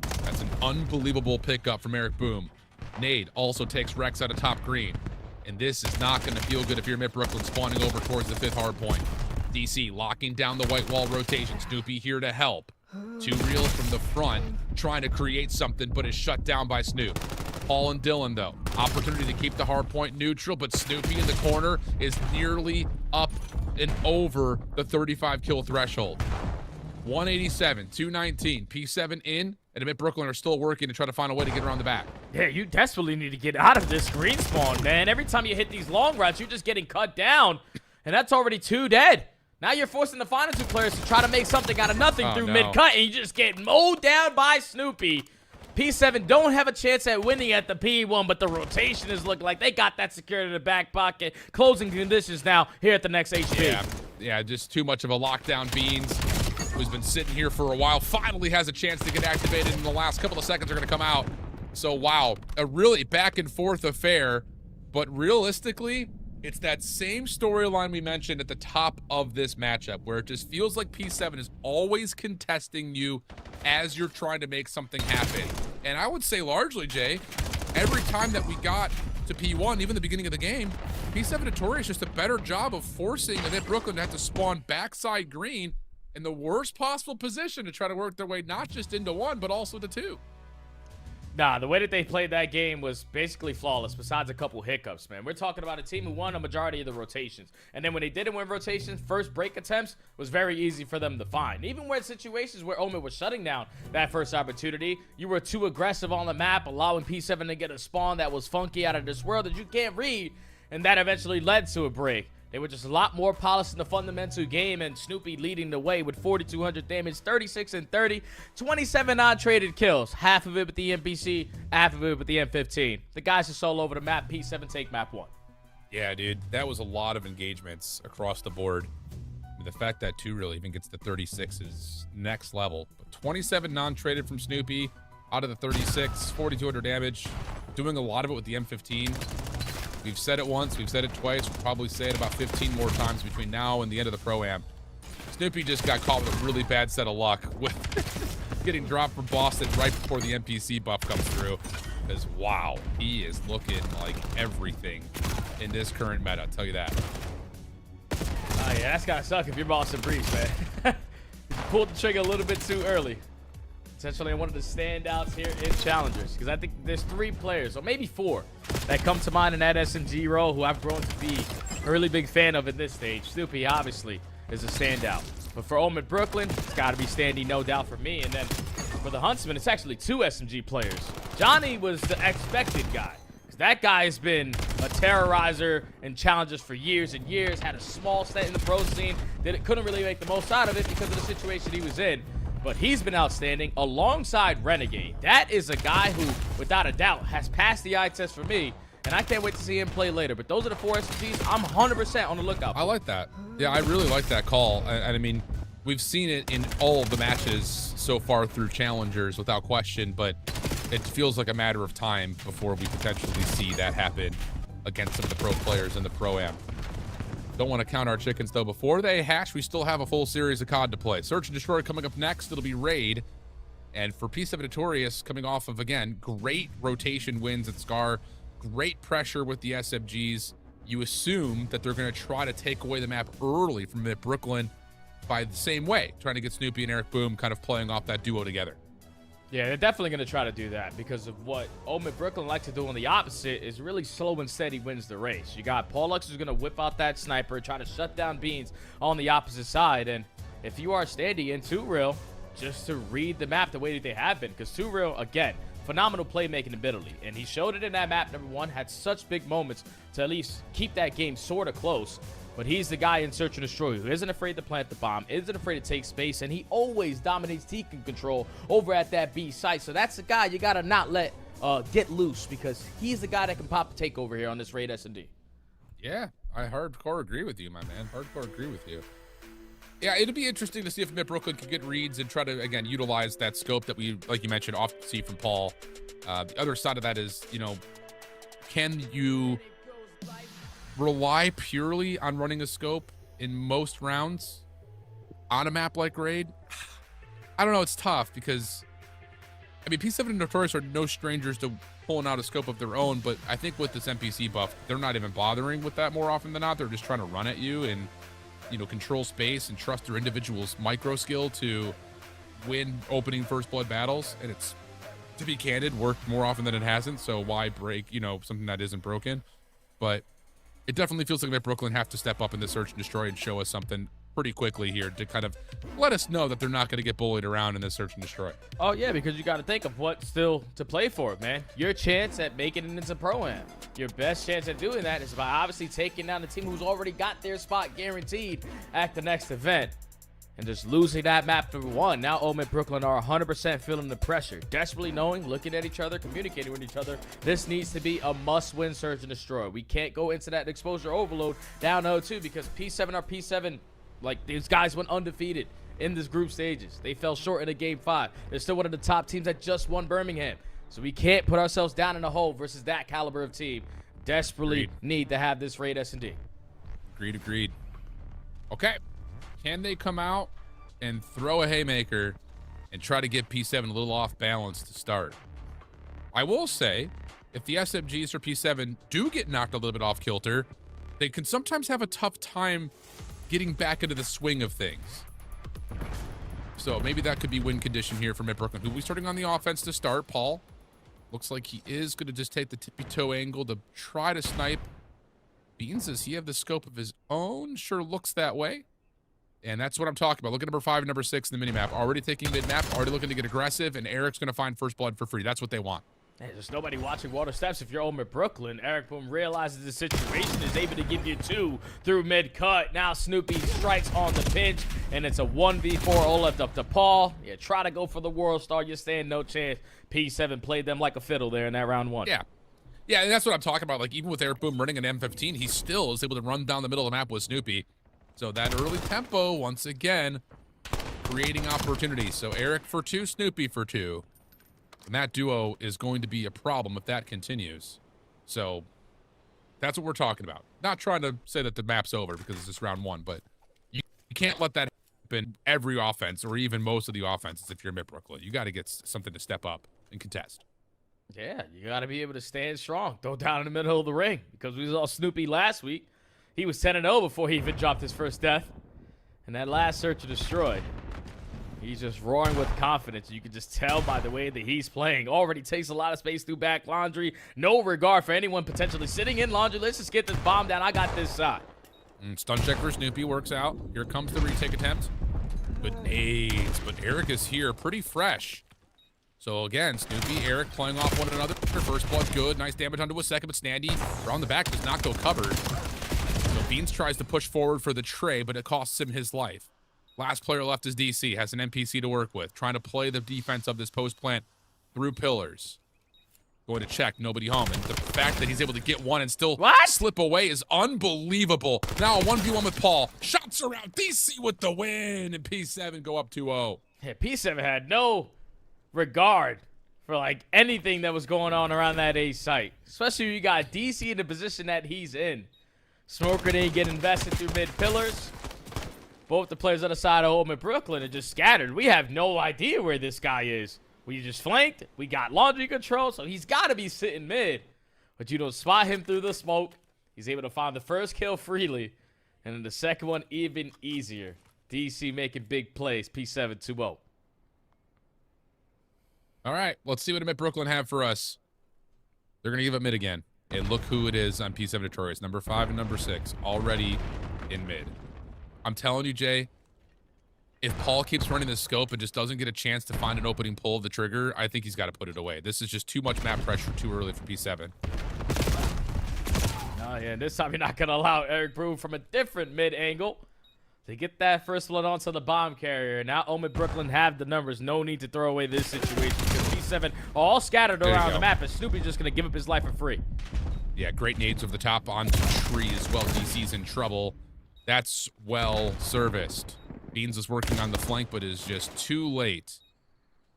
That's an unbelievable pickup from Eric Boom. Nade also takes Rex out of top green. And this is not going to feel good if you're OMiT Brooklyn spawning over towards the 5th hard point. DC locking down the white wall rotation. Snoopy here to help. Real from the front, trying to create something, but is shut down by Snoop. Paul and Dylan, though. Opportunity to keep the hard point neutral, but Snoopy in the corner is nearly up and over the 35 kill threshold. 187, 219, P7 in, and OMiT Brooklyn are still working to try to find a way to get around the back. Yeah, you desperately need to get out of this green spawn, man. Every time you hit these long routes, you're just getting cut down, and that's already 2 dead. Now you're forcing the final 2 players to try to make something out of nothing through mid-cut, and you just get mowed down by Snoopy. P7 don't have a chance at winning at the P1, but the rotation is looking like they got that secured in the back pocket. Closing conditions now here at the next HP. Yeah, just too much of a lockdown. Beans, who's been sitting here for a while, finally has a chance to get activated, and the last couple of seconds are going to come out. So, wow, a really back and forth affair, but realistically, it's that same storyline we mentioned at the top of this matchup, where it just feels like P7 is always contesting you as you're trying to make something happen. And I would say largely, Jay, every time that we got to P1, even the beginning of the game, P7 Notorious just a better job of forcing OMiT Brooklyn to have to spawn backside green in the worst possible position to try to work their way not just into 1, but also to 2. Nah, the way that they played that game was basically flawless, besides a couple hiccups, man. We're talking about a team who won a majority of the rotations. And then when they didn't win rotations, first break attempts was very easy for them to find. Even when situations where OMiT was shutting down that first opportunity, you were too aggressive on the map, allowing P7 to get a spawn that was funky out of this world that you can't read, and that eventually led to a break. They were just a lot more polished in the fundamental game, and Snoopy leading the way with 4,200 damage, 36 and 30, 27 non-traded kills. Half of it with the NPC, half of it with the M15. The guys are all over the map. P7 take map 1. Yeah, dude, that was a lot of engagements across the board. I mean, the fact that Real even gets to 36 is next level. But 27 non-traded from Snoopy out of the 36, 4,200 damage, doing a lot of it with the M15. We've said it once, we've said it twice, we'll probably say it about 15 more times between now and the end of the Pro-Am. Snoopy just got caught with a really bad set of luck with getting dropped from Boston right before the NPC buff comes through. Because, wow, he is looking like everything in this current meta, I'll tell you that. Oh, yeah, that's gotta suck if you're Boston Breeze, man. You pulled the trigger a little bit too early. Essentially one of the standouts here in Challengers, because I think there's 3 players, or maybe 4, that come to mind in that SMG role who I've grown to be a really big fan of at this stage. Snoopy, obviously, is a standout. But for OMiT Brooklyn, it's got to be Standy, no doubt, for me. And then for the Huntsmen, it's actually 2 SMG players. Johnny was the expected guy. That guy has been a terrorizer in Challengers for years and years, had a small stint in the pro scene, couldn't really make the most out of it because of the situation he was in. But he's been outstanding alongside Renegade. That is a guy who, without a doubt, has passed the eye test for me, and I can't wait to see him play later. But those are the 4 SMGs I'm 100% on the lookout for. I like that. Yeah, I really like that call. And I mean, we've seen it in all of the matches so far through Challengers without question, but it feels like a matter of time before we potentially see that happen against some of the pro players in the Pro-Am. Don't want to count our chickens, though. Before they hatch, we still have a full series of COD to play. Search and Destroy coming up next. It'll be Raid. And for P7 Notorious, coming off of, again, great rotation wins at Scar, great pressure with the SMGs, you assume that they're going to try to take away the map early from OMiT Brooklyn by the same way, trying to get Snoopy and Eric Boom kind of playing off that duo together. Yeah, they're definitely going to try to do that because of what OMiT Brooklyn like to do on the opposite is really slow and steady wins the race. You got Paulux who's going to whip out that sniper, try to shut down Beans on the opposite side. And if you are Standy and 2Real, just to read the map the way that they have been, because 2Real, again, phenomenal playmaking ability. And he showed it in that map, number 1, had such big moments to at least keep that game sort of close. But he's the guy in Search and Destroy who isn't afraid to plant the bomb, isn't afraid to take space, and he always dominates Tekken control over at that B site. So that's the guy you got to not let get loose because he's the guy that can pop the takeover here on this Raid S&D. Yeah, I hardcore agree with you, my man. Hardcore agree with you. Yeah, it'll be interesting to see if OMiT Brooklyn can get reads and try to, again, utilize that scope that we, like you mentioned, often see from Paul. The other side of that is, you know, can you rely purely on running a scope in most rounds on a map like Raid? I don't know. It's tough because, I mean, P7 and Notorious are no strangers to pulling out a scope of their own, but I think with this NPC buff, they're not even bothering with that more often than not. They're just trying to run at you and, you know, control space and trust their individual's micro skill to win opening first blood battles. And it's, to be candid, worked more often than it hasn't. So why break, you know, something that isn't broken? But it definitely feels like that Brooklyn have to step up in the Search and Destroy and show us something pretty quickly here to kind of let us know that they're not going to get bullied around in this Search and Destroy. Oh, yeah, because you got to think of what's still to play for, man. Your chance at making it into Pro-Am. Your best chance at doing that is by obviously taking down the team who's already got their spot guaranteed at the next event. And just losing that map number 1. Now OMiT Brooklyn are 100% feeling the pressure. Desperately knowing, looking at each other, communicating with each other. This needs to be a must-win Search and Destroy. We can't go into that exposure overload down 0-2 because P7 are P7. Like, these guys went undefeated in this group stages. They fell short in a Game 5. They're still one of the top teams that just won Birmingham. So we can't put ourselves down in a hole versus that caliber of team. Desperately need to have this Raid S&D. Agreed. Okay. Can they come out and throw a haymaker and try to get P7 a little off balance to start? I will say, if the SMGs for P7 do get knocked a little bit off kilter, they can sometimes have a tough time getting back into the swing of things. So maybe that could be win condition here for OMiT Brooklyn, who will be starting on the offense to start. Paul looks like he is going to just take the tippy toe angle to try to snipe. Beans, does he have the scope of his own? Sure looks that way. And that's what I'm talking about. Look at number 5 and number 6 in the minimap. Already taking mid-map, already looking to get aggressive, and Eric's going to find first blood for free. That's what they want. Hey, there's nobody watching Water Steps if you're OMiT Brooklyn. Eric Boom realizes the situation, is able to give you 2 through mid-cut. Now Snoopy strikes on the pinch, and it's a 1v4 all left up to Paul. Yeah, try to go for the World Star. You're saying no chance. P7 played them like a fiddle there in that round 1. Yeah, and that's what I'm talking about. Like, even with Eric Boom running an M15, he still is able to run down the middle of the map with Snoopy. So that early tempo, once again, creating opportunities. So Eric for 2, Snoopy for 2. And that duo is going to be a problem if that continues. So That's what we're talking about. Not trying to say that the map's over because it's just round 1, but you can't let that happen every offense or even most of the offenses if you're Mid Brooklyn. You got to get something to step up and contest. Yeah, you got to be able to stand strong. Throw down in the middle of the ring because we saw Snoopy last week. He was 10-0 before he even dropped his first death. And that last search and destroy, he's just roaring with confidence. You can just tell by the way that he's playing. Already takes a lot of space through back laundry. No regard for anyone potentially sitting in laundry. Let's just get this bomb down. I got this side. Stun check for Snoopy works out. Here comes the retake attempt. Good nades, but Eric is here pretty fresh. So again, Snoopy, Eric playing off one another. First blood good. Nice damage onto a second, but Snandy around the back does not go covered. So Beans tries to push forward for the tray, but it costs him his life. Last player left is DC, has an NPC to work with, trying to play the defense of this post plant through pillars. Going to check, nobody home. And the fact that he's able to get one and still slip away is unbelievable. Now a 1v1 with Paul. Shots around, DC with the win, and P7 go up 2-0. Yeah, P7 had no regard for like anything that was going on around that A site. Especially when you got DC in the position that he's in. Smoke grenade get invested through mid pillars. Both the players on the side of OMiT Brooklyn are just scattered. We have no idea where this guy is. We just flanked. We got laundry control, so he's got to be sitting mid. But you don't spot him through the smoke. He's able to find the first kill freely. And then the second one even easier. DC making big plays. P7 2-0. All right, let's see what OMiT Brooklyn have for us. They're going to give it mid again. And look who it is on P7 Notorious. Number 5 and number 6 already in mid. I'm telling you, Jay, if Paul keeps running the scope and just doesn't get a chance to find an opening pull of the trigger, I think he's got to put it away. This is just too much map pressure too early for P7. Oh, yeah, this time you're not going to allow Eric Brew from a different mid angle to get that first blood onto the bomb carrier. Now OMiT Brooklyn have the numbers. No need to throw away this situation because P7 are all scattered around the map, and Snoopy's just going to give up his life for free. Yeah, great nades over the top onto tree as well. DC's in trouble. That's well serviced. Beans is working on the flank, but is just too late.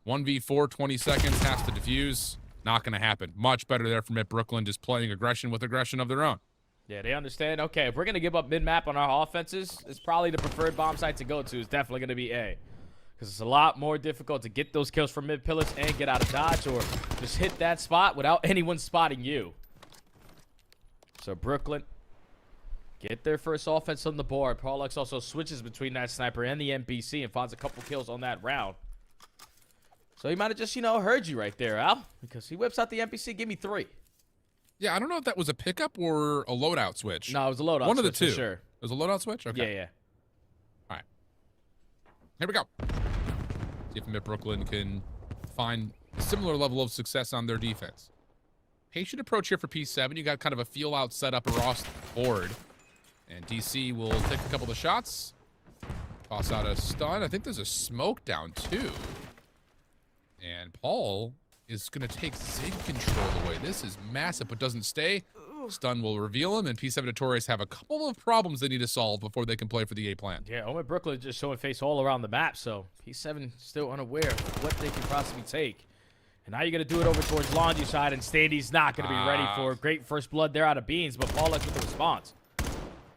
1v4, 20 seconds, has to defuse. Not going to happen. Much better there from OMiT Brooklyn, just playing aggression with aggression of their own. Yeah, they understand. Okay, if we're going to give up mid-map on our offenses, it's probably the preferred bomb site to go to. It's definitely going to be A. Because it's a lot more difficult to get those kills from mid-pillars and get out of dodge or just hit that spot without anyone spotting you. So Brooklyn get their first offense on the board. Paulux also switches between that sniper and the NPC and finds a couple kills on that round. So he might have just, heard you right there, Al. Because he whips out the NPC. Give me 3. Yeah, I don't know if that was a pickup or a loadout switch. No, it was a loadout switch. One of the two. For sure. It was a loadout switch? Okay. Yeah. All right. Here we go. See if OMiT Brooklyn can find a similar level of success on their defense. Patient approach here for P7. You got kind of a feel out setup across the board. And DC will take a couple of shots. Toss out a stun. I think there's a smoke down too. And Paul is going to take Zig control away. This is massive, but doesn't stay. Stun will reveal him, and P7 Notorious have a couple of problems they need to solve before they can play for the A plan. Yeah, OMiT Brooklyn just showing face all around the map, so P7 still unaware of what they can possibly take. And now you're going to do it over towards Laundry side, and Standy's not going to be ready for a great first blood there out of Beans, but Paul left with the response.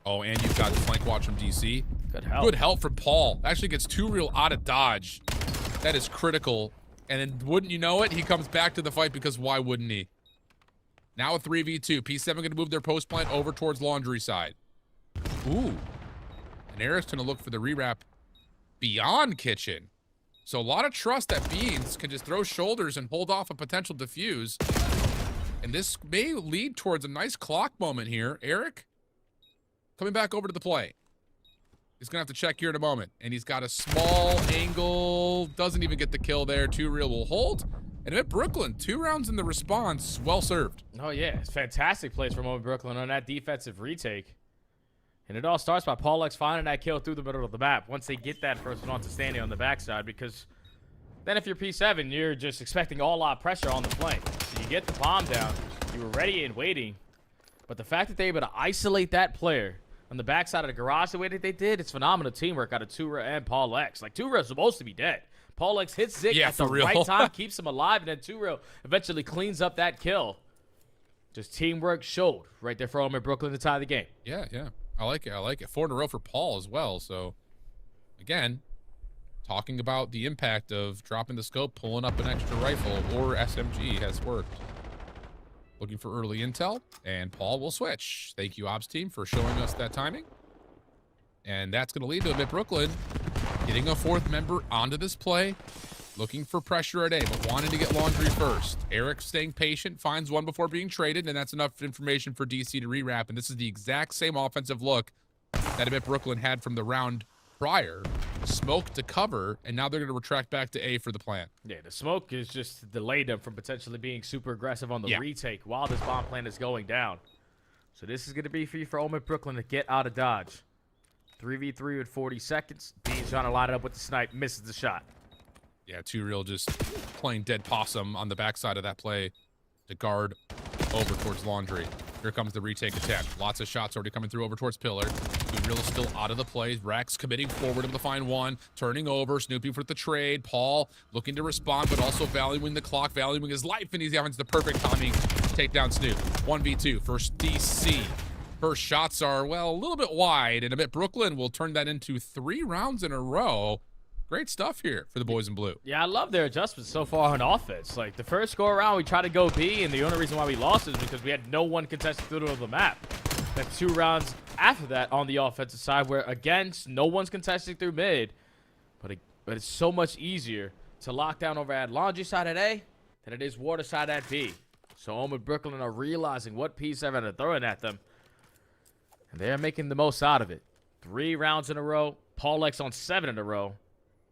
Oh, and you've got the flank watch from DC. Good help. Good help from Paul. Actually gets 2 real out of dodge. That is critical. And then wouldn't you know it, he comes back to the fight because why wouldn't he? Now a 3v2. P7 going to move their post plant over towards Laundry side. Ooh. And Eric's going to look for the rewrap beyond kitchen. So a lot of trust that Beans can just throw shoulders and hold off a potential defuse. And this may lead towards a nice clock moment here. Eric coming back over to the play. He's going to have to check here in a moment. And he's got a small angle. Doesn't even get the kill there. 2 real will hold. And OMiT Brooklyn, 2 rounds in the response. Well served. Oh, yeah. It's fantastic plays from OMiT Brooklyn on that defensive retake. And it all starts by Paul X finding that kill through the middle of the map once they get that first one onto Standing on the backside, because then if you're P7, you're just expecting all out pressure on the flank. So you get the bomb down. You were ready and waiting. But the fact that they're able to isolate that player on the backside of the garage the way that they did, it's phenomenal teamwork out of Tura and Paul X. Like, Tura's supposed to be dead. Paul X hits Zig at the right time, keeps him alive, and then Tura eventually cleans up that kill. Just teamwork showed right there for OMiT Brooklyn to tie the game. Yeah, yeah. I like it. I like it. 4 in a row for Paul as well. So, again, talking about the impact of dropping the scope, pulling up an extra rifle or SMG has worked. Looking for early intel, and Paul will switch. Thank you, Ops team, for showing us that timing. And that's going to lead to OMiT Brooklyn getting a 4th member onto this play, looking for pressure at A, but wanting to get Laundry first. Eric staying patient, finds one before being traded, and that's enough information for DC to rewrap. And this is the exact same offensive look that OMiT Brooklyn had from the round prior. Smoke to cover, and now they're going to retract back to A for the plan. Yeah, the smoke is just delayed them from potentially being super aggressive on the retake while this bomb plan is going down. So this is going to be for you for OMiT Brooklyn to get out of Dodge. 3v3 with 40 seconds. Dean's trying to line it up with the snipe, misses the shot. Yeah, 2 Real just playing dead possum on the backside of that play to guard over towards Laundry. Here comes the retake attempt. Lots of shots already coming through over towards Pillar. 2 Real is still out of the play. Rex committing forward able to find one. Turning over. Snoopy for the trade. Paul looking to respond, but also valuing the clock, valuing his life, and he's having the perfect timing to take down Snoop. 1v2 first DC. First shots are, well, a little bit wide, and OMiT Brooklyn will turn that into 3 rounds in a row. Great stuff here for the boys in blue. Yeah, I love their adjustments so far on offense. Like, the first go-around, we tried to go B, and the only reason why we lost is because we had no one contested through the middle of the map. Then 2 rounds after that on the offensive side where, again, no one's contesting through mid, but it's so much easier to lock down over at Laundry side at A than it is Water side at B. So OMiT Brooklyn are realizing what P7 are throwing at them, and they're making the most out of it. 3 rounds in a row. Paul X on 7 in a row.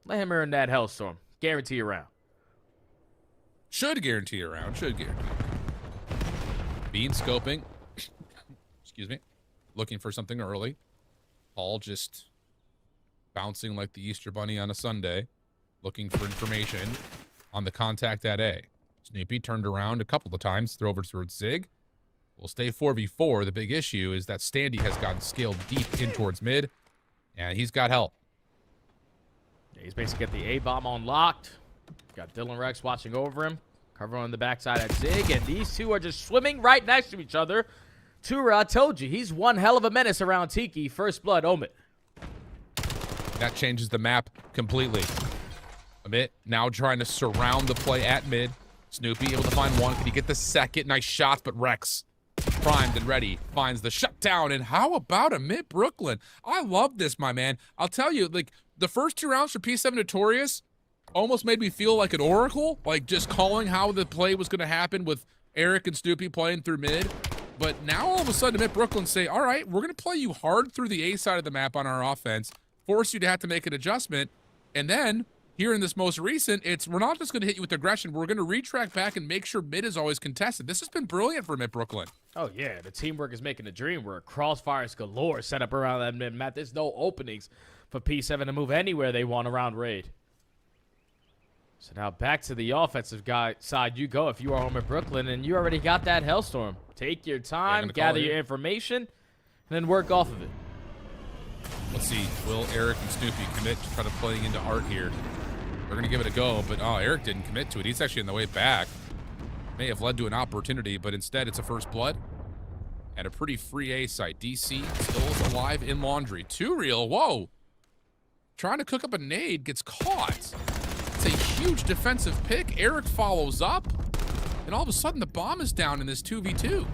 Let him earn that Hellstorm. Guarantee a round. Should guarantee a round. Should guarantee. Bean scoping. Excuse me. Looking for something early. Paul just bouncing like the Easter Bunny on a Sunday. Looking for information on the contact at A. Snoopy turned around a couple of times. Throw over towards Zig. We'll stay 4v4. The big issue is that Standy has gotten scaled deep in towards mid. And he's got help. Yeah, he's basically got the A-bomb unlocked. Got Dylan Rex watching over him. Cover on the backside at Zig. And these two are just swimming right next to each other. Tura, I told you, he's one hell of a menace around Tiki. First blood, OMiT. That changes the map completely. OMiT now trying to surround the play at mid. Snoopy able to find one. Can he get the second? Nice shots, but Rex primed and ready. Finds the shutdown. And how about OMiT Brooklyn? I love this, my man. I'll tell you, like, the first 2 rounds for P7 Notorious almost made me feel like an oracle. Like, just calling how the play was going to happen with Eric and Snoopy playing through mid. But now all of a sudden, OMiT Brooklyn say, all right, we're going to play you hard through the A side of the map on our offense, force you to have to make an adjustment. And then, here in this most recent, we're not just going to hit you with aggression. We're going to retract back and make sure mid is always contested. This has been brilliant for OMiT Brooklyn. Oh, yeah. The teamwork is making a dream work. Crossfires galore set up around that mid map. There's no openings for P7 to move anywhere they want around raid. So now back to the offensive side you go if you are OMiT Brooklyn, and you already got that Hellstorm. Take your time, gather your information, and then work off of it. Let's see. Will Eric and Snoopy commit to try to playing into art here? They're going to give it a go, but Eric didn't commit to it. He's actually on the way back. May have led to an opportunity, but instead it's a first blood at a pretty free A site. DC still alive in Laundry. 2 Real. Whoa. Trying to cook up a nade, gets caught. It's a huge defensive pick. Eric follows up, and all of a sudden the bomb is down in this 2v2. Oh,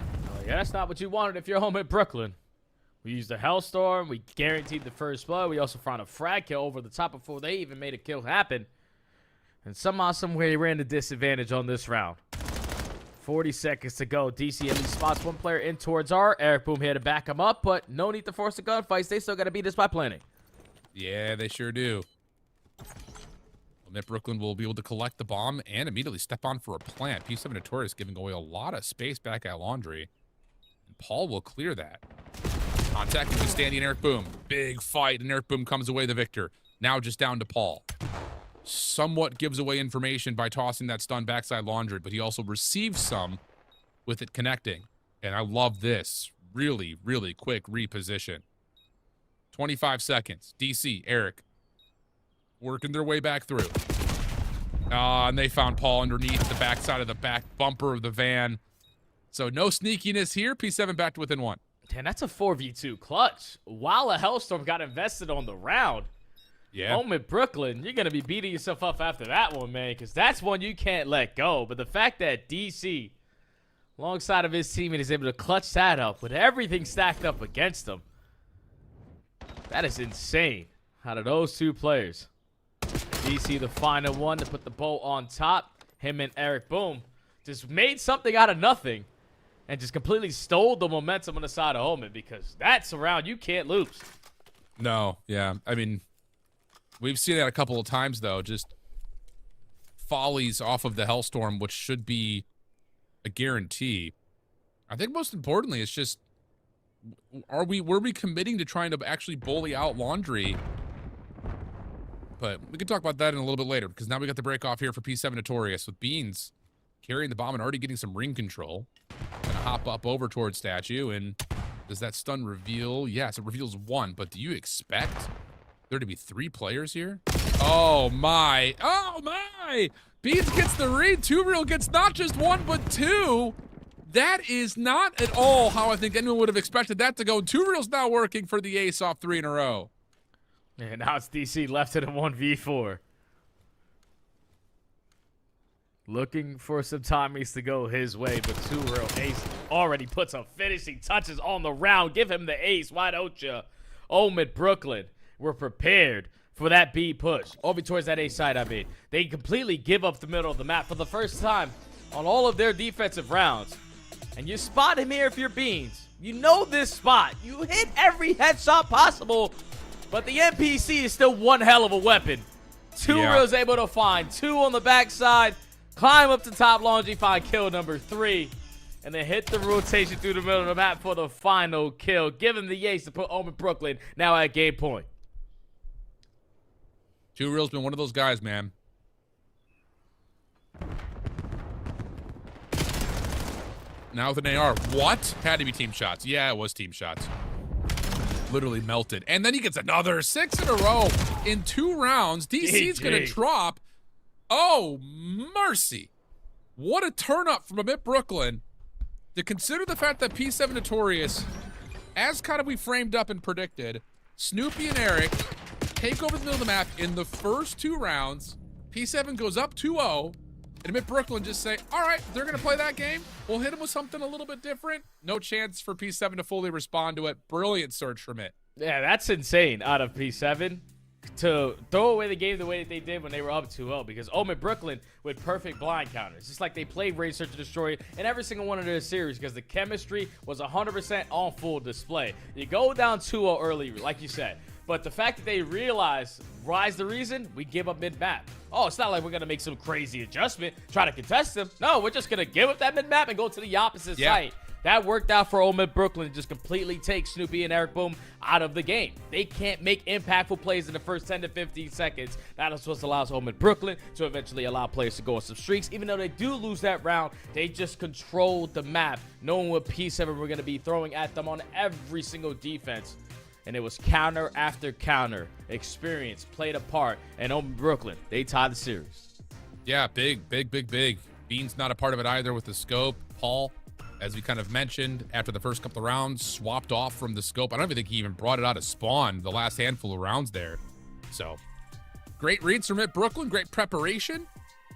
yeah, that's not what you wanted if you're OMiT Brooklyn. We used the Hellstorm. We guaranteed the first blood. We also found a frag kill over the top before they even made a kill happen. And somehow, somewhere, he ran the disadvantage on this round. 40 seconds to go. DC at least spots one player in towards R. Eric Boom here to back him up, but no need to force the gunfights. They still got to beat this by planning. Yeah, they sure do. OMiT Brooklyn will be able to collect the bomb and immediately step on for a plant. P7 Notorious giving away a lot of space back at Laundry. And Paul will clear that. Contacting with Standy and Eric Boom. Big fight, and Eric Boom comes away the victor. Now just down to Paul. Somewhat gives away information by tossing that stun backside Laundry, but he also receives some with it connecting. And I love this. Really, really quick reposition. 25 seconds. DC, Eric, working their way back through. And they found Paul underneath the backside of the back bumper of the van. So no sneakiness here. P7 back to within 1. And that's a 4v2 clutch. While a Hellstorm got invested on the round. Yeah. OMiT Brooklyn, you're going to be beating yourself up after that one, man, because that's one you can't let go. But the fact that DC, alongside of his teammate, is able to clutch that up with everything stacked up against him, that is insane out of those two players. DC, the final one to put the bow on top. Him and Eric, boom, just made something out of nothing and just completely stole the momentum on the side of OMiT, because that's a round you can't lose. No, yeah. I mean, we've seen that a couple of times, though. Just follies off of the Hellstorm, which should be a guarantee. I think most importantly, it's just, were we committing to trying to actually bully out Laundry? But we can talk about that in a little bit later, because now we got the break off here for P7 Notorious with Beans carrying the bomb and already getting some ring control. Gonna hop up over towards Statue, and does that stun reveal? Yes, it reveals 1, but do you expect there to be 3 players here? Oh my, oh my! Beans gets the read, 2Real gets not just 1, but 2. That is not at all how I think anyone would have expected that to go. 2Real's now working for the ace off 3 in a row. And now it's DC left in a 1v4. Looking for some timings to go his way, but 2Real ace already puts some finishing touches on the round. Give him the ace, why don't you? OMiT Brooklyn, we're prepared for that B push. Over towards that A side, I mean. They completely give up the middle of the map for the first time on all of their defensive rounds. And you spot him here if you're Beans. You know this spot. You hit every headshot possible, but the NPC is still one hell of a weapon. 2Real's able to find 2 on the backside, climb up to top Laundry, find kill number 3, and then hit the rotation through the middle of the map for the final kill. Give him the ace to put OMiT Brooklyn now at game point. 2Real's been one of those guys, man. Now with an AR. What? Had to be team shots. Yeah, it was team shots. Literally melted. And then he gets another 6 in a row in 2 rounds. DC's going to drop. Oh, mercy. What a turn up from OMiT Brooklyn to consider the fact that P7 Notorious, as kind of we framed up and predicted, Snoopy and Eric take over the middle of the map in the first 2 rounds. P7 goes up 2-0. And OMiT Brooklyn just say, all right, they're going to play that game. We'll hit them with something a little bit different. No chance for P7 to fully respond to it. Brilliant search from it. Yeah, that's insane out of P7 to throw away the game the way that they did when they were up 2-0, because OMiT Brooklyn with perfect blind counters. Just like they played Raid Search and Destroy in every single one of their series, because the chemistry was 100% on full display. You go down 2-0 early, like you said. But the fact that they realize, why's the reason? We give up mid-map. Oh, it's not like we're going to make some crazy adjustment, try to contest them. No, we're just going to give up that mid-map and go to the opposite site. That worked out for OMiT Brooklyn to just completely take Snoopy and Eric Boom out of the game. They can't make impactful plays in the first 10 to 15 seconds. That is what allows OMiT Brooklyn to eventually allow players to go on some streaks. Even though they do lose that round, they just controlled the map, knowing what P7 were going to be throwing at them on every single defense. And it was counter after counter. Experience played a part. And OMiT Brooklyn, they tied the series. Yeah, big. Bean's not a part of it either with the scope. Paul, as we kind of mentioned, after the first couple of rounds, swapped off from the scope. I don't even think he even brought it out of spawn the last handful of rounds there. So, great reads from OMiT Brooklyn, great preparation.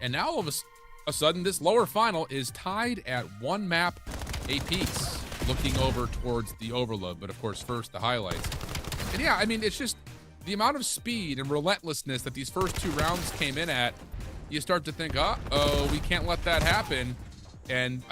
And now all of a sudden, this lower final is tied at 1 map apiece, looking over towards the overload. But of course, first, the highlights. And yeah, I mean, it's just the amount of speed and relentlessness that these first 2 rounds came in at. You start to think, uh-oh, we can't let that happen. And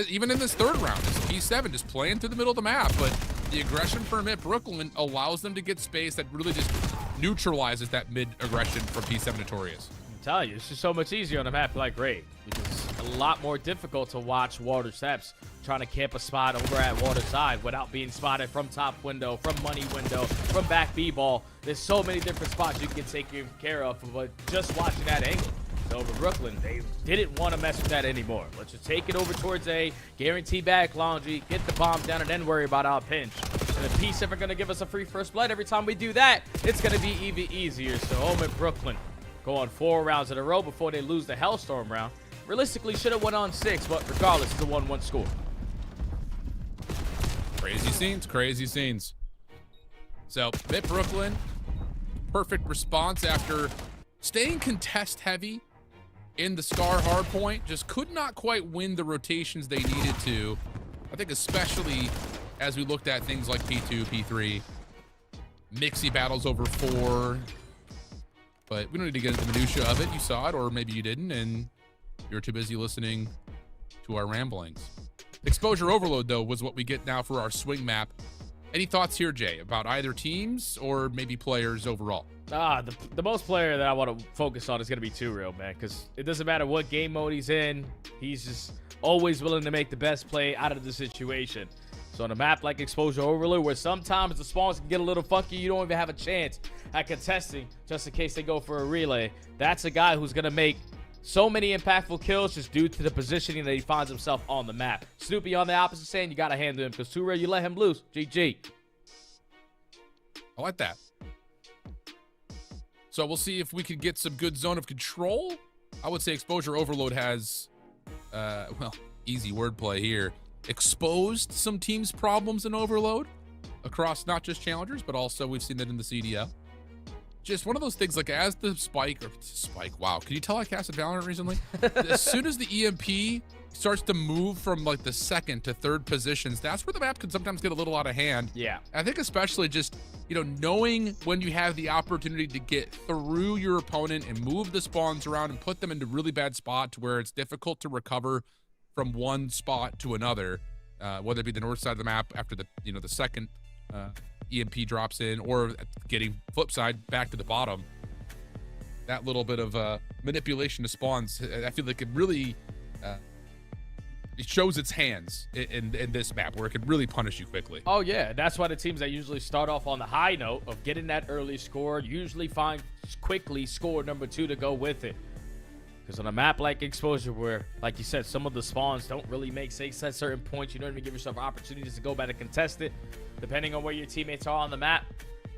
even in this 3rd round, it's P7 just playing through the middle of the map. But the aggression for OMiT Brooklyn allows them to get space that really just neutralizes that mid-aggression for P7 Notorious. I'm telling you, it's just so much easier on a map like Raid. It's a lot more difficult to watch Water Steps trying to camp a spot over at Water Side without being spotted from top window, from money window, from back B-ball. There's so many different spots you can take care of, but just watching that angle. So over Brooklyn, they didn't want to mess with that anymore. Let's just take it over towards A, guarantee back Laundry, get the bomb down, and then worry about our pinch. And the P7 are going to give us a free first blood. Every time we do that, it's going to be even easier. So OMiT Brooklyn go on 4 rounds in a row before they lose the Hellstorm round. Realistically, should have went on 6, but regardless, it's a 1-1 score. Crazy scenes, crazy scenes. So, Mid Brooklyn, perfect response after staying contest heavy in the Scar Hardpoint. Just could not quite win the rotations they needed to. I think especially as we looked at things like P2, P3, mixy battles over 4. But we don't need to get into the minutia of it. You saw it, or maybe you didn't, and you were too busy listening to our ramblings. Exposure overload, though, was what we get now for our swing map. Any thoughts here, Jay, about either teams or maybe players overall? The most player that I want to focus on is going to be Too Real, man, because it doesn't matter what game mode he's in. He's just always willing to make the best play out of the situation. So on a map like Exposure Overload, where sometimes the spawns can get a little funky, you don't even have a chance at contesting just in case they go for a relay. That's a guy who's going to make so many impactful kills just due to the positioning that he finds himself on the map. Snoopy on the opposite side, you got to handle him because Too Real, you let him loose. GG. I like that. So we'll see if we can get some good zone of control. I would say Exposure Overload has, well, easy wordplay here, exposed some teams' problems in Overload across not just challengers, but also we've seen that in the CDL. Just one of those things, like as the spike, wow, can you tell I casted Valorant recently? As soon as the EMP starts to move from like the second to third positions, that's where the map can sometimes get a little out of hand. Yeah. I think especially just, you know, knowing when you have the opportunity to get through your opponent and move the spawns around and put them into really bad spot to where it's difficult to recover from one spot to another, whether it be the north side of the map after the, you know, the second EMP drops in, or getting flip side back to the bottom. That little bit of manipulation of spawns, I feel like it really it shows its hands in this map where it can really punish you quickly. Oh yeah, that's why the teams that usually start off on the high note of getting that early score usually find quickly score number 2 to go with it. Because on a map like Exposure, where, like you said, some of the spawns don't really make sense at certain points, you don't even give yourself opportunities to go back and contest it. Depending on where your teammates are on the map,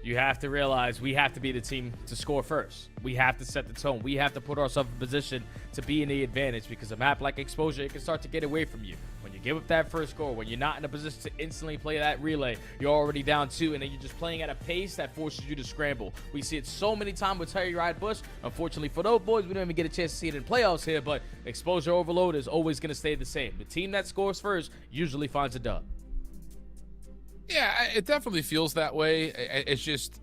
you have to realize we have to be the team to score first. We have to set the tone. We have to put ourselves in position to be in the advantage, because a map like Exposure, it can start to get away from you. When you give up that first score, when you're not in a position to instantly play that relay, you're already down 2, and then you're just playing at a pace that forces you to scramble. We see it so many times with Terry Ride Bush. Unfortunately for those boys, we don't even get a chance to see it in playoffs here, but Exposure Overload is always going to stay the same. The team that scores first usually finds a dub. Yeah, it definitely feels that way. It's just,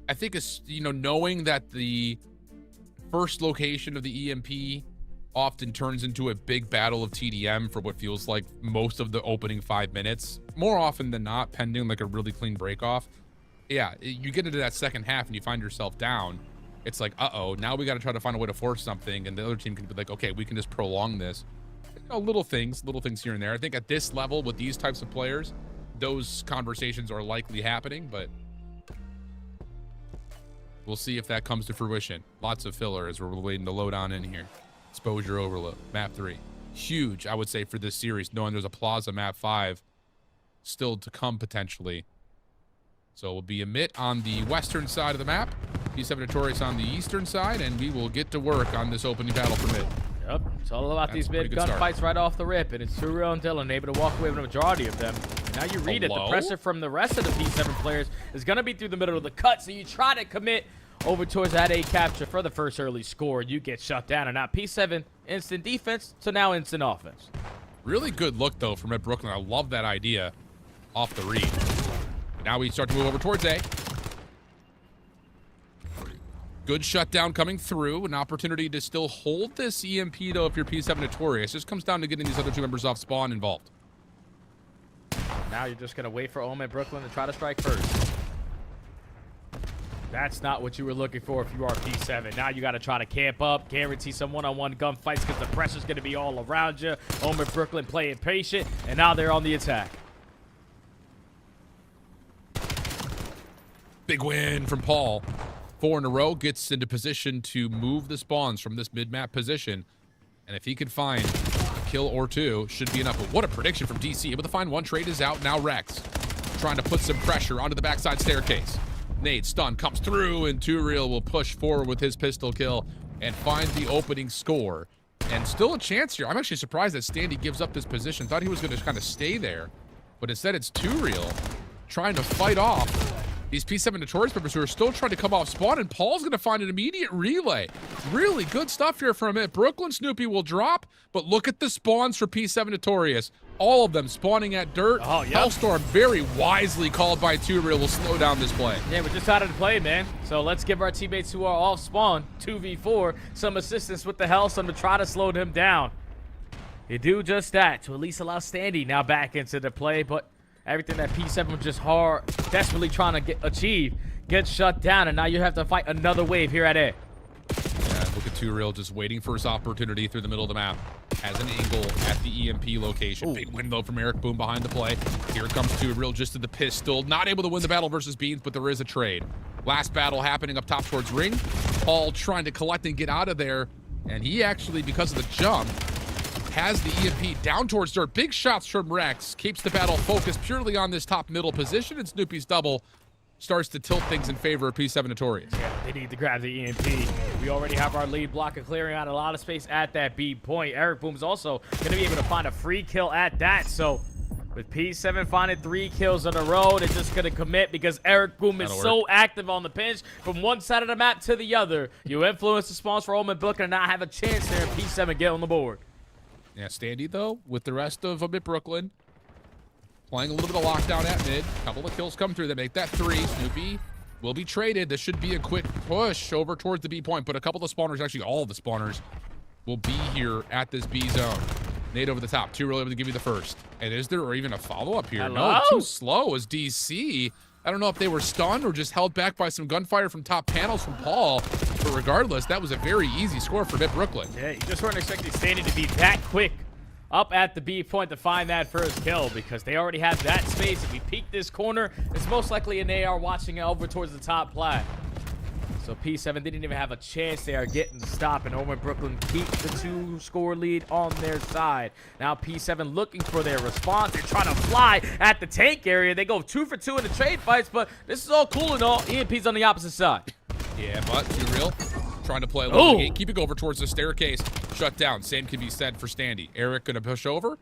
I think it's, you know, knowing that the first location of the EMP often turns into a big battle of TDM for what feels like most of the opening 5 minutes, more often than not, pending like a really clean break off. Yeah, you get into that second half and you find yourself down. It's like, uh-oh, now we got to try to find a way to force something, and the other team can be like, okay, we can just prolong this. You know, little things here and there. I think at this level with these types of players, those conversations are likely happening, but we'll see if that comes to fruition. Lots of filler as we're waiting to load on in here. Exposure Overload, map 3. Huge, I would say, for this series, knowing there's a Plaza map 5 still to come potentially. So it will be EMEA on the western side of the map, P7 Notorious on the eastern side, and we will get to work on this opening battle for mid. Yep, it's all about That's these a pretty mid good start. gunfights right off the rip, and it's Too Real and Dylan able to walk away with a majority of them. And now you read it, the pressure from the rest of the P7 players is going to be through the middle of the cut, so you try to commit over towards that A capture for the first early score. You get shut down, and now P7 instant defense, so now instant offense. Really good look, though, from Ed Brooklyn. I love that idea off the read. Now we start to move over towards A. Good shutdown coming through. An opportunity to still hold this EMP, though, if you're P7 Notorious. Just comes down to getting these other two members off spawn involved. Now you're just going to wait for OMiT Brooklyn to try to strike first. That's not what you were looking for if you are P7. Now you got to try to camp up, guarantee some one-on-one gunfights because the pressure's going to be all around you. OMiT Brooklyn playing patient, and now they're on the attack. Big win from Paul. 4 in a row, gets into position to move the spawns from this mid-map position. And if he can find a kill or two, should be enough. But what a prediction from DC. Able to find one. Trade is out. Now Rex trying to put some pressure onto the backside staircase. Nade stun comes through, and Too Real will push forward with his pistol kill and find the opening score. And still a chance here. I'm actually surprised that Standy gives up this position. Thought he was going to kind of stay there but instead it's Too Real trying to fight off these P7 Notorious members who are still trying to come off spawn, and Paul's going to find an immediate relay. Really good stuff here from it. Brooklyn Snoopy will drop, but look at the spawns for P7 Notorious. All of them spawning at dirt. Oh, yeah. Hellstorm, very wisely called by Too Real, will slow down this play. Yeah, we're just out of the play, man. So let's give our teammates who are off spawn, 2v4, some assistance with the Hellstorm to try to slow them down. You do just that to at least allow Standy now back into the play, but everything that P7 was just desperately trying to achieve gets shut down, and now you have to fight another wave here at A. Yeah, look at Too Real just waiting for his opportunity through the middle of the map. Has an angle at the EMP location. Ooh. Big win though from Eric Boom behind the play. Here comes Too Real just to the pistol. Not able to win the battle versus Beans, but there is a trade. Last battle happening up top towards Ring. Paul trying to collect and get out of there, and he actually, because of the jump, has the EMP down towards dirt. Big shots from Rex. Keeps the battle focused purely on this top middle position, and Snoopy's double starts to tilt things in favor of P7 Notorious. Yeah, they need to grab the EMP. We already have our lead blocker clearing out a lot of space at that B point. Eric Boom's also going to be able to find a free kill at that. So with P7 finding 3 kills in a row, they're just going to commit because Eric Boom is so active on the pinch from one side of the map to the other. You influence the spawns for OMiT Brooklyn and now have a chance there, and P7 get on the board. Yeah, Standy, though, with the rest of OMiT Brooklyn, playing a little bit of lockdown at mid. Couple of kills come through. They make that 3. Snoopy will be traded. This should be a quick push over towards the B point, but a couple of spawners, actually all of the spawners, will be here at this B zone. Nade over the top. Too early able to give you the first. And is there even a follow-up here? Hello? No, too slow as DC. I don't know if they were stunned or just held back by some gunfire from top panels from Paul. But regardless, that was a very easy score for OMiT Brooklyn. Yeah, you just weren't expecting Standy to be that quick up at the B point to find that first kill because they already have that space. If we peek this corner, it's most likely an AR watching it over towards the top plat. So P7 didn't even have a chance there getting to stop, and OMiT Brooklyn keep the 2-score lead on their side. Now P7 looking for their response. They're trying to fly at the tank area. They go 2 for 2 in the trade fights, but this is all cool and all. EMP's on the opposite side. Yeah, but Too Real trying to play a little gatekeeping over towards the staircase. Shut down. Same can be said for Standy. Eric going to push over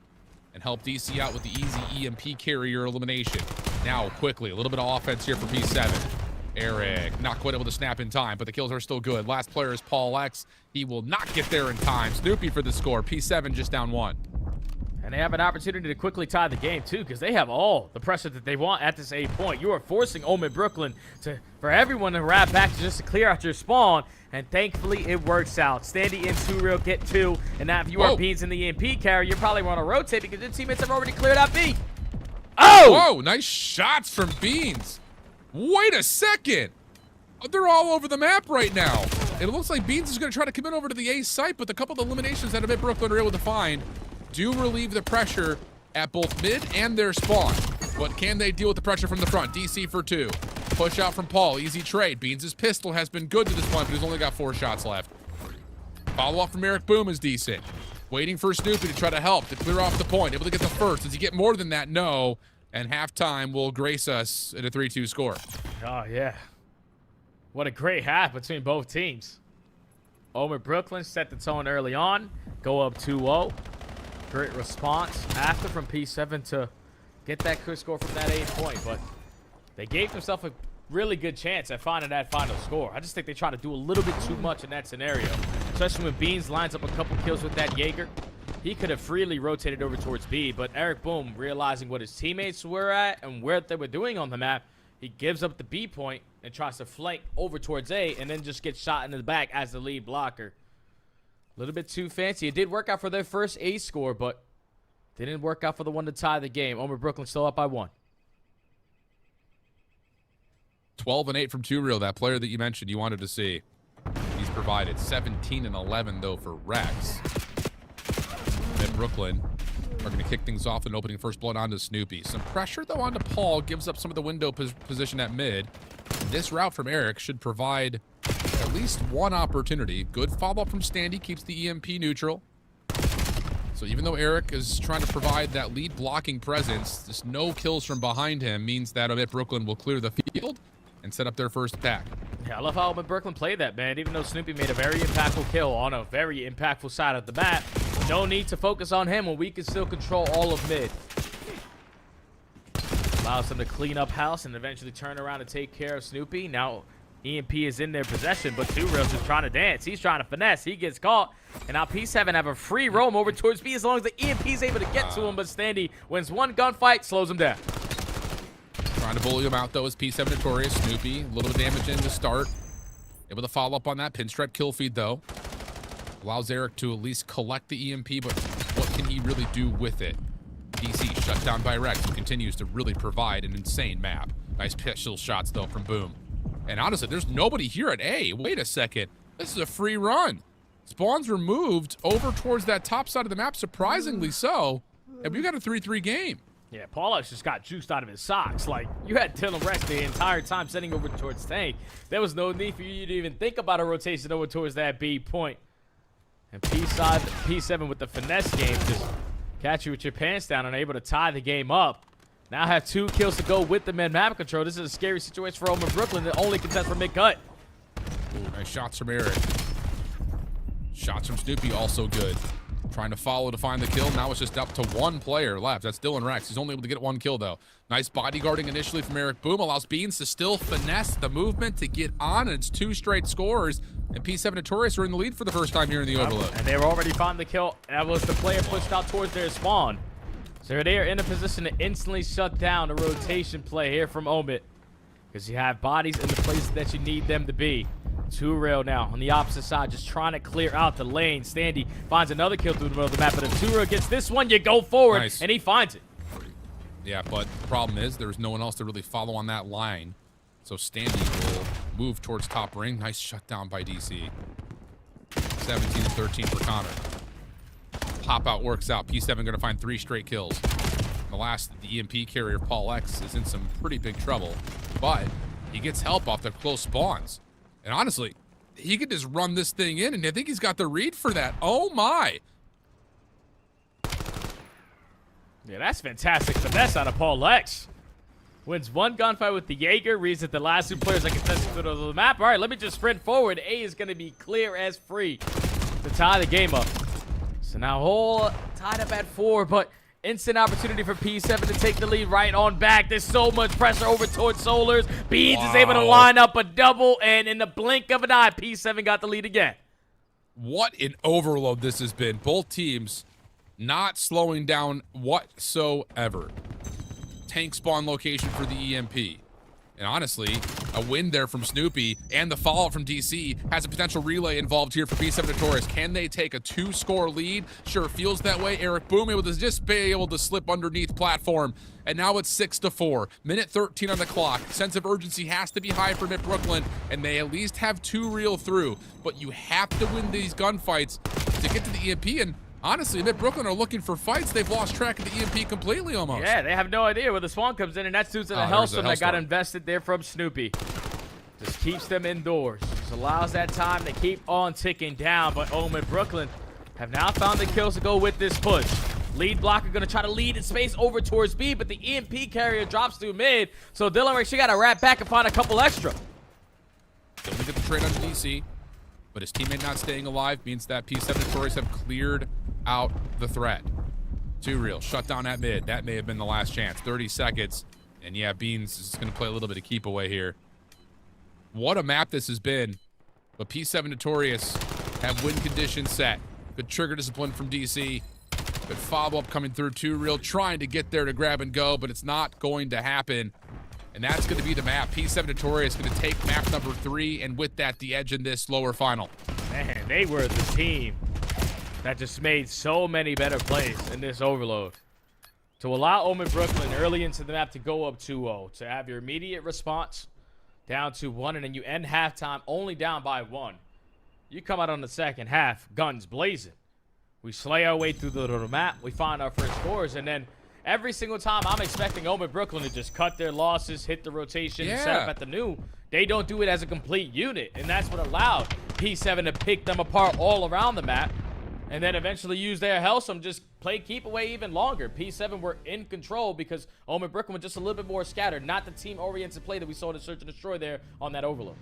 and help DC out with the easy EMP carrier elimination. Now, quickly, a little bit of offense here for P7. Eric not quite able to snap in time, but the kills are still good. Last player is Paul X. He will not get there in time. Snoopy for the score. P7 just down 1. And they have an opportunity to quickly tie the game, too, because they have all the pressure that they want at this A point. You are forcing OMiT Brooklyn for everyone to wrap back just to clear out your spawn, and thankfully it works out. Standy and Too Real get 2, and now if you are Beans in the EMP carrier, you probably want to rotate because your teammates have already cleared out B. Oh! Whoa, nice shots from Beans. Wait a second. They're all over the map right now. It looks like Beans is going to try to commit over to the A site, but the couple of eliminations that OMiT Brooklyn are able to find do relieve the pressure at both mid and their spawn. But can they deal with the pressure from the front? DC for 2. Push out from Paul. Easy trade. Beans' pistol has been good to this point, but he's only got 4 shots left. Follow-up from Eric Boom is decent. Waiting for Snoopy to try to help to clear off the point. Able to get the first. Does he get more than that? No. And halftime will grace us at a 3-2 score. Oh, yeah. What a great half between both teams. OMiT Brooklyn set the tone early on. Go up 2-0. Great response after from P7 to get that quick score from that 8 point. But they gave themselves a really good chance at finding that final score. I just think they try to do a little bit too much in that scenario. Especially when Beans lines up a couple kills with that Jaeger. He could have freely rotated over towards B, but Eric Boom, realizing what his teammates were at and where they were doing on the map, he gives up the B point and tries to flank over towards A and then just gets shot in the back as the lead blocker. A little bit too fancy. It did work out for their first A score, but didn't work out for the one to tie the game. OMiT Brooklyn still up by 1. 12 and 8 from Too Real, that player that you mentioned you wanted to see. He's provided 17 and 11 though for Rex. And Brooklyn are going to kick things off and opening first blood onto Snoopy. Some pressure though onto Paul, gives up some of the window position at mid. This route from Eric should provide at least one opportunity. Good follow-up from Standy, keeps the EMP neutral. So even though Eric is trying to provide that lead blocking presence, just no kills from behind him means that OMiT Brooklyn will clear the field and set up their first attack. Yeah, I love how OMiT Brooklyn played that, man. Even though Snoopy made a very impactful kill on a very impactful side of the map, no need to focus on him when we can still control all of mid. Allows them to clean up house and eventually turn around and take care of Snoopy. Now EMP is in their possession, but 2Real's just trying to dance. He's trying to finesse. He gets caught. And now P7 have a free roam over towards B as long as the EMP is able to get to him. But Standy wins one gunfight, slows him down. Trying to bully him out, though, is P7 Notorious. Snoopy, a little bit of damage in to start. Able to follow up on that pinstripe kill feed, though. Allows Eric to at least collect the EMP, but what can he really do with it? DC shut down by Rex, who continues to really provide an insane map. Nice pistol shots, though, from Boom. And honestly, there's nobody here at A. Wait a second. This is a free run. Spawns were moved over towards that top side of the map, surprisingly so. And we got a 3-3 game. Yeah, Paulux just got juiced out of his socks. Like, you had Dylan Rex the entire time sending over towards Tank. There was no need for you to even think about a rotation over towards that B point. And P7 with the finesse game just catch you with your pants down and able to tie the game up. Now have 2 kills to go with the map control. This is a scary situation for OMiTBrooklyn, the only contest for mid-cut. Nice shots from Eric. Shots from Snoopy also good. Trying to follow to find the kill. Now it's just up to 1 player left. That's Dylan Rex. He's only able to get 1 kill, though. Nice bodyguarding initially from Eric. Boom allows Beans to still finesse the movement to get on, and it's 2 straight scores. And P7 Notorious are in the lead for the first time here in the Overload. And they were already found the kill. That was the player pushed out towards their spawn. So they are in a position to instantly shut down a rotation play here from OMiT. Because you have bodies in the places that you need them to be. 2Real now on the opposite side, just trying to clear out the lane. Standy finds another kill through the middle of the map, but if 2Real gets this one, you go forward, nice. and he finds it. Yeah, but the problem is there's no one else to really follow on that line. So Standy will move towards top ring. Nice shutdown by DC. 17-13 for Connor. Pop out works out. P7 going to find 3 straight kills. The EMP carrier, Paul X, is in some pretty big trouble. But he gets help off the close spawns. And honestly, he could just run this thing in, and I think he's got the read for that. Oh, my. Yeah, that's fantastic finesse out of Paul X. Wins 1 gunfight with the Jaeger. Reads that the last 2 players are contested to the map. All right, let me just sprint forward. A is going to be clear as free to tie the game up. So now whole tied up at 4, but instant opportunity for P7 to take the lead right on back. There's so much pressure over towards Solars. Beans is able to line up a double, and in the blink of an eye, P7 got the lead again. What an overload this has been. Both teams not slowing down whatsoever. Tank spawn location for the EMP. And honestly, a win there from Snoopy and the follow-up from DC has a potential relay involved here for P7 Notorious. Can they take a 2-score lead? Sure, feels that way. Eric Boom able to just be able to slip underneath platform. And now it's 6-4. Minute 13 on the clock. Sense of urgency has to be high for OMiTBrooklyn, and they at least have 2 through. But you have to win these gunfights to get to the EMP, and honestly, OMiTBrooklyn are looking for fights. They've lost track of the EMP completely almost. Yeah, they have no idea where the spawn comes in, and that's due to the Hellstorm that got invested there from Snoopy. Just keeps them indoors. Just allows that time to keep on ticking down, but OMiTBrooklyn have now found the kills to go with this push. Lead blocker going to try to lead in space over towards B, but the EMP carrier drops through mid, so Dylan Rex, you got to wrap back and find a couple extra. Going to get the trade on DC, but his teammate not staying alive means that P7 Notorious have cleared out the threat. 2Real shut down at mid. That may have been the last chance. 30 seconds. And yeah, Beans is going to play a little bit of keep away here. What a map this has been. But P7 Notorious have win conditions set. Good trigger discipline from DC. Good follow-up coming through. 2Real trying to get there to grab and go, but it's not going to happen. And that's going to be the map. P7 Notorious going to take map number 3, and with that, the edge in this lower final. Man, they were the team that just made so many better plays in this overload. To allow OMiTBrooklyn early into the map to go up 2-0, to have your immediate response down 2-1, and then you end halftime only down by 1. You come out on the second half, guns blazing. We slay our way through the map, we find our first scores, and then every single time I'm expecting OMiTBrooklyn to just cut their losses, hit the rotation, and set up at the new. They don't do it as a complete unit, and that's what allowed P7 to pick them apart all around the map, and then eventually use their Hellstorm, just play keep away even longer. P7 were in control because OMiTBrooklyn was just a little bit more scattered, not the team-oriented play that we saw to Search and Destroy there on that overload.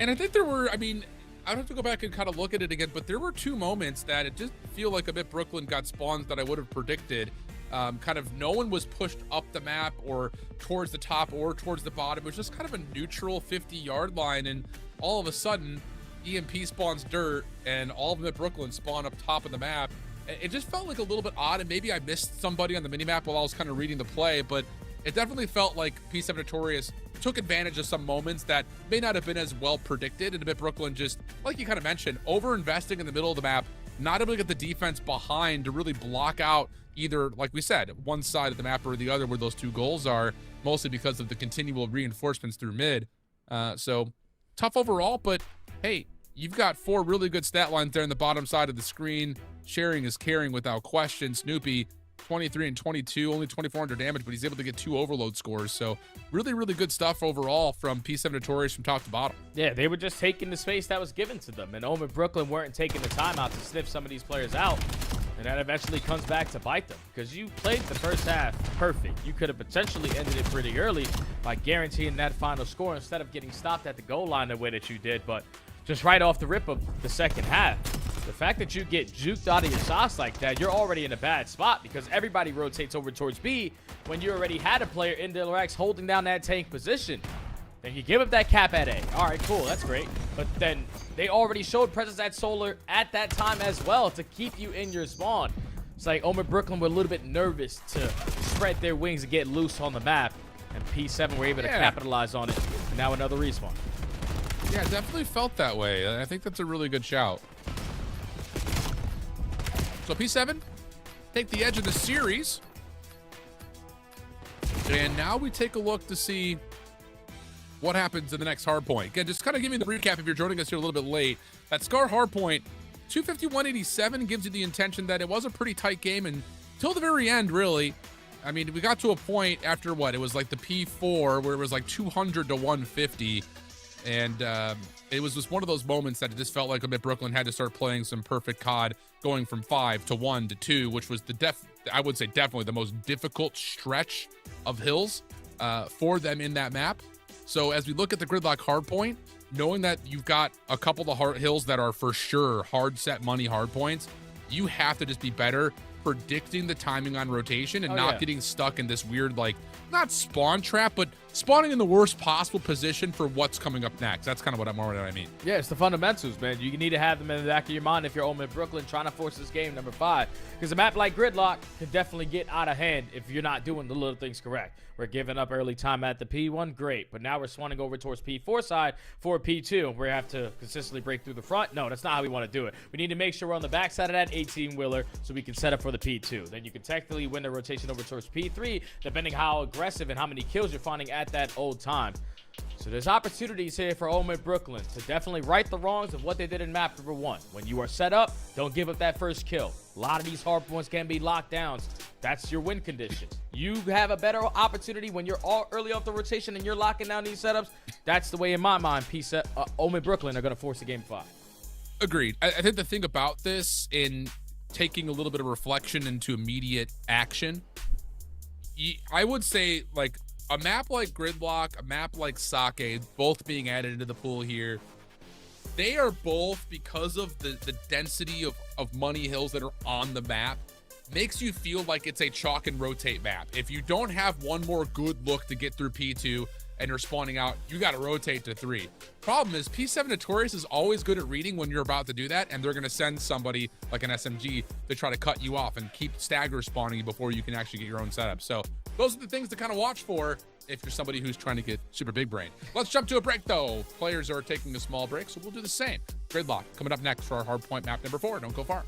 And I think there were, I mean, I'd have to go back and kind of look at it again, but there were 2 moments that it just feel like OMiTBrooklyn got spawns that I would have predicted. Kind of no one was pushed up the map or towards the top or towards the bottom. It was just kind of a neutral 50-yard line, and all of a sudden EMP spawns dirt and all of them at Brooklyn spawn up top of the map. It just felt like a little bit odd, and maybe I missed somebody on the minimap while I was kind of reading the play, but it definitely felt like P7 Notorious took advantage of some moments that may not have been as well predicted, and a bit Brooklyn just, like you kind of mentioned, over-investing in the middle of the map, not able to get the defense behind to really block out either, like we said, one side of the map or the other where those two goals are, mostly because of the continual reinforcements through mid. So tough overall, but hey, you've got 4 really good stat lines there in the bottom side of the screen. Sharing is caring without question. Snoopy, 23 and 22, only 2,400 damage, but he's able to get 2 overload scores. So really, really good stuff overall from P7 Notorious from top to bottom. Yeah, they were just taking the space that was given to them, and OMiT Brooklyn weren't taking the time out to sniff some of these players out. And that eventually comes back to bite them, because you played the first half perfect. You could have potentially ended it pretty early by guaranteeing that final score instead of getting stopped at the goal line the way that you did. But just right off the rip of the second half, the fact that you get juked out of your sauce like that, you're already in a bad spot, because everybody rotates over towards B when you already had a player in the Rex holding down that tank position. Then you give up that cap at A. All right, cool, that's great. But then they already showed presence at Solar at that time as well to keep you in your spawn. It's like OMiT Brooklyn were a little bit nervous to spread their wings and get loose on the map, and P7 were able to capitalize on it. And now another respawn. Yeah, definitely felt that way. I think that's a really good shout. So P7 take the edge of the series. And now we take a look to see what happens in the next hardpoint. Again, just kind of give me the recap if you're joining us here a little bit late. That Scar hardpoint, 251.87 gives you the intention that it was a pretty tight game until the very end, really. I mean, we got to a point after what? It was like the P4 where it was like 200 to 150. And it was just one of those moments that it just felt like OMiT Brooklyn had to start playing some perfect COD, going from 5 to 1 to 2, which was I would say definitely the most difficult stretch of hills for them in that map. So as we look at the Gridlock hardpoint, knowing that you've got a couple of hills that are for sure hard set money hardpoints, you have to just be better predicting the timing on rotation and not getting stuck in this weird, like, not spawn trap, but spawning in the worst possible position for what's coming up next. That's kind of what I mean. Yeah, it's the fundamentals, man. You need to have them in the back of your mind if you're OMiT Brooklyn trying to force this game number 5. Because a map like Gridlock can definitely get out of hand if you're not doing the little things correct. We're giving up early time at the P1, great. But now we're swanning over towards P4 side for P2, where we have to consistently break through the front. No, that's not how we want to do it. We need to make sure we're on the back side of that 18-wheeler so we can set up for the P2. Then you can technically win the rotation over towards P3, depending how aggressive and how many kills you're finding at that old time. So there's opportunities here for OMiT Brooklyn to definitely right the wrongs of what they did in map number 1. When you are set up, don't give up that first kill. A lot of these hard points can be lockdowns. That's your win condition. You have a better opportunity when you're all early off the rotation and you're locking down these setups. That's the way, in my mind, OMiT Brooklyn are going to force a game 5. Agreed. I think the thing about this, in taking a little bit of reflection into immediate action, I would say, like, a map like Gridlock, a map like Sake, both being added into the pool here, they are both, because of the density of money hills that are on the map, makes you feel like it's a chalk and rotate map. If you don't have one more good look to get through P2 and you're spawning out, you got to rotate to 3. Problem is, P7 Notorious is always good at reading when you're about to do that, and they're going to send somebody like an SMG to try to cut you off and keep stagger spawning you before you can actually get your own setup. So those are the things to kind of watch for if you're somebody who's trying to get super big brain. Let's jump to a break, though. Players are taking a small break, so we'll do the same. Gridlock coming up next for our hardpoint map number 4. Don't go far.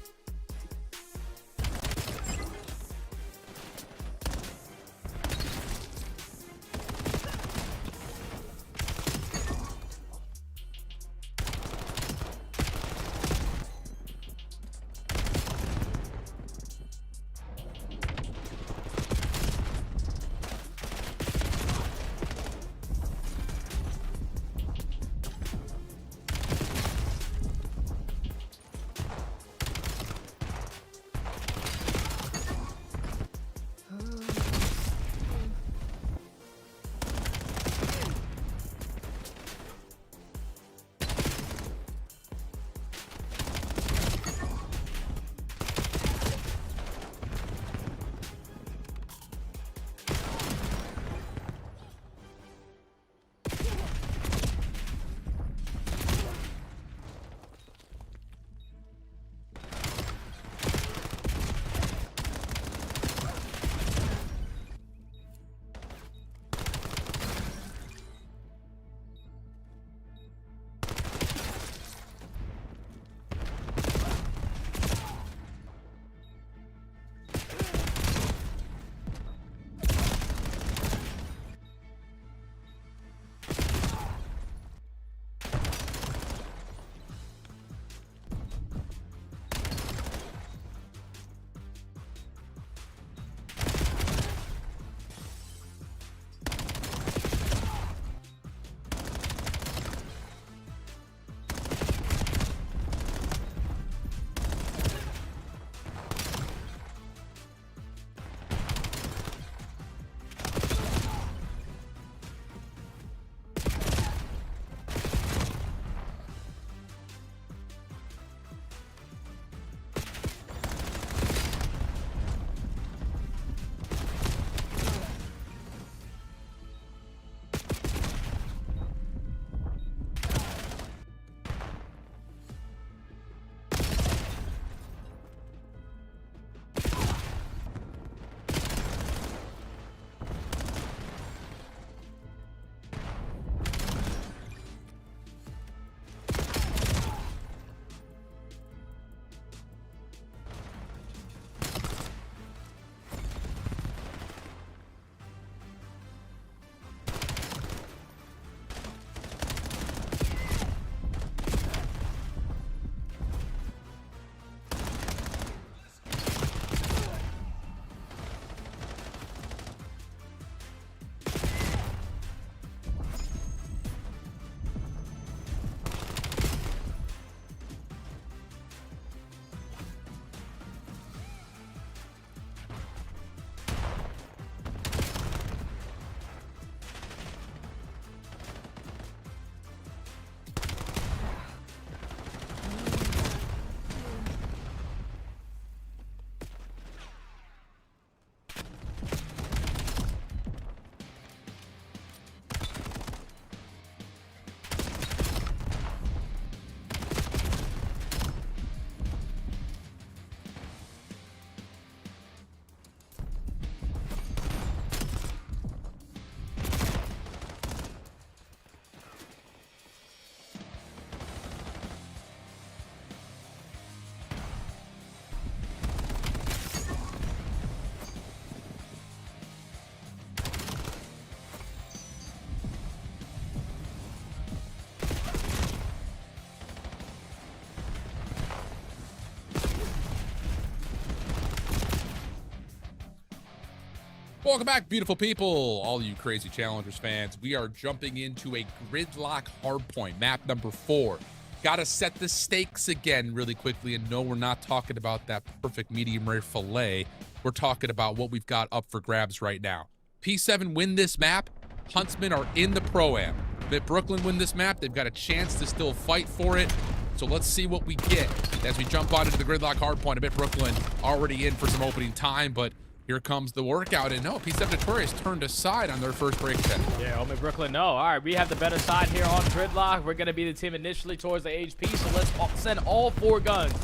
Welcome back, beautiful people, all you crazy Challengers fans. We are jumping into a gridlock hardpoint, map number 4. Gotta set the stakes again really quickly, and no, we're not talking about that perfect medium rare filet. We're talking about what we've got up for grabs right now. P7 win this map, Huntsmen are in the Pro-Am. If Brooklyn win this map, they've got a chance to still fight for it. So let's see what we get as we jump on into the gridlock hardpoint. Brooklyn already in for some opening time, but here comes the workout, and no, P7 Notorious turned aside on their first break attempt. Yeah, Brooklyn, no. All right, we have the better side here on gridlock. We're going to be the team initially towards the HP, so let's send all 4 guns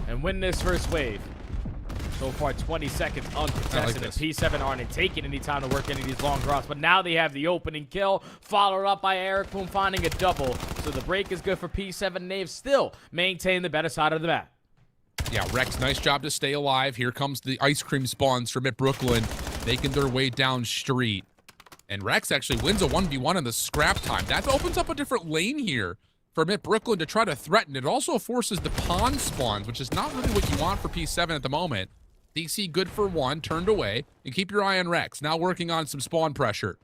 and win this first wave. So far, 20 seconds uncontested, and P7 aren't taking any time to work any of these long drops, but now they have the opening kill, followed up by Eric Boom finding a double. So the break is good for P7, and they've still maintained the better side of the map. Yeah, Rex, nice job to stay alive. Here comes the ice cream spawns from Brooklyn, making their way down street. And Rex actually wins a 1v1 in the scrap time. That opens up a different lane here for Brooklyn to try to threaten. It also forces the pond spawns, which is not really what you want for P7 at the moment. DC good for 1, turned away. And keep your eye on Rex, now working on some spawn pressure.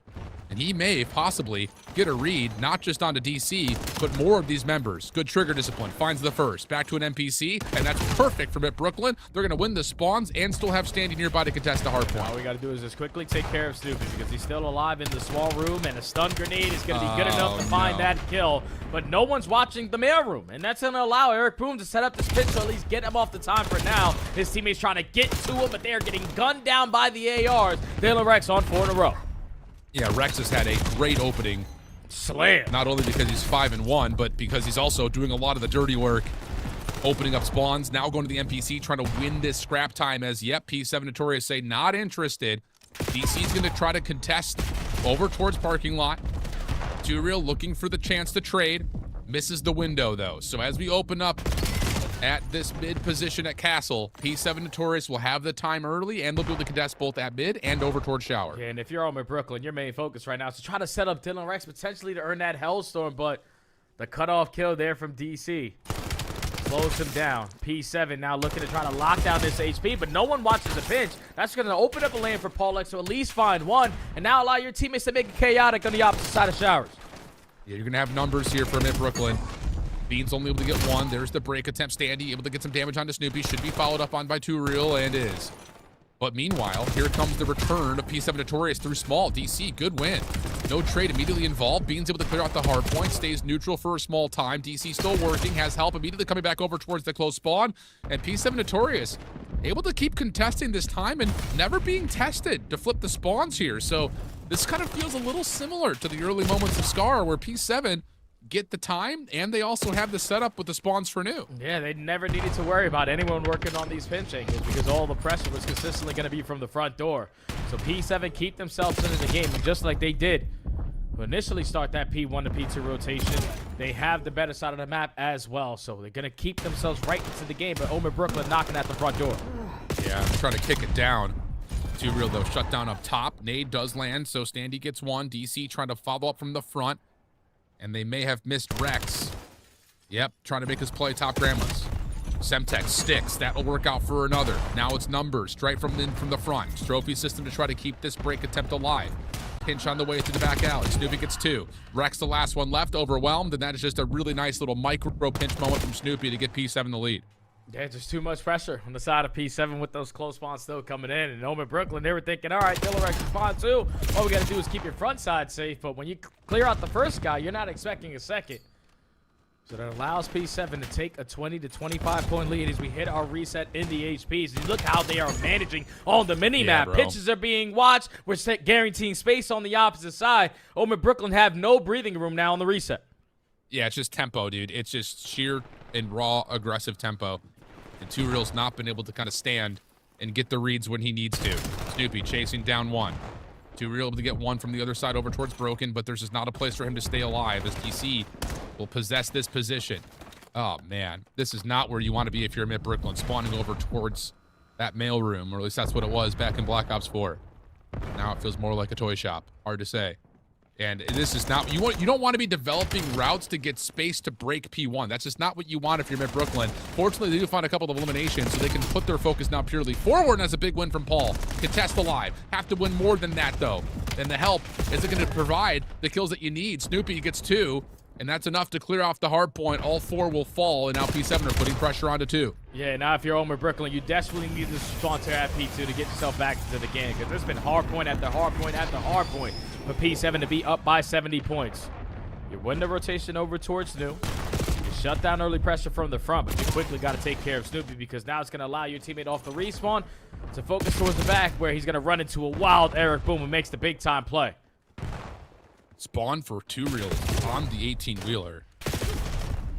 And he may possibly get a read, not just onto DC, but more of these members. Good trigger discipline, finds the first. Back to an NPC, and that's perfect for Brooklyn. They're going to win the spawns and still have standing nearby to contest the hardpoint. All we got to do is just quickly take care of Snoopy because he's still alive in the small room, and a stun grenade is going to be good enough to find that kill. But no one's watching the mail room, and that's going to allow Eric Boom to set up this pitch to at least get him off the time for now. His teammates trying to get to him, but they are getting gunned down by the ARs. Dylan Rex on 4 in a row. Yeah, Rex has had a great opening. Slam. Not only because he's 5-1, but because he's also doing a lot of the dirty work, opening up spawns, now going to the NPC, trying to win this scrap time as, yep, P7 Notorious say not interested. DC's going to try to contest over towards parking lot. Real looking for the chance to trade. Misses the window, though. So as we open up at this mid position at Castle, P7 Notorious will have the time early, and they'll be able to contest both at mid and over towards Shower. Yeah, and if you're on Brooklyn, your main focus right now is to try to set up Dylan Rex potentially to earn that Hellstorm, but the cutoff kill there from DC slows him down. P7 now looking to try to lock down this HP, but no one watches the pinch. That's going to open up a lane for Paul X to at least find one, and now allow your teammates to make it chaotic on the opposite side of Showers. Yeah, you're going to have numbers here for Brooklyn. Bean's only able to get 1. There's the break attempt. Standy able to get some damage onto Snoopy. Should be followed up on by 2 Real, and is. But meanwhile, here comes the return of P7 Notorious through small. DC, good win. No trade immediately involved. Bean's able to clear out the hard point. Stays neutral for a small time. DC still working. Has help immediately coming back over towards the close spawn. And P7 Notorious able to keep contesting this time and never being tested to flip the spawns here. So this kind of feels a little similar to the early moments of Scar, where P7 get the time, and they also have the setup with the spawns for new. Yeah, they never needed to worry about anyone working on these pinch angles because all the pressure was consistently going to be from the front door. So P7 keep themselves into the game, and just like they did to initially start that P1 to P2 rotation, they have the better side of the map as well. So they're going to keep themselves right into the game, but Brooklyn knocking at the front door. Yeah, trying to kick it down. 2 Real, though, shut down up top. Nade does land, so Standy gets 1. DC trying to follow up from the front. And they may have missed Rex. Yep, trying to make his play top grandmas. Semtex sticks. That'll work out for another. Now it's numbers. Straight from the front. Trophy system to try to keep this break attempt alive. Pinch on the way through the back alley. Snoopy gets 2. Rex, the last one left, overwhelmed. And that is just a really nice little micro pinch moment from Snoopy to get P7 the lead. Yeah, just too much pressure on the side of P7 with those close spawns still coming in. And Brooklyn, they were thinking, all right, Dylan Rex spawn too. All we got to do is keep your front side safe. But when you clear out the first guy, you're not expecting a second. So that allows P7 to take a 20 to 25 point lead as we hit our reset in the HPs. And look how they are managing on the mini-map. Pitches are being watched. We're guaranteeing space on the opposite side. Brooklyn have no breathing room now on the reset. Yeah, it's just tempo, dude. It's just sheer and raw aggressive tempo. And 2 Real's not been able to kind of stand and get the reads when he needs to. Snoopy chasing down 1. 2 Real able to get 1 from the other side over towards Broken, but there's just not a place for him to stay alive as DC will possess this position. Oh, man. This is not where you want to be if you're Brooklyn, spawning over towards that mailroom, or at least that's what it was back in Black Ops 4. Now it feels more like a toy shop. Hard to say. And this is not you don't want to be developing routes to get space to break P1. That's just not what you want if you're Brooklyn. Fortunately, they do find a couple of eliminations, so they can put their focus now purely forward, and that's a big win from Paul. Contest alive. Have to win more than that, though. And the help isn't going to provide the kills that you need. Snoopy gets 2, and that's enough to clear off the hard point. All 4 will fall, and now P7 are putting pressure onto 2. Yeah, now if you're OMiTNoir, you desperately need to sponsor at P2 to get yourself back into the game, because there's been hard point after hard point after hard point for P7 to be up by 70 points. You win the rotation over towards Snoop. You shut down early pressure from the front, but you quickly got to take care of Snoopy, because now it's going to allow your teammate off the respawn to focus towards the back, where he's going to run into a wild Eric Boom who makes the big time play. Spawn for 2 reels on the 18-wheeler.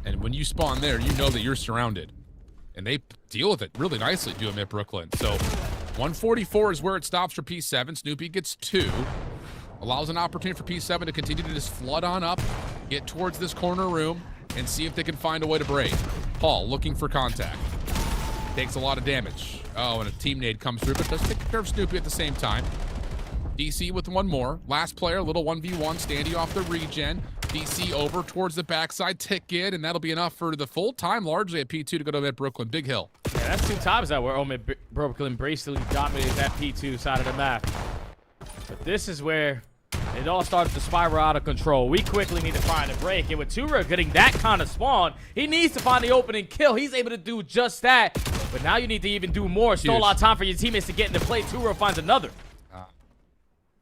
And when you spawn there, you know that you're surrounded. And they deal with it really nicely, do OMiTNoir. So 144 is where it stops for P7. Snoopy gets 2. Allows an opportunity for P7 to continue to just flood on up, get towards this corner room, and see if they can find a way to break. Paul looking for contact. Takes a lot of damage. Oh, and a team nade comes through, but does take care of Snoopy at the same time. DC with 1 more. Last player, little 1v1, Standy off the regen. DC over towards the backside ticket, and that'll be enough for the full time largely at P2 to go to OMiTNoir. Big hill. Yeah, that's 2 times that where OMiTNoir basically dominated that P2 side of the map. But this is where it all started to spiral out of control. We quickly need to find a break, and with Tura getting that kind of spawn, he needs to find the opening kill. He's able to do just that, but now you need to even do more. Stole a lot of time for your teammates to get into play. Tura finds another.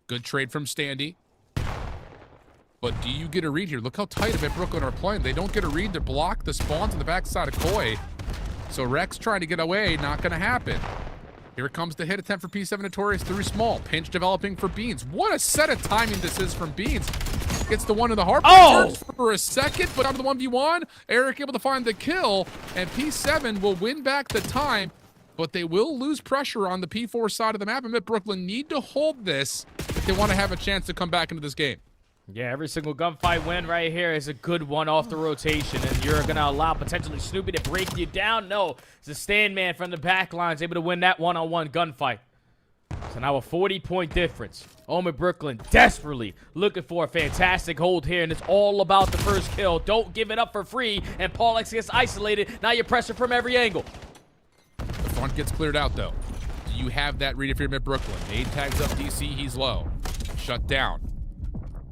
Good trade from Standy. But do you get a read here? Look how tight OMiTNoir are playing. They don't get a read to block the spawns on the backside of Koi. So Rex trying to get away, not going to happen. Here comes the hit attempt for P7 Notorious through small. Pinch developing for Beans. What a set of timing this is from Beans. Gets the one in the heart. Oh! For a second, but out of the 1v1. Eric able to find the kill, and P7 will win back the time, but they will lose pressure on the P4 side of the map. OMiTNoir need to hold this if they want to have a chance to come back into this game. Yeah, every single gunfight win right here is a good one off the rotation, and you're going to allow potentially Snoopy to break you down. No, it's a stand man from the back lines able to win that one-on-one gunfight. So now a 40-point difference. OMiTNoir desperately looking for a fantastic hold here, and it's all about the first kill. Don't give it up for free, and Paul X gets isolated. Now you're pressure from every angle. The front gets cleared out, though. Do you have that read if you're OMiTNoir? Nade tags up DC, he's low. Shut down.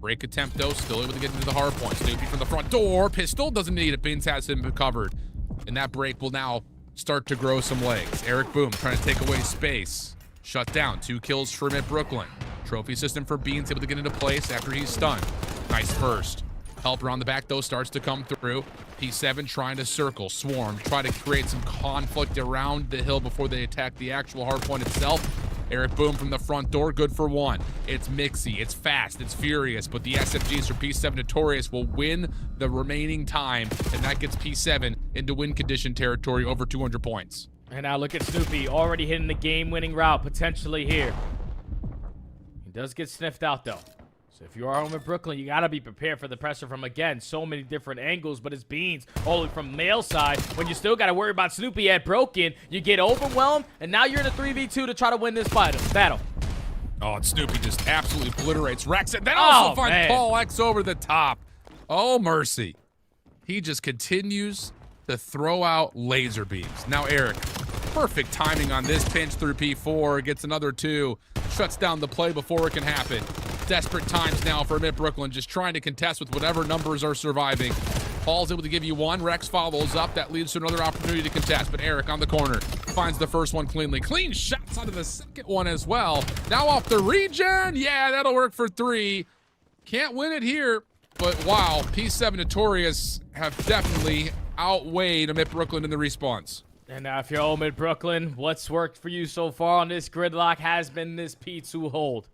Break attempt, though, still able to get into the hard point. Snoopy from the front door. Pistol doesn't need it. Bins has him covered. And that break will now start to grow some legs. Eric Boom trying to take away space. Shut down. 2 kills for OMiTNoir. Trophy system for Beans able to get into place after he's stunned. Nice first. Help around the back, though, starts to come through. P7 trying to circle, swarm, try to create some conflict around the hill before they attack the actual hard point itself. Eric Boom from the front door, good for 1. It's mixy, it's fast, it's furious, but the SFGs for P7 Notorious will win the remaining time, and that gets P7 into win condition territory over 200 points. And now look at Snoopy already hitting the game-winning route potentially here. He does get sniffed out, though. So if you are OMiTNoir, you got to be prepared for the pressure from, again, so many different angles, but it's Beans all the way from male side. When you still got to worry about Snoopy at broken, you get overwhelmed, and now you're in a 3v2 to try to win this battle. Oh, and Snoopy just absolutely obliterates Rex, and then also finds Paul X over the top. Oh, mercy. He just continues to throw out laser beams. Now, Eric, perfect timing on this pinch through P4, gets another 2, shuts down the play before it can happen. Desperate times now for OMiTNoir, just trying to contest with whatever numbers are surviving. Paul's able to give you 1. Rex follows up. That leads to another opportunity to contest, but Eric on the corner finds the first one cleanly. Clean shots onto the second one as well. Now off the regen. Yeah, that'll work for 3. Can't win it here, but wow, P7 Notorious have definitely outweighed OMiTNoir in the response. And now if you're OMiTNoir, what's worked for you so far on this gridlock has been this P2 hold.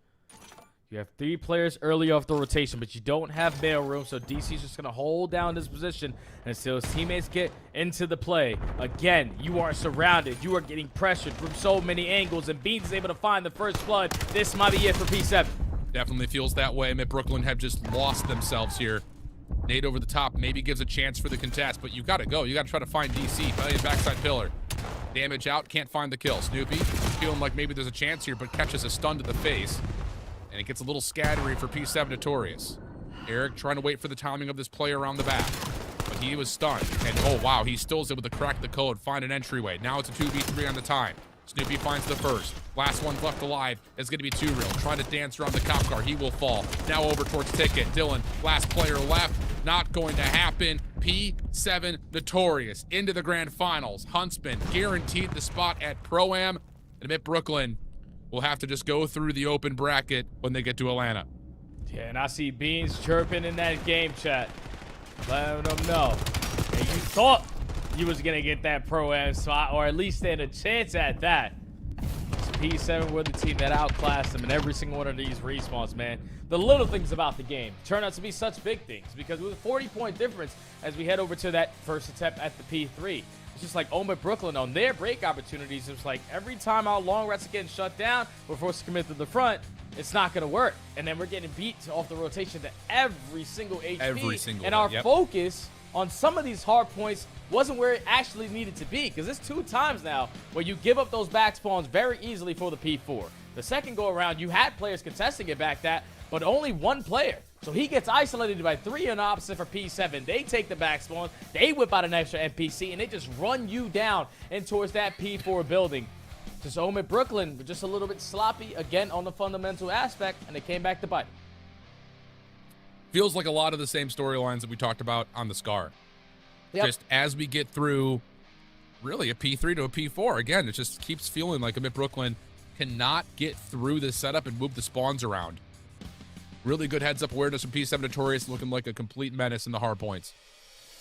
You have 3 players early off the rotation, but you don't have mail room, so DC's just going to hold down this position until his teammates get into the play. Again, you are surrounded. You are getting pressured from so many angles, and Beans is able to find the first blood. This might be it for P7. Definitely feels that way. OMiTNoir have just lost themselves here. Nade over the top maybe gives a chance for the contest, but you got to go. You got to try to find DC, probably a backside pillar. Damage out, can't find the kill. Snoopy feeling like maybe there's a chance here, but catches a stun to the face. And it gets a little scattery for P7 Notorious. Eric trying to wait for the timing of this play around the back. But he was stunned. And oh wow, he still is able to crack the code, find an entryway. Now it's a 2v3 on the time. Snoopy finds the first. Last one left alive is going to be 2 Real. Trying to dance around the cop car. He will fall. Now over towards Ticket. Dylan, last player left. Not going to happen. P7 Notorious into the grand finals. Huntsmen guaranteed the spot at Pro-Am. And OMiT Brooklyn will have to just go through the open bracket when they get to Atlanta. Yeah, and I see Beans chirping in that game chat. Letting them know. And you thought you was going to get that Pro-Am spot, or at least stand a chance at that. So P7 were the team that outclassed them in every single one of these respawns, man. The little things about the game turn out to be such big things, because with a 40-point difference as we head over to that first attempt at the P3, it's just like OMiT Brooklyn on their break opportunities. It's like every time our long rats are getting shut down, we're forced to commit to the front. It's not going to work. And then we're getting beat off the rotation to every single HP. Every single and one, our focus on some of these hard points wasn't where it actually needed to be, because it's 2 times now where you give up those back spawns very easily for the P4. The second go around, you had players contesting it back that, but only 1 player. So he gets isolated by 3 on the opposite for P7. They take the back spawn, they whip out an extra NPC, and they just run you down and towards that P4 building. Just OMiT Brooklyn were just a little bit sloppy again on the fundamental aspect, and they came back to bite. Feels like a lot of the same storylines that we talked about on the Scar. Yep. Just as we get through really a P3 to a P4, again, it just keeps feeling like OMiT Brooklyn cannot get through this setup and move the spawns around. Really good heads-up awareness from P7 Notorious, looking like a complete menace in the hard points.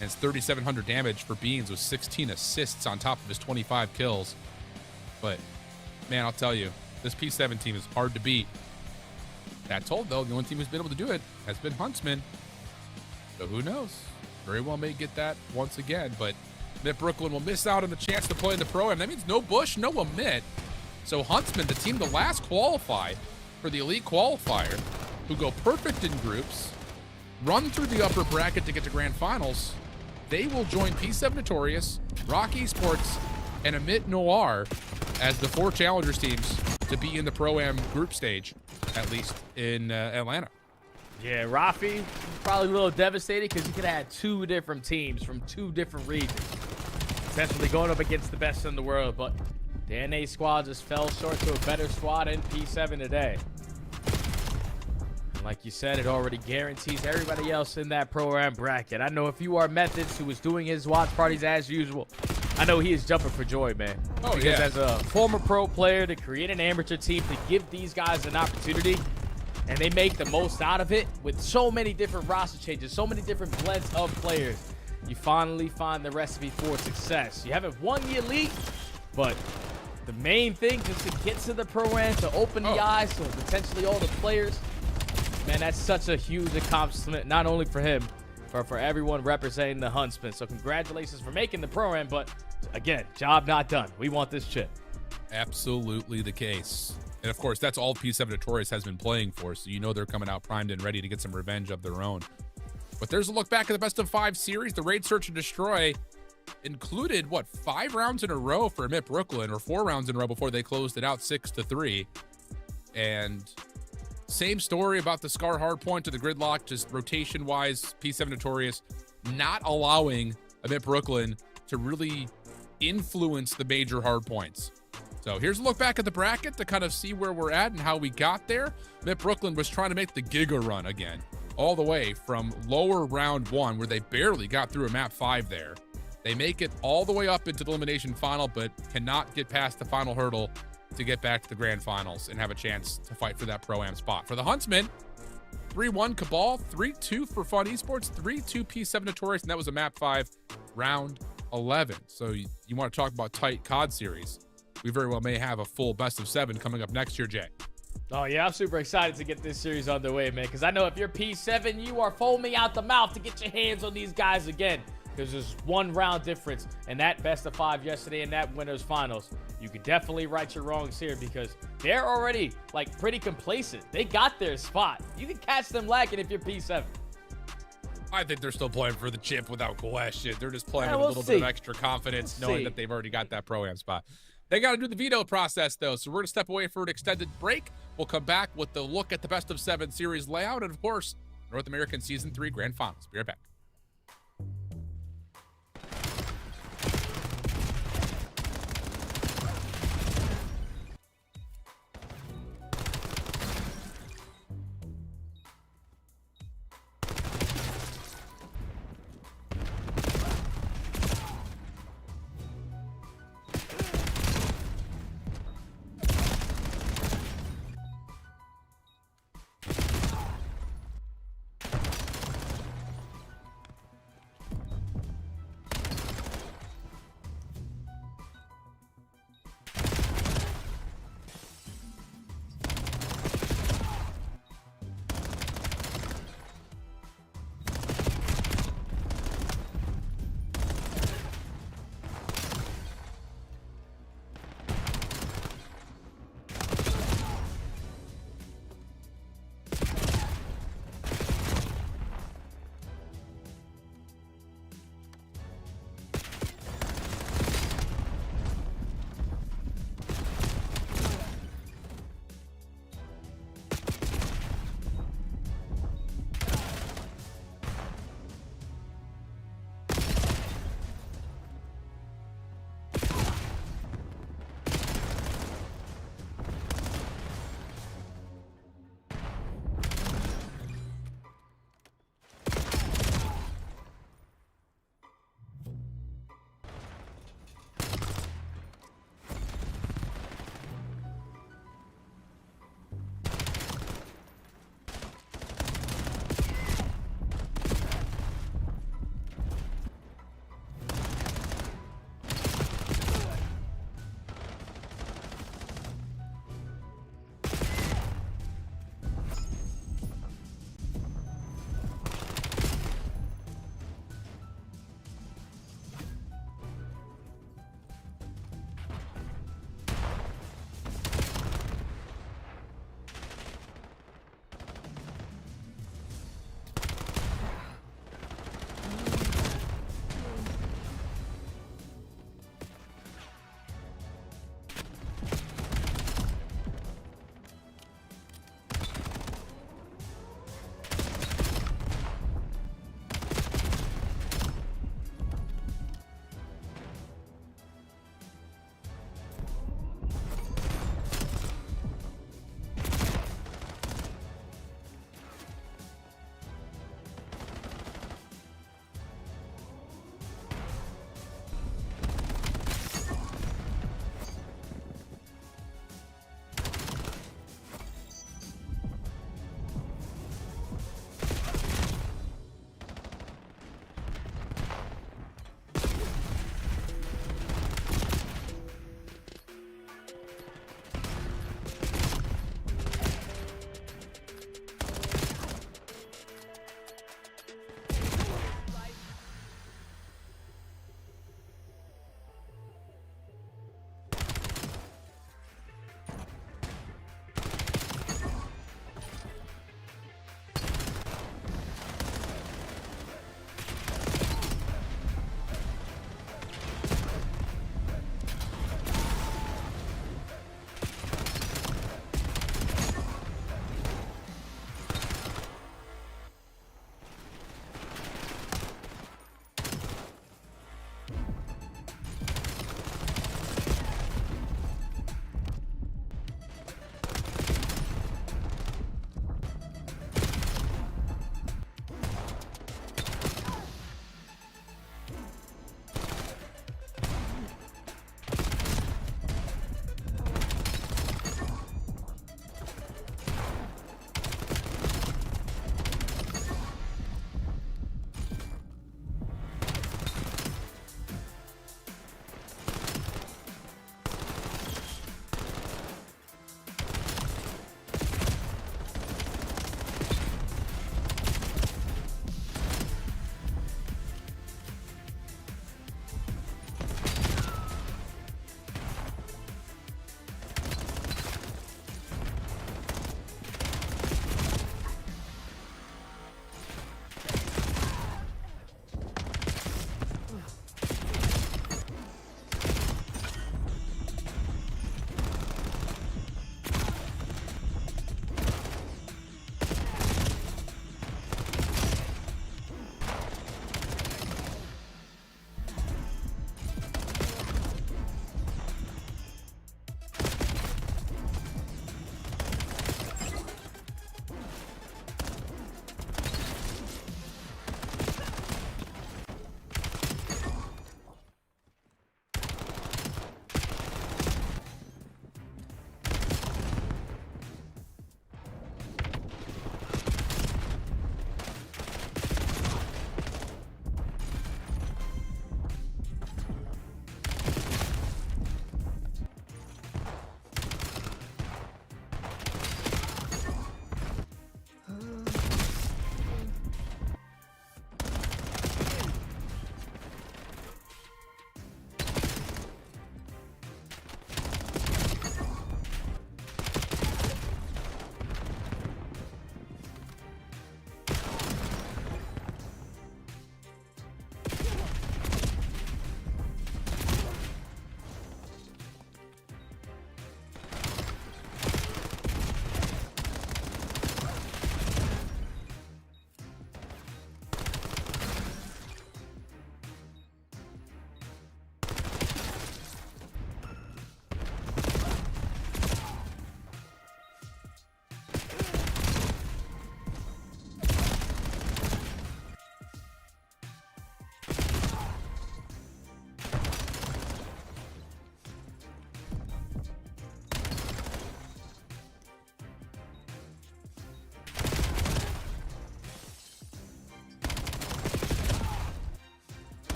And it's 3,700 damage for Beans with 16 assists on top of his 25 kills. But, man, I'll tell you, this P7 team is hard to beat. That told, though, the only team who's been able to do it has been Huntsmen. So who knows? Very well may get that once again. But OMiT Brooklyn will miss out on the chance to play in the Pro-Am. That means no Bush, no OMiT. So Huntsmen, the team to last qualify for the Elite Qualifier, who go perfect in groups, run through the upper bracket to get to grand finals, they will join P7 Notorious, Rock Esports, and OMiTNoir as the 4 challengers teams to be in the Pro-Am group stage, at least in Atlanta. Yeah, Rafi probably a little devastated because he could have had 2 different teams from 2 different regions, essentially going up against the best in the world. But the NA squad just fell short to a better squad in P7 today. And like you said, it already guarantees everybody else in that Pro-Am bracket. I know if you are Methods, who was doing his watch parties as usual, I know he is jumping for joy, man. Oh, because as a former pro player, to create an amateur team, to give these guys an opportunity, and they make the most out of it with so many different roster changes, so many different blends of players, you finally find the recipe for success. You haven't won the Elite, but the main thing just to get to the Pro-Am, to open the eyes to potentially all the players, man, that's such a huge accomplishment, not only for him, but for everyone representing the Huntsmen. So congratulations for making the Pro-Am, but again, job not done. We want this chip. Absolutely the case. And of course, that's all P7 Notorious has been playing for, so you know they're coming out primed and ready to get some revenge of their own. But there's a look back at the best of 5 series. The Raid Search and Destroy included, what, 5 rounds in a row for OMiT Brooklyn, or 4 rounds in a row before they closed it out 6-3. And same story about the Scar Hardpoint to the Gridlock, just rotation-wise, P7 Notorious not allowing OMiT Brooklyn to really influence the major hardpoints. So here's a look back at the bracket to kind of see where we're at and how we got there. OMiT Brooklyn was trying to make the Giga run again, all the way from lower round 1, where they barely got through a map 5 there. They make it all the way up into the elimination final, but cannot get past the final hurdle to get back to the grand finals and have a chance to fight for that Pro-Am spot. For the Huntsmen, 3-1 Cabal, 3-2 for Fun Esports, 3-2 P7 Notorious, and that was a map 5 round 11. So you want to talk about tight COD series. We very well may have a full best of 7 coming up next year, Jay. Oh, yeah, I'm super excited to get this series underway, man, because I know if you're P7, you are foaming out the mouth to get your hands on these guys again, because there's 1 round difference in that best of 5 yesterday and that winners finals. You could definitely right your wrongs here, because they're already, like, pretty complacent. They got their spot. You can catch them lacking if you're P7. I think they're still playing for the chip without question. They're just playing with we'll a little see. bit of extra confidence, knowing that they've already got that Pro-Am spot. They got to do the veto process, though. So we're going to step away for an extended break. We'll come back with the look at the best of 7 series layout and, of course, North American Season 3 Grand Finals. Be right back.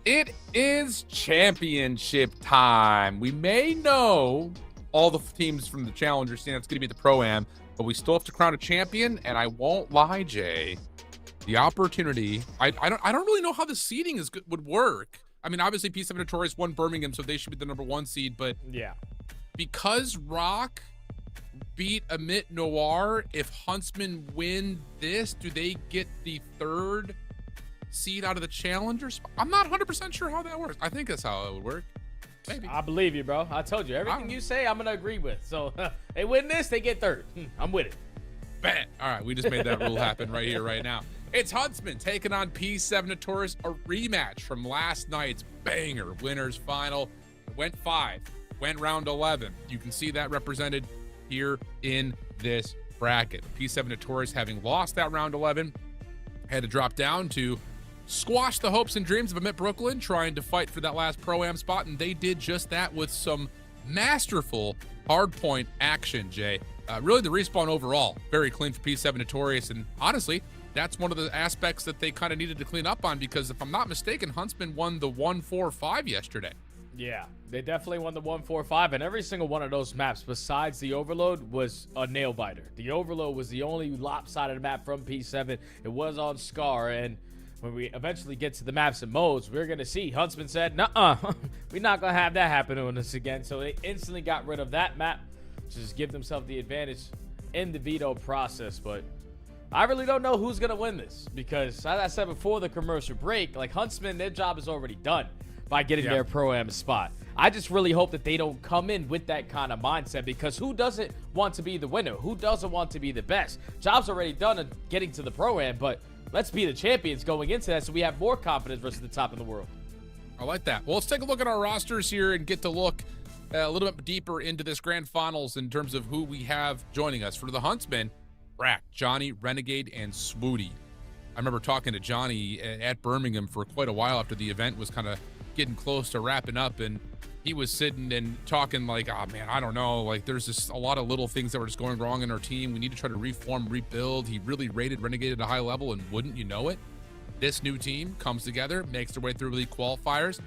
It is championship time. We may know all the teams from the Challenger scene that's going to be the Pro-Am, but we still have to crown a champion, and I won't lie, Jay. The opportunity, I don't really know how the seeding would work. I mean, obviously P7 Notorious won Birmingham, so they should be the #1 seed, but yeah, because Rock beat OMiTNoir, if Huntsmen win this, do they get the 3rd seed out of the Challengers? I'm not 100% sure how that works. I think that's how it would work. Maybe. I believe you, bro. I told you, everything you say, I'm going to agree with. So, they win this, they get 3rd. I'm with it. Bet. All right, we just made that rule happen right here, right now. It's Huntsmen taking on P7 Notorious, a rematch from last night's banger winners final. It went 5, went round 11. You can see that represented here in this bracket. P7 Notorious, having lost that round 11, had to drop down to squash the hopes and dreams of OMiT Brooklyn, trying to fight for that last Pro-Am spot, and they did just that with some masterful hardpoint action, Jay. Really, the respawn overall, very clean for P7 Notorious, and honestly, that's one of the aspects that they kind of needed to clean up on, because if I'm not mistaken, Huntsmen won the 1-4-5 yesterday. Yeah, they definitely won the 1-4-5, and every single one of those maps besides the Overload was a nail biter. The Overload was the only lopsided map from P7. It was on Scar, and when we eventually get to the maps and modes, we're going to see Huntsman said, nuh-uh, we're not going to have that happen to us again. So they instantly got rid of that map to just give themselves the advantage in the veto process. But I really don't know who's going to win this, because as I said before the commercial break, like Huntsman, their job is already done by getting their Pro-Am spot. I just really hope that they don't come in with that kind of mindset, because who doesn't want to be the winner? Who doesn't want to be the best? Job's already done in getting to the Pro-Am, but let's be the champions going into that so we have more confidence versus the top in the world. I like that. Well, let's take a look at our rosters here and get to look a little bit deeper into this grand finals in terms of who we have joining us. For the Huntsmen, Brack, Johnny, Renegade, and Swooty. I remember talking to Johnny at Birmingham for quite a while after the event was kind of getting close to wrapping up, and he was sitting and talking like, oh man, I don't know, like there's just a lot of little things that were just going wrong in our team. We need to try to reform, rebuild. He really rated Renegade at a high level, and wouldn't you know it, this new team comes together, makes their way through league qualifiers,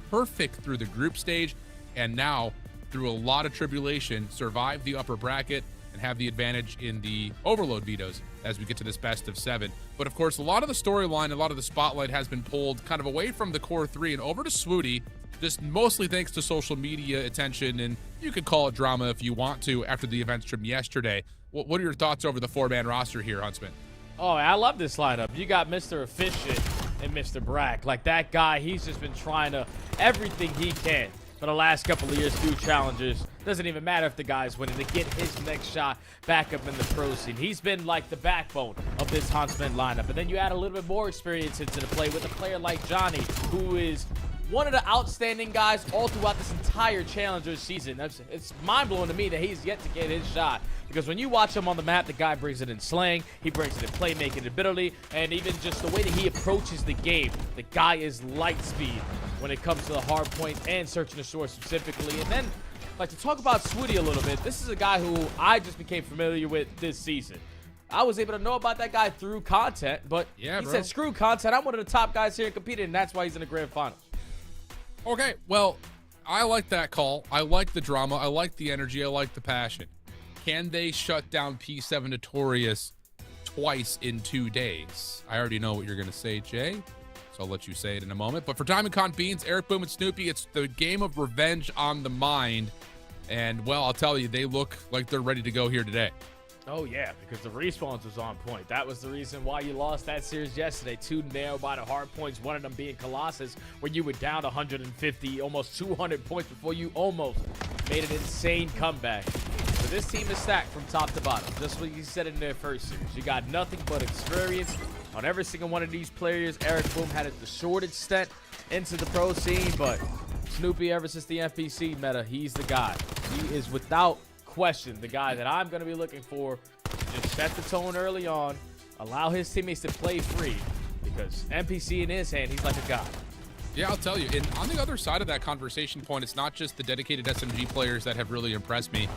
perfect through the group stage, and now through a lot of tribulation survive the upper bracket and have the advantage in the Overload vetoes as we get to this best of 7. But of course, a lot of the storyline, a lot of the spotlight has been pulled kind of away from the core 3 and over to Swooty, just mostly thanks to social media attention, and you could call it drama if you want to after the events from yesterday. What are your thoughts over the 4-man roster here, Huntsman? Oh, I love this lineup. You got Mr. Efficient and Mr. Brack. Like, that guy, he's just been trying to everything he can for the last couple of years through challenges. Doesn't even matter if the guy's winning, to get his next shot back up in the pro scene. He's been like the backbone of this Huntsman lineup. And then you add a little bit more experience into the play with a player like Johnny, who is one of the outstanding guys all throughout this entire Challenger season. It's mind-blowing to me that he's yet to get his shot, because when you watch him on the map, the guy brings it in slaying, he brings it in playmaking ability, and even just the way that he approaches the game. The guy is light speed when it comes to the hard point and searching the shore specifically. And then, like, to talk about Swooty a little bit, this is a guy who I just became familiar with this season. I was able to know about that guy through content, but he said, screw content, I'm one of the top guys here and competing, and that's why he's in the grand finals. Okay, well, I like that call. I like the drama. I like the energy. I like the passion. Can they shut down P7 Notorious twice in 2 days? I already know what you're going to say, Jay, so I'll let you say it in a moment. But for Diamond Con Beans, Eric Boom, and Snoopy, it's the game of revenge on the mind. And, well, I'll tell you, they look like they're ready to go here today. Oh, yeah, because the respawns was on point. That was the reason why you lost that series yesterday. 2 nailed by the hard points, one of them being Colossus, where you were down 150, almost 200 points before you almost made an insane comeback. So this team is stacked from top to bottom, just what you said in their first series. You got nothing but experience on every single one of these players. Eric Boom had the shortest stint into the pro scene, but Snoopy, ever since the FPC meta, he's the guy. He is without question the guy that I'm going to be looking for to just set the tone early on, allow his teammates to play free, because NPC in his hand, he's like a god. Yeah, I'll tell you. And on the other side of that conversation point, it's not just the dedicated SMG players that have really impressed me.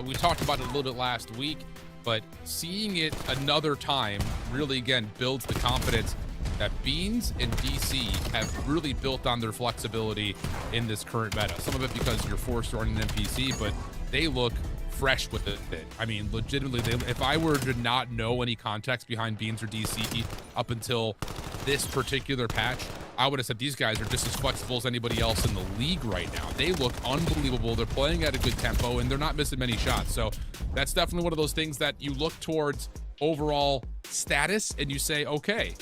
We talked about it a little bit last week, but seeing it another time really, again, builds the confidence. that Beans and DC have really built on their flexibility in this current meta. Some of it because you're forced to run an NPC, but they look fresh with it. I mean, legitimately, if I were to not know any context behind Beans or DC up until this particular patch, I would have said these guys are just as flexible as anybody else in the league right now. They look unbelievable. They're playing at a good tempo, and they're not missing many shots. So that's definitely one of those things that you look towards overall status, and you say, okay,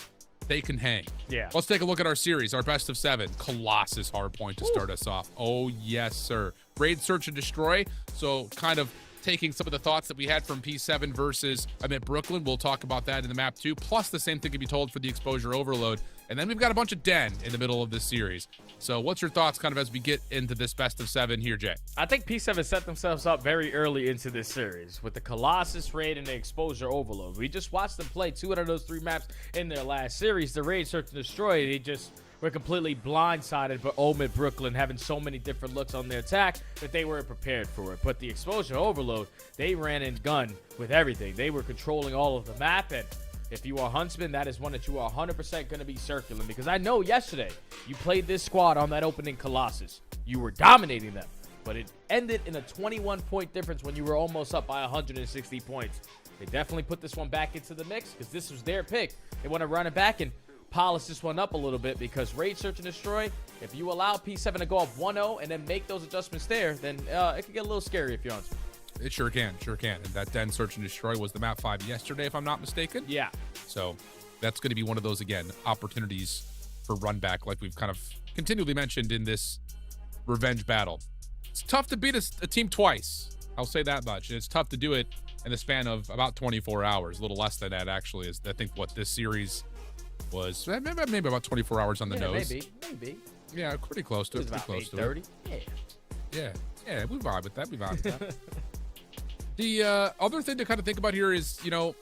they can hang. Yeah. Let's take a look at our series, our best of 7. Colossus Hardpoint to start us off. Oh, yes, sir. Raid, Search, and Destroy. So kind of taking some of the thoughts that we had from P7 versus OMiT Brooklyn. We'll talk about that in the map too. Plus the same thing can be told for the Exposure Overload. And then we've got a bunch of Den in the middle of this series. So what's your thoughts kind of as we get into this best of 7 here, Jay? I think P7 set themselves up very early into this series with the Colossus Raid and the Exposure Overload. We just watched them play 2 out of those 3 maps in their last series. The Raid, Search, and Destroy, they just were completely blindsided by OMiT Brooklyn having so many different looks on their attack that they weren't prepared for it. But the Exposure Overload, they ran and gunned with everything. They were controlling all of the map, and if you are Huntsmen, that is one that you are 100% going to be circling, because I know yesterday you played this squad on that opening Colossus. You were dominating them, but it ended in a 21-point difference when you were almost up by 160 points. They definitely put this one back into the mix because this was their pick. They want to run it back and polish this one up a little bit, because Raid, Search, and Destroy, if you allow P7 to go up 1-0 and then make those adjustments there, then it can get a little scary if you're Huntsmen. It sure can, And that Den, Search, and Destroy was the map 5 yesterday, if I'm not mistaken. Yeah. So that's going to be one of those, again, opportunities for run back, like we've kind of continually mentioned in this revenge battle. It's tough to beat a team twice. I'll say that much. And it's tough to do it in the span of about 24 hours. A little less than that, actually, is I think what this series was. Maybe about 24 hours on the nose. Maybe. Yeah, pretty close to it. It was Pretty about close to it. 8:30. Yeah, we vibe with that. The other thing to kind of think about here is, I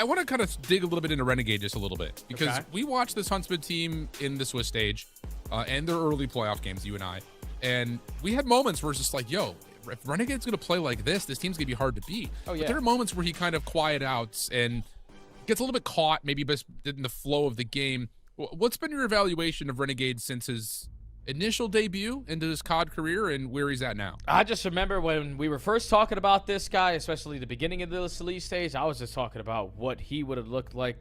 want to kind of dig a little bit into Renegade just a little bit, because we watched this Huntsman team in the Swiss stage and their early playoff games, you and I, and we had moments where it's just like, yo, if Renegade's going to play like this team's going to be hard to beat. Oh, yeah. But there are moments where he kind of quiet outs and gets a little bit caught, maybe in the flow of the game. What's been your evaluation of Renegade since his initial debut into his COD career and where he's at now? I just remember when we were first talking about this guy, especially the beginning of the Elite stage, I was just talking about what he would have looked like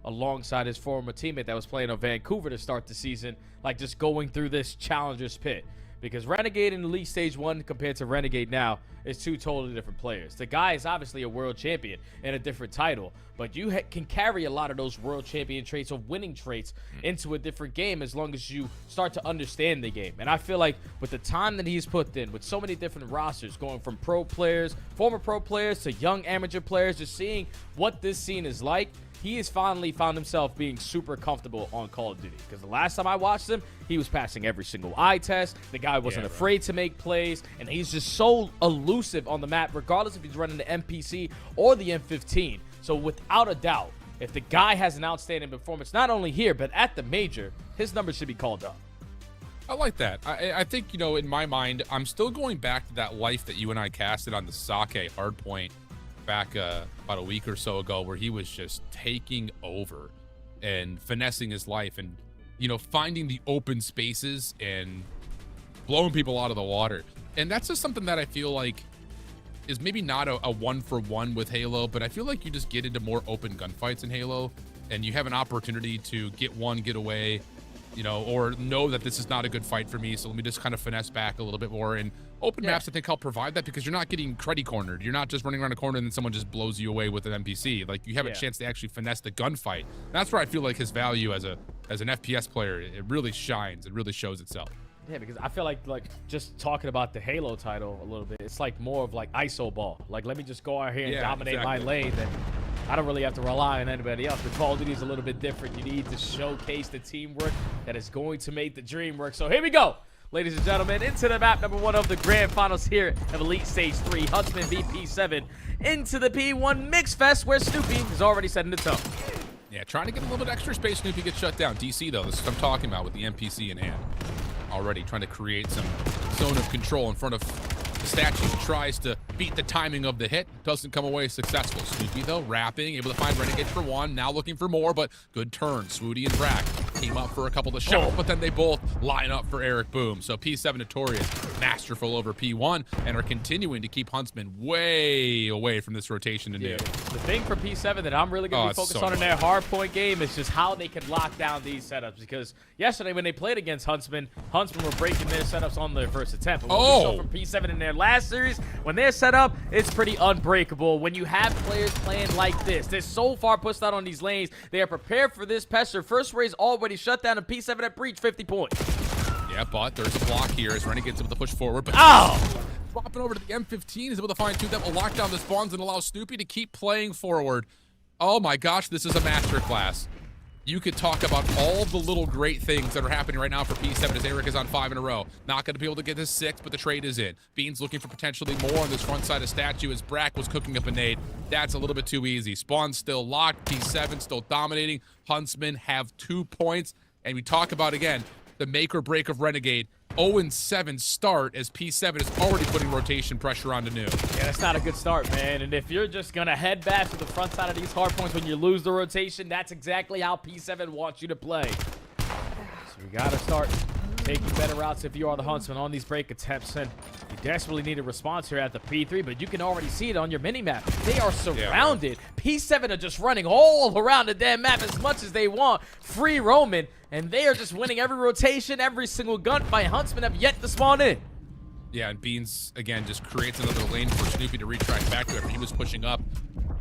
alongside his former teammate that was playing on Vancouver to start the season, like just going through this challenger's pit. Because Renegade in Elite Stage 1 compared to Renegade now is 2 totally different players. The guy is obviously a world champion and a different title, but you can carry a lot of those world champion traits or winning traits into a different game as long as you start to understand the game. And I feel like with the time that he's put in, with so many different rosters, going from pro players, former pro players, to young amateur players, just seeing what this scene is like, he has finally found himself being super comfortable on Call of Duty. Because the last time I watched him, he was passing every single eye test. The guy wasn't afraid to make plays. And he's just so elusive on the map, regardless if he's running the MPC or the M15. So without a doubt, if the guy has an outstanding performance, not only here, but at the major, his numbers should be called up. I like that. I think, in my mind, I'm still going back to that life that you and I casted on the Sake Hardpoint back about a week or so ago, where he was just taking over and finessing his life and, finding the open spaces and blowing people out of the water. And that's just something that I feel like is maybe not a 1-for-1 with Halo, but I feel like you just get into more open gunfights in Halo and you have an opportunity to get away, or know that this is not a good fight for me, so let me just kind of finesse back a little bit more. And open maps, I think, help provide that, because you're not getting cruddy cornered. You're not just running around a corner and then someone just blows you away with an NPC. Like, you have a chance to actually finesse the gunfight. That's where I feel like his value as an FPS player, it really shines. It really shows itself. Yeah, because I feel like just talking about the Halo title a little bit, it's like more of like ISO ball. Like, let me just go out here and dominate my lane. And I don't really have to rely on anybody else. But Call of Duty is a little bit different. You need to showcase the teamwork that is going to make the dream work. So here we go, ladies and gentlemen, into the map number 1 of the grand finals here of Elite Stage 3, Huntsman VP7, into the P1 Mix Fest, where Snoopy is already setting the tone. Yeah, trying to get a little bit extra space. Snoopy gets shut down. DC, though, this is what I'm talking about with the NPC in hand. Already trying to create some zone of control in front of the Statue tries to beat the timing of the hit. Doesn't come away successful. Snoopy, though, wrapping, able to find Renegade for one. Now looking for more, but good turn. Swooty and Brack team up for a couple of shots, but then they both line up for Eric Boom. So P7 Notorious, masterful over P1, and are continuing to keep Huntsmen way away from this rotation to new. The thing for P7 that I'm really going to be focused on in their hardpoint game is just how they can lock down these setups. Because yesterday when they played against Huntsmen were breaking their setups on their first attempt. But what we saw from P7 in their last series, when they're set up, it's pretty unbreakable. When you have players playing like this, they're so far pushed out on these lanes. They are prepared for this pester. First raise already shut down, and P7 at breach 50 points. Yeah, but there's a block here as Renegade's able to push forward. But dropping over to the M15, is able to find two that will lock down the spawns and allow Snoopy to keep playing forward. Oh my gosh, this is a masterclass. You could talk about all the little great things that are happening right now for P7 as Eric is on 5 in a row. Not going to be able to get his 6, but the trade is in. Beans looking for potentially more on this front side of Statue as Brack was cooking up a nade. That's a little bit too easy. Spawn still locked. P7 still dominating. Huntsmen have 2 points. And we talk about, again, the make or break of Renegade. 0-7 start as P7 is already putting rotation pressure on to new. Yeah, that's not a good start, man. And if you're just going to head back to the front side of these hard points when you lose the rotation, that's exactly how P7 wants you to play. So we got to start taking better routes if you are the Huntsman on these break attempts. And you desperately need a response here at the P3, but you can already see it on your mini-map. They are surrounded. P7 are just running all around the damn map as much as they want. Free roaming. And they are just winning every rotation, every single gunfight. Huntsmen have yet to spawn in. Yeah, and Beans, again, just creates another lane for Snoopy to retract back to after he was pushing up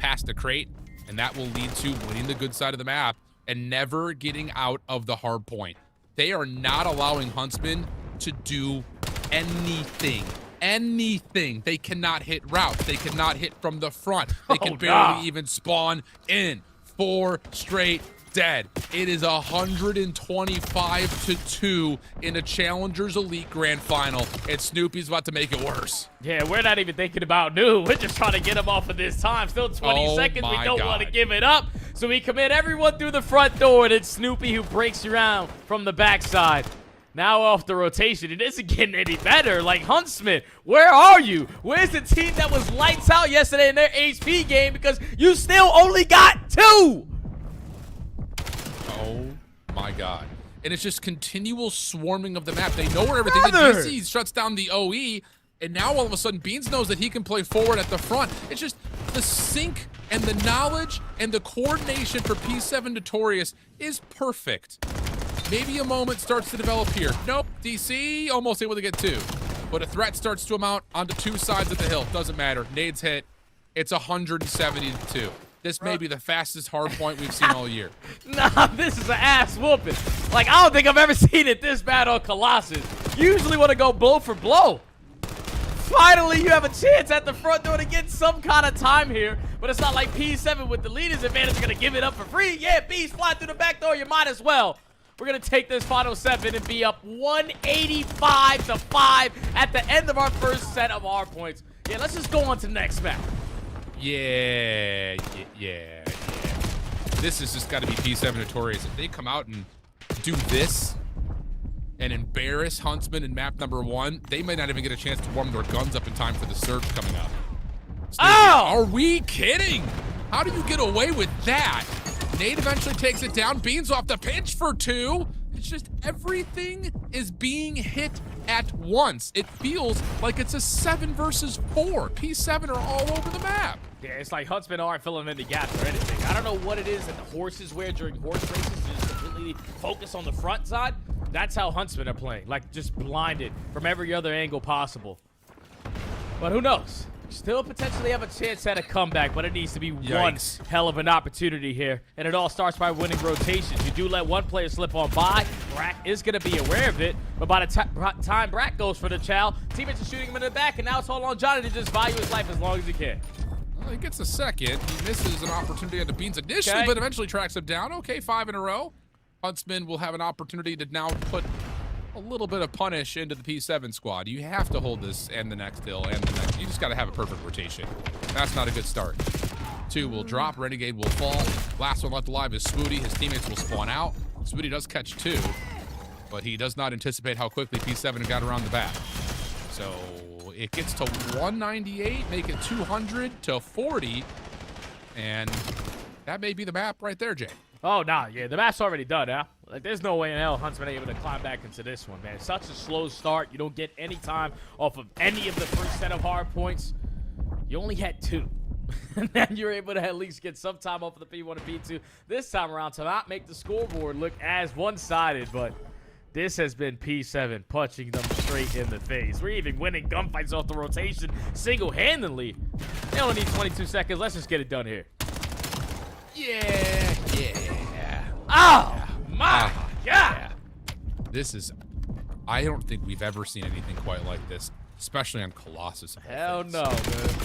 past the crate. And that will lead to winning the good side of the map and never getting out of the hard point. They are not allowing Huntsmen to do anything. Anything. They cannot hit routes. They cannot hit from the front. They can barely even spawn in. 4 straight dead. It is 125-2 in a Challengers Elite Grand Final, and Snoopy's about to make it worse. Yeah, we're not even thinking about new. We're just trying to get him off of this time. Still 20 seconds. We don't want to give it up. So we commit everyone through the front door, and it's Snoopy who breaks you around from the backside. Now off the rotation. It isn't getting any better. Like, Huntsman, where are you? Where's the team that was lights out yesterday in their HP game? Because you still only got 2. Oh my god. And it's just continual swarming of the map. They know where everything is. DC shuts down the OE, and now all of a sudden Beans knows that he can play forward at the front. It's just the sync and the knowledge and the coordination for P7 Notorious is perfect. Maybe a moment starts to develop here. Nope, DC almost able to get 2. But a threat starts to amount onto 2 sides of the hill. Doesn't matter. Nades hit. It's 170-2. This may be the fastest hard point we've seen all year. Nah, this is an ass whooping. Like, I don't think I've ever seen it this bad on Colossus. You usually want to go blow for blow. Finally, you have a chance at the front door to get some kind of time here. But it's not like P7 with the leader's advantage are going to give it up for free. Yeah, B's fly through the back door. You might as well. We're going to take this final 7 and be up 185-5 at the end of our first set of hard points. Yeah, let's just go on to the next map. Yeah. This has just got to be P7 Notorious. If they come out and do this and embarrass Huntsman in map number 1, they might not even get a chance to warm their guns up in time for the surge coming up. Are we kidding? How do you get away with that? Nate eventually takes it down. Beans off the pitch for 2. It's just everything is being hit at once. It feels like it's a 7 versus 4. P7 are all over the map. Yeah, it's like Huntsmen aren't filling in the gaps or anything. I don't know what it is that the horses wear during horse races to just completely focus on the front side. That's how Huntsmen are playing, like just blinded from every other angle possible. But who knows? Still potentially have a chance at a comeback, but it needs to be one hell of an opportunity here. And it all starts by winning rotations. You do let one player slip on by. Brack is going to be aware of it, but by the time Brack goes for the chow, teammates are shooting him in the back, and now it's all on Johnny to just value his life as long as he can. Well, he gets a second. He misses an opportunity on the Beans initially, but eventually tracks him down. Okay, 5 in a row. Huntsman will have an opportunity to now put a little bit of punish into the P7 squad. You have to hold this and the next hill and the next. You just got to have a perfect rotation. That's not a good start. 2 will drop. Renegade will fall. Last one left alive is Swooty. His teammates will spawn out. Swooty does catch 2, but he does not anticipate how quickly P7 got around the back. So Ooh, it gets to 198, make it 200 to 40. And that may be the map right there, Jay. Oh, nah, yeah, the map's already done, huh? Like, there's no way in hell Huntsmen able to climb back into this one, man. Such a slow start. You don't get any time off of any of the first set of hard points. You only had 2. And then you're able to at least get some time off of the P1 and P2. This time around to not make the scoreboard look as one-sided, but this has been P7 punching them straight in the face. We're even winning gunfights off the rotation single-handedly. They only need 22 seconds. Let's just get it done here. Yeah. Oh, my God. Yeah. This is, I don't think we've ever seen anything quite like this, especially on Colossus. Hell no, man.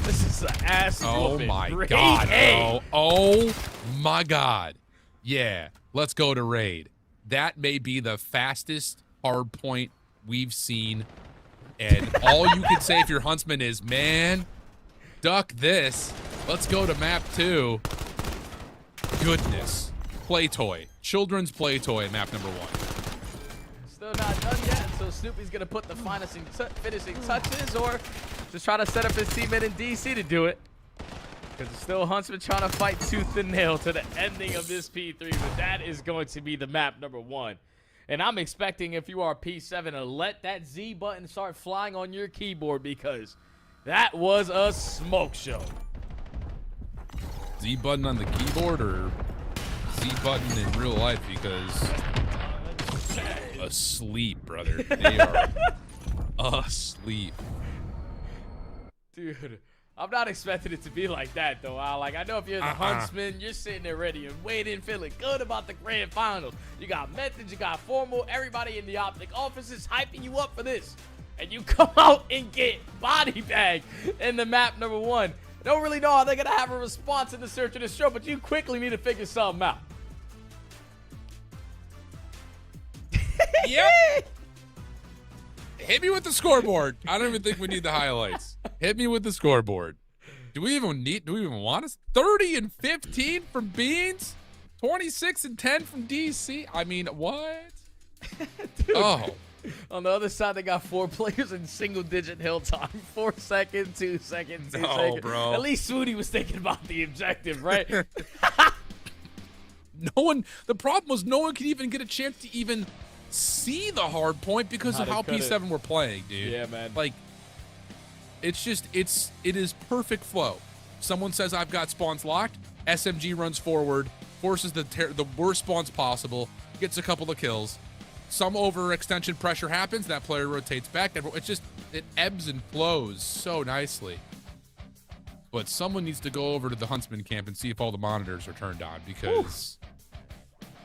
This is an ass Oh whooping. my Grade God. A. Oh my God. Yeah. Let's go to raid. That may be the fastest hard point we've seen. And all you can say if you're Huntsman is, man, duck this. Let's go to map 2. Goodness. Play toy. Children's play toy, map number 1. Still not done yet, so Snoopy's going to put the finishing touches or just try to set up his teammate in DC to do it. Because it's still Huntsman trying to fight tooth and nail to the ending of this P3, but that is going to be the map number 1. And I'm expecting if you are P7 to let that Z button start flying on your keyboard because that was a smoke show. Z button on the keyboard or Z button in real life because asleep, brother. They are asleep. Dude, I'm not expecting it to be like that, though. Like, I know if you're the Huntsman, you're sitting there ready and waiting, feeling good about the grand finals. You got Methods, you got Formal, everybody in the Optic office is hyping you up for this. And you come out and get body bagged in the map number 1. I don't really know how they're going to have a response in the search and destroy, but you quickly need to figure something out. Yep. Hit me with the scoreboard. I don't even think we need the highlights. Hit me with the scoreboard. Do we even want us? 30 and 15 from Beans? 26 and 10 from DC? I mean, what? Dude, oh. On the other side, they got 4 players in single-digit hill time. 4 seconds, 2 seconds, 2 seconds. Bro. At least Swooty was thinking about the objective, right? The problem was no one could even get a chance to even see the hard point because of how P7 were playing, dude. Yeah, man. Like, it's just, it is perfect flow. Someone says, I've got spawns locked. SMG runs forward, forces the worst spawns possible, gets a couple of kills. Some overextension pressure happens. That player rotates back. It's just, it ebbs and flows so nicely. But someone needs to go over to the Huntsman camp and see if all the monitors are turned on because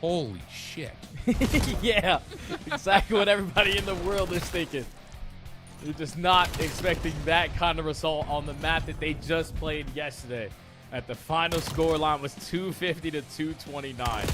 holy shit. Yeah, exactly what everybody in the world is thinking. They're just not expecting that kind of result on the map that they just played yesterday. At the final score line was 250 to 229.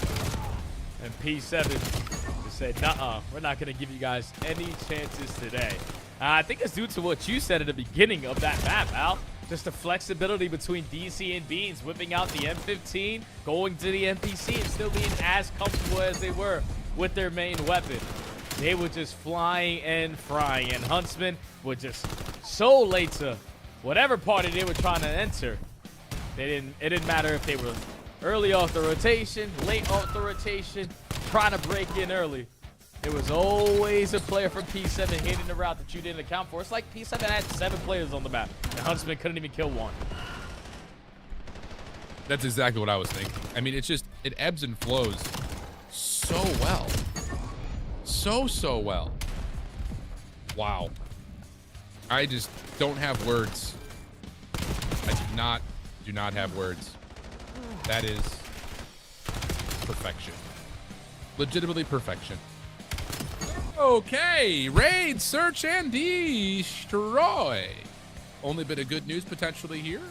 And P7 just said, nuh-uh, we're not going to give you guys any chances today. I think it's due to what you said at the beginning of that map, Al. Just the flexibility between DC and Beans, whipping out the M15, going to the NPC, and still being as comfortable as they were with their main weapon. They were just flying and frying, and Huntsmen were just so late to whatever party they were trying to enter. It didn't matter if they were early off the rotation, late off the rotation, trying to break in early. There was always a player from P7 hitting the route that you didn't account for. It's like P7 had 7 players on the map, and Huntsman couldn't even kill 1. That's exactly what I was thinking. I mean, it's just, it ebbs and flows so well. So well. Wow. I just don't have words. I do not have words. That is perfection. Legitimately perfection. Okay, raid, search, and destroy. Only bit of good news potentially here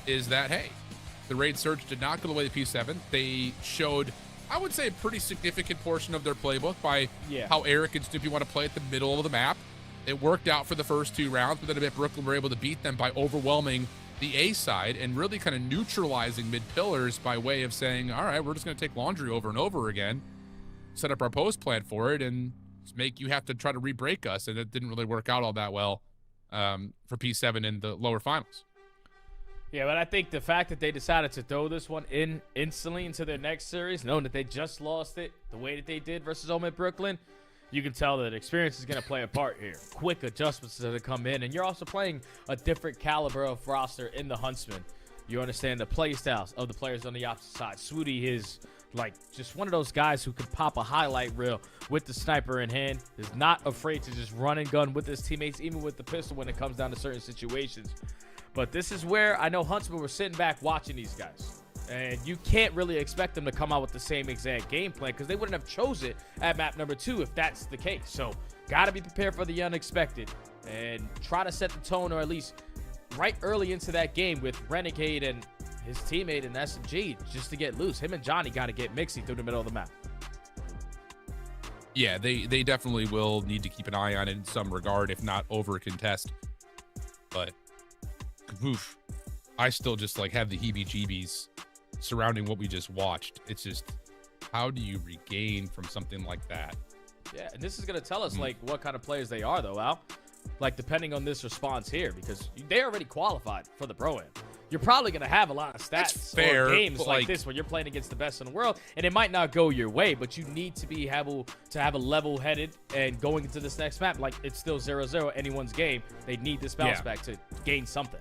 is that, hey, the raid search did not go the way of P7. They showed, I would say, a pretty significant portion of their playbook by how Eric and Snoopy want to play at the middle of the map. It worked out for the first 2 rounds, but then a bit Brooklyn were able to beat them by overwhelming the A side and really kind of neutralizing mid pillars by way of saying, all right, we're just going to take laundry over and over again, set up our post plan for it, and just make you have to try to re-break us. And it didn't really work out all that well. for P7 in the lower finals. Yeah, but I think the fact that they decided to throw this one in instantly into their next series, knowing that they just lost it the way that they did versus OMiT Brooklyn, you can tell that experience is going to play a part here. Quick adjustments that come in, and you're also playing a different caliber of roster in the Huntsmen. You understand the play styles of the players on the opposite side. Swooty is like just one of those guys who could pop a highlight reel with the sniper in hand. Is not afraid to just run and gun with his teammates, even with the pistol when it comes down to certain situations. But this is where I know Huntsmen were sitting back watching these guys. And you can't really expect them to come out with the same exact game plan because they wouldn't have chose it at map number 2 if that's the case. So got to be prepared for the unexpected and try to set the tone, or at least right early into that game with Renegade and his teammate in SMG just to get loose. Him and Johnny got to get mixy through the middle of the map. Yeah, they definitely will need to keep an eye on it in some regard, if not over contest. But oof, I still just like have the heebie-jeebies surrounding what we just watched. It's just, how do you regain from something like that? Yeah, and this is going to tell us like what kind of players they are though, Al. Like depending on this response here, because they already qualified for the Pro-Am. You're probably going to have a lot of stats fair, or games but, like this where you're playing against the best in the world, and it might not go your way, but you need to be able to have a level-headed and going into this next map, like it's still 0-0 anyone's game. They need this bounce back to gain something.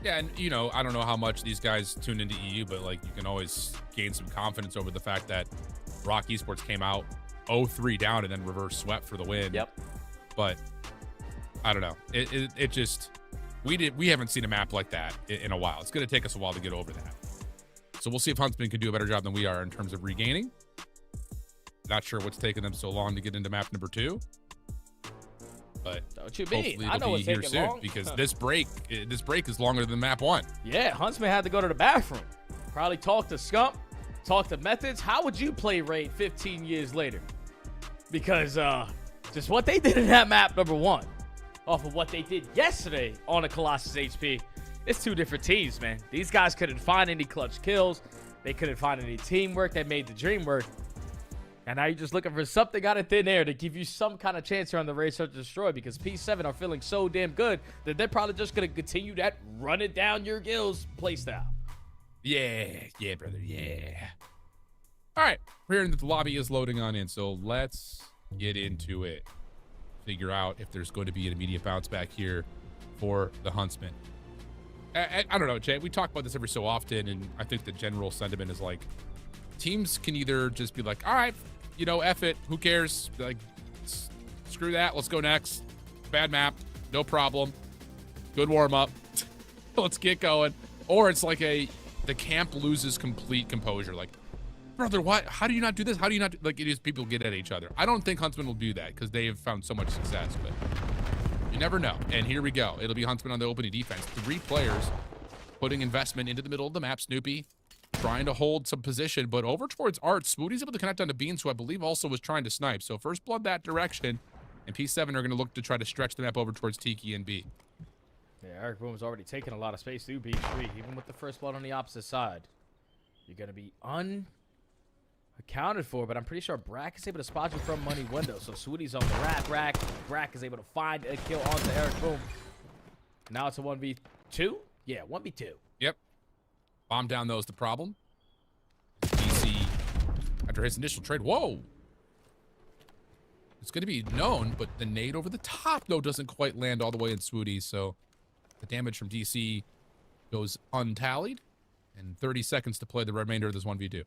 Yeah, and you know, I don't know how much these guys tune into EU, but like you can always gain some confidence over the fact that Rock Esports came out 0-3 down and then reverse swept for the win. Yep. But I don't know. It just, we haven't seen a map like that in a while. It's going to take us a while to get over that. So we'll see if Huntsmen can do a better job than we are in terms of regaining. Not sure what's taking them so long to get into map number 2. But don't you mean? hopefully I know it'll be it's here taking soon long. because this break is longer than map 1. Yeah, Huntsman had to go to the bathroom. Probably talk to Scump, talk to Methods. How would you play Raid 15 years later? Because just what they did in that map number 1, off of what they did yesterday on a Colossus HP, it's 2 different teams, man. These guys couldn't find any clutch kills. They couldn't find any teamwork that made the dream work. And now you're just looking for something out of thin air to give you some kind of chance here on the Raid Search and Destroy, because P7 are feeling so damn good that they're probably just going to continue that run it down your gills playstyle. Yeah, brother, yeah. All right, we're hearing that the lobby is loading on in, so let's get into it. Figure out if there's going to be an immediate bounce back here for the Huntsmen. I don't know, Jay, we talk about this every so often, and I think the general sentiment is like, teams can either just be like, all right, you know, F it, who cares? Like, screw that, let's go next. Bad map, no problem. Good warm up. Let's get going. Or it's like the camp loses complete composure. Like, brother, what? How do you not do this? How do you not do, like, it is people get at each other. I don't think Huntsmen will do that because they have found so much success, but you never know. And here we go. It'll be Huntsmen on the opening defense. 3 players putting investment into the middle of the map. Snoopy trying to hold some position, but over towards Art. Smoothie's able to connect onto Beans, who I believe also was trying to snipe. So first blood that direction, and P7 are going to look to try to stretch the map over towards Tiki and B. Yeah, Eric Boom's already taken a lot of space through B3, even with the first blood on the opposite side. You're going to be unaccounted for, but I'm pretty sure Brack is able to spot you from money window. So Sweetie's on the rack. Brack is able to find a kill onto Eric Boom. Now it's a 1v2? Yeah, 1v2. Yep. Bomb down, though, is the problem. DC, after his initial trade, whoa! It's going to be known, but the nade over the top, though, doesn't quite land all the way in Swooty, so the damage from DC goes untallied, and 30 seconds to play the remainder of this 1v2.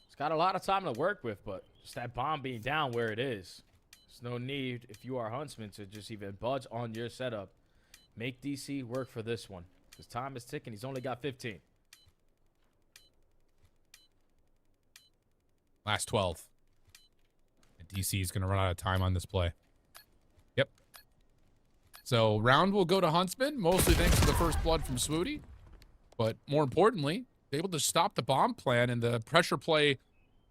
It's got a lot of time to work with, but just that bomb being down where it is. There's no need, if you are Huntsman, to just even budge on your setup. Make DC work for this one. His time is ticking. He's only got 15. Last 12. And DC is going to run out of time on this play. Yep. So round will go to Huntsman, mostly thanks to the first blood from Swooty. But more importantly, able to stop the bomb plan and the pressure play,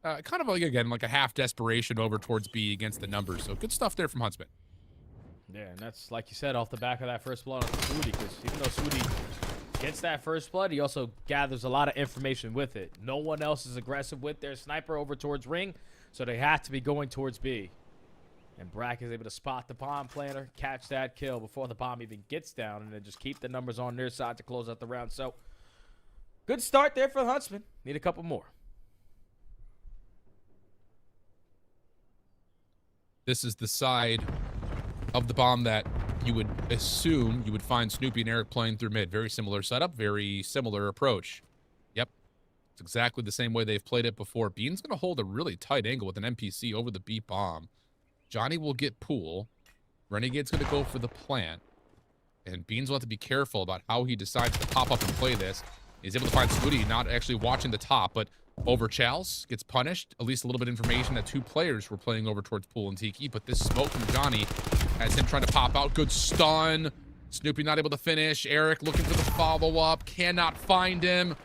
kind of like, again, like a half desperation over towards B against the numbers. So good stuff there from Huntsman. Yeah, and that's, like you said, off the back of that first blood on Swooty, because even though Swooty gets that first blood, he also gathers a lot of information with it. No one else is aggressive with their sniper over towards Ring, so they have to be going towards B. And Brack is able to spot the bomb planter, catch that kill before the bomb even gets down, and then just keep the numbers on their side to close out the round. So, good start there for the Huntsmen. Need a couple more. This is the side of the bomb that you would assume you would find Snoopy and Eric playing through mid. Very similar setup, very similar approach. Yep. It's exactly the same way they've played it before. Bean's going to hold a really tight angle with an NPC over the B bomb. Johnny will get pool. Renegade's going to go for the plant. And Beans will have to be careful about how he decides to pop up and play this. He's able to find Swooty not actually watching the top, but over Chals gets punished. At least a little bit of information that 2 players were playing over towards Pool and Tiki. But this smoke from Johnny has him trying to pop out. Good stun. Snoopy not able to finish. Eric looking for the follow-up. Cannot find him.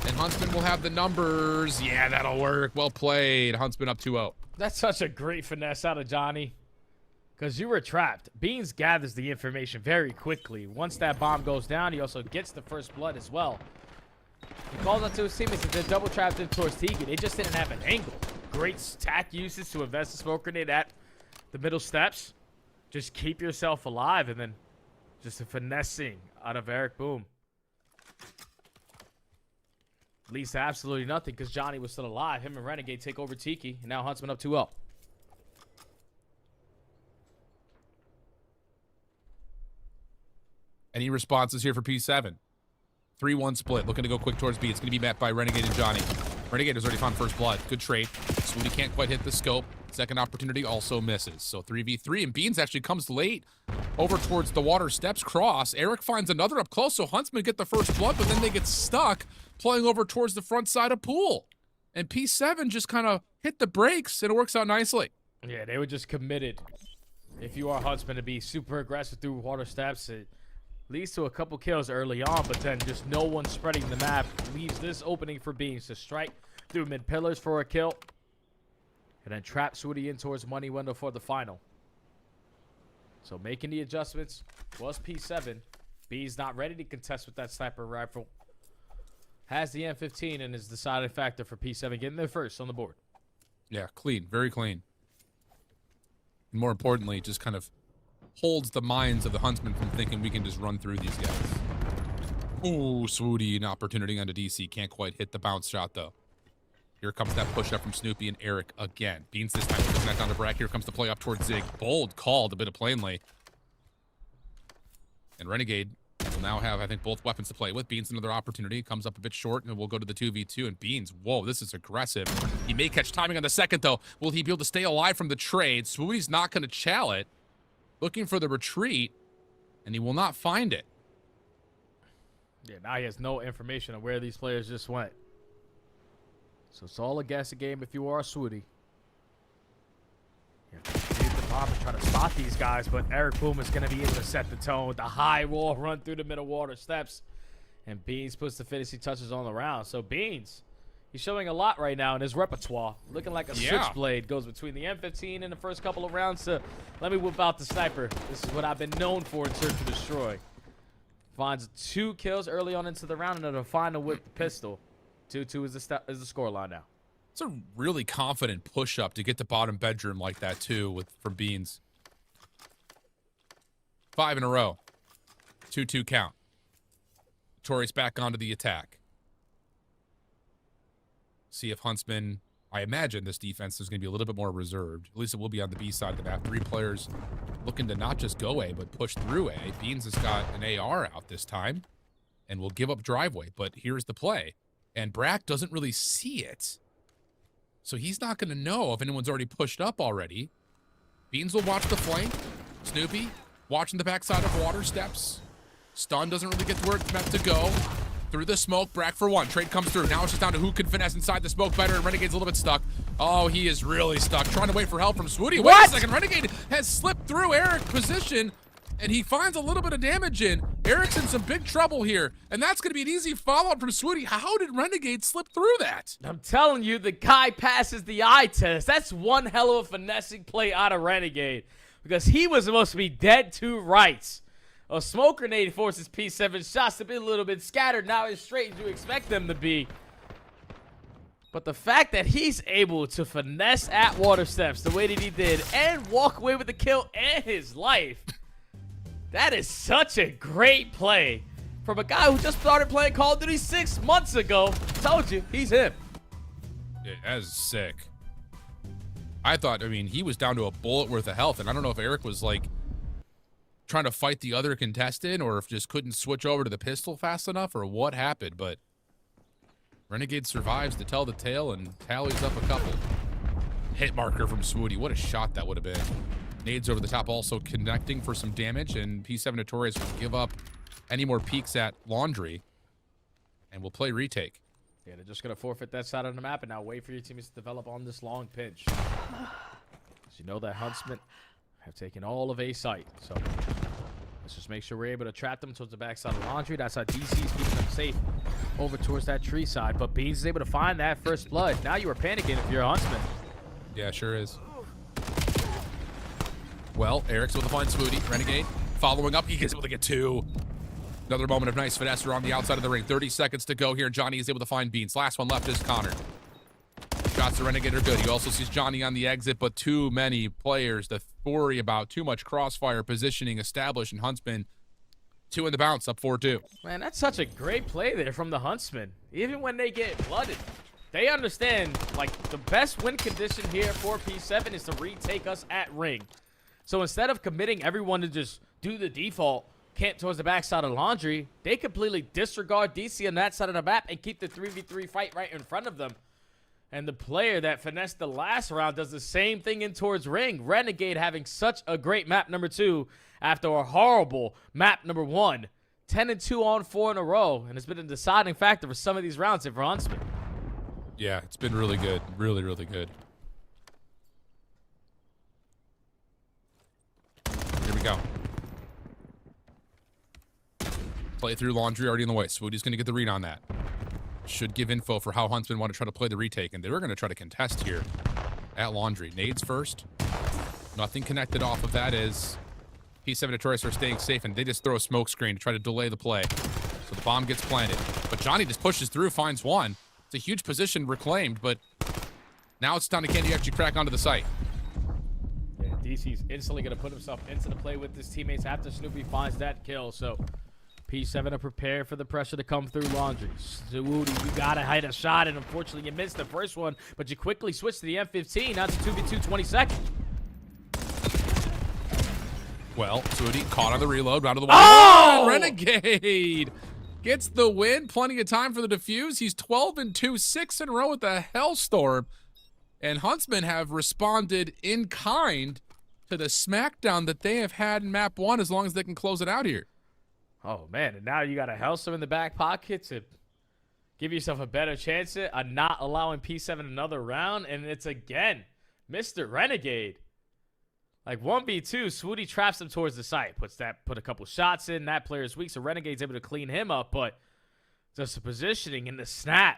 And Huntsman will have the numbers. Yeah, that'll work. Well played. Huntsman up 2-0. That's such a great finesse out of Johnny. Because you were trapped. Beans gathers the information very quickly. Once that bomb goes down, he also gets the first blood as well. He calls out to his teammates that they're double trapped in towards Tiki. They just didn't have an angle. Great stack usage to invest the smoke grenade at the middle steps. Just keep yourself alive, and then just a finessing out of Eric. Boom. Leads to absolutely nothing because Johnny was still alive. Him and Renegade take over Tiki, and now Huntsman up 2-0. Any responses here for P7? 3-1 split. Looking to go quick towards B. It's going to be met by Renegade and Johnny. Renegade has already found first blood. Good trade. Swooty can't quite hit the scope. Second opportunity also misses. So 3v3, and Beans actually comes late over towards the water steps cross. Eric finds another up close, so Huntsman get the first blood, but then they get stuck playing over towards the front side of Pool. And P7 just kind of hit the brakes, and it works out nicely. Yeah, they were just committed. If you are Huntsman, to be super aggressive through water steps, it leads to a couple kills early on, but then just no one spreading the map leaves this opening for Beans to strike through mid pillars for a kill. And then trap Swooty in towards money window for the final. So making the adjustments was P7. B's not ready to contest with that sniper rifle. Has the M15 and is the deciding factor for P7 getting there first on the board. Yeah, clean. Very clean. And more importantly, just kind of holds the minds of the Huntsmen from thinking we can just run through these guys. Ooh, Swooty, an opportunity on the DC. Can't quite hit the bounce shot, though. Here comes that push up from Snoopy and Eric again. Beans this time with the connect on the Brack. Here comes the play up towards Zig. Bold called, a bit of plainly. And Renegade will now have, I think, both weapons to play with. Beans another opportunity. Comes up a bit short, and we'll go to the 2v2. And Beans, whoa, this is aggressive. He may catch timing on the second, though. Will he be able to stay alive from the trade? Swooty's not going to chal it. Looking for the retreat, and he will not find it. Yeah, now he has no information on where these players just went. So it's all a guessing game if you are Swooty. Yeah, leave the bomb and try to spot these guys, but Eric Boom is going to be able to set the tone with the high wall run through the middle water steps. And Beans puts the finishing touches on the round. So Beans, he's showing a lot right now in his repertoire. Looking like a switchblade. Goes between the M15 in the first couple of rounds to let me whip out the sniper. This is what I've been known for in Search and Destroy. Finds 2 kills early on into the round and then a final with the pistol. 2-2 is the scoreline now. It's a really confident push-up to get to bottom bedroom like that, too, from Beans. 5 in a row. 2-2 count. Notorious back onto the attack. See if Huntsman... I imagine this defense is going to be a little bit more reserved. At least it will be on the B side of the map. 3 players looking to not just go A, but push through A. Beans has got an AR out this time and will give up driveway. But here's the play. And Brack doesn't really see it. So he's not going to know if anyone's already pushed up already. Beans will watch the flank. Snoopy watching the backside of water steps. Stun doesn't really get to where it's meant to go. Through the smoke, Brack for 1. Trade comes through. Now it's just down to who can finesse inside the smoke better, and Renegade's a little bit stuck. Oh, he is really stuck. Trying to wait for help from Swooty. Wait a second. Renegade has slipped through Eric's position, and he finds a little bit of damage in. Eric's in some big trouble here, and that's going to be an easy follow-up from Swooty. How did Renegade slip through that? I'm telling you, the guy passes the eye test. That's one hell of a finessing play out of Renegade, because he was supposed to be dead to rights. A smoke grenade forces P7 shots to be a little bit scattered. Now as straight as you expect them to be. But the fact that he's able to finesse at water steps the way that he did and walk away with the kill and his life, that is such a great play from a guy who just started playing Call of Duty 6 months ago. Told you, he's him. Yeah, that is sick. I mean, he was down to a bullet worth of health, and I don't know if Eric was, like, trying to fight the other contestant or if just couldn't switch over to the pistol fast enough or what happened, but Renegade survives to tell the tale and tallies up a couple. Hit marker from Swooty. What a shot that would have been. Nades over the top also connecting for some damage, and P7 Notorious will give up any more peeks at Laundry, and we'll play retake. Yeah, they're just going to forfeit that side of the map and now wait for your teammates to develop on this long pinch. As you know that Huntsmen have taken all of A site, so let's just make sure we're able to trap them towards the backside of Laundry. That's how DC is keeping them safe over towards that tree side, but Beans is able to find that first blood. Now you are panicking if you're a Huntsman. Yeah, sure is. Well, Eric's able to find Swooty. Renegade following up. He gets able to get 2. Another moment of nice finesse on the outside of the ring. 30 seconds to go here. Johnny is able to find Beans. Last one left is Connor. Shots to Renegade are good. He also sees Johnny on the exit, but too many players to worry about. Too much crossfire positioning established, and Huntsman 2 in the bounce, up 4-2. Man, that's such a great play there from the Huntsmen. Even when they get blooded, they understand, like, the best win condition here for P7 is to retake us at ring. So instead of committing everyone to just do the default camp towards the backside of Laundry, they completely disregard DC on that side of the map and keep the 3v3 fight right in front of them. And the player that finessed the last round does the same thing in towards ring. Renegade having such a great map number 2 after a horrible map number 1. 10-2 on 4 in a row, and it's been a deciding factor for some of these rounds for Huntsman. Yeah, it's been really good. Really, really good. Here we go. Play through Laundry already in the way. Swooty's going to get the read on that. Should give info for how Huntsmen want to try to play the retake, and they were going to try to contest here at Laundry. Nades first. Nothing connected off of that as P7 Notorious are staying safe, and they just throw a smoke screen to try to delay the play. So the bomb gets planted. But Johnny just pushes through, finds one. It's a huge position reclaimed, but now it's down to can you actually crack onto the site. Yeah, DC's instantly going to put himself into the play with his teammates after Snoopy finds that kill. So P7 are prepared for the pressure to come through Laundry. Woody, you got to hit a shot, and unfortunately you missed the first one, but you quickly switch to the M15. Now it's a 2v2 22nd. Well, Swooty caught on the reload, round of the wall. Oh! Renegade gets the win. Plenty of time for the defuse. He's 12-2, 6 in a row with the Hellstorm. And Huntsmen have responded in kind to the smackdown that they have had in map 1 as long as they can close it out here. Oh, man, and now you got a Hellstorm in the back pocket to give yourself a better chance at not allowing P7 another round. And it's, again, Mr. Renegade. Like 1v2, Swooty traps him towards the site, put a couple shots in. That player is weak, so Renegade's able to clean him up. But just the positioning and the snap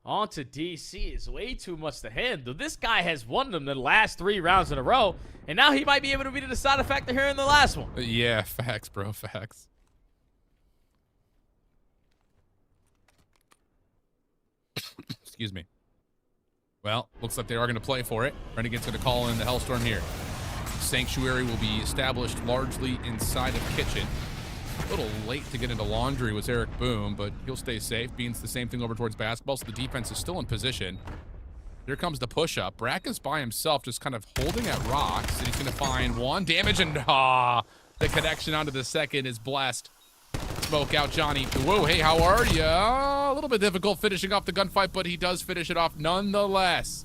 onto DC is way too much to handle. This guy has won them the last 3 rounds in a row, and now he might be able to be the deciding factor here in the last one. Yeah, facts, bro, facts. Excuse me. Well, looks like they are going to play for it. Renegade's going to call in the Hellstorm here. Sanctuary will be established largely inside of Kitchen. A little late to get into Laundry was Eric Boom, but he'll stay safe. Beans the same thing over towards basketball, so the defense is still in position. Here comes the push-up. Brack is by himself, just kind of holding at rocks, and he's going to find one. Damage, and the connection onto the second is blessed. Smoke out Johnny. Whoa, hey, how are ya? A little bit difficult finishing off the gunfight, but he does finish it off nonetheless.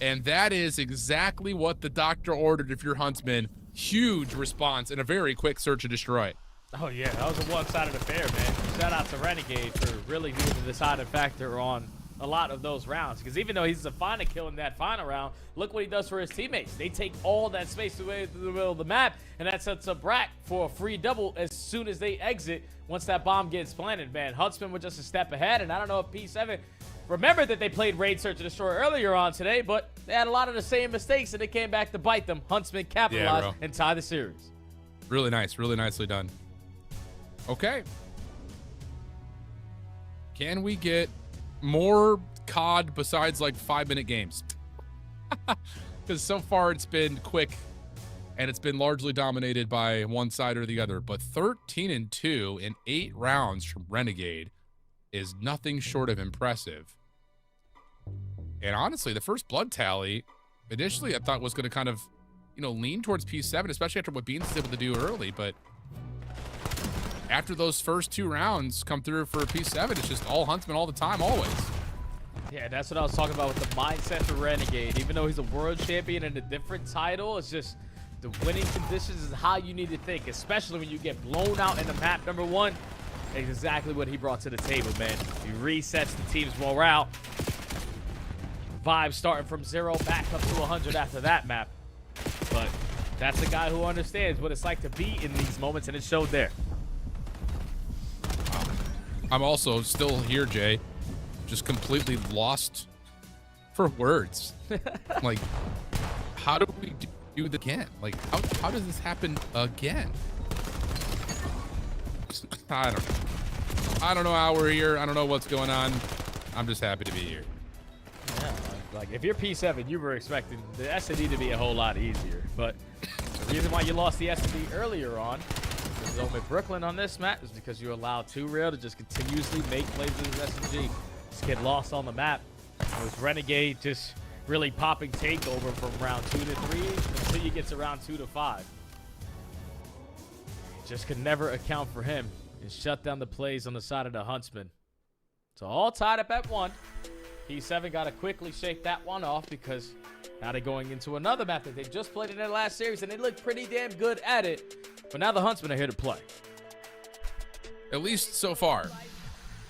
And that is exactly what the doctor ordered if you're Huntsman. Huge response and a very quick search and destroy. Oh, yeah, that was a one-sided affair, man. Shout out to Renegade for really being the deciding factor on a lot of those rounds. Because even though he's the final kill in that final round, look what he does for his teammates. They take all that space away through the middle of the map, and that sets up Brack for a free double as soon as they exit once that bomb gets planted, man. Huntsman was just a step ahead, and I don't know if P7 remember that they played Raid Search and Destroy earlier on today, but they had a lot of the same mistakes, and it came back to bite them. Huntsman capitalized and tie the series. Really nice. Really nicely done. Okay. Can we get more COD besides like 5-minute games. Because so far it's been quick and it's been largely dominated by one side or the other. But 13-2 in 8 rounds from Renegade is nothing short of impressive. And honestly, the first blood tally initially I thought was going to kind of, you know, lean towards P7, especially after what Beans was able to do early. But after those first 2 rounds come through for P7, it's just all Huntsmen all the time, always. Yeah, that's what I was talking about with the mindset for Renegade. Even though he's a world champion in a different title, it's just the winning conditions is how you need to think, especially when you get blown out in the map number 1. Exactly what he brought to the table, man. He resets the team's morale. Vibes starting from 0 back up to 100 after that map. But that's a guy who understands what it's like to be in these moments, and it showed there. I'm also still here, Jay, just completely lost for words. Like, how do we do it again? Like, how does this happen again? I don't know. I don't know how we're here. I don't know what's going on. I'm just happy to be here. Yeah, like if you're P7, you were expecting the S&D to be a whole lot easier. But the reason why you lost the S&D earlier on with OMiT Brooklyn on this map is because you allowed 2Real to just continuously make plays with his S&G. Just get lost on the map. It was Renegade just really popping takeover from round 2 to 3 until you get to round 2 to 5. Just could never account for him and shut down the plays on the side of the Huntsmen. So all tied up at 1. P7 got to quickly shake that one off because now they're going into another map that they just played in their last series, and they looked pretty damn good at it. But now the Huntsmen are here to play. At least so far.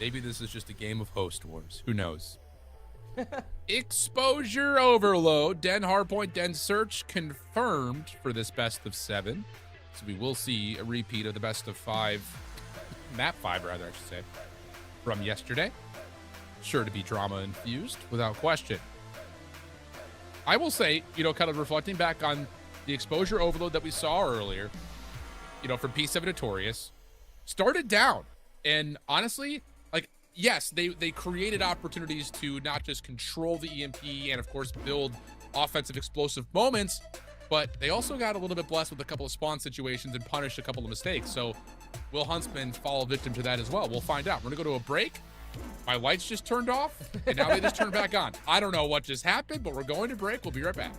Maybe this is just a game of host wars. Who knows? Exposure overload. Den Hardpoint, Den Search confirmed for this best of 7. So we will see a repeat of the best of 5, map 5 rather, I should say, from yesterday. Sure to be drama infused, without question. I will say, you know, kind of reflecting back on the exposure overload that we saw earlier, you know, from P7 Notorious, started down. And honestly, like, yes, they created opportunities to not just control the EMP and, of course, build offensive explosive moments, but they also got a little bit blessed with a couple of spawn situations and punished a couple of mistakes. So will Huntsmen fall victim to that as well? We'll find out. We're going to go to a break. My lights just turned off, and now they just turned back on. I don't know what just happened, but we're going to break. We'll be right back.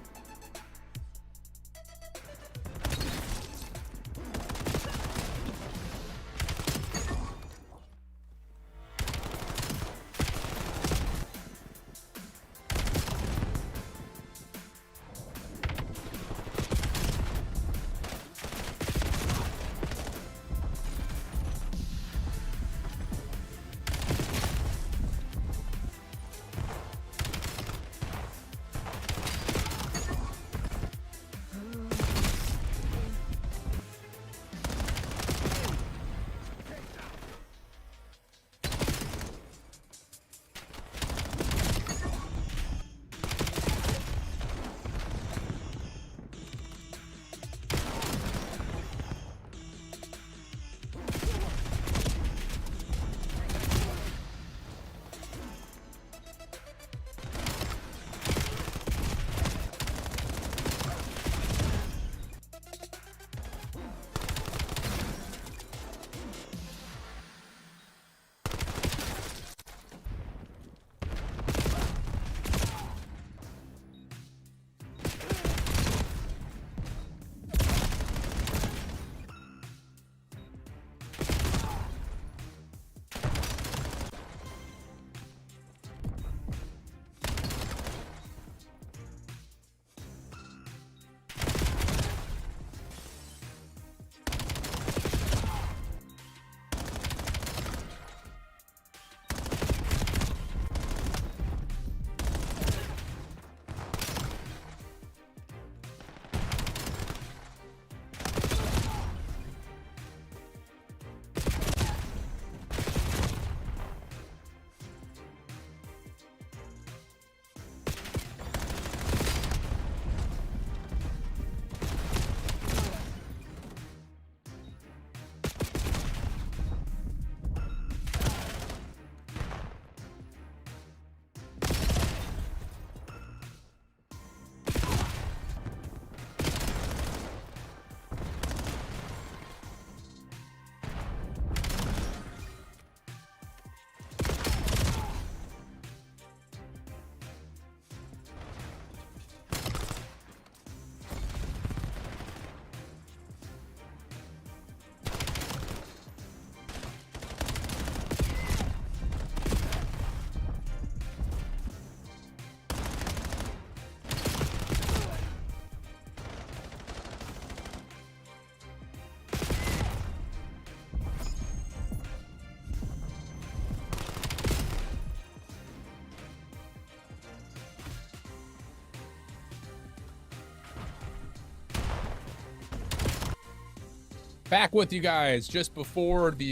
Back with you guys just before the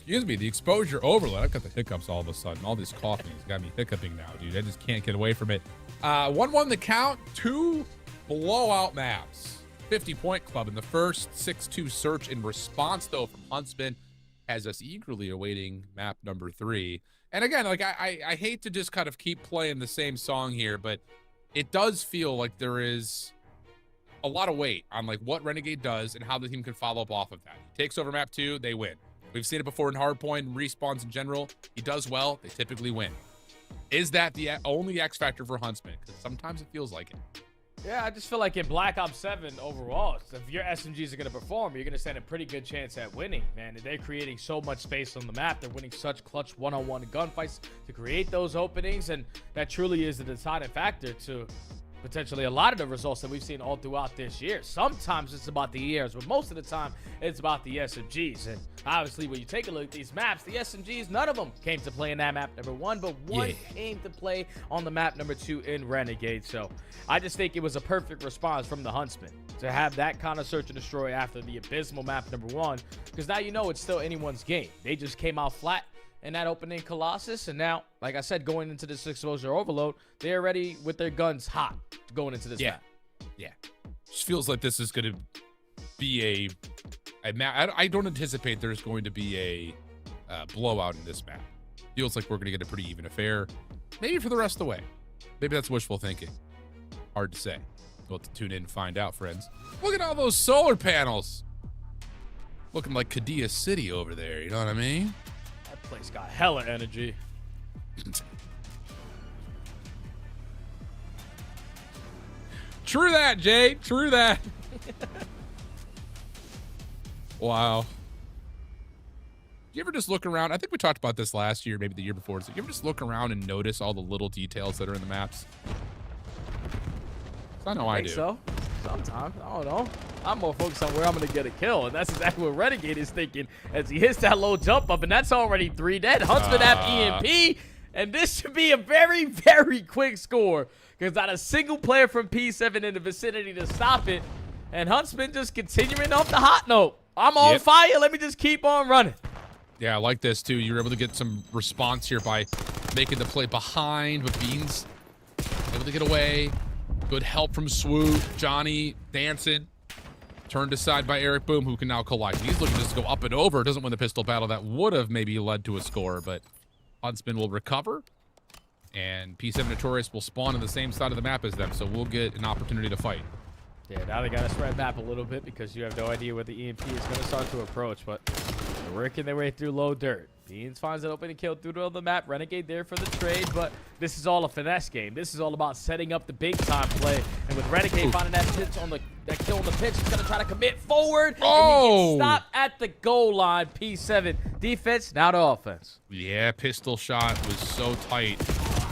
exposure overload. I've got the hiccups all of a sudden. All this coughing has got me hiccuping now, dude. I just can't get away from it. 1-1 the count. 2 blowout maps. 50-point club in the first. 6-2 search and response, though, from Huntsmen has us eagerly awaiting map number 3. And again, like I hate to just kind of keep playing the same song here, but it does feel like there is a lot of weight on like what Renegade does and how the team can follow up off of that. He takes over map 2, they win. We've seen it before in Hardpoint and respawns in general. He does well, they typically win. Is that the only X factor for Huntsmen? Because sometimes it feels like it. Yeah, I just feel like in Black Ops 7 overall, if your SMGs are going to perform, you're going to stand a pretty good chance at winning, man. They're creating so much space on the map. They're winning such clutch one-on-one gunfights to create those openings, and that truly is the deciding factor to potentially a lot of the results that we've seen all throughout this year. Sometimes it's about the ERs, but most of the time it's about the SMGs. And obviously when you take a look at these maps, the SMGs, none of them came to play in that map number 1, but one came to play on the map number 2 in Renegade. So I just think it was a perfect response from the Huntsmen to have that kind of search and destroy after the abysmal map number 1, because now you know it's still anyone's game. They just came out flat in that opening Colossus, and now, like I said, going into this exposure overload, they're ready with their guns hot going into this map. Yeah. Just feels like this is going to be a map. I don't anticipate there's going to be a blowout in this map. Feels like we're going to get a pretty even affair. Maybe for the rest of the way. Maybe that's wishful thinking. Hard to say. We'll have to tune in and find out, friends. Look at all those solar panels. Looking like Kadia City over there, you know what I mean? That place got hella energy. True that, Jay. True that. Wow. You ever just look around? I think we talked about this last year, maybe the year before. So you ever just look around and notice all the little details that are in the maps? I know I do. So sometimes, I don't know. I'm more focused on where I'm going to get a kill, and that's exactly what Renegade is thinking as he hits that low jump up, and that's already 3 dead. Huntsmen have EMP, and this should be a very, very quick score because not a single player from P7 in the vicinity to stop it, and Huntsmen just continuing off the hot note. I'm on fire. Let me just keep on running. Yeah, I like this, too. You're able to get some response here by making the play behind, but Beans able to get away. Good help from Swoop. Johnny dancing. Turned aside by Eric Boom, who can now collect. He's looking just to go up and over. Doesn't win the pistol battle. That would have maybe led to a score, but Huntsman will recover. And P7 Notorious will spawn on the same side of the map as them, so we'll get an opportunity to fight. Yeah, now they got to spread map a little bit because you have no idea where the EMP is going to start to approach, but they're working their way through low dirt. Beans finds an opening kill through the map. Renegade there for the trade, but this is all a finesse game. This is all about setting up the big time play. And with Renegade finding that kill on the pitch, he's going to try to commit forward. Oh! And he can stop at the goal line. P7 defense, now to offense. Yeah, pistol shot was so tight.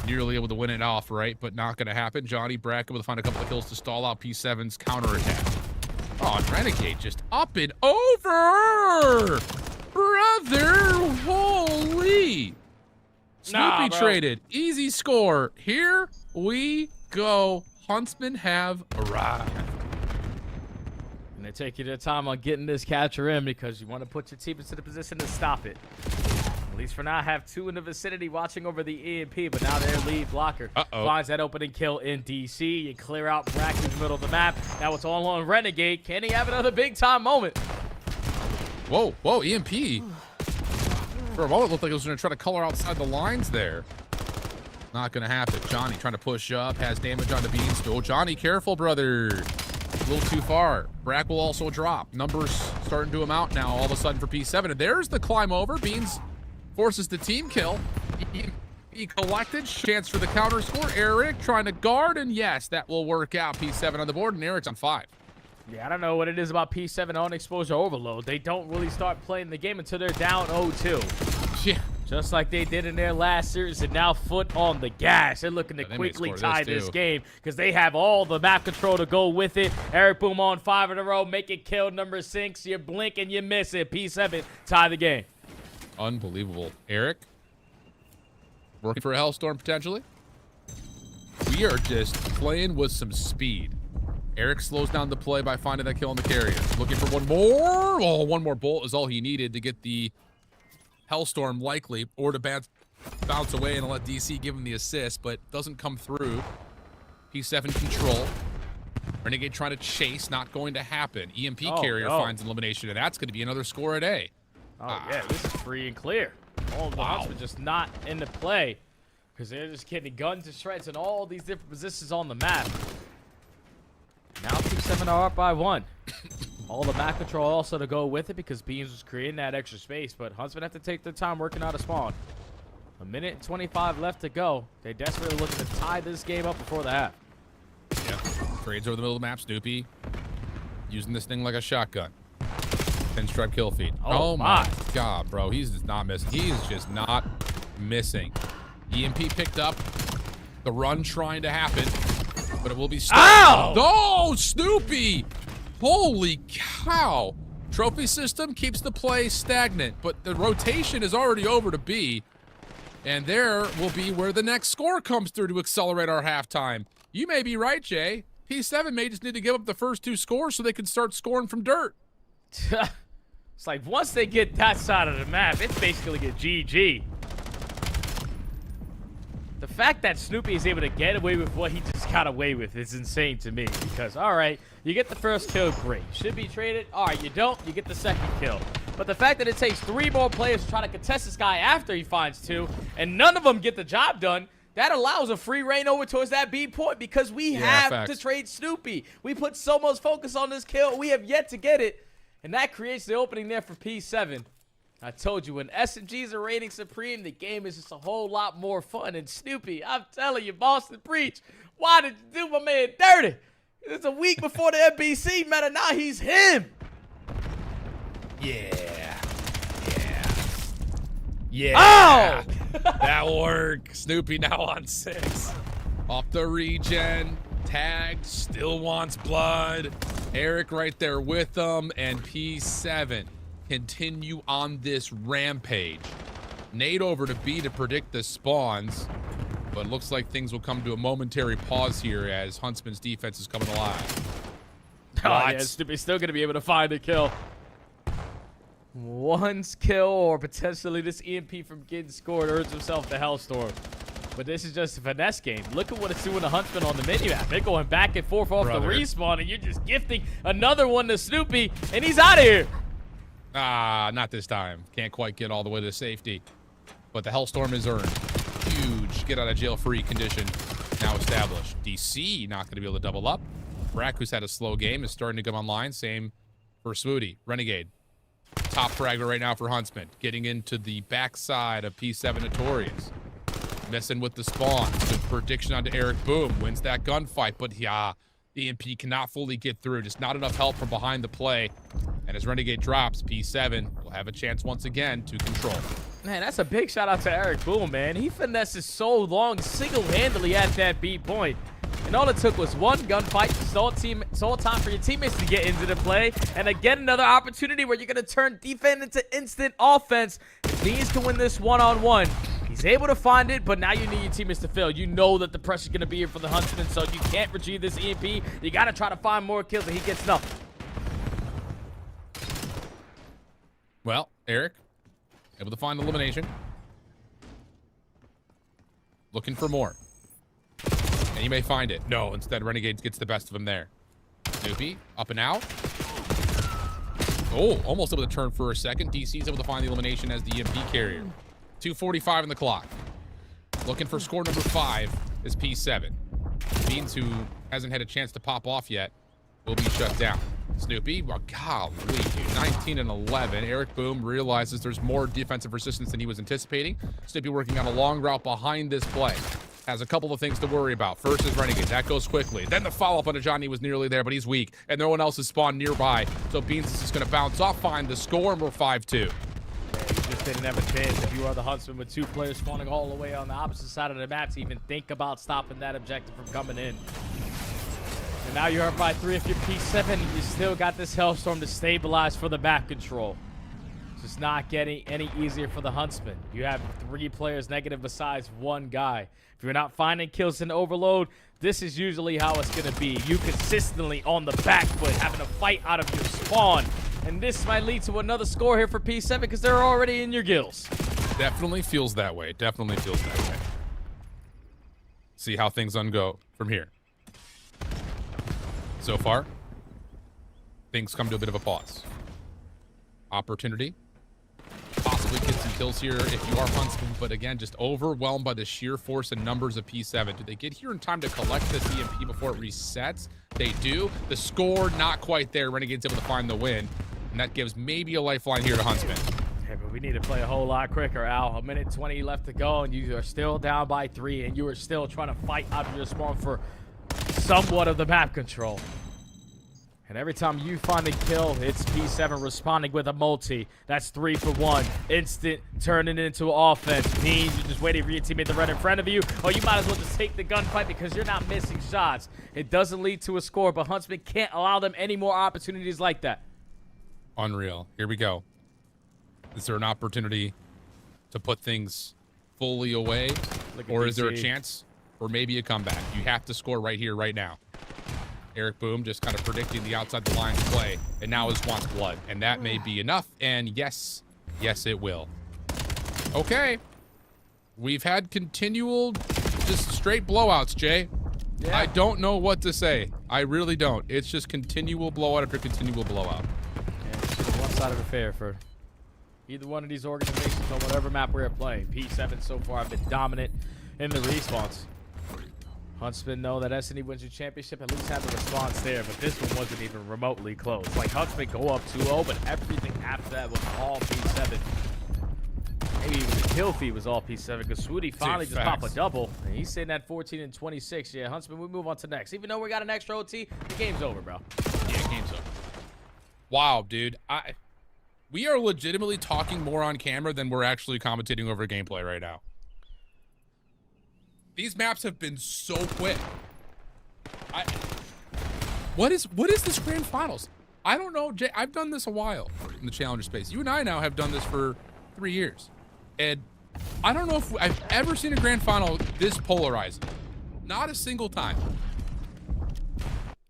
Nearly able to win it off, right? But not going to happen. Johnny Brack able to find a couple of kills to stall out P7's counterattack. Oh, and Renegade just up and over! Brother, holy. Snoopy traded. Easy score. Here we go. Huntsmen have arrived. And they take you their time on getting this capture in because you want to put your team into the position to stop it. At least for now, I have 2 in the vicinity watching over the EMP, but now their lead blocker finds that opening kill in DC. You clear out Brack in the middle of the map. Now it's all on Renegade. Can he have another big-time moment? Whoa, EMP. For a moment, it looked like it was going to try to color outside the lines there. Not going to happen. Johnny trying to push up, has damage on the Beans. Oh, Johnny, careful, brother. A little too far. Brack will also drop. Numbers starting to amount now all of a sudden for P7. And there's the climb over. Beans forces the team kill. He collected. Chance for the counter score. Eric trying to guard, and yes, that will work out. P7 on the board, and Eric's on 5. Yeah, I don't know what it is about P7 on exposure overload. They don't really start playing the game until they're down 0-2. Yeah. Just like they did in their last series, and now foot on the gas. They're looking to quickly tie this game because they have all the map control to go with it. Eric Boom on 5 in a row, make it kill number 6. You blink and you miss it. P7 tie the game. Unbelievable. Eric, working for a Hellstorm potentially. We are just playing with some speed. Eric slows down the play by finding that kill on the carrier. Looking for one more. Oh, one more bolt is all he needed to get the Hellstorm likely, or to bounce away and let DC give him the assist, but doesn't come through. P7 control. Renegade trying to chase, not going to happen. EMP carrier finds an elimination, and that's going to be another score a day. Oh, yeah, this is free and clear. All of the Huntsmen just not into play because they're just getting guns to shreds in all these different positions on the map. Now P7 are up by 1. All the map control also to go with it because Beans was creating that extra space, but Huntsmen have to take their time working out a spawn. 1:25 left to go. They desperately looking to tie this game up before the half. Yep. Trades over the middle of the map. Snoopy using this thing like a shotgun. Pinstripe kill feed. Oh my God, bro. He's just not missing. He's just not missing. EMP picked up. The run trying to happen, but it will be stopped. Ow! Oh, Snoopy! Holy cow. Trophy system keeps the play stagnant, but the rotation is already over to B. And there will be where the next score comes through to accelerate our halftime. You may be right, Jay. P7 may just need to give up the first 2 scores so they can start scoring from dirt. It's like once they get that side of the map, it's basically a GG. The fact that Snoopy is able to get away with what he just got away with is insane to me because, all right, you get the first kill, great. Should be traded. All right, you don't, you get the second kill. But the fact that it takes 3 more players to try to contest this guy after he finds 2, and none of them get the job done, that allows a free reign over towards that B point because we have to trade Snoopy. We put so much focus on this kill. We have yet to get it, and that creates the opening there for P7. I told you, when SMGs are reigning supreme, the game is just a whole lot more fun. And Snoopy, I'm telling you, Boston Preach, why did you do my man dirty? It's a week before the NBC meta. Now he's him. Yeah. Oh! That'll work. Snoopy now on 6. Off the regen. Tagged. Still wants blood. Eric right there with them. And P7 continue on this rampage. Nade over to B to predict the spawns. But it looks like things will come to a momentary pause here as Huntsman's defense is coming alive. Oh, yeah, Snoopy's still going to be able to find a kill. One kill or potentially this EMP from getting scored earns himself the Hellstorm. But this is just a finesse game. Look at what it's doing to Huntsman on the mini-map. They're going back and forth off the respawn, and you're just gifting another one to Snoopy, and he's out of here. Ah, not this time. Can't quite get all the way to safety. But the Hellstorm is earned. Huge get-out-of-jail-free condition now established. DC not going to be able to double up. Brack, who's had a slow game, is starting to come online. Same for Smoothie. Renegade. Top fragger right now for Huntsman. Getting into the backside of P7 Notorious. Messing with the spawn. Good prediction onto Eric Boom. Wins that gunfight, but yeah, EMP cannot fully get through. Just not enough help from behind the play. And as Renegade drops, P7 will have a chance once again to control. Man, that's a big shout out to Eric Boom, man. He finesses so long, single-handedly at that B point. And all it took was one gunfight. It's all time for your teammates to get into the play. And again, another opportunity where you're going to turn defense into instant offense. Beans can win this one-on-one. He's able to find it, but now you need your teammates to fail. You know that the pressure's going to be here for the Huntsmen, so you can't retrieve this EMP. You got to try to find more kills, and he gets nothing. Well, Eric, able to find elimination. Looking for more. And he may find it. No, instead Renegade gets the best of him there. Snoopy, up and out. Oh, almost able to turn for a second. DC's able to find the elimination as the EMP carrier. 2:45 in the clock. Looking for score number 5 is P7. Beans, who hasn't had a chance to pop off yet, will be shut down. Snoopy, well, golly, dude, 19 and 11. Eric Boom realizes there's more defensive resistance than he was anticipating. Snoopy working on a long route behind this play. Has a couple of things to worry about. First is Renegade. That goes quickly. Then the follow-up on Johnny was nearly there, but he's weak, and no one else is spawned nearby. So Beans is just going to bounce off, find the score, and we're 5-2. Yeah, you just didn't have a chance if you are the Huntsman with 2 players spawning all the way on the opposite side of the map to even think about stopping that objective from coming in. And now you're up by 3 if you're P7. You still got this Hellstorm to stabilize for the back control. It's just not getting any easier for the Huntsmen. You have 3 players negative besides 1 guy. If you're not finding kills in overload, this is usually how it's going to be. You consistently on the back foot, having to fight out of your spawn. And this might lead to another score here for P7 because they're already in your gills. Definitely feels that way. Definitely feels that way. See how things go from here. So far, things come to a bit of a pause. Opportunity. Possibly get some kills here if you are Huntsman, but again, just overwhelmed by the sheer force and numbers of P7. Do they get here in time to collect this EMP before it resets? They do. The score, not quite there. Renegade's able to find the win, and that gives maybe a lifeline here to Huntsman. Hey, but we need to play a whole lot quicker, Al. 1:20 left to go, and you are still down by 3, and you are still trying to fight out of your spawn for somewhat of the map control. And every time you find a kill, it's P7 responding with a multi. That's 3 for 1. Instant turning into offense. Means you're just waiting for your teammate to run in front of you, or you might as well just take the gunfight because you're not missing shots. It doesn't lead to a score, but Huntsman can't allow them any more opportunities like that. Unreal. Here we go. Is there an opportunity to put things fully away? Or is there a chance for maybe a comeback? You have to score right here, right now. Eric Boom just kind of predicting the outside the lines play, and now is wants blood, and that may be enough. And yes, it will. Okay, we've had continual, just straight blowouts, Jay. Yeah. I don't know what to say. I really don't. It's just continual blowout after continual blowout. Yeah, it's just one side of the fair for either one of these organizations on whatever map we're playing. P7 so far have been dominant in the respawns. Huntsmen know that S&E wins your championship, at least have the response there, but this one wasn't even remotely close. Like, Huntsmen go up 2-0, but everything after that was all P7. Maybe even the kill feed was all P7, because Swooty finally just popped a double, and he's sitting at 14 and 26. Yeah, Huntsmen, we move on to next. Even though we got an extra OT, the game's over, bro. Yeah, game's over. Wow, dude. We are legitimately talking more on camera than we're actually commentating over gameplay right now. These maps have been so quick. What is this grand finals? I don't know, Jay. I've done this a while in the challenger space. You and I now have done this for 3 years, and I don't know if I've ever seen a grand final this polarizing. Not a single time.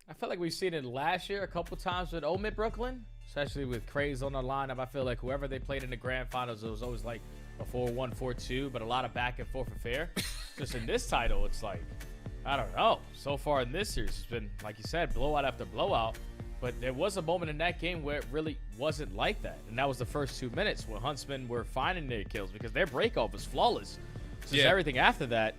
I felt like we've seen it last year a couple times with OMiT Brooklyn, especially with Craze on the lineup. I feel like whoever they played in the grand finals, it was always like a 4-1, 4-2, but a lot of back and forth affair. Just in this title, it's like, I don't know. So far in this series, it's been, like you said, blowout after blowout. But there was a moment in that game where it really wasn't like that. And that was the first 2 minutes where Huntsmen were finding their kills because their breakoff was flawless. Since everything after that,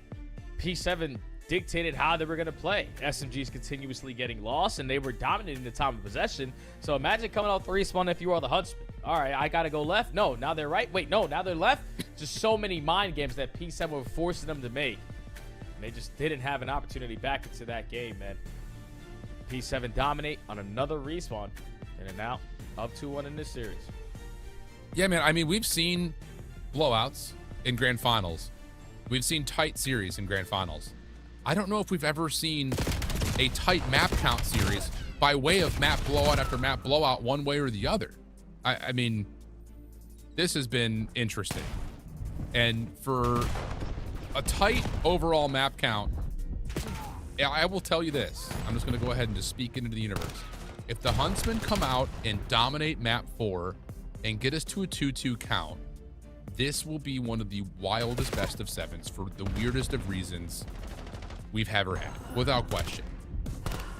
P7 dictated how they were going to play. SMG's continuously getting lost, and they were dominating the time of possession. So imagine coming off the respawn if you are the Huntsmen. All right, I got to go left. No, now they're right. Wait, no, now they're left. Just so many mind games that P7 were forcing them to make. And they just didn't have an opportunity back into that game, man. P7 dominate on another respawn, and are now up 2-1 in this series. Yeah, man. I mean, we've seen blowouts in grand finals. We've seen tight series in grand finals. I don't know if we've ever seen a tight map count series by way of map blowout after map blowout one way or the other. I mean, this has been interesting. And for a tight overall map count, I will tell you this. I'm just going to go ahead and just speak into the universe. If the Huntsmen come out and dominate map 4 and get us to a 2-2 count, this will be one of the wildest best of 7s for the weirdest of reasons we've ever had, without question.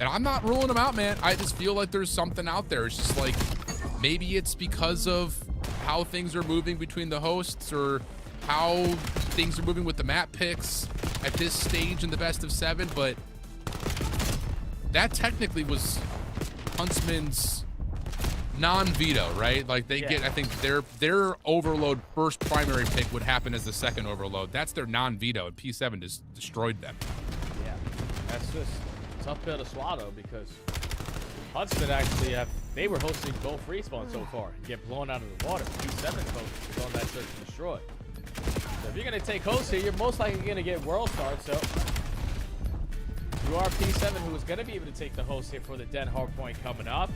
And I'm not ruling them out, man. I just feel like there's something out there. It's just like, maybe it's because of how things are moving between the hosts or how things are moving with the map picks at this stage in the best of 7, but that technically was Huntsman's non-veto, right? Like they get, I think their overload first primary pick would happen as the second overload. That's their non-veto, and P7 just destroyed them. Yeah, that's just tough pill to swallow because Huntsmen actually they were hosting both respawns so far. Get blown out of the water. P7 folks on that search and destroy. So if you're gonna take host here, you're most likely gonna get world start. So you are P7, who is gonna be able to take the host here for the Den Hardpoint coming up.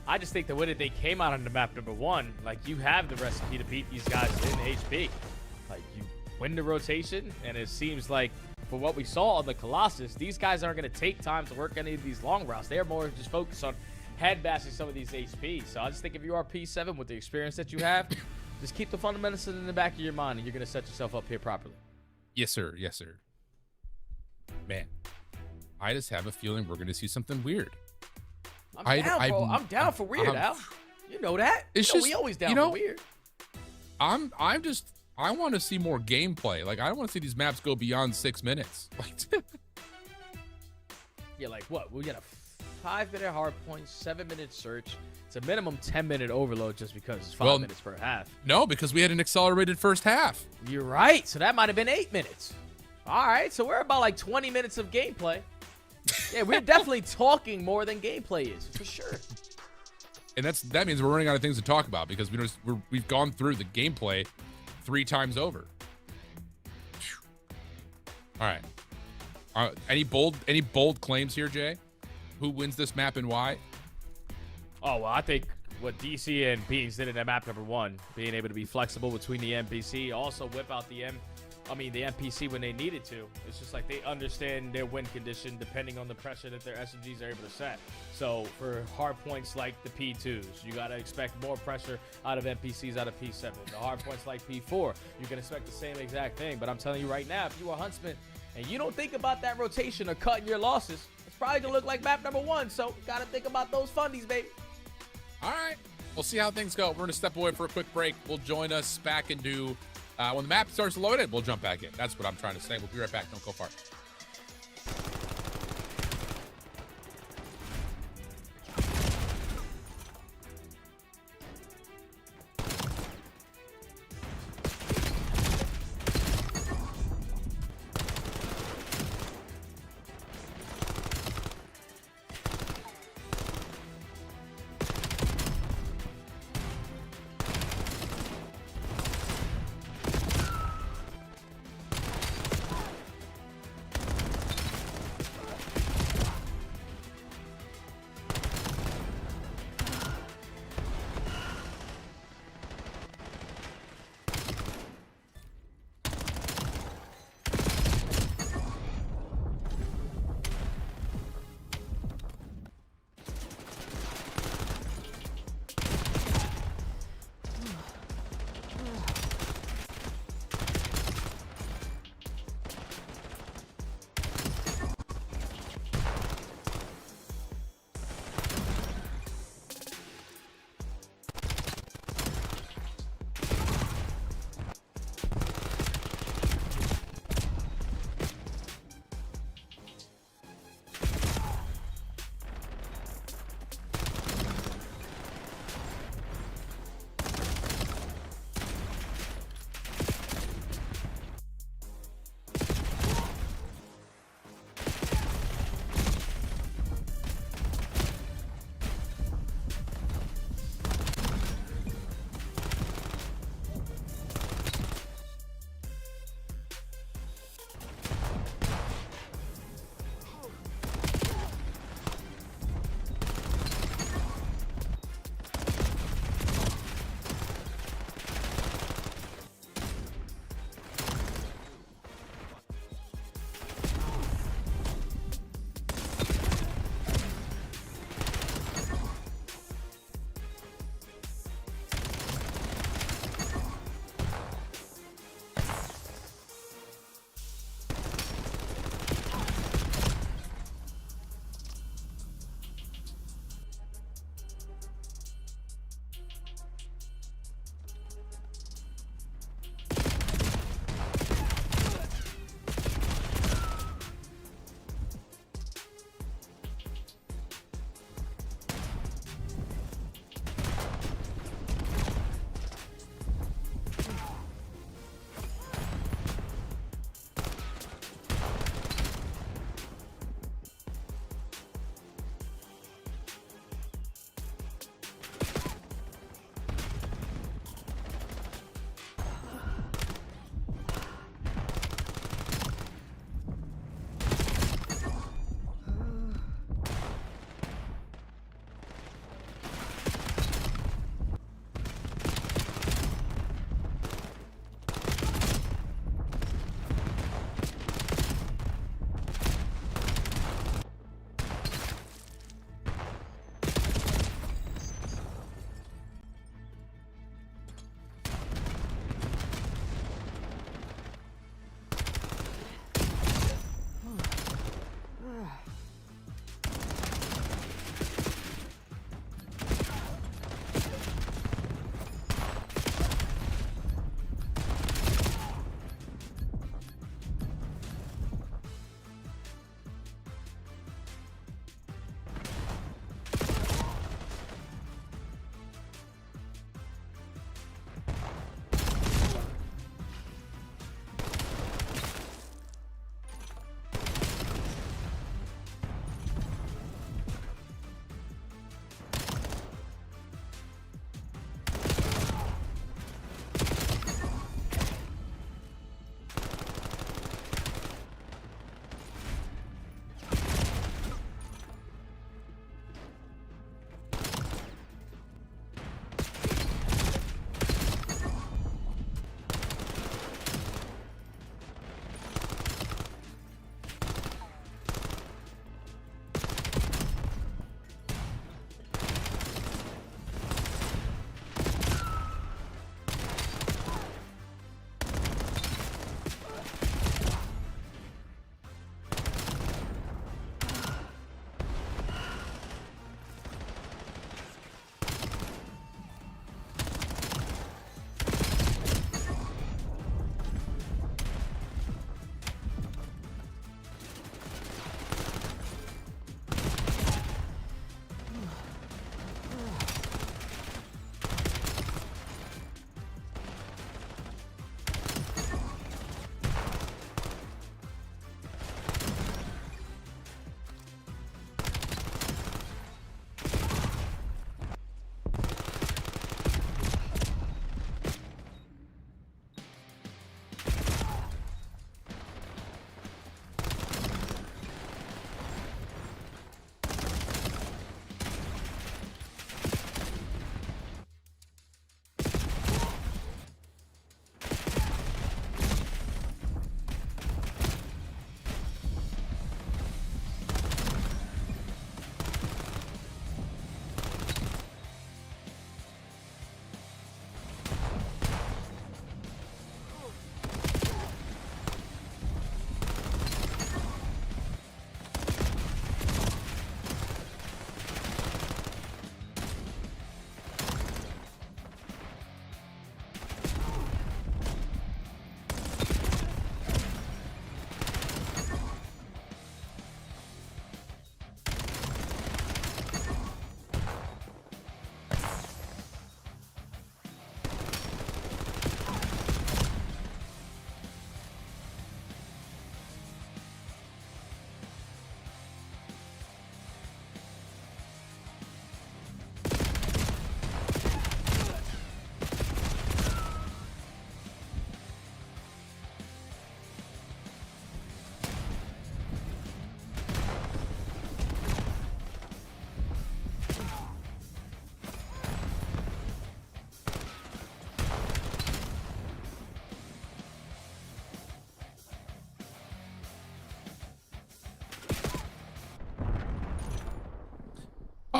I just think the way that they came out on the map number 1, like, you have the recipe to beat these guys in HP. Like, you win the rotation, and it seems like for what we saw on the Colossus, these guys aren't going to take time to work any of these long routes. They're more just focused on head bashing some of these HP. So I just think if you are P7 with the experience that you have, just keep the fundamentals in the back of your mind, and you're going to set yourself up here properly. Yes, sir. Yes, sir. Man, I just have a feeling we're going to see something weird. I'm down, bro. I'm down for weird, Al. You know that. It's you know, just, we always down you know, for weird. I want to see more gameplay. Like, I don't want to see these maps go beyond 6 minutes. Like, yeah, like what? We got a 5-minute hardpoint, 7-minute search. It's a minimum 10-minute overload just because it's 5 minutes per half. No, because we had an accelerated first half. You're right. So that might have been 8 minutes. All right. So we're about like 20 minutes of gameplay. Yeah, we're definitely talking more than gameplay is, for sure. And that means we're running out of things to talk about because we've gone through the gameplay 3 times over. All right. Any bold claims here, Jay? Who wins this map and why? Oh, well, I think what DC and Beans did in that map number 1, being able to be flexible between the NPC, also whip out the NPC when they needed to. It's just like they understand their win condition depending on the pressure that their SMGs are able to set. So for hard points like the P2s, you got to expect more pressure out of NPCs out of P7. The hard points like P4, you can expect the same exact thing. But I'm telling you right now, if you are Huntsman and you don't think about that rotation or cutting your losses, it's probably going to look like map number 1. So got to think about those fundies, baby. All right. We'll see how things go. We're going to step away for a quick break. We'll join us back and do... when the map starts to load in, we'll jump back in. That's what I'm trying to say. We'll be right back. Don't go far.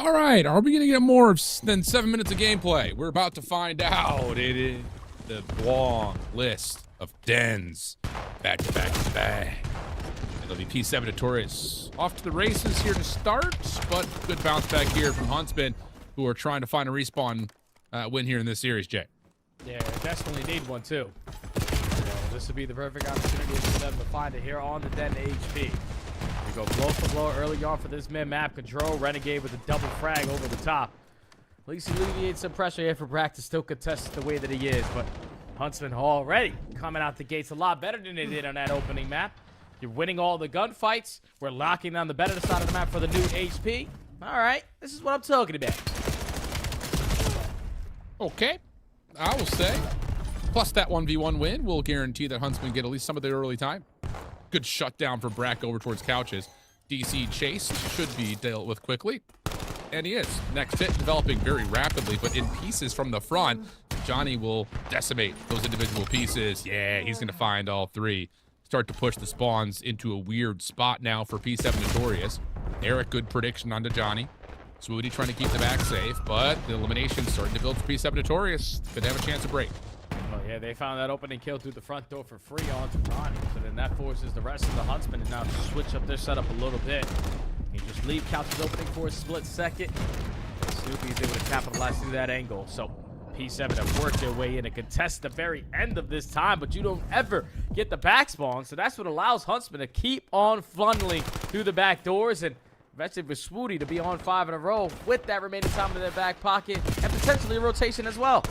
All right, are we going to get more than 7 minutes of gameplay? We're about to find out. It is the long list of dens. Back to back to back. It'll be P7 Notorious off to the races here to start, but good bounce back here from Huntsmen, who are trying to find a respawn win here in this series, Jay. Yeah, definitely need one too. So this would be the perfect opportunity for them to find it here on the Den HP. We go blow for blow early on for this mid-map control. Renegade with a double frag over the top. At least he alleviates some pressure here for Brack to still contest the way that he is, but Huntsmen already coming out the gates a lot better than they did on that opening map. You're winning all the gunfights. We're locking down the better side of the map for the new HP. All right, this is what I'm talking about. Okay, I will say. Plus that 1v1 win will guarantee that Huntsmen get at least some of their early time. Good shutdown for Brack over towards Couches. DC chase should be dealt with quickly. And he is. Next hit developing very rapidly, but in pieces from the front. Johnny will decimate those individual pieces. Yeah, he's going to find all three. Start to push the spawns into a weird spot now for P7 Notorious. Eric, good prediction onto Johnny. Swoody trying to keep the back safe, but the elimination starting to build for P7 Notorious. Could have a chance to break. Oh, yeah, they found that opening kill through the front door for free onto Johnny. So then that forces the rest of the Huntsmen to now switch up their setup a little bit. You just leave Couch's opening for a split second. Snoopy's able to capitalize through that angle. So P7 have worked their way in and contest the very end of this time, but you don't ever get the back spawn. So that's what allows Huntsmen to keep on funneling through the back doors, and eventually for Swoody to be on 5 in a row with that remaining time in their back pocket and potentially a rotation as well.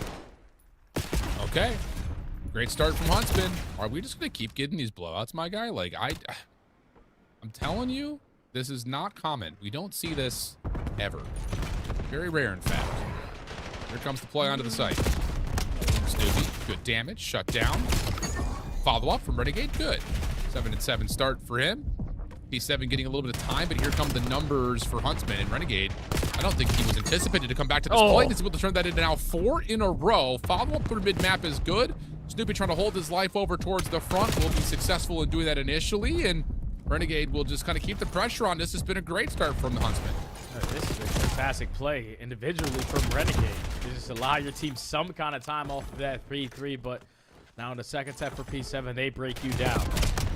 Okay. Great start from Huntsmen. Are we just going to keep getting these blowouts, my guy? Like, I'm telling you, this is not common. We don't see this ever. Very rare, in fact. Here comes the play onto the site. Snoopy, good damage, shut down. Follow-up from Renegade, good. 7-7 start for him. P7 getting a little bit of time, but here come the numbers for Huntsmen and Renegade. I don't think he was anticipated to come back to this point. He's able to turn that into now 4 in a row. Follow-up through mid-map is good. Snoopy trying to hold his life over towards the front. Will be successful in doing that initially, and Renegade will just kind of keep the pressure on. This has been a great start from the Huntsmen. This is a fantastic play individually from Renegade. You just allow your team some kind of time off of that 3-3, but now in the second set for P7, they break you down.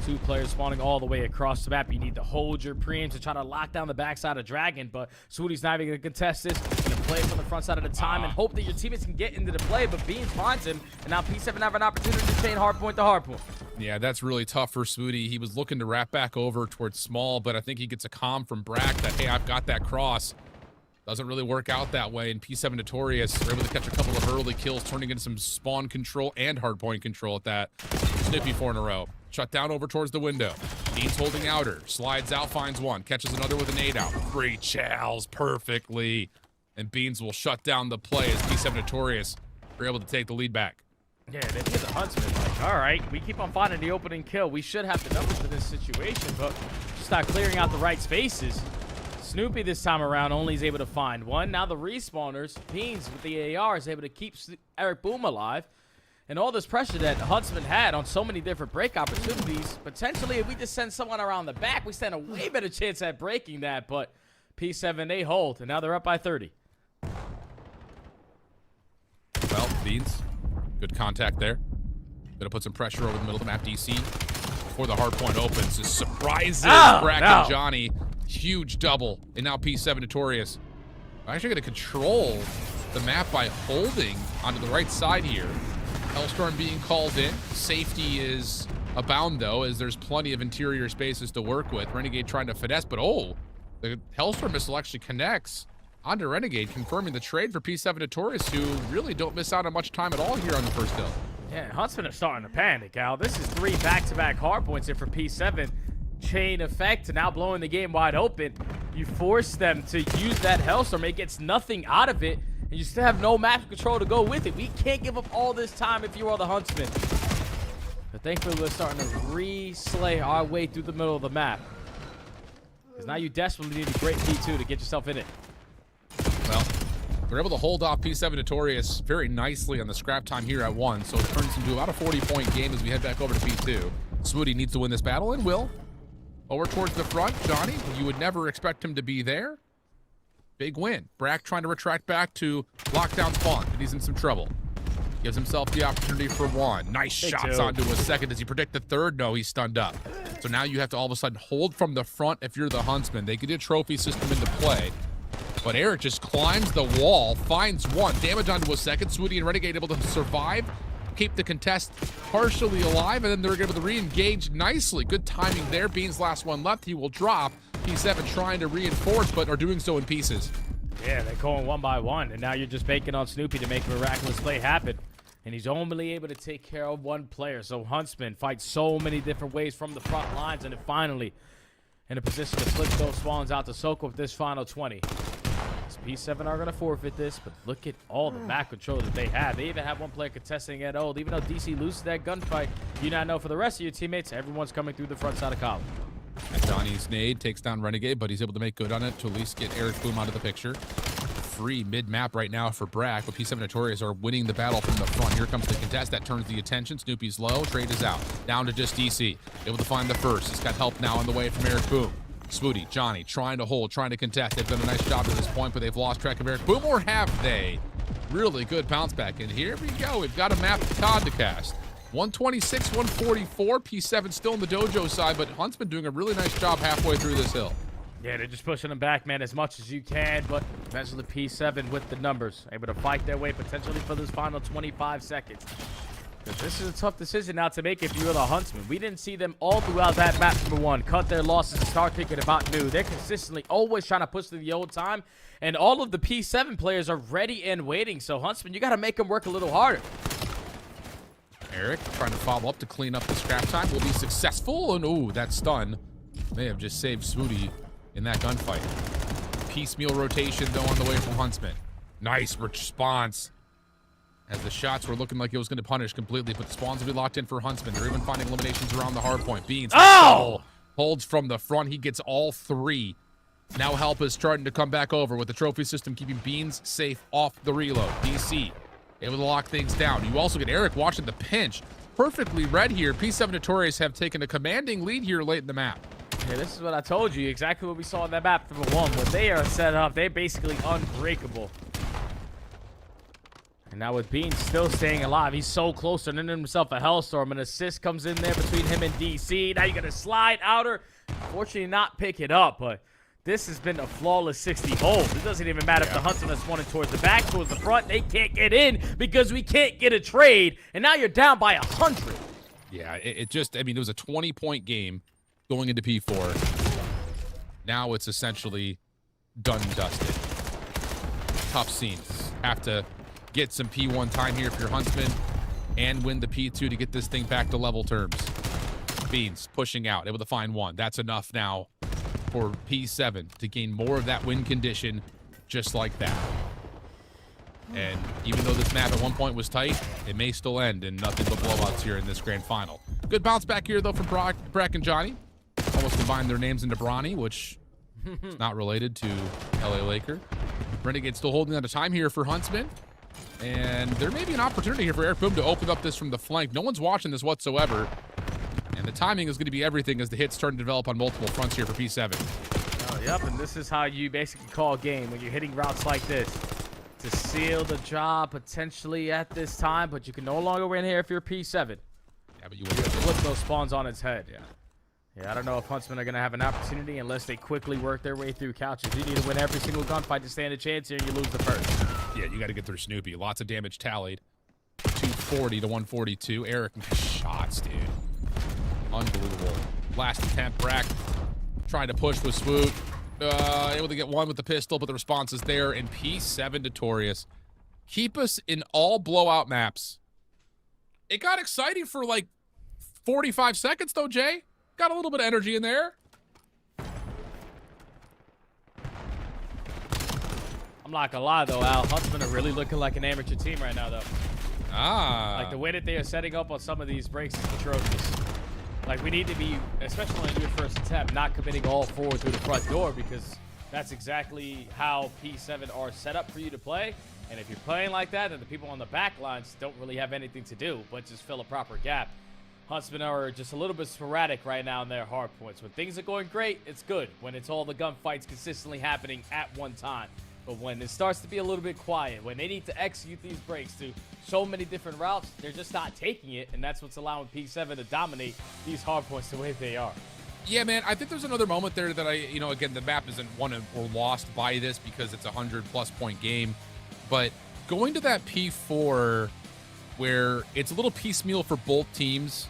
2 players spawning all the way across the map. You need to hold your preems to try to lock down the backside of Dragon, but Swooty's not even going to contest this. He's going to play from the front side at a time and hope that your teammates can get into the play, but Beans finds him, and now P7 have an opportunity to chain hardpoint to hardpoint. Yeah, that's really tough for Swoody. He was looking to wrap back over towards Small, but I think he gets a comm from Brack that, hey, I've got that cross. Doesn't really work out that way, and P7 Notorious are able to catch a couple of early kills, turning into some spawn control and hardpoint control at that. Snippy 4 in a row. Shut down over towards the window. Dean's holding outer. Slides out, finds one. Catches another with an 8 out. Great chows perfectly. And Beans will shut down the play as P7 Notorious are able to take the lead back. Yeah, they hit the Huntsman like, all right, we keep on finding the opening kill. We should have the numbers for this situation, but just not clearing out the right spaces. Snoopy this time around only is able to find one. Now the respawners, Beans with the AR is able to keep Eric Boom alive. And all this pressure that Huntsman had on so many different break opportunities, potentially if we just send someone around the back, we stand a way better chance at breaking that. But P7, they hold, and now they're up by 30. Well, Beans, good contact there. Gonna put some pressure over the middle of the map, DC. Before the hard point opens, this surprises Brack and Johnny. Huge double, and now P7 Notorious. I'm actually gonna control the map by holding onto the right side here. Hellstorm being called in. Safety is abound, though, as there's plenty of interior spaces to work with. Renegade trying to finesse, but the Hellstorm missile actually connects onto Renegade, confirming the trade for P7 Notorious, who really don't miss out on much time at all here on the first hill. Yeah, Huntsmen are starting to panic, Al. This is 3 back-to-back hard points here for P7. Chain effect, now blowing the game wide open. You force them to use that Hellstorm. It gets nothing out of it. And you still have no map control to go with it. We can't give up all this time if you are the Huntsmen. But thankfully, we're starting to re-slay our way through the middle of the map. Because now you desperately need a great P2 to get yourself in it. Well, they're able to hold off P7 Notorious very nicely on the scrap time here at 1. So it turns into about a 40-point game as we head back over to P2. Swoody needs to win this battle and will. Over towards the front, Johnny, you would never expect him to be there. Big win. Brack trying to retract back to lockdown spawn, but he's in some trouble. Gives himself the opportunity for one. Nice shots onto a second. Does he predict the third? No, he's stunned up. So now you have to all of a sudden hold from the front if you're the Huntsman. They could get a trophy system into play. But Eric just climbs the wall, finds one. Damage onto a second. Swooty and Renegade able to survive, keep the contest partially alive, and then they're able to re-engage nicely. Good timing there. Bean's last one left. He will drop. P7 trying to reinforce, but are doing so in pieces. Yeah, they're going one by one, and now you're just banking on Snoopy to make a miraculous play happen. And he's only able to take care of one player. So Huntsman fights so many different ways from the front lines, and then finally in a position to flip those spawns out to soak with this final 20. So P7 are going to forfeit this, but look at all the map control that they have. They even have one player contesting at old. Even though DC loses that gunfight, you now know for the rest of your teammates, everyone's coming through the front side of column. Johnny's nade takes down Renegade, but he's able to make good on it to at least get Eric Boom out of the picture. Free mid-map right now for Brack, but P7 Notorious are winning the battle from the front. Here comes the contest. That turns the attention. Snoopy's low. Trade is out. Down to just DC. Able to find the first. He's got help now on the way from Eric Boom. Swooty, Johnny, trying to hold, trying to contest. They've done a nice job at this point, but they've lost track of Eric Boom, or have they? Really good bounce back. And here we go. We've got a map of COD to cast. 126, 144. P7 still on the dojo side, but Huntsman doing a really nice job halfway through this hill. Yeah, they're just pushing them back, man, as much as you can, but eventually P7 with the numbers, able to fight their way potentially for this final 25 seconds. Because this is a tough decision now to make if you're the Huntsman. We didn't see them all throughout that map, number one, cut their losses and start thinking about new. They're consistently always trying to push to the old time, and all of the P7 players are ready and waiting. So, Huntsman, you got to make them work a little harder. Eric trying to follow up to clean up the scrap time. Will be successful, and ooh, that stun may have just saved Swooty in that gunfight. Piecemeal rotation, though, on the way from Huntsman. Nice response. As the shots were looking like it was going to punish completely, but the spawns will be locked in for Huntsman. They're even finding eliminations around the hardpoint. Beans holds from the front. He gets all three. Now help is starting to come back over with the trophy system keeping Beans safe off the reload. DC able to lock things down. You also get Eric watching the pinch. Perfectly read here. P7 Notorious have taken a commanding lead here late in the map. Yeah, this is what I told you. Exactly what we saw in that map from the one. When they are set up, they're basically unbreakable. And now with Bean still staying alive, he's so close to earning himself a Hellstorm. An assist comes in there between him and DC. Now you got to slide outer. Unfortunately, not pick it up, but this has been a flawless 60 hold. It doesn't even matter if the Huntsman is running towards the back, towards the front. They can't get in because we can't get a trade. And now you're down by 100. Yeah, it just, I mean, it was a 20-point game going into P4. Now it's essentially done and dusted. Tough scenes. Have to get some P1 time here for your Huntsman and win the P2 to get this thing back to level terms. Beans pushing out, able to find one. That's enough now for P7 to gain more of that win condition just like that. And even though this map at one point was tight, it may still end in nothing but blowouts here in this grand final. Good bounce back here, though, from Brack and Johnny. Almost combined their names into Bronny, which is not related to LA Laker. Renegade still holding on to time here for Huntsman. And there may be an opportunity here for Eric Boom to open up this from the flank. No one's watching this whatsoever. And the timing is going to be everything as the hits start to develop on multiple fronts here for P7. Oh, yep, and this is how you basically call a game when you're hitting routes like this. To seal the job potentially at this time, but you can no longer win here if you're P7. Yeah, but you have to flip those spawns on its head. Yeah, I don't know if Huntsmen are going to have an opportunity unless they quickly work their way through couches. You need to win every single gunfight to stand a chance here, and you lose the first. Yeah, you got to get through Snoopy. Lots of damage tallied. 240 to 142. Eric, shots, dude. Unbelievable. Last attempt, Brack trying to push with Swoop. Able to get one with the pistol, but the response is there. And P7 Notorious keep us in all blowout maps. It got exciting for like 45 seconds, though, Jay. Got a little bit of energy in there. I'm not gonna lie, though, Al. Huntsmen are really looking like an amateur team right now, though. Like, the way that they are setting up on some of these breaks is atrocious. Like, we need to be, especially on your first attempt, not committing all forward through the front door, because that's exactly how P7 are set up for you to play. And if you're playing like that, then the people on the back lines don't really have anything to do but just fill a proper gap. Huntsmen are just a little bit sporadic right now in their hard points. When things are going great, it's good. When it's all the gunfights consistently happening at one time. But when it starts to be a little bit quiet, when they need to execute these breaks to so many different routes, they're just not taking it, and that's what's allowing P7 to dominate these hard points the way they are. Yeah, man, I think there's another moment there that again, the map isn't won or lost by this because it's a 100+ point game. But going to that P4 where it's a little piecemeal for both teams,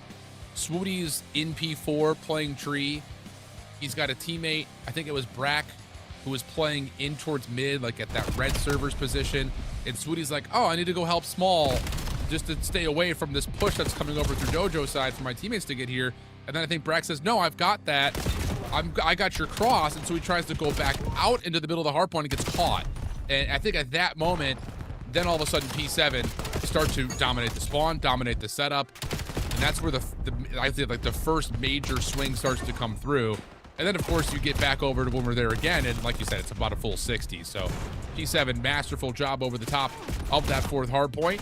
Swooty's in P4 playing tree. He's got a teammate, I think it was Brack, who was playing in towards mid, like at that red server's position. And Swooty's like, oh, I need to go help small just to stay away from this push that's coming over through Dojo's side for my teammates to get here. And then I think Brack says, no, I've got that. I got your cross. And so he tries to go back out into the middle of the hard point and gets caught. And I think at that moment, then all of a sudden P7 start to dominate the spawn, dominate the setup. And that's where I think like the first major swing starts to come through. And then, of course, you get back over to when we're there again, and like you said, it's about a full 60. So P7, masterful job over the top of that fourth hard point.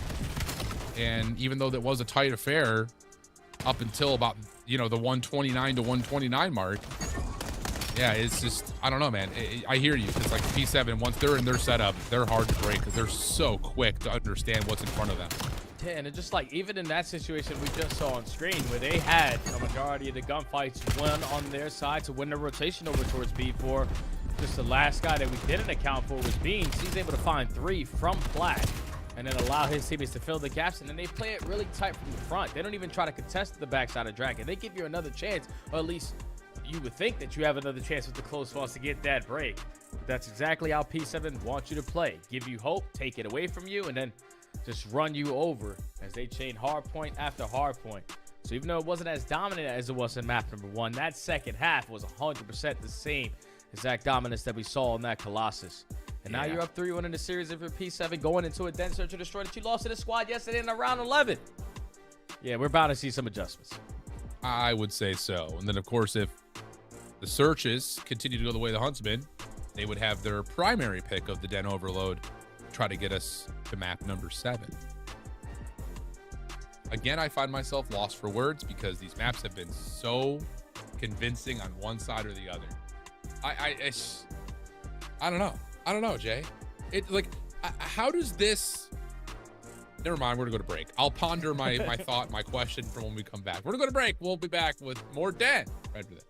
And even though that was a tight affair up until about, the 129 to 129 mark, yeah, it's just, I don't know, man. I hear you. It's like P7, once they're in their setup, they're hard to break because they're so quick to understand what's in front of them. Yeah, and it's just like, even in that situation we just saw on screen where they had a majority of the gunfights won on their side to win the rotation over towards B4. Just the last guy that we didn't account for was Beans. He's able to find 3 from Flat and then allow his teammates to fill the gaps. And then they play it really tight from the front. They don't even try to contest the backside of Dragon. They give you another chance, or at least you would think that you have another chance with the close falls to get that break. But that's exactly how P7 wants you to play. Give you hope, take it away from you, and then just run you over as they chain hard point after hard point. So even though it wasn't as dominant as it was in map number 1, that second half was 100% the same exact dominance that we saw in that Colossus. And now you're up 3-1 in the series of your P7, going into a dense search and destroy that you lost to the squad yesterday in round 11. Yeah, we're bound to see some adjustments. I would say so. And then, of course, if the searches continue to go the way of the Huntsmen, they would have their primary pick of the Den Overload try to get us to map number 7. Again, I find myself lost for words because these maps have been so convincing on one side or the other. I don't know. I don't know, Jay. How does this... Never mind, we're gonna go to break. I'll ponder my thought, my question for when we come back. We're gonna go to break. We'll be back with more Den right after that.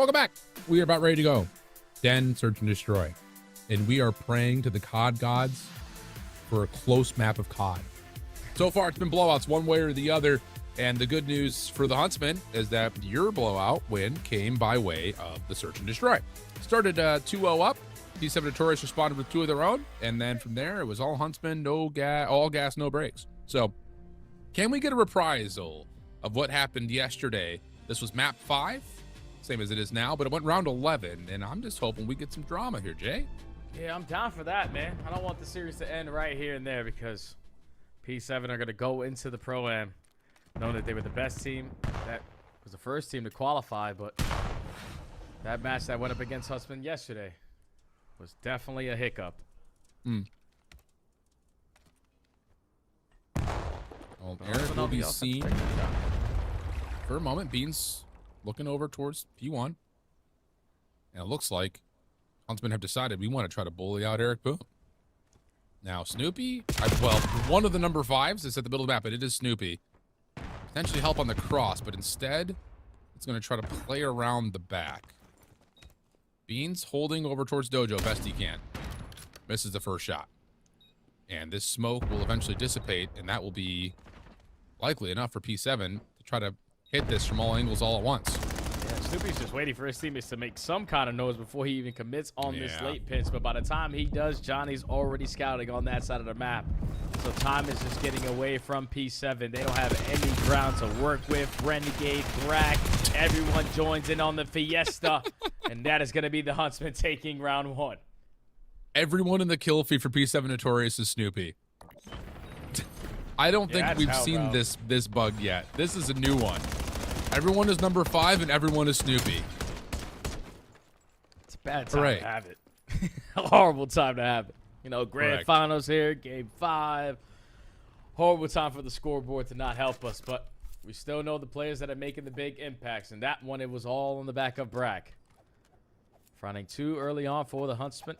Welcome back. We are about ready to go. Den, search and destroy. And we are praying to the COD gods for a close map of COD. So far, it's been blowouts one way or the other. And the good news for the Huntsmen is that your blowout win came by way of the search and destroy. Started 2-0 up. P7 Notorious responded with 2 of their own. And then from there, it was all Huntsmen, all gas, no brakes. So can we get a reprisal of what happened yesterday? This was map 5, same as it is now, but it went round 11. And I'm just hoping we get some drama here, Jay. Yeah, I'm down for that, man. I don't want the series to end right here and there because P7 are going to go into the Pro-Am knowing that they were the best team. That was the first team to qualify, but that match that went up against Huntsmen yesterday was definitely a hiccup. Well, Eric will be seen. For a moment, Beans looking over towards P1. And it looks like Huntsmen have decided we want to try to bully out Eric Boone. Now, Snoopy, well, one of the number 5s is at the middle of the map, but it is Snoopy. Potentially help on the cross, but instead, it's going to try to play around the back. Beans holding over towards Dojo best he can. Misses the first shot. And this smoke will eventually dissipate, and that will be likely enough for P7 to try to hit this from all angles all at once. Yeah, Snoopy's just waiting for his teammates to make some kind of noise before he even commits on this late pinch. But by the time he does, Johnny's already scouting on that side of the map. So time is just getting away from P7. They don't have any ground to work with. Renegade, Brack, everyone joins in on the fiesta. And that is going to be the Huntsmen taking round 1. Everyone in the kill feed for P7 Notorious is Snoopy. I don't think we've seen this bug yet. This is a new one. Everyone is number 5 and everyone is Snoopy. It's a bad time to have it. A horrible time to have it. You know, grand finals here, game 5. Horrible time for the scoreboard to not help us, but we still know the players that are making the big impacts. And that one, it was all on the back of Brack. Fronting 2 early on for the Huntsmen.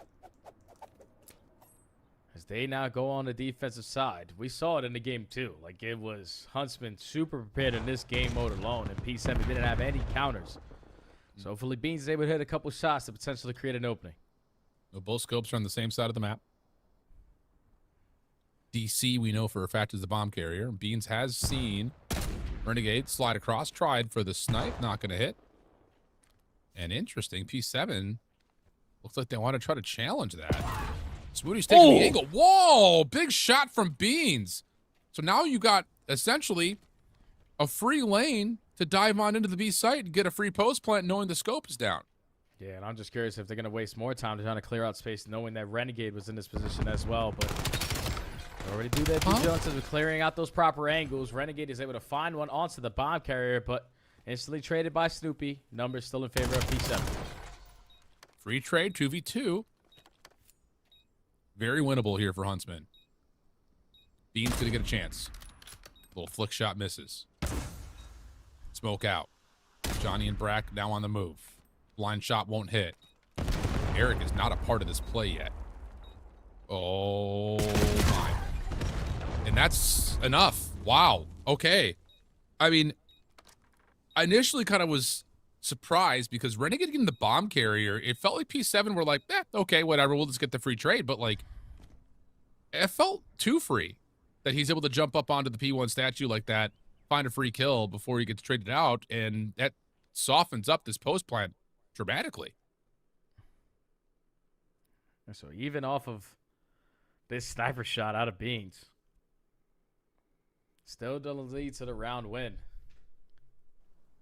As they now go on the defensive side. We saw it in the game 2. Like, it was Huntsmen super prepared in this game mode alone, and P7 didn't have any counters. So hopefully Beans is able to hit a couple shots to potentially create an opening. Both scopes are on the same side of the map. DC, we know for a fact, is the bomb carrier. Beans has seen Renegade slide across, tried for the snipe, not going to hit. And interesting, P7 looks like they want to try to challenge that. Smoothie's taking the angle. Whoa, big shot from Beans. So now you got essentially a free lane to dive on into the B site and get a free post plant knowing the scope is down. Yeah, and I'm just curious if they're going to waste more time trying to clear out space knowing that Renegade was in this position as well. But they already do their due diligence with clearing out those proper angles. Renegade is able to find one onto the bomb carrier, but instantly traded by Snoopy. Numbers still in favor of P7. Free trade, 2v2. Very winnable here for Huntsmen. Bean's going to get a chance. Little flick shot misses. Smoke out. Johnny and Brack now on the move. Blind shot won't hit. Eric is not a part of this play yet. Oh, my. And that's enough. Wow. Okay. I mean, I initially kind of was surprised because Renegade getting the bomb carrier, it felt like P7 were like, okay, whatever, we'll just get the free trade. But, like, it felt too free that he's able to jump up onto the P1 statue like that, find a free kill before he gets traded out, and that softens up this post plant dramatically. So even off of this sniper shot out of Beans, still doesn't lead to the round win.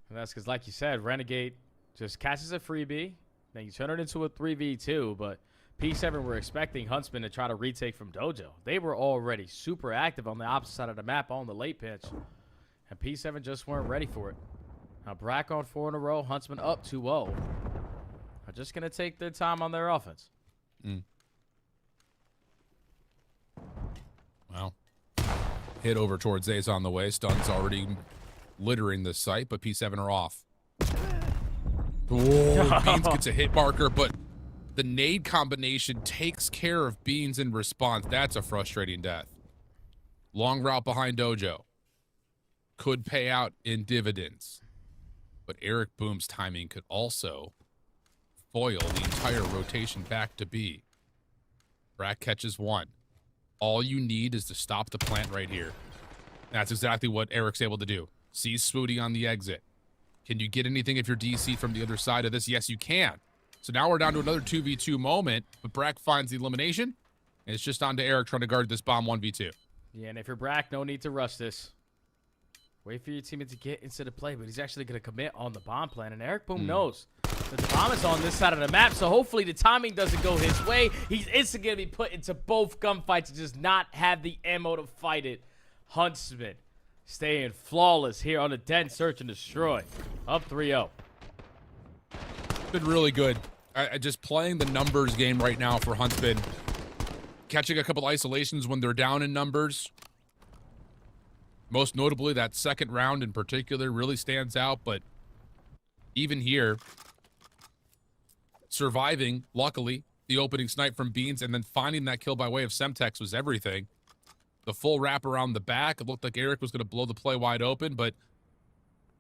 And that's because, like you said, Renegade just catches a freebie. Then you turn it into a 3v2, but P7 were expecting Huntsmen to try to retake from Dojo. They were already super active on the opposite side of the map on the late pitch, and P7 just weren't ready for it. Now, Brack on 4 in a row, Huntsmen up 2-0. Are just going to take their time on their offense. Well, hit over towards Ace on the way. Stun's already littering the site, but P7 are off. Oh, Beans gets a hit marker, but the nade combination takes care of Beans in response. That's a frustrating death. Long route behind Dojo. Could pay out in dividends. But Eric Boom's timing could also foil the entire rotation back to B. Brack catches one. All you need is to stop the plant right here. That's exactly what Eric's able to do. Sees Swooty on the exit. Can you get anything if you're DC from the other side of this? Yes, you can. So now we're down to another 2v2 moment, but Brack finds the elimination, and it's just on to Eric trying to guard this bomb 1v2. Yeah, and if you're Brack, no need to rush this. Wait for your teammate to get into the play, but he's actually going to commit on the bomb plan, and Eric Boom knows that the bomb is on this side of the map, so hopefully the timing doesn't go his way. He's instantly going to be put into both gunfights and just not have the ammo to fight it. Huntsmen staying flawless here on the den, search and destroy. Up 3-0. Been really good. Just playing the numbers game right now for Huntsmen. Catching a couple isolations when they're down in numbers. Most notably, that second round in particular really stands out, but even here, surviving, luckily, the opening snipe from Beans and then finding that kill by way of Semtex was everything. The full wrap around the back, it looked like Eric was going to blow the play wide open, but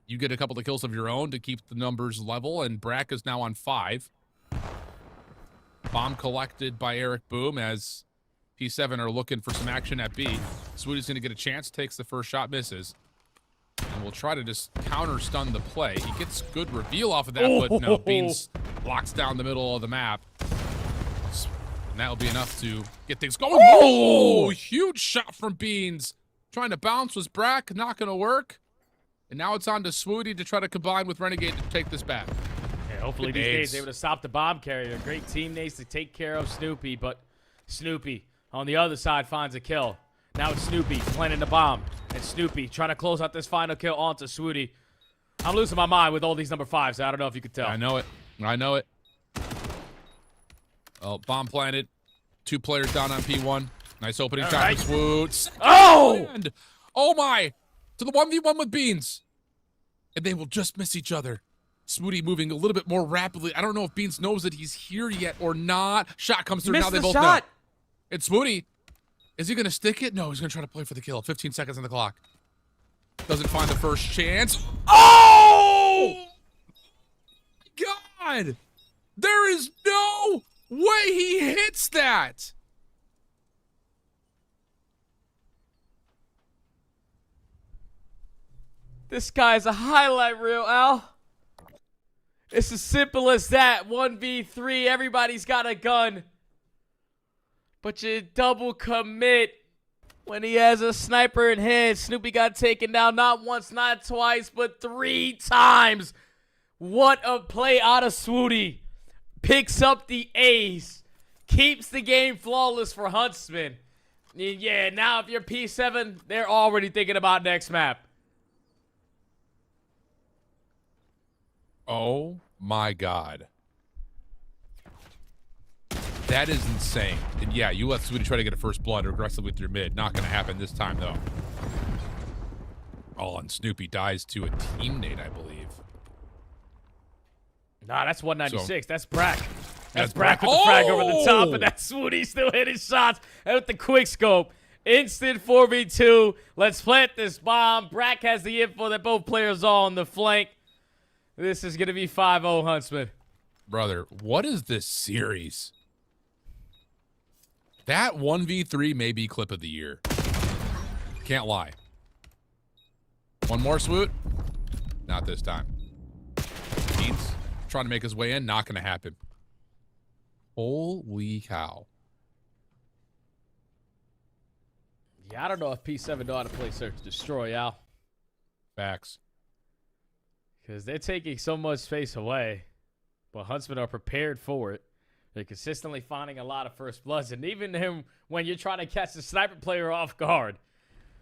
you get a couple of kills of your own to keep the numbers level, and Brack is now on 5. Bomb collected by Eric Boom as P7 are looking for some action at B. Swooty's going to get a chance, takes the first shot, misses. And we'll try to just counter-stun the play. He gets good reveal off of that, but no, Beans locks down the middle of the map. And that'll be enough to get things going. Oh, huge shot from Beans. Trying to bounce was Brack, not going to work. And now it's on to Swooty to try to combine with Renegade to take this back. Yeah, hopefully these days able to stop the bomb carrier. Great teammates to take care of Snoopy, but Snoopy on the other side finds a kill. Now it's Snoopy planting the bomb. And Snoopy trying to close out this final kill onto Swooty. I'm losing my mind with all these number 5s. I don't know if you could tell. I know it. I know it. Oh, bomb planted. 2 players down on P1. Nice opening shot for Swoots. Oh! And, oh my! To the 1v1 with Beans. And they will just miss each other. Swooty moving a little bit more rapidly. I don't know if Beans knows that he's here yet or not. Shot comes through. Now they both know. It's Swooty. Is he going to stick it? No, he's going to try to play for the kill. 15 seconds on the clock. Doesn't find the first chance. Oh! God! There is no way he hits that! This guy's a highlight reel, Al. It's as simple as that. 1v3, everybody's got a gun. But you double commit when he has a sniper in hand. Snoopy got taken down not once, not twice, but 3 times. What a play out of Swooty. Picks up the ace. Keeps the game flawless for Huntsmen. Yeah, now if you're P7, they're already thinking about next map. Oh my God. That is insane. And yeah, you let Swooty try to get a first blood aggressively through mid. Not going to happen this time, though. Oh, and Snoopy dies to a teammate, I believe. Nah, that's 196. That's Brack. That's Brack with the frag over the top, and that's Swooty still hitting shots. And with the quick scope. Instant 4v2. Let's plant this bomb. Brack has the info that both players are on the flank. This is going to be 5-0 Huntsman. Brother, what is this series? That 1v3 may be clip of the year. Can't lie. One more swoot. Not this time. Beans trying to make his way in. Not going to happen. Holy cow. Yeah, I don't know if P7 know how to play Search and Destroy, Al. Facts. Because they're taking so much space away. But Huntsmen are prepared for it. They're consistently finding a lot of first bloods. And even him, when you're trying to catch the sniper player off guard,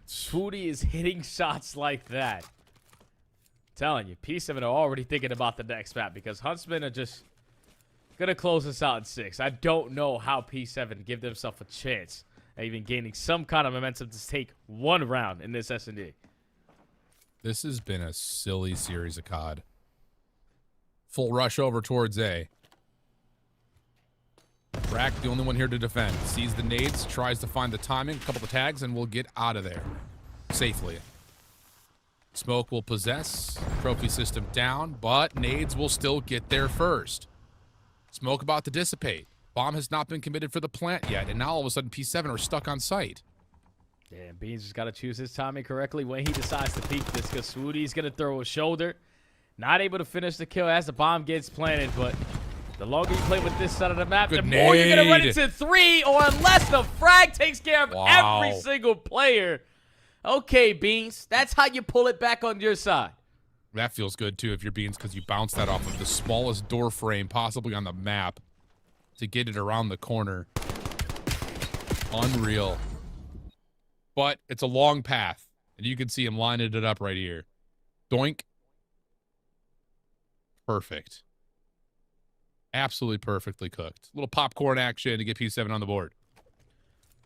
Swooty is hitting shots like that. I'm telling you, P7 are already thinking about the next map because Huntsmen are just going to close this out in 6. I don't know how P7 give themselves a chance at even gaining some kind of momentum to take one round in this S&D. This has been a silly series of COD. Full rush over towards A. Brack, the only one here to defend. Sees the nades, tries to find the timing, a couple of tags, and we'll get out of there safely. Smoke will possess. Trophy system down, but nades will still get there first. Smoke about to dissipate. Bomb has not been committed for the plant yet, and now all of a sudden P7 are stuck on site. Yeah, Beans just got to choose his timing correctly when he decides to peek this, because Swooty's going to throw a shoulder. Not able to finish the kill as the bomb gets planted, but the longer you play with this side of the map, Good the more you're going to run nade. into 3, or unless the frag takes care of Wow. every single player. Okay, Beans, that's how you pull it back on your side. That feels good, too, if you're Beans, because you bounce that off of the smallest door frame possibly on the map to get it around the corner. Unreal. But it's a long path, and you can see him lining it up right here. Doink. Perfect. Absolutely perfectly cooked. Little popcorn action to get P7 on the board.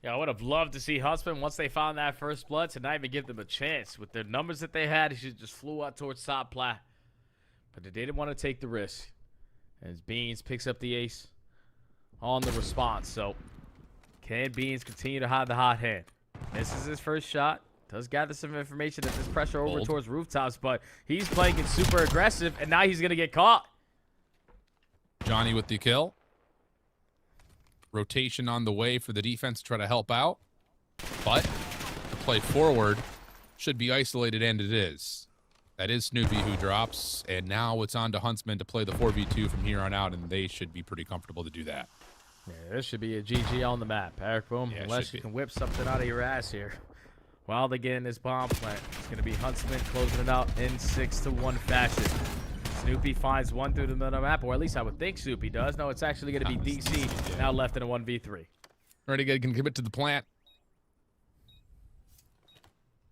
Yeah, I would have loved to see Huntsmen, once they found that first blood, to not even give them a chance. With the numbers that they had, he should just flew out towards top plat. But they didn't want to take the risk. As Beans picks up the ace on the response. So, can Beans continue to hide the hot hand? This is his first shot. Does gather some information that there's pressure over Bold. towards rooftops, but he's playing it super aggressive, and now he's going to get caught. Johnny with the kill. Rotation on the way for the defense to try to help out. But the play forward should be isolated, and it is. That is Snoopy who drops, and now it's on to Huntsmen to play the 4v2 from here on out, and they should be pretty comfortable to do that. Yeah, this should be a GG on the map, Eric Boom, Yeah, it unless should you be. can whip something out of your ass here. While they get in this bomb plant, it's going to be Huntsman closing it out in 6-1 fashion. Snoopy finds one through the middle of the map, or at least I would think Snoopy does. No, it's actually going to be DC now left in a 1v3. Renegade can commit to the plant.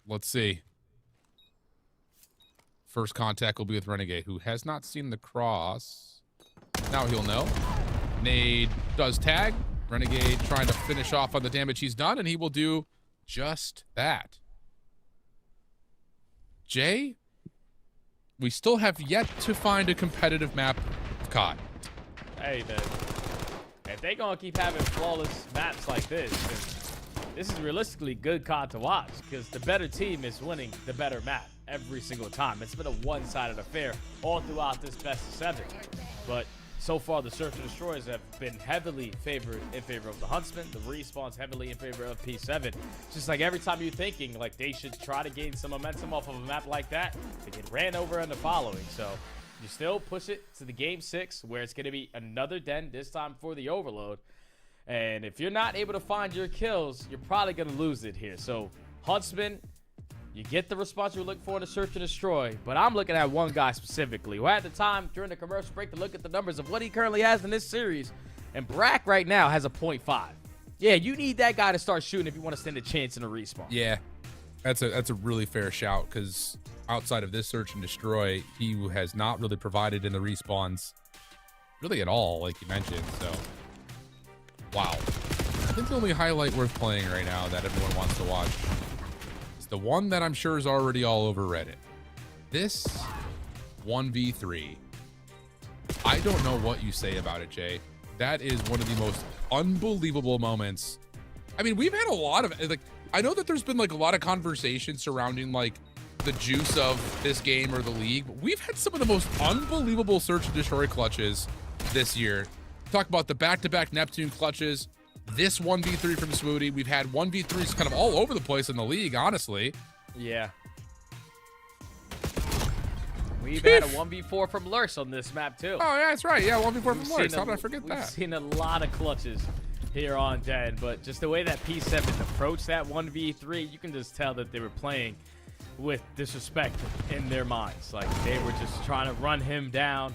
Let's see. First contact will be with Renegade, who has not seen the cross. Now he'll know. Nade does tag. Renegade trying to finish off on the damage he's done, and he will do just that. Jay, we still have yet to find a competitive map caught. Hey, man. If they're going to keep having flawless maps like this, then this is realistically good COD to watch, because the better team is winning the better map every single time. It's been a one-sided affair all throughout this best of 7. But so far, the Search and Destroyers have been heavily favored in favor of the Huntsmen. The Respawn's heavily in favor of P7. It's just like every time you're thinking like they should try to gain some momentum off of a map like that, they get ran over in the following. So you still push it to the game 6, where it's going to be another den, this time for the Overload. And if you're not able to find your kills, you're probably going to lose it here. So Huntsmen, you get the response you're looking for in a Search and Destroy, but I'm looking at one guy specifically who had the time during the commercial break to look at the numbers of what he currently has in this series, and Brack right now has a 0.5. Yeah, you need that guy to start shooting if you want to stand a chance in a respawn. Yeah, that's a really fair shout, because outside of this Search and Destroy, he has not really provided in the respawns really at all, like you mentioned. So, wow. I think the only highlight worth playing right now that everyone wants to watch, the one that I'm sure is already all over Reddit. This 1v3. I don't know what you say about it, Jay. That is one of the most unbelievable moments. I mean, we've had a lot of, like, I know that there's been like a lot of conversation surrounding like the juice of this game or the league, but we've had some of the most unbelievable Search and Destroy clutches this year. Talk about the back-to-back Neptune clutches. This 1v3 from Smooty. We've had 1v3s kind of all over the place in the league, honestly. Yeah. We've had a 1v4 from Lurks on this map, too. Oh, yeah, that's right. Yeah, 1v4 from We've Lurks. seen How did I forget We've that? seen a lot of clutches here on Den, but just the way that P7 approached that 1v3, you can just tell that they were playing with disrespect in their minds. Like, they were just trying to run him down.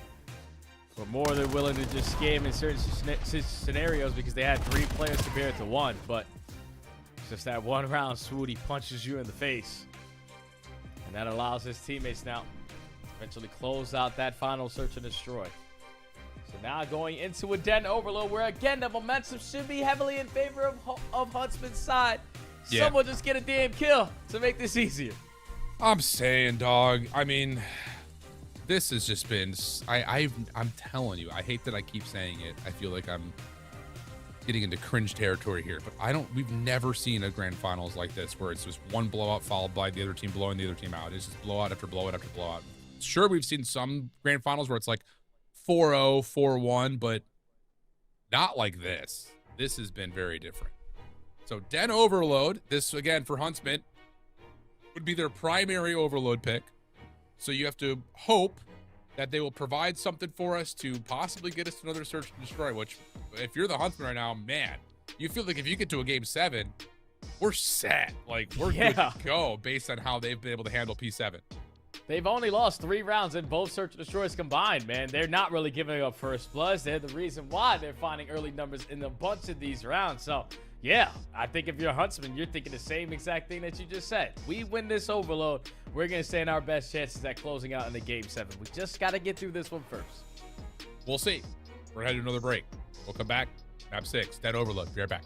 But more than willing to just scam in certain scenarios because they had 3 players compared to 1. But it's just that one round Swooty punches you in the face. And that allows his teammates now to eventually close out that final Search and Destroy. So now going into a Den Overload, where again the momentum should be heavily in favor of Huntsman's side. Yeah. Someone just get a damn kill to make this easier. I'm saying, dog. I mean, this has just been, I'm telling you, I hate that I keep saying it. I feel like I'm getting into cringe territory here, but we've never seen a grand finals like this where it's just one blowout followed by the other team blowing the other team out. It's just blowout after blowout after blowout. Sure, we've seen some grand finals where it's like 4-0, 4-1, but not like this. This has been very different. So Den Overload, this again for Huntsmen, would be their primary overload pick. So you have to hope that they will provide something for us to possibly get us another search and destroy, which if you're the Huntsmen right now, man, you feel like if you get to a game 7, we're set. Like we're good to go based on how they've been able to handle P7. They've only lost 3 rounds in both search and destroys combined, man. They're not really giving up first bloods. They're the reason why they're finding early numbers in a bunch of these rounds. So, yeah, I think if you're a Huntsman, you're thinking the same exact thing that you just said. We win this overload, we're going to stand our best chances at closing out in the game 7. We just got to get through this one first. We'll see. We're heading to another break. We'll come back. Map 6, Den Overload. Be right back.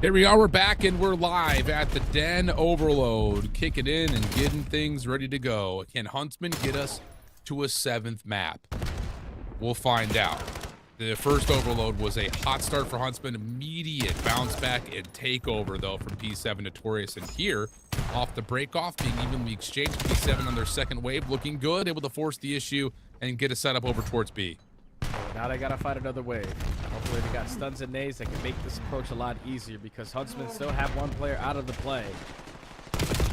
Here we are, we're back and we're live at the Den Overload, kicking in and getting things ready to go. Can Huntsmen get us to a 7th map? We'll find out. The first overload was a hot start for Huntsmen, immediate bounce back and takeover though from P7 Notorious. And here, off the break off, being evenly exchanged, P7 on their second wave, looking good, able to force the issue and get a setup over towards B. Now they gotta fight another wave. Hopefully they got stuns and nades that can make this approach a lot easier because Huntsmen still have 1 player out of the play.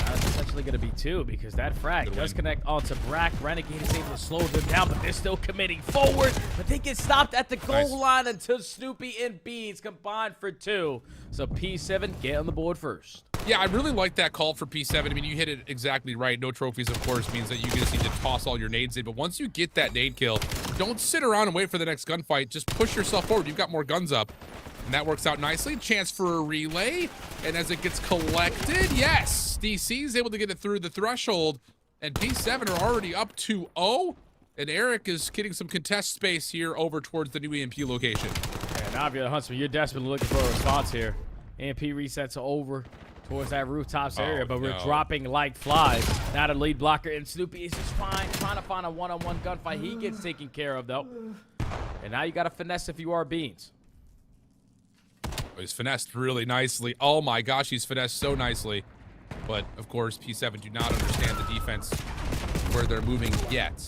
Now it's essentially gonna be 2 because that frag does connect onto Brack. Renegade is able to slow them down, but they're still committing forward. But they get stopped at the goal line until Snoopy and Beans combined for 2. So P7 get on the board first. Yeah, I really like that call for P7. I mean, you hit it exactly right. No trophies, of course, means that you just need to toss all your nades in. But once you get that nade kill, don't sit around and wait for the next gunfight. Just push yourself forward. You've got more guns up. And that works out nicely. Chance for a relay. And as it gets collected, yes, DC is able to get it through the threshold. And P7 are already up 2-0. And Eric is getting some contest space here over towards the new EMP location. And now if you're the Huntsman, you're desperately looking for a response here. EMP resets are over. towards that rooftops area, but we're no. dropping like flies. Now the lead blocker, and Snoopy is just trying to find a one-on-one gunfight. He gets taken care of, though. And now you got to finesse if you are Beans. He's finessed really nicely. Oh my gosh, he's finessed so nicely. But of course, P7 do not understand the defense where they're moving yet.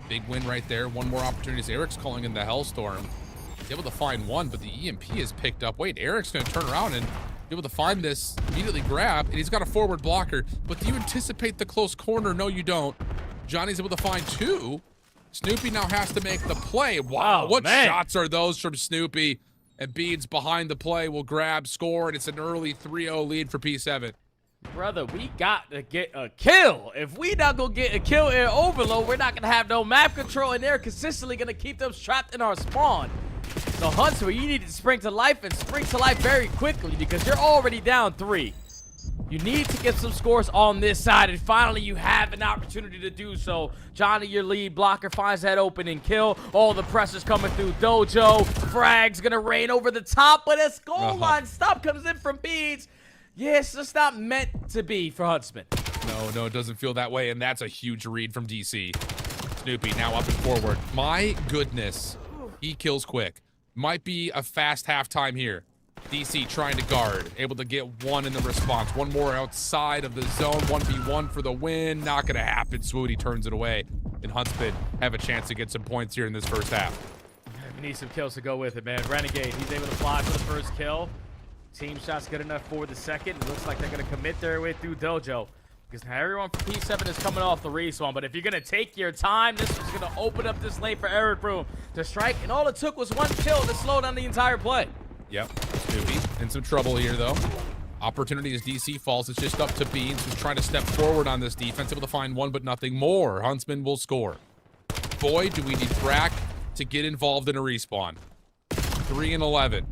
Big win right there. One more opportunity. Eric's calling in the Hellstorm. He's able to find one, but the EMP is picked up. Wait, Eric's going to turn around and be able to find this, immediately grab, and he's got a forward blocker. But do you anticipate the close corner? No, you don't. Johnny's able to find two. Snoopy now has to make the play. Wow, what shots are those from Snoopy? And Beans behind the play will grab, score, and it's an early 3-0 lead for P7. Brother, we got to get a kill. If we not going to get a kill in Overload, we're not going to have no map control, and they're consistently going to keep them trapped in our spawn. So, Huntsman, you need to spring to life, and spring to life very quickly because you're already down 3. You need to get some scores on this side, and finally you have an opportunity to do so. Johnny, your lead blocker, finds that opening kill. All the pressure's coming through Dojo. Frag's going to rain over the top, but a goal line stop comes in from Beans. Yeah, it's just not meant to be for Huntsman. No, it doesn't feel that way, and that's a huge read from DC. Snoopy now up and forward. My goodness, he kills quick. Might be a fast halftime here. DC trying to guard, able to get one in the response. One more outside of the zone, 1v1 for the win. Not gonna happen. Swooty turns it away, and Huntsman have a chance to get some points here in this first half. We need some kills to go with it, man. Renegade, he's able to fly for the first kill. Team shot's good enough for the second. It looks like they're gonna commit their way through Dojo. Because now everyone from P7 is coming off the respawn. But if you're going to take your time, this is going to open up this lane for Eric Broom to strike. And all it took was one kill to slow down the entire play. Yep, Snoopy in some trouble here, though. Opportunity as DC falls. It's just up to Beans, who's trying to step forward on this defense. Able to find one, but nothing more. Huntsman will score. Boy, do we need Brack to get involved in a respawn. 3-11.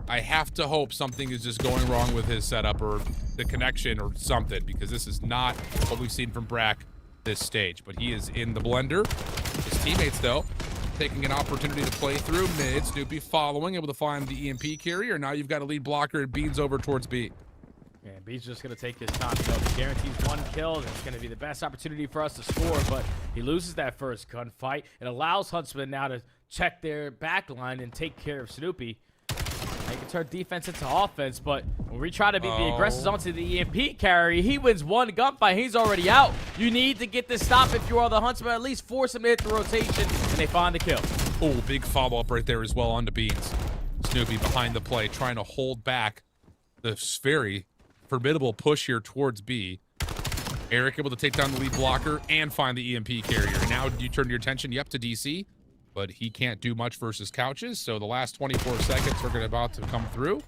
I have to hope something is just going wrong with his setup or the connection or something, because this is not what we've seen from Brack this stage. But he is in the blender. His teammates, though, taking an opportunity to play through mid. Snoopy following, able to find the EMP carrier. Now you've got a lead blocker and Beans over towards B. Yeah, B's just going to take his time. You know, he guarantees one kill. It's going to be the best opportunity for us to score, but he loses that first gunfight. It allows Huntsman now to check their back line and take care of Snoopy. They can turn defense into offense, but when we try to beat the aggressors onto the EMP carry, he wins one gunfight. He's already out. You need to get this stop if you are the Huntsman. At least force him to hit the rotation, and they find the kill. Oh, big follow-up right there as well onto Beans. Snoopy behind the play, trying to hold back this very formidable push here towards B. Eric able to take down the lead blocker and find the EMP carrier. And now you turn your attention, yep, to DC. But he can't do much versus Couches, so the last 24 seconds are about to come through.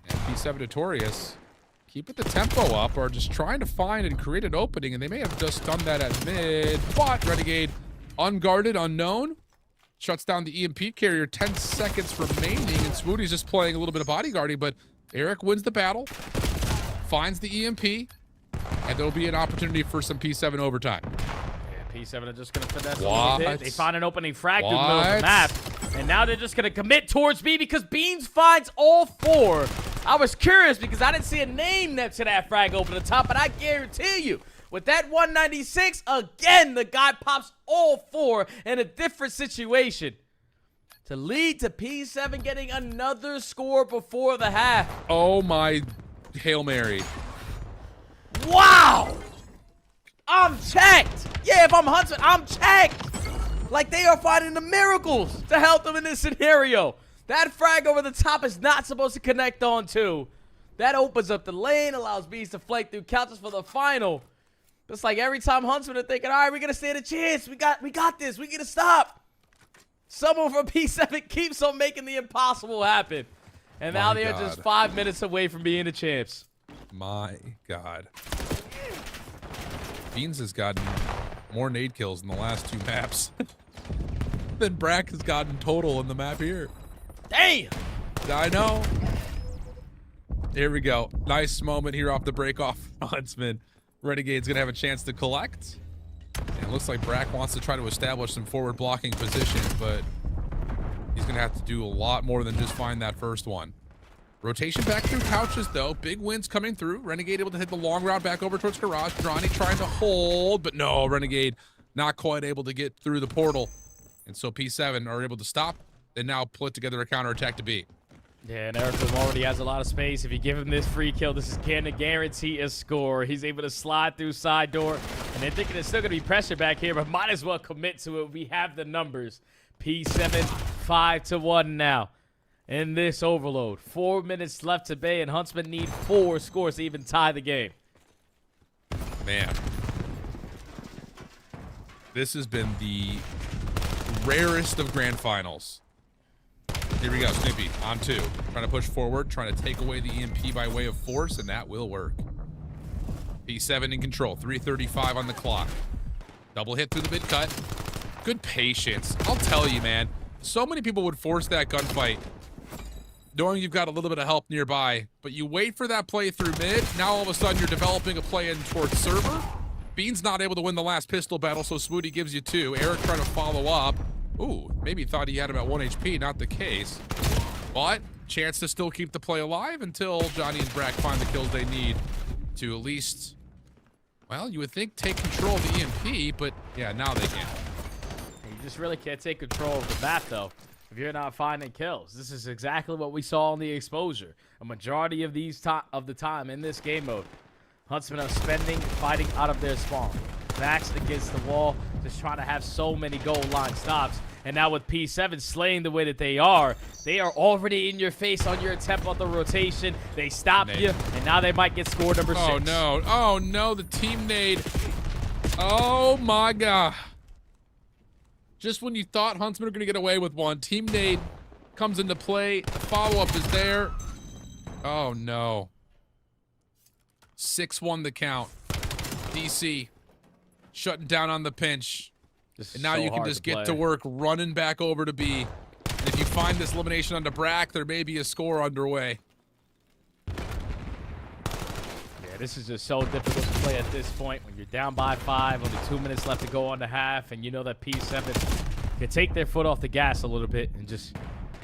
And P7 Notorious, keeping the tempo up, or just trying to find and create an opening, and they may have just done that at mid. But Renegade, unguarded, unknown, shuts down the EMP carrier, 10 seconds remaining, and Swooty's just playing a little bit of bodyguarding, but Eric wins the battle, finds the EMP, and there'll be an opportunity for some P7 overtime. P7 are just going to finesse it. They find an opening frag through the middle of the map. And now they're just going to commit towards B because Beans finds all 4. I was curious because I didn't see a name next to that frag open the top, but I guarantee you, with that 196, again, the guy pops all 4 in a different situation to lead to P7 getting another score before the half. Oh, my Hail Mary. Wow! I'm checked. Yeah, if I'm Huntsman, I'm checked. Like they are finding the miracles to help them in this scenario. That frag over the top is not supposed to connect on to. That opens up the lane, allows Bees to flank through Couches for the final. It's like every time Huntsman are thinking, all right, we're going to stand a chance. We got this. We got to stop. Someone from P7 keeps on making the impossible happen. And now they're just 5 minutes away from being the champs. My God. Beans has gotten more nade kills in the last 2 maps than Brack has gotten total in the map here. Damn! I know. Here we go. Nice moment here off the break off Huntsman. Renegade's going to have a chance to collect. And it looks like Brack wants to try to establish some forward blocking position, but he's going to have to do a lot more than just find that first one. Rotation back through couches, though. Big wins coming through. Renegade able to hit the long route back over towards Garage. Johnny trying to hold, but no, Renegade not quite able to get through the portal. And so P7 are able to stop and now put together a counterattack to B. Yeah, and Eric already has a lot of space. If you give him this free kill, this is going to guarantee a score. He's able to slide through side door, and they're thinking there's still going to be pressure back here, but might as well commit to it. We have the numbers. P7, 5-1 now in this overload. 4 minutes left to bay, and Huntsmen need 4 scores to even tie the game. Man. This has been the rarest of grand finals. Here we go, Snoopy on 2. Trying to push forward, trying to take away the EMP by way of force, and that will work. P7 in control, 3:35 on the clock. Double hit through the mid cut. Good patience. I'll tell you, man. So many people would force that gunfight, knowing you've got a little bit of help nearby, but you wait for that play through mid. Now all of a sudden you're developing a play in towards server. Bean's not able to win the last pistol battle, so Smooty gives you 2. Eric trying to follow up. Ooh, maybe thought he had him at 1 HP, not the case. But chance to still keep the play alive until Johnny and Brack find the kills they need to at least, well, you would think take control of the EMP, but yeah, now they can't. You just really can't take control of the map, though, if you're not finding kills. This is exactly what we saw in the exposure. A majority of the time in this game mode, Huntsmen are fighting out of their spawn. Backs against the wall, just trying to have so many goal line stops. And now with P7 slaying the way that they are already in your face on your attempt on the rotation. They stopped you, and now they might get score number 6. Oh, no. Oh, no, the team nade. Oh, my God. Just when you thought Huntsmen were going to get away with one, team nade comes into play. The follow-up is there. Oh, no. 6-1 the count. DC shutting down on the pinch. And now you can just get to work running back over to B. And if you find this elimination onto Brack, there may be a score underway. Yeah, this is just so difficult to play at this point when you're down by 5, only 2 minutes left to go on the half, and you know that P7 can take their foot off the gas a little bit and just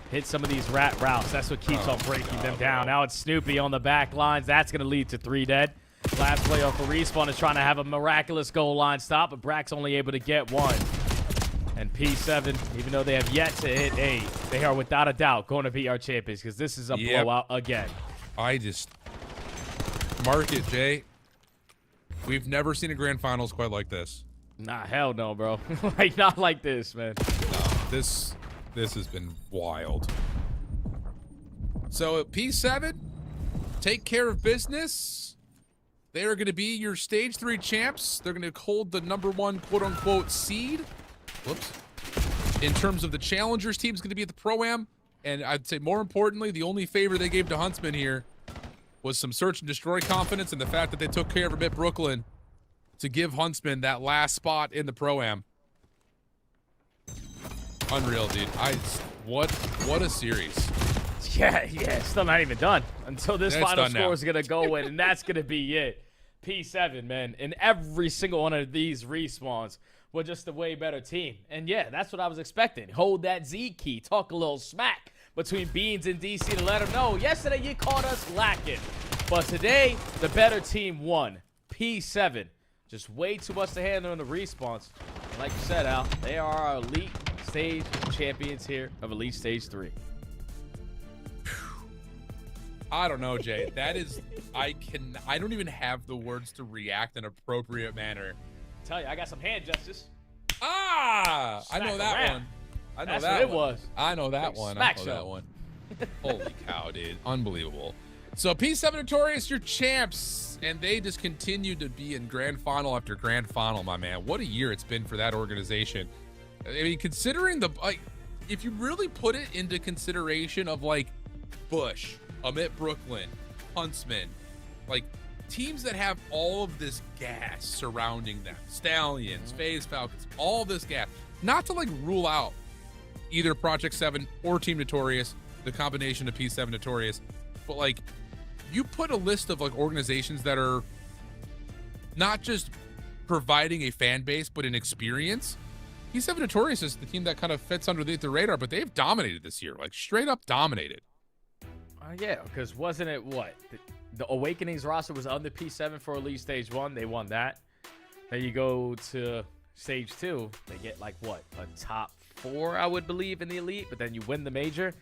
hit some of these rat routes. That's what keeps on breaking them down. Now it's Snoopy on the back lines. That's going to lead to 3 dead. Last play off the respawn is trying to have a miraculous goal line stop, but Brack's only able to get 1. And P7, even though they have yet to hit 8, they are without a doubt going to be our champions because this is a blowout again. I just mark it, Jay. We've never seen a grand finals quite like this. Nah, hell no, bro. Like, not like this, man. No, this has been wild. So P7, take care of business. They are going to be your stage 3 champs. They're going to hold the #1 quote-unquote seed. Whoops. In terms of the challengers team is going to be at the Pro-Am. And I'd say more importantly, the only favor they gave to Huntsmen here was some search and destroy confidence and the fact that they took care of OMiT Brooklyn to give Huntsmen that last spot in the Pro-Am. Unreal, dude. What a series. Yeah, still not even done until this final score is going to go in, and that's going to be it. P7, man, in every single one of these respawns, we're just a way better team. And yeah, that's what I was expecting. Hold that Z key, talk a little smack between Beans and DC to let them know, yesterday you caught us lacking. But today, the better team won. P7, just way too much to handle in the respawns. Like you said, Al, they are our elite stage champions here of Elite Stage 3. I don't know, Jay. That is, I don't even have the words to react in an appropriate manner. Tell you, I got some hand gestures. Ah, I know that one. I know that it was. I know that one. I know that one. Holy cow, dude. Unbelievable. So P7 Notorious, your champs, and they just continue to be in grand final after grand final, my man. What a year it's been for that organization. I mean, considering the, like, if you really put it into consideration of like Bush, OMiT Brooklyn, Huntsmen, like teams that have all of this gas surrounding them, Stallions, FaZe Falcons, all this gas, not to like rule out either Project 7 or Team Notorious, the combination of P7 Notorious, but like you put a list of like organizations that are not just providing a fan base, but an experience. P7 Notorious is the team that kind of fits underneath the radar, but they've dominated this year, like straight up dominated. Yeah, because wasn't it what? The Awakenings roster was on the P7 for Elite Stage 1. They won that. Then you go to Stage 2. They get like what? A top 4, I would believe, in the Elite. But then you win the Major.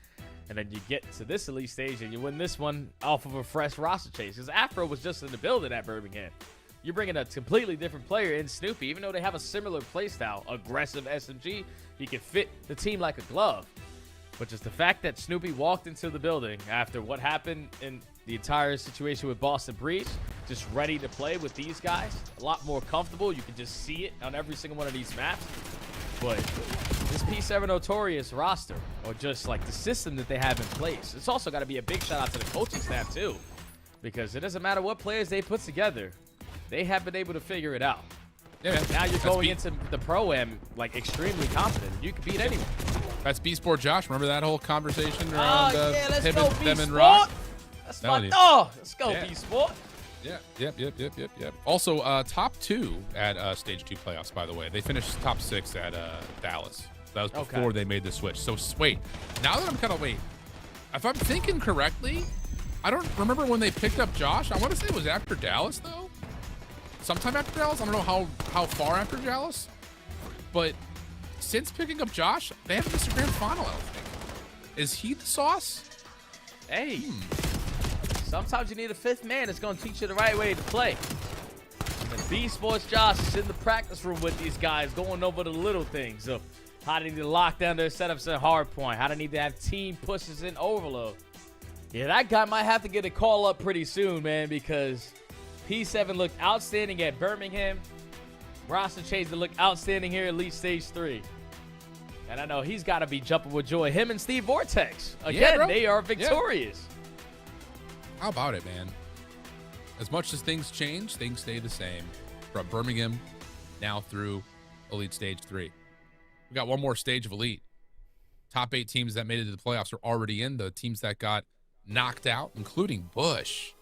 And then you get to this Elite Stage and you win this one off of a fresh roster change. Because Afro was just in the building at Birmingham. You're bringing a completely different player in Snoopy. Even though they have a similar playstyle, aggressive SMG, he can fit the team like a glove. But just the fact that Snoopy walked into the building after what happened in the entire situation with Boston Breeze, just ready to play with these guys, a lot more comfortable. You can just see it on every single one of these maps. But this P7 Notorious roster, or just like the system that they have in place, it's also got to be a big shout out to the coaching staff too, because it doesn't matter what players they put together, they have been able to figure it out. Yeah, man. Now you're going into the Pro-Am like extremely confident. You can beat anyone. That's B-Sport Josh. Remember that whole conversation around Yeah, let's him go and them and B-Sport. Rock? That's Telling my you. dog. Let's go Yeah. B-Sport. Yeah, yep. Also, top 2 at Stage 2 playoffs, by the way. They finished top 6 at Dallas. That was before they made the switch. So, wait. Now that I'm kind of, if I'm thinking correctly, I don't remember when they picked up Josh. I want to say it was after Dallas, though. Sometime after Dallas. I don't know how far after Dallas. But since picking up Josh, they haven't missed a grand final, I don't think. Is he the sauce? Hey. Sometimes you need a fifth man that's going to teach you the right way to play. And B-Sports Josh is in the practice room with these guys going over the little things of how they need to lock down their setups at Hardpoint, how they need to have team pushes in Overload. Yeah, that guy might have to get a call up pretty soon, man, because P7 looked outstanding at Birmingham. Roster change to look outstanding here at Elite Stage 3. And I know he's got to be jumping with joy. Him and Steve Vortex. Again, they are victorious. How about it, man? As much as things change, things stay the same. From Birmingham now through Elite Stage 3. We got one more stage of Elite. Top 8 teams that made it to the playoffs are already in. The teams that got knocked out, including Bush,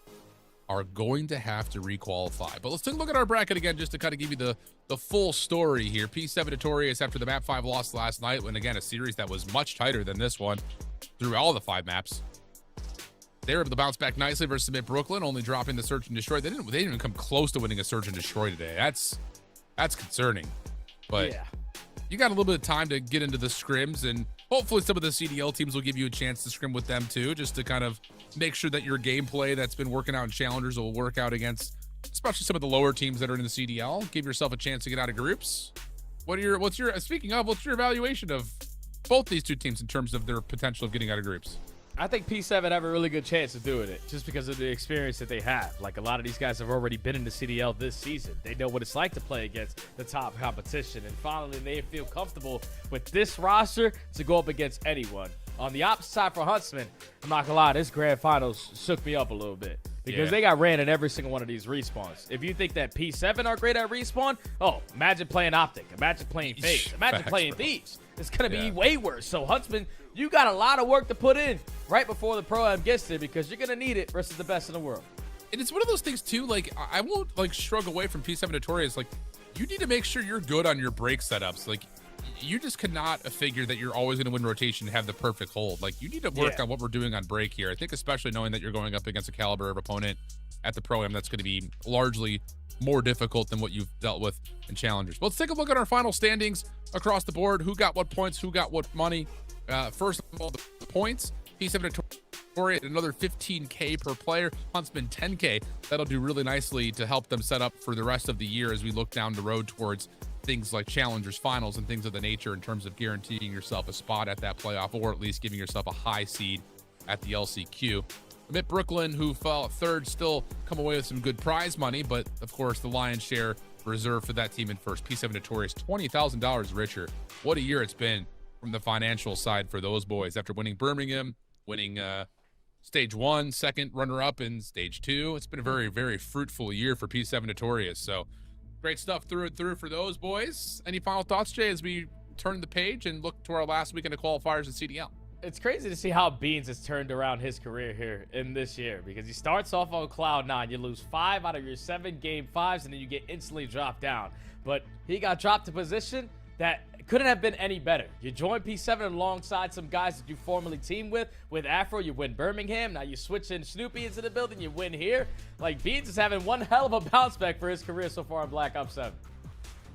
are going to have to requalify. But let's take a look at our bracket again just to kind of give you the full story here. P7 Notorious after the map 5 loss last night, when again a series that was much tighter than this one through all the 5 maps. They were able to bounce back nicely versus OMiT Brooklyn, only dropping the Search and Destroy. They didn't even come close to winning a Search and Destroy today. That's concerning. But yeah, you got a little bit of time to get into the scrims, and hopefully some of the CDL teams will give you a chance to scrim with them too, just to kind of make sure that your gameplay that's been working out in Challengers will work out against, especially some of the lower teams that are in the CDL. Give yourself a chance to get out of groups. What's your evaluation of both these two teams in terms of their potential of getting out of groups? I think P7 have a really good chance of doing it just because of the experience that they have. Like, a lot of these guys have already been in the CDL this season. They know what it's like to play against the top competition. And finally, they feel comfortable with this roster to go up against anyone. On the opposite side for Huntsmen, I'm not going to lie, this grand finals shook me up a little bit. Because they got ran in every single one of these respawns. If you think that P7 are great at respawn, imagine playing Optic. Imagine playing FaZe. Imagine playing Thieves. It's going to be way worse. So, Huntsman, you got a lot of work to put in right before the Pro-Am gets there, because you're going to need it versus the best in the world. And it's one of those things, too, like, I won't, shrug away from P7 Notorious. Like, you need to make sure you're good on your break setups. Like, you just cannot figure that you're always going to win rotation and have the perfect hold. Like, you need to work on what we're doing on break here. I think especially knowing that you're going up against a caliber of opponent at the Pro-Am that's going to be largely more difficult than what you've dealt with in Challengers. But let's take a look at our final standings across the board. Who got what points? Who got what money? First of all, the points. P7 Notorious, another 15K per player. Huntsman, 10K. That'll do really nicely to help them set up for the rest of the year as we look down the road towards things like Challengers finals and things of the nature in terms of guaranteeing yourself a spot at that playoff, or at least giving yourself a high seed at the LCQ. OMiT Brooklyn, who fell third, still come away with some good prize money, but of course the lion's share reserved for that team in first. P7 Notorious, $20,000 richer. What a year it's been from the financial side for those boys after winning Birmingham, winning stage 1, second runner-up in stage 2. It's been a very, very fruitful year for P7 Notorious. So great stuff through and through for those boys. Any final thoughts, Jay, as we turn the page and look to our last weekend of qualifiers in CDL? It's crazy to see how Beans has turned around his career here in this year, because he starts off on cloud 9. You lose 5 out of your 7 game 5s, and then you get instantly dropped down. But he got dropped to position, that couldn't have been any better. You joined P7 alongside some guys that you formerly teamed with Afro. You win Birmingham. Now you switch in Snoopy into the building. You win here. Like, Beans is having one hell of a bounce back for his career so far in Black Ops 7.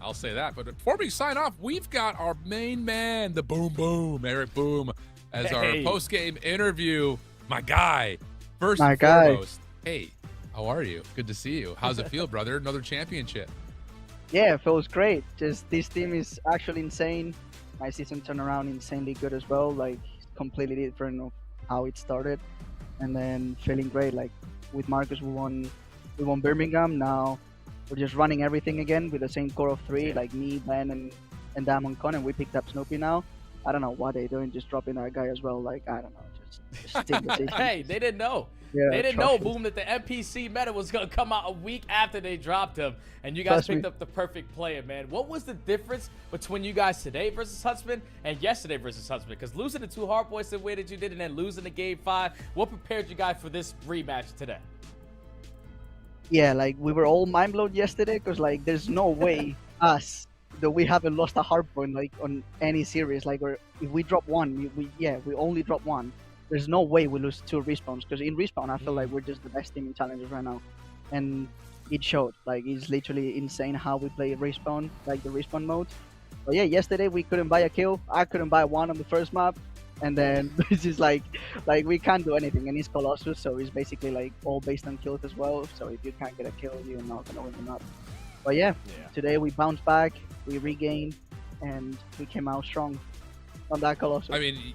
I'll say that. But before we sign off, we've got our main man, the Boom Boom, Eric Boom, as our post-game interview. My guy. First and foremost. Hey, how are you? Good to see you. How's it feel, brother? Another championship. Yeah, it feels great. Just this team is actually insane. My season turned around insanely good as well. Like, completely different of how it started. And then feeling great. Like, with Marcus, we won Birmingham. Now we're just running everything again with the same core of 3, like me, Ben, and Damon Con, and we picked up Snoopy now. I don't know what they're doing, just dropping that guy as well. Like, I don't know, just steal the season. Hey, they didn't know. Yeah, they didn't know, Boom, that the NPC meta was going to come out a week after they dropped him, and you guys picked up the perfect player, man. What was the difference between you guys today versus Huntsmen and yesterday versus Huntsmen? Because losing the 2 Hardpoints the way that you did and then losing the Game 5, what prepared you guys for this rematch today? Yeah, like, we were all mind blown yesterday because, like, there's no way us that we haven't lost a Hardpoint, like, on any series. Like, or if we drop 1, we only drop 1. There's no way we lose 2 respawns, because in respawn I feel like we're just the best team in challenges right now, and it showed. Like, it's literally insane how we play respawn, like the respawn mode. But yeah, yesterday we couldn't buy a kill. I couldn't buy 1 on the first map, and then it's just like we can't do anything. And it's Colossus, so it's basically like all based on kills as well. So if you can't get a kill, you're not gonna win the map. But yeah, today we bounced back, we regained, and we came out strong on that Colossus. I mean,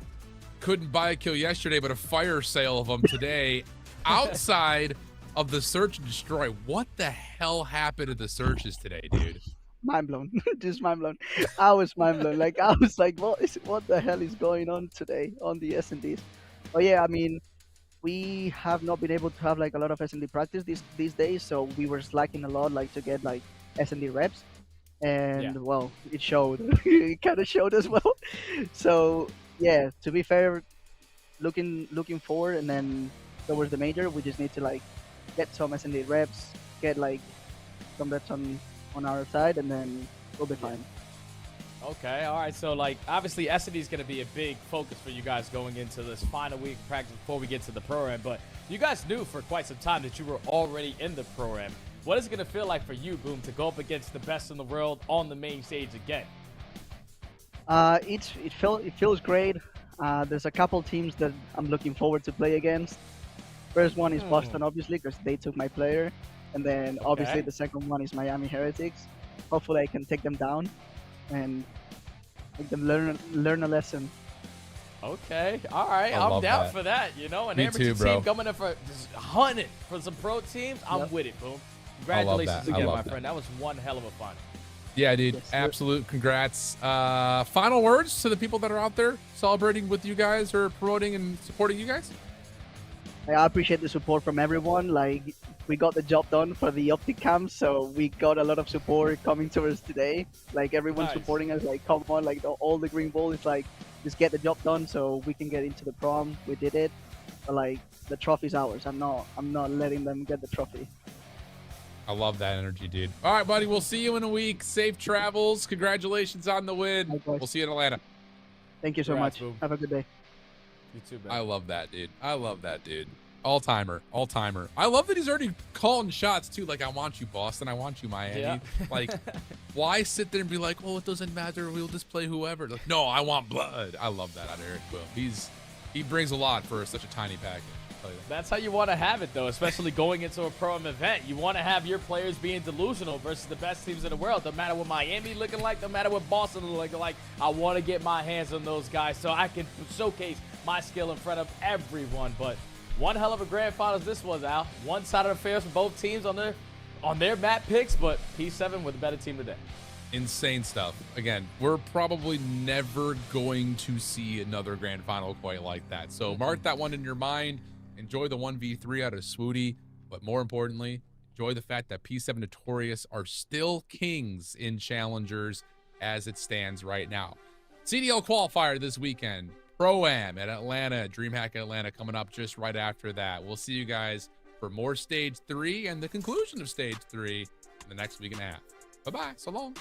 couldn't buy a kill yesterday, but a fire sale of them today outside of the search and destroy. What the hell happened to the searches today, dude? Mind blown. Just mind blown. I was mind blown. Like, I was like, what the hell is going on today on the S&Ds? But yeah, I mean, we have not been able to have like a lot of S&D practice these days, so we were slacking a lot, like, to get like S&D reps, and well, it showed. It kind of showed as well. So yeah, to be fair, looking forward, and then towards the major, we just need to like get some S&D reps, get like some reps on our side, and then we'll be fine. Okay, all right. So, like, obviously, S&D is going to be a big focus for you guys going into this final week of practice before we get to the pro-am. But you guys knew for quite some time that you were already in the pro-am. What is it going to feel like for you, Boom, to go up against the best in the world on the main stage again? It feels great. There's a couple teams that I'm looking forward to play against. First one is Boston, obviously, because they took my player. And then, obviously, the second one is Miami Heretics. Hopefully, I can take them down and make them learn a lesson. Okay, all right, I'm down for that. You know, an amateur team coming in for just hunting for some pro teams. I'm with it, Boom. Congratulations again, my friend. That was one hell of a fun. Yeah, dude, absolute congrats. Final words to the people that are out there celebrating with you guys or promoting and supporting you guys? I appreciate the support from everyone. Like, we got the job done for the optic cam, so we got a lot of support coming to us today. Like, everyone's supporting us. Like, come on, like all the green ball is like, just get the job done so we can get into the prom. We did it, but like, the trophy's ours. I'm not letting them get the trophy. I love that energy, dude. All right, buddy, we'll see you in a week. Safe travels. Congratulations on the win. We'll see you in Atlanta. Thank you so much. Boom. Have a good day. You too, man. I love that, dude. I love that, dude. All-timer. All-timer. I love that he's already calling shots, too. Like, I want you, Boston. I want you, Miami. Yeah. Like, why sit there and be like, oh, it doesn't matter. We'll just play whoever. Like, no, I want blood. I love that out of Eric Boom. He brings a lot for such a tiny package. That's how you want to have it, though, especially going into a pro-am event. You want to have your players being delusional versus the best teams in the world. No matter what Miami looking like, no matter what Boston looking like, I want to get my hands on those guys so I can showcase my skill in front of everyone. But one hell of a grand finals this was, Al. One-sided affairs for both teams on their map picks, but P7 with a better team today. Insane stuff. Again, we're probably never going to see another grand final quite like that. So mark that one in your mind. Enjoy the 1v3 out of Swooty, but more importantly, enjoy the fact that P7 Notorious are still kings in challengers as it stands right now. CDL qualifier this weekend, Pro-Am at Atlanta, DreamHack Atlanta coming up just right after that. We'll see you guys for more Stage 3 and the conclusion of Stage 3 in the next week and a half. Bye-bye. So long.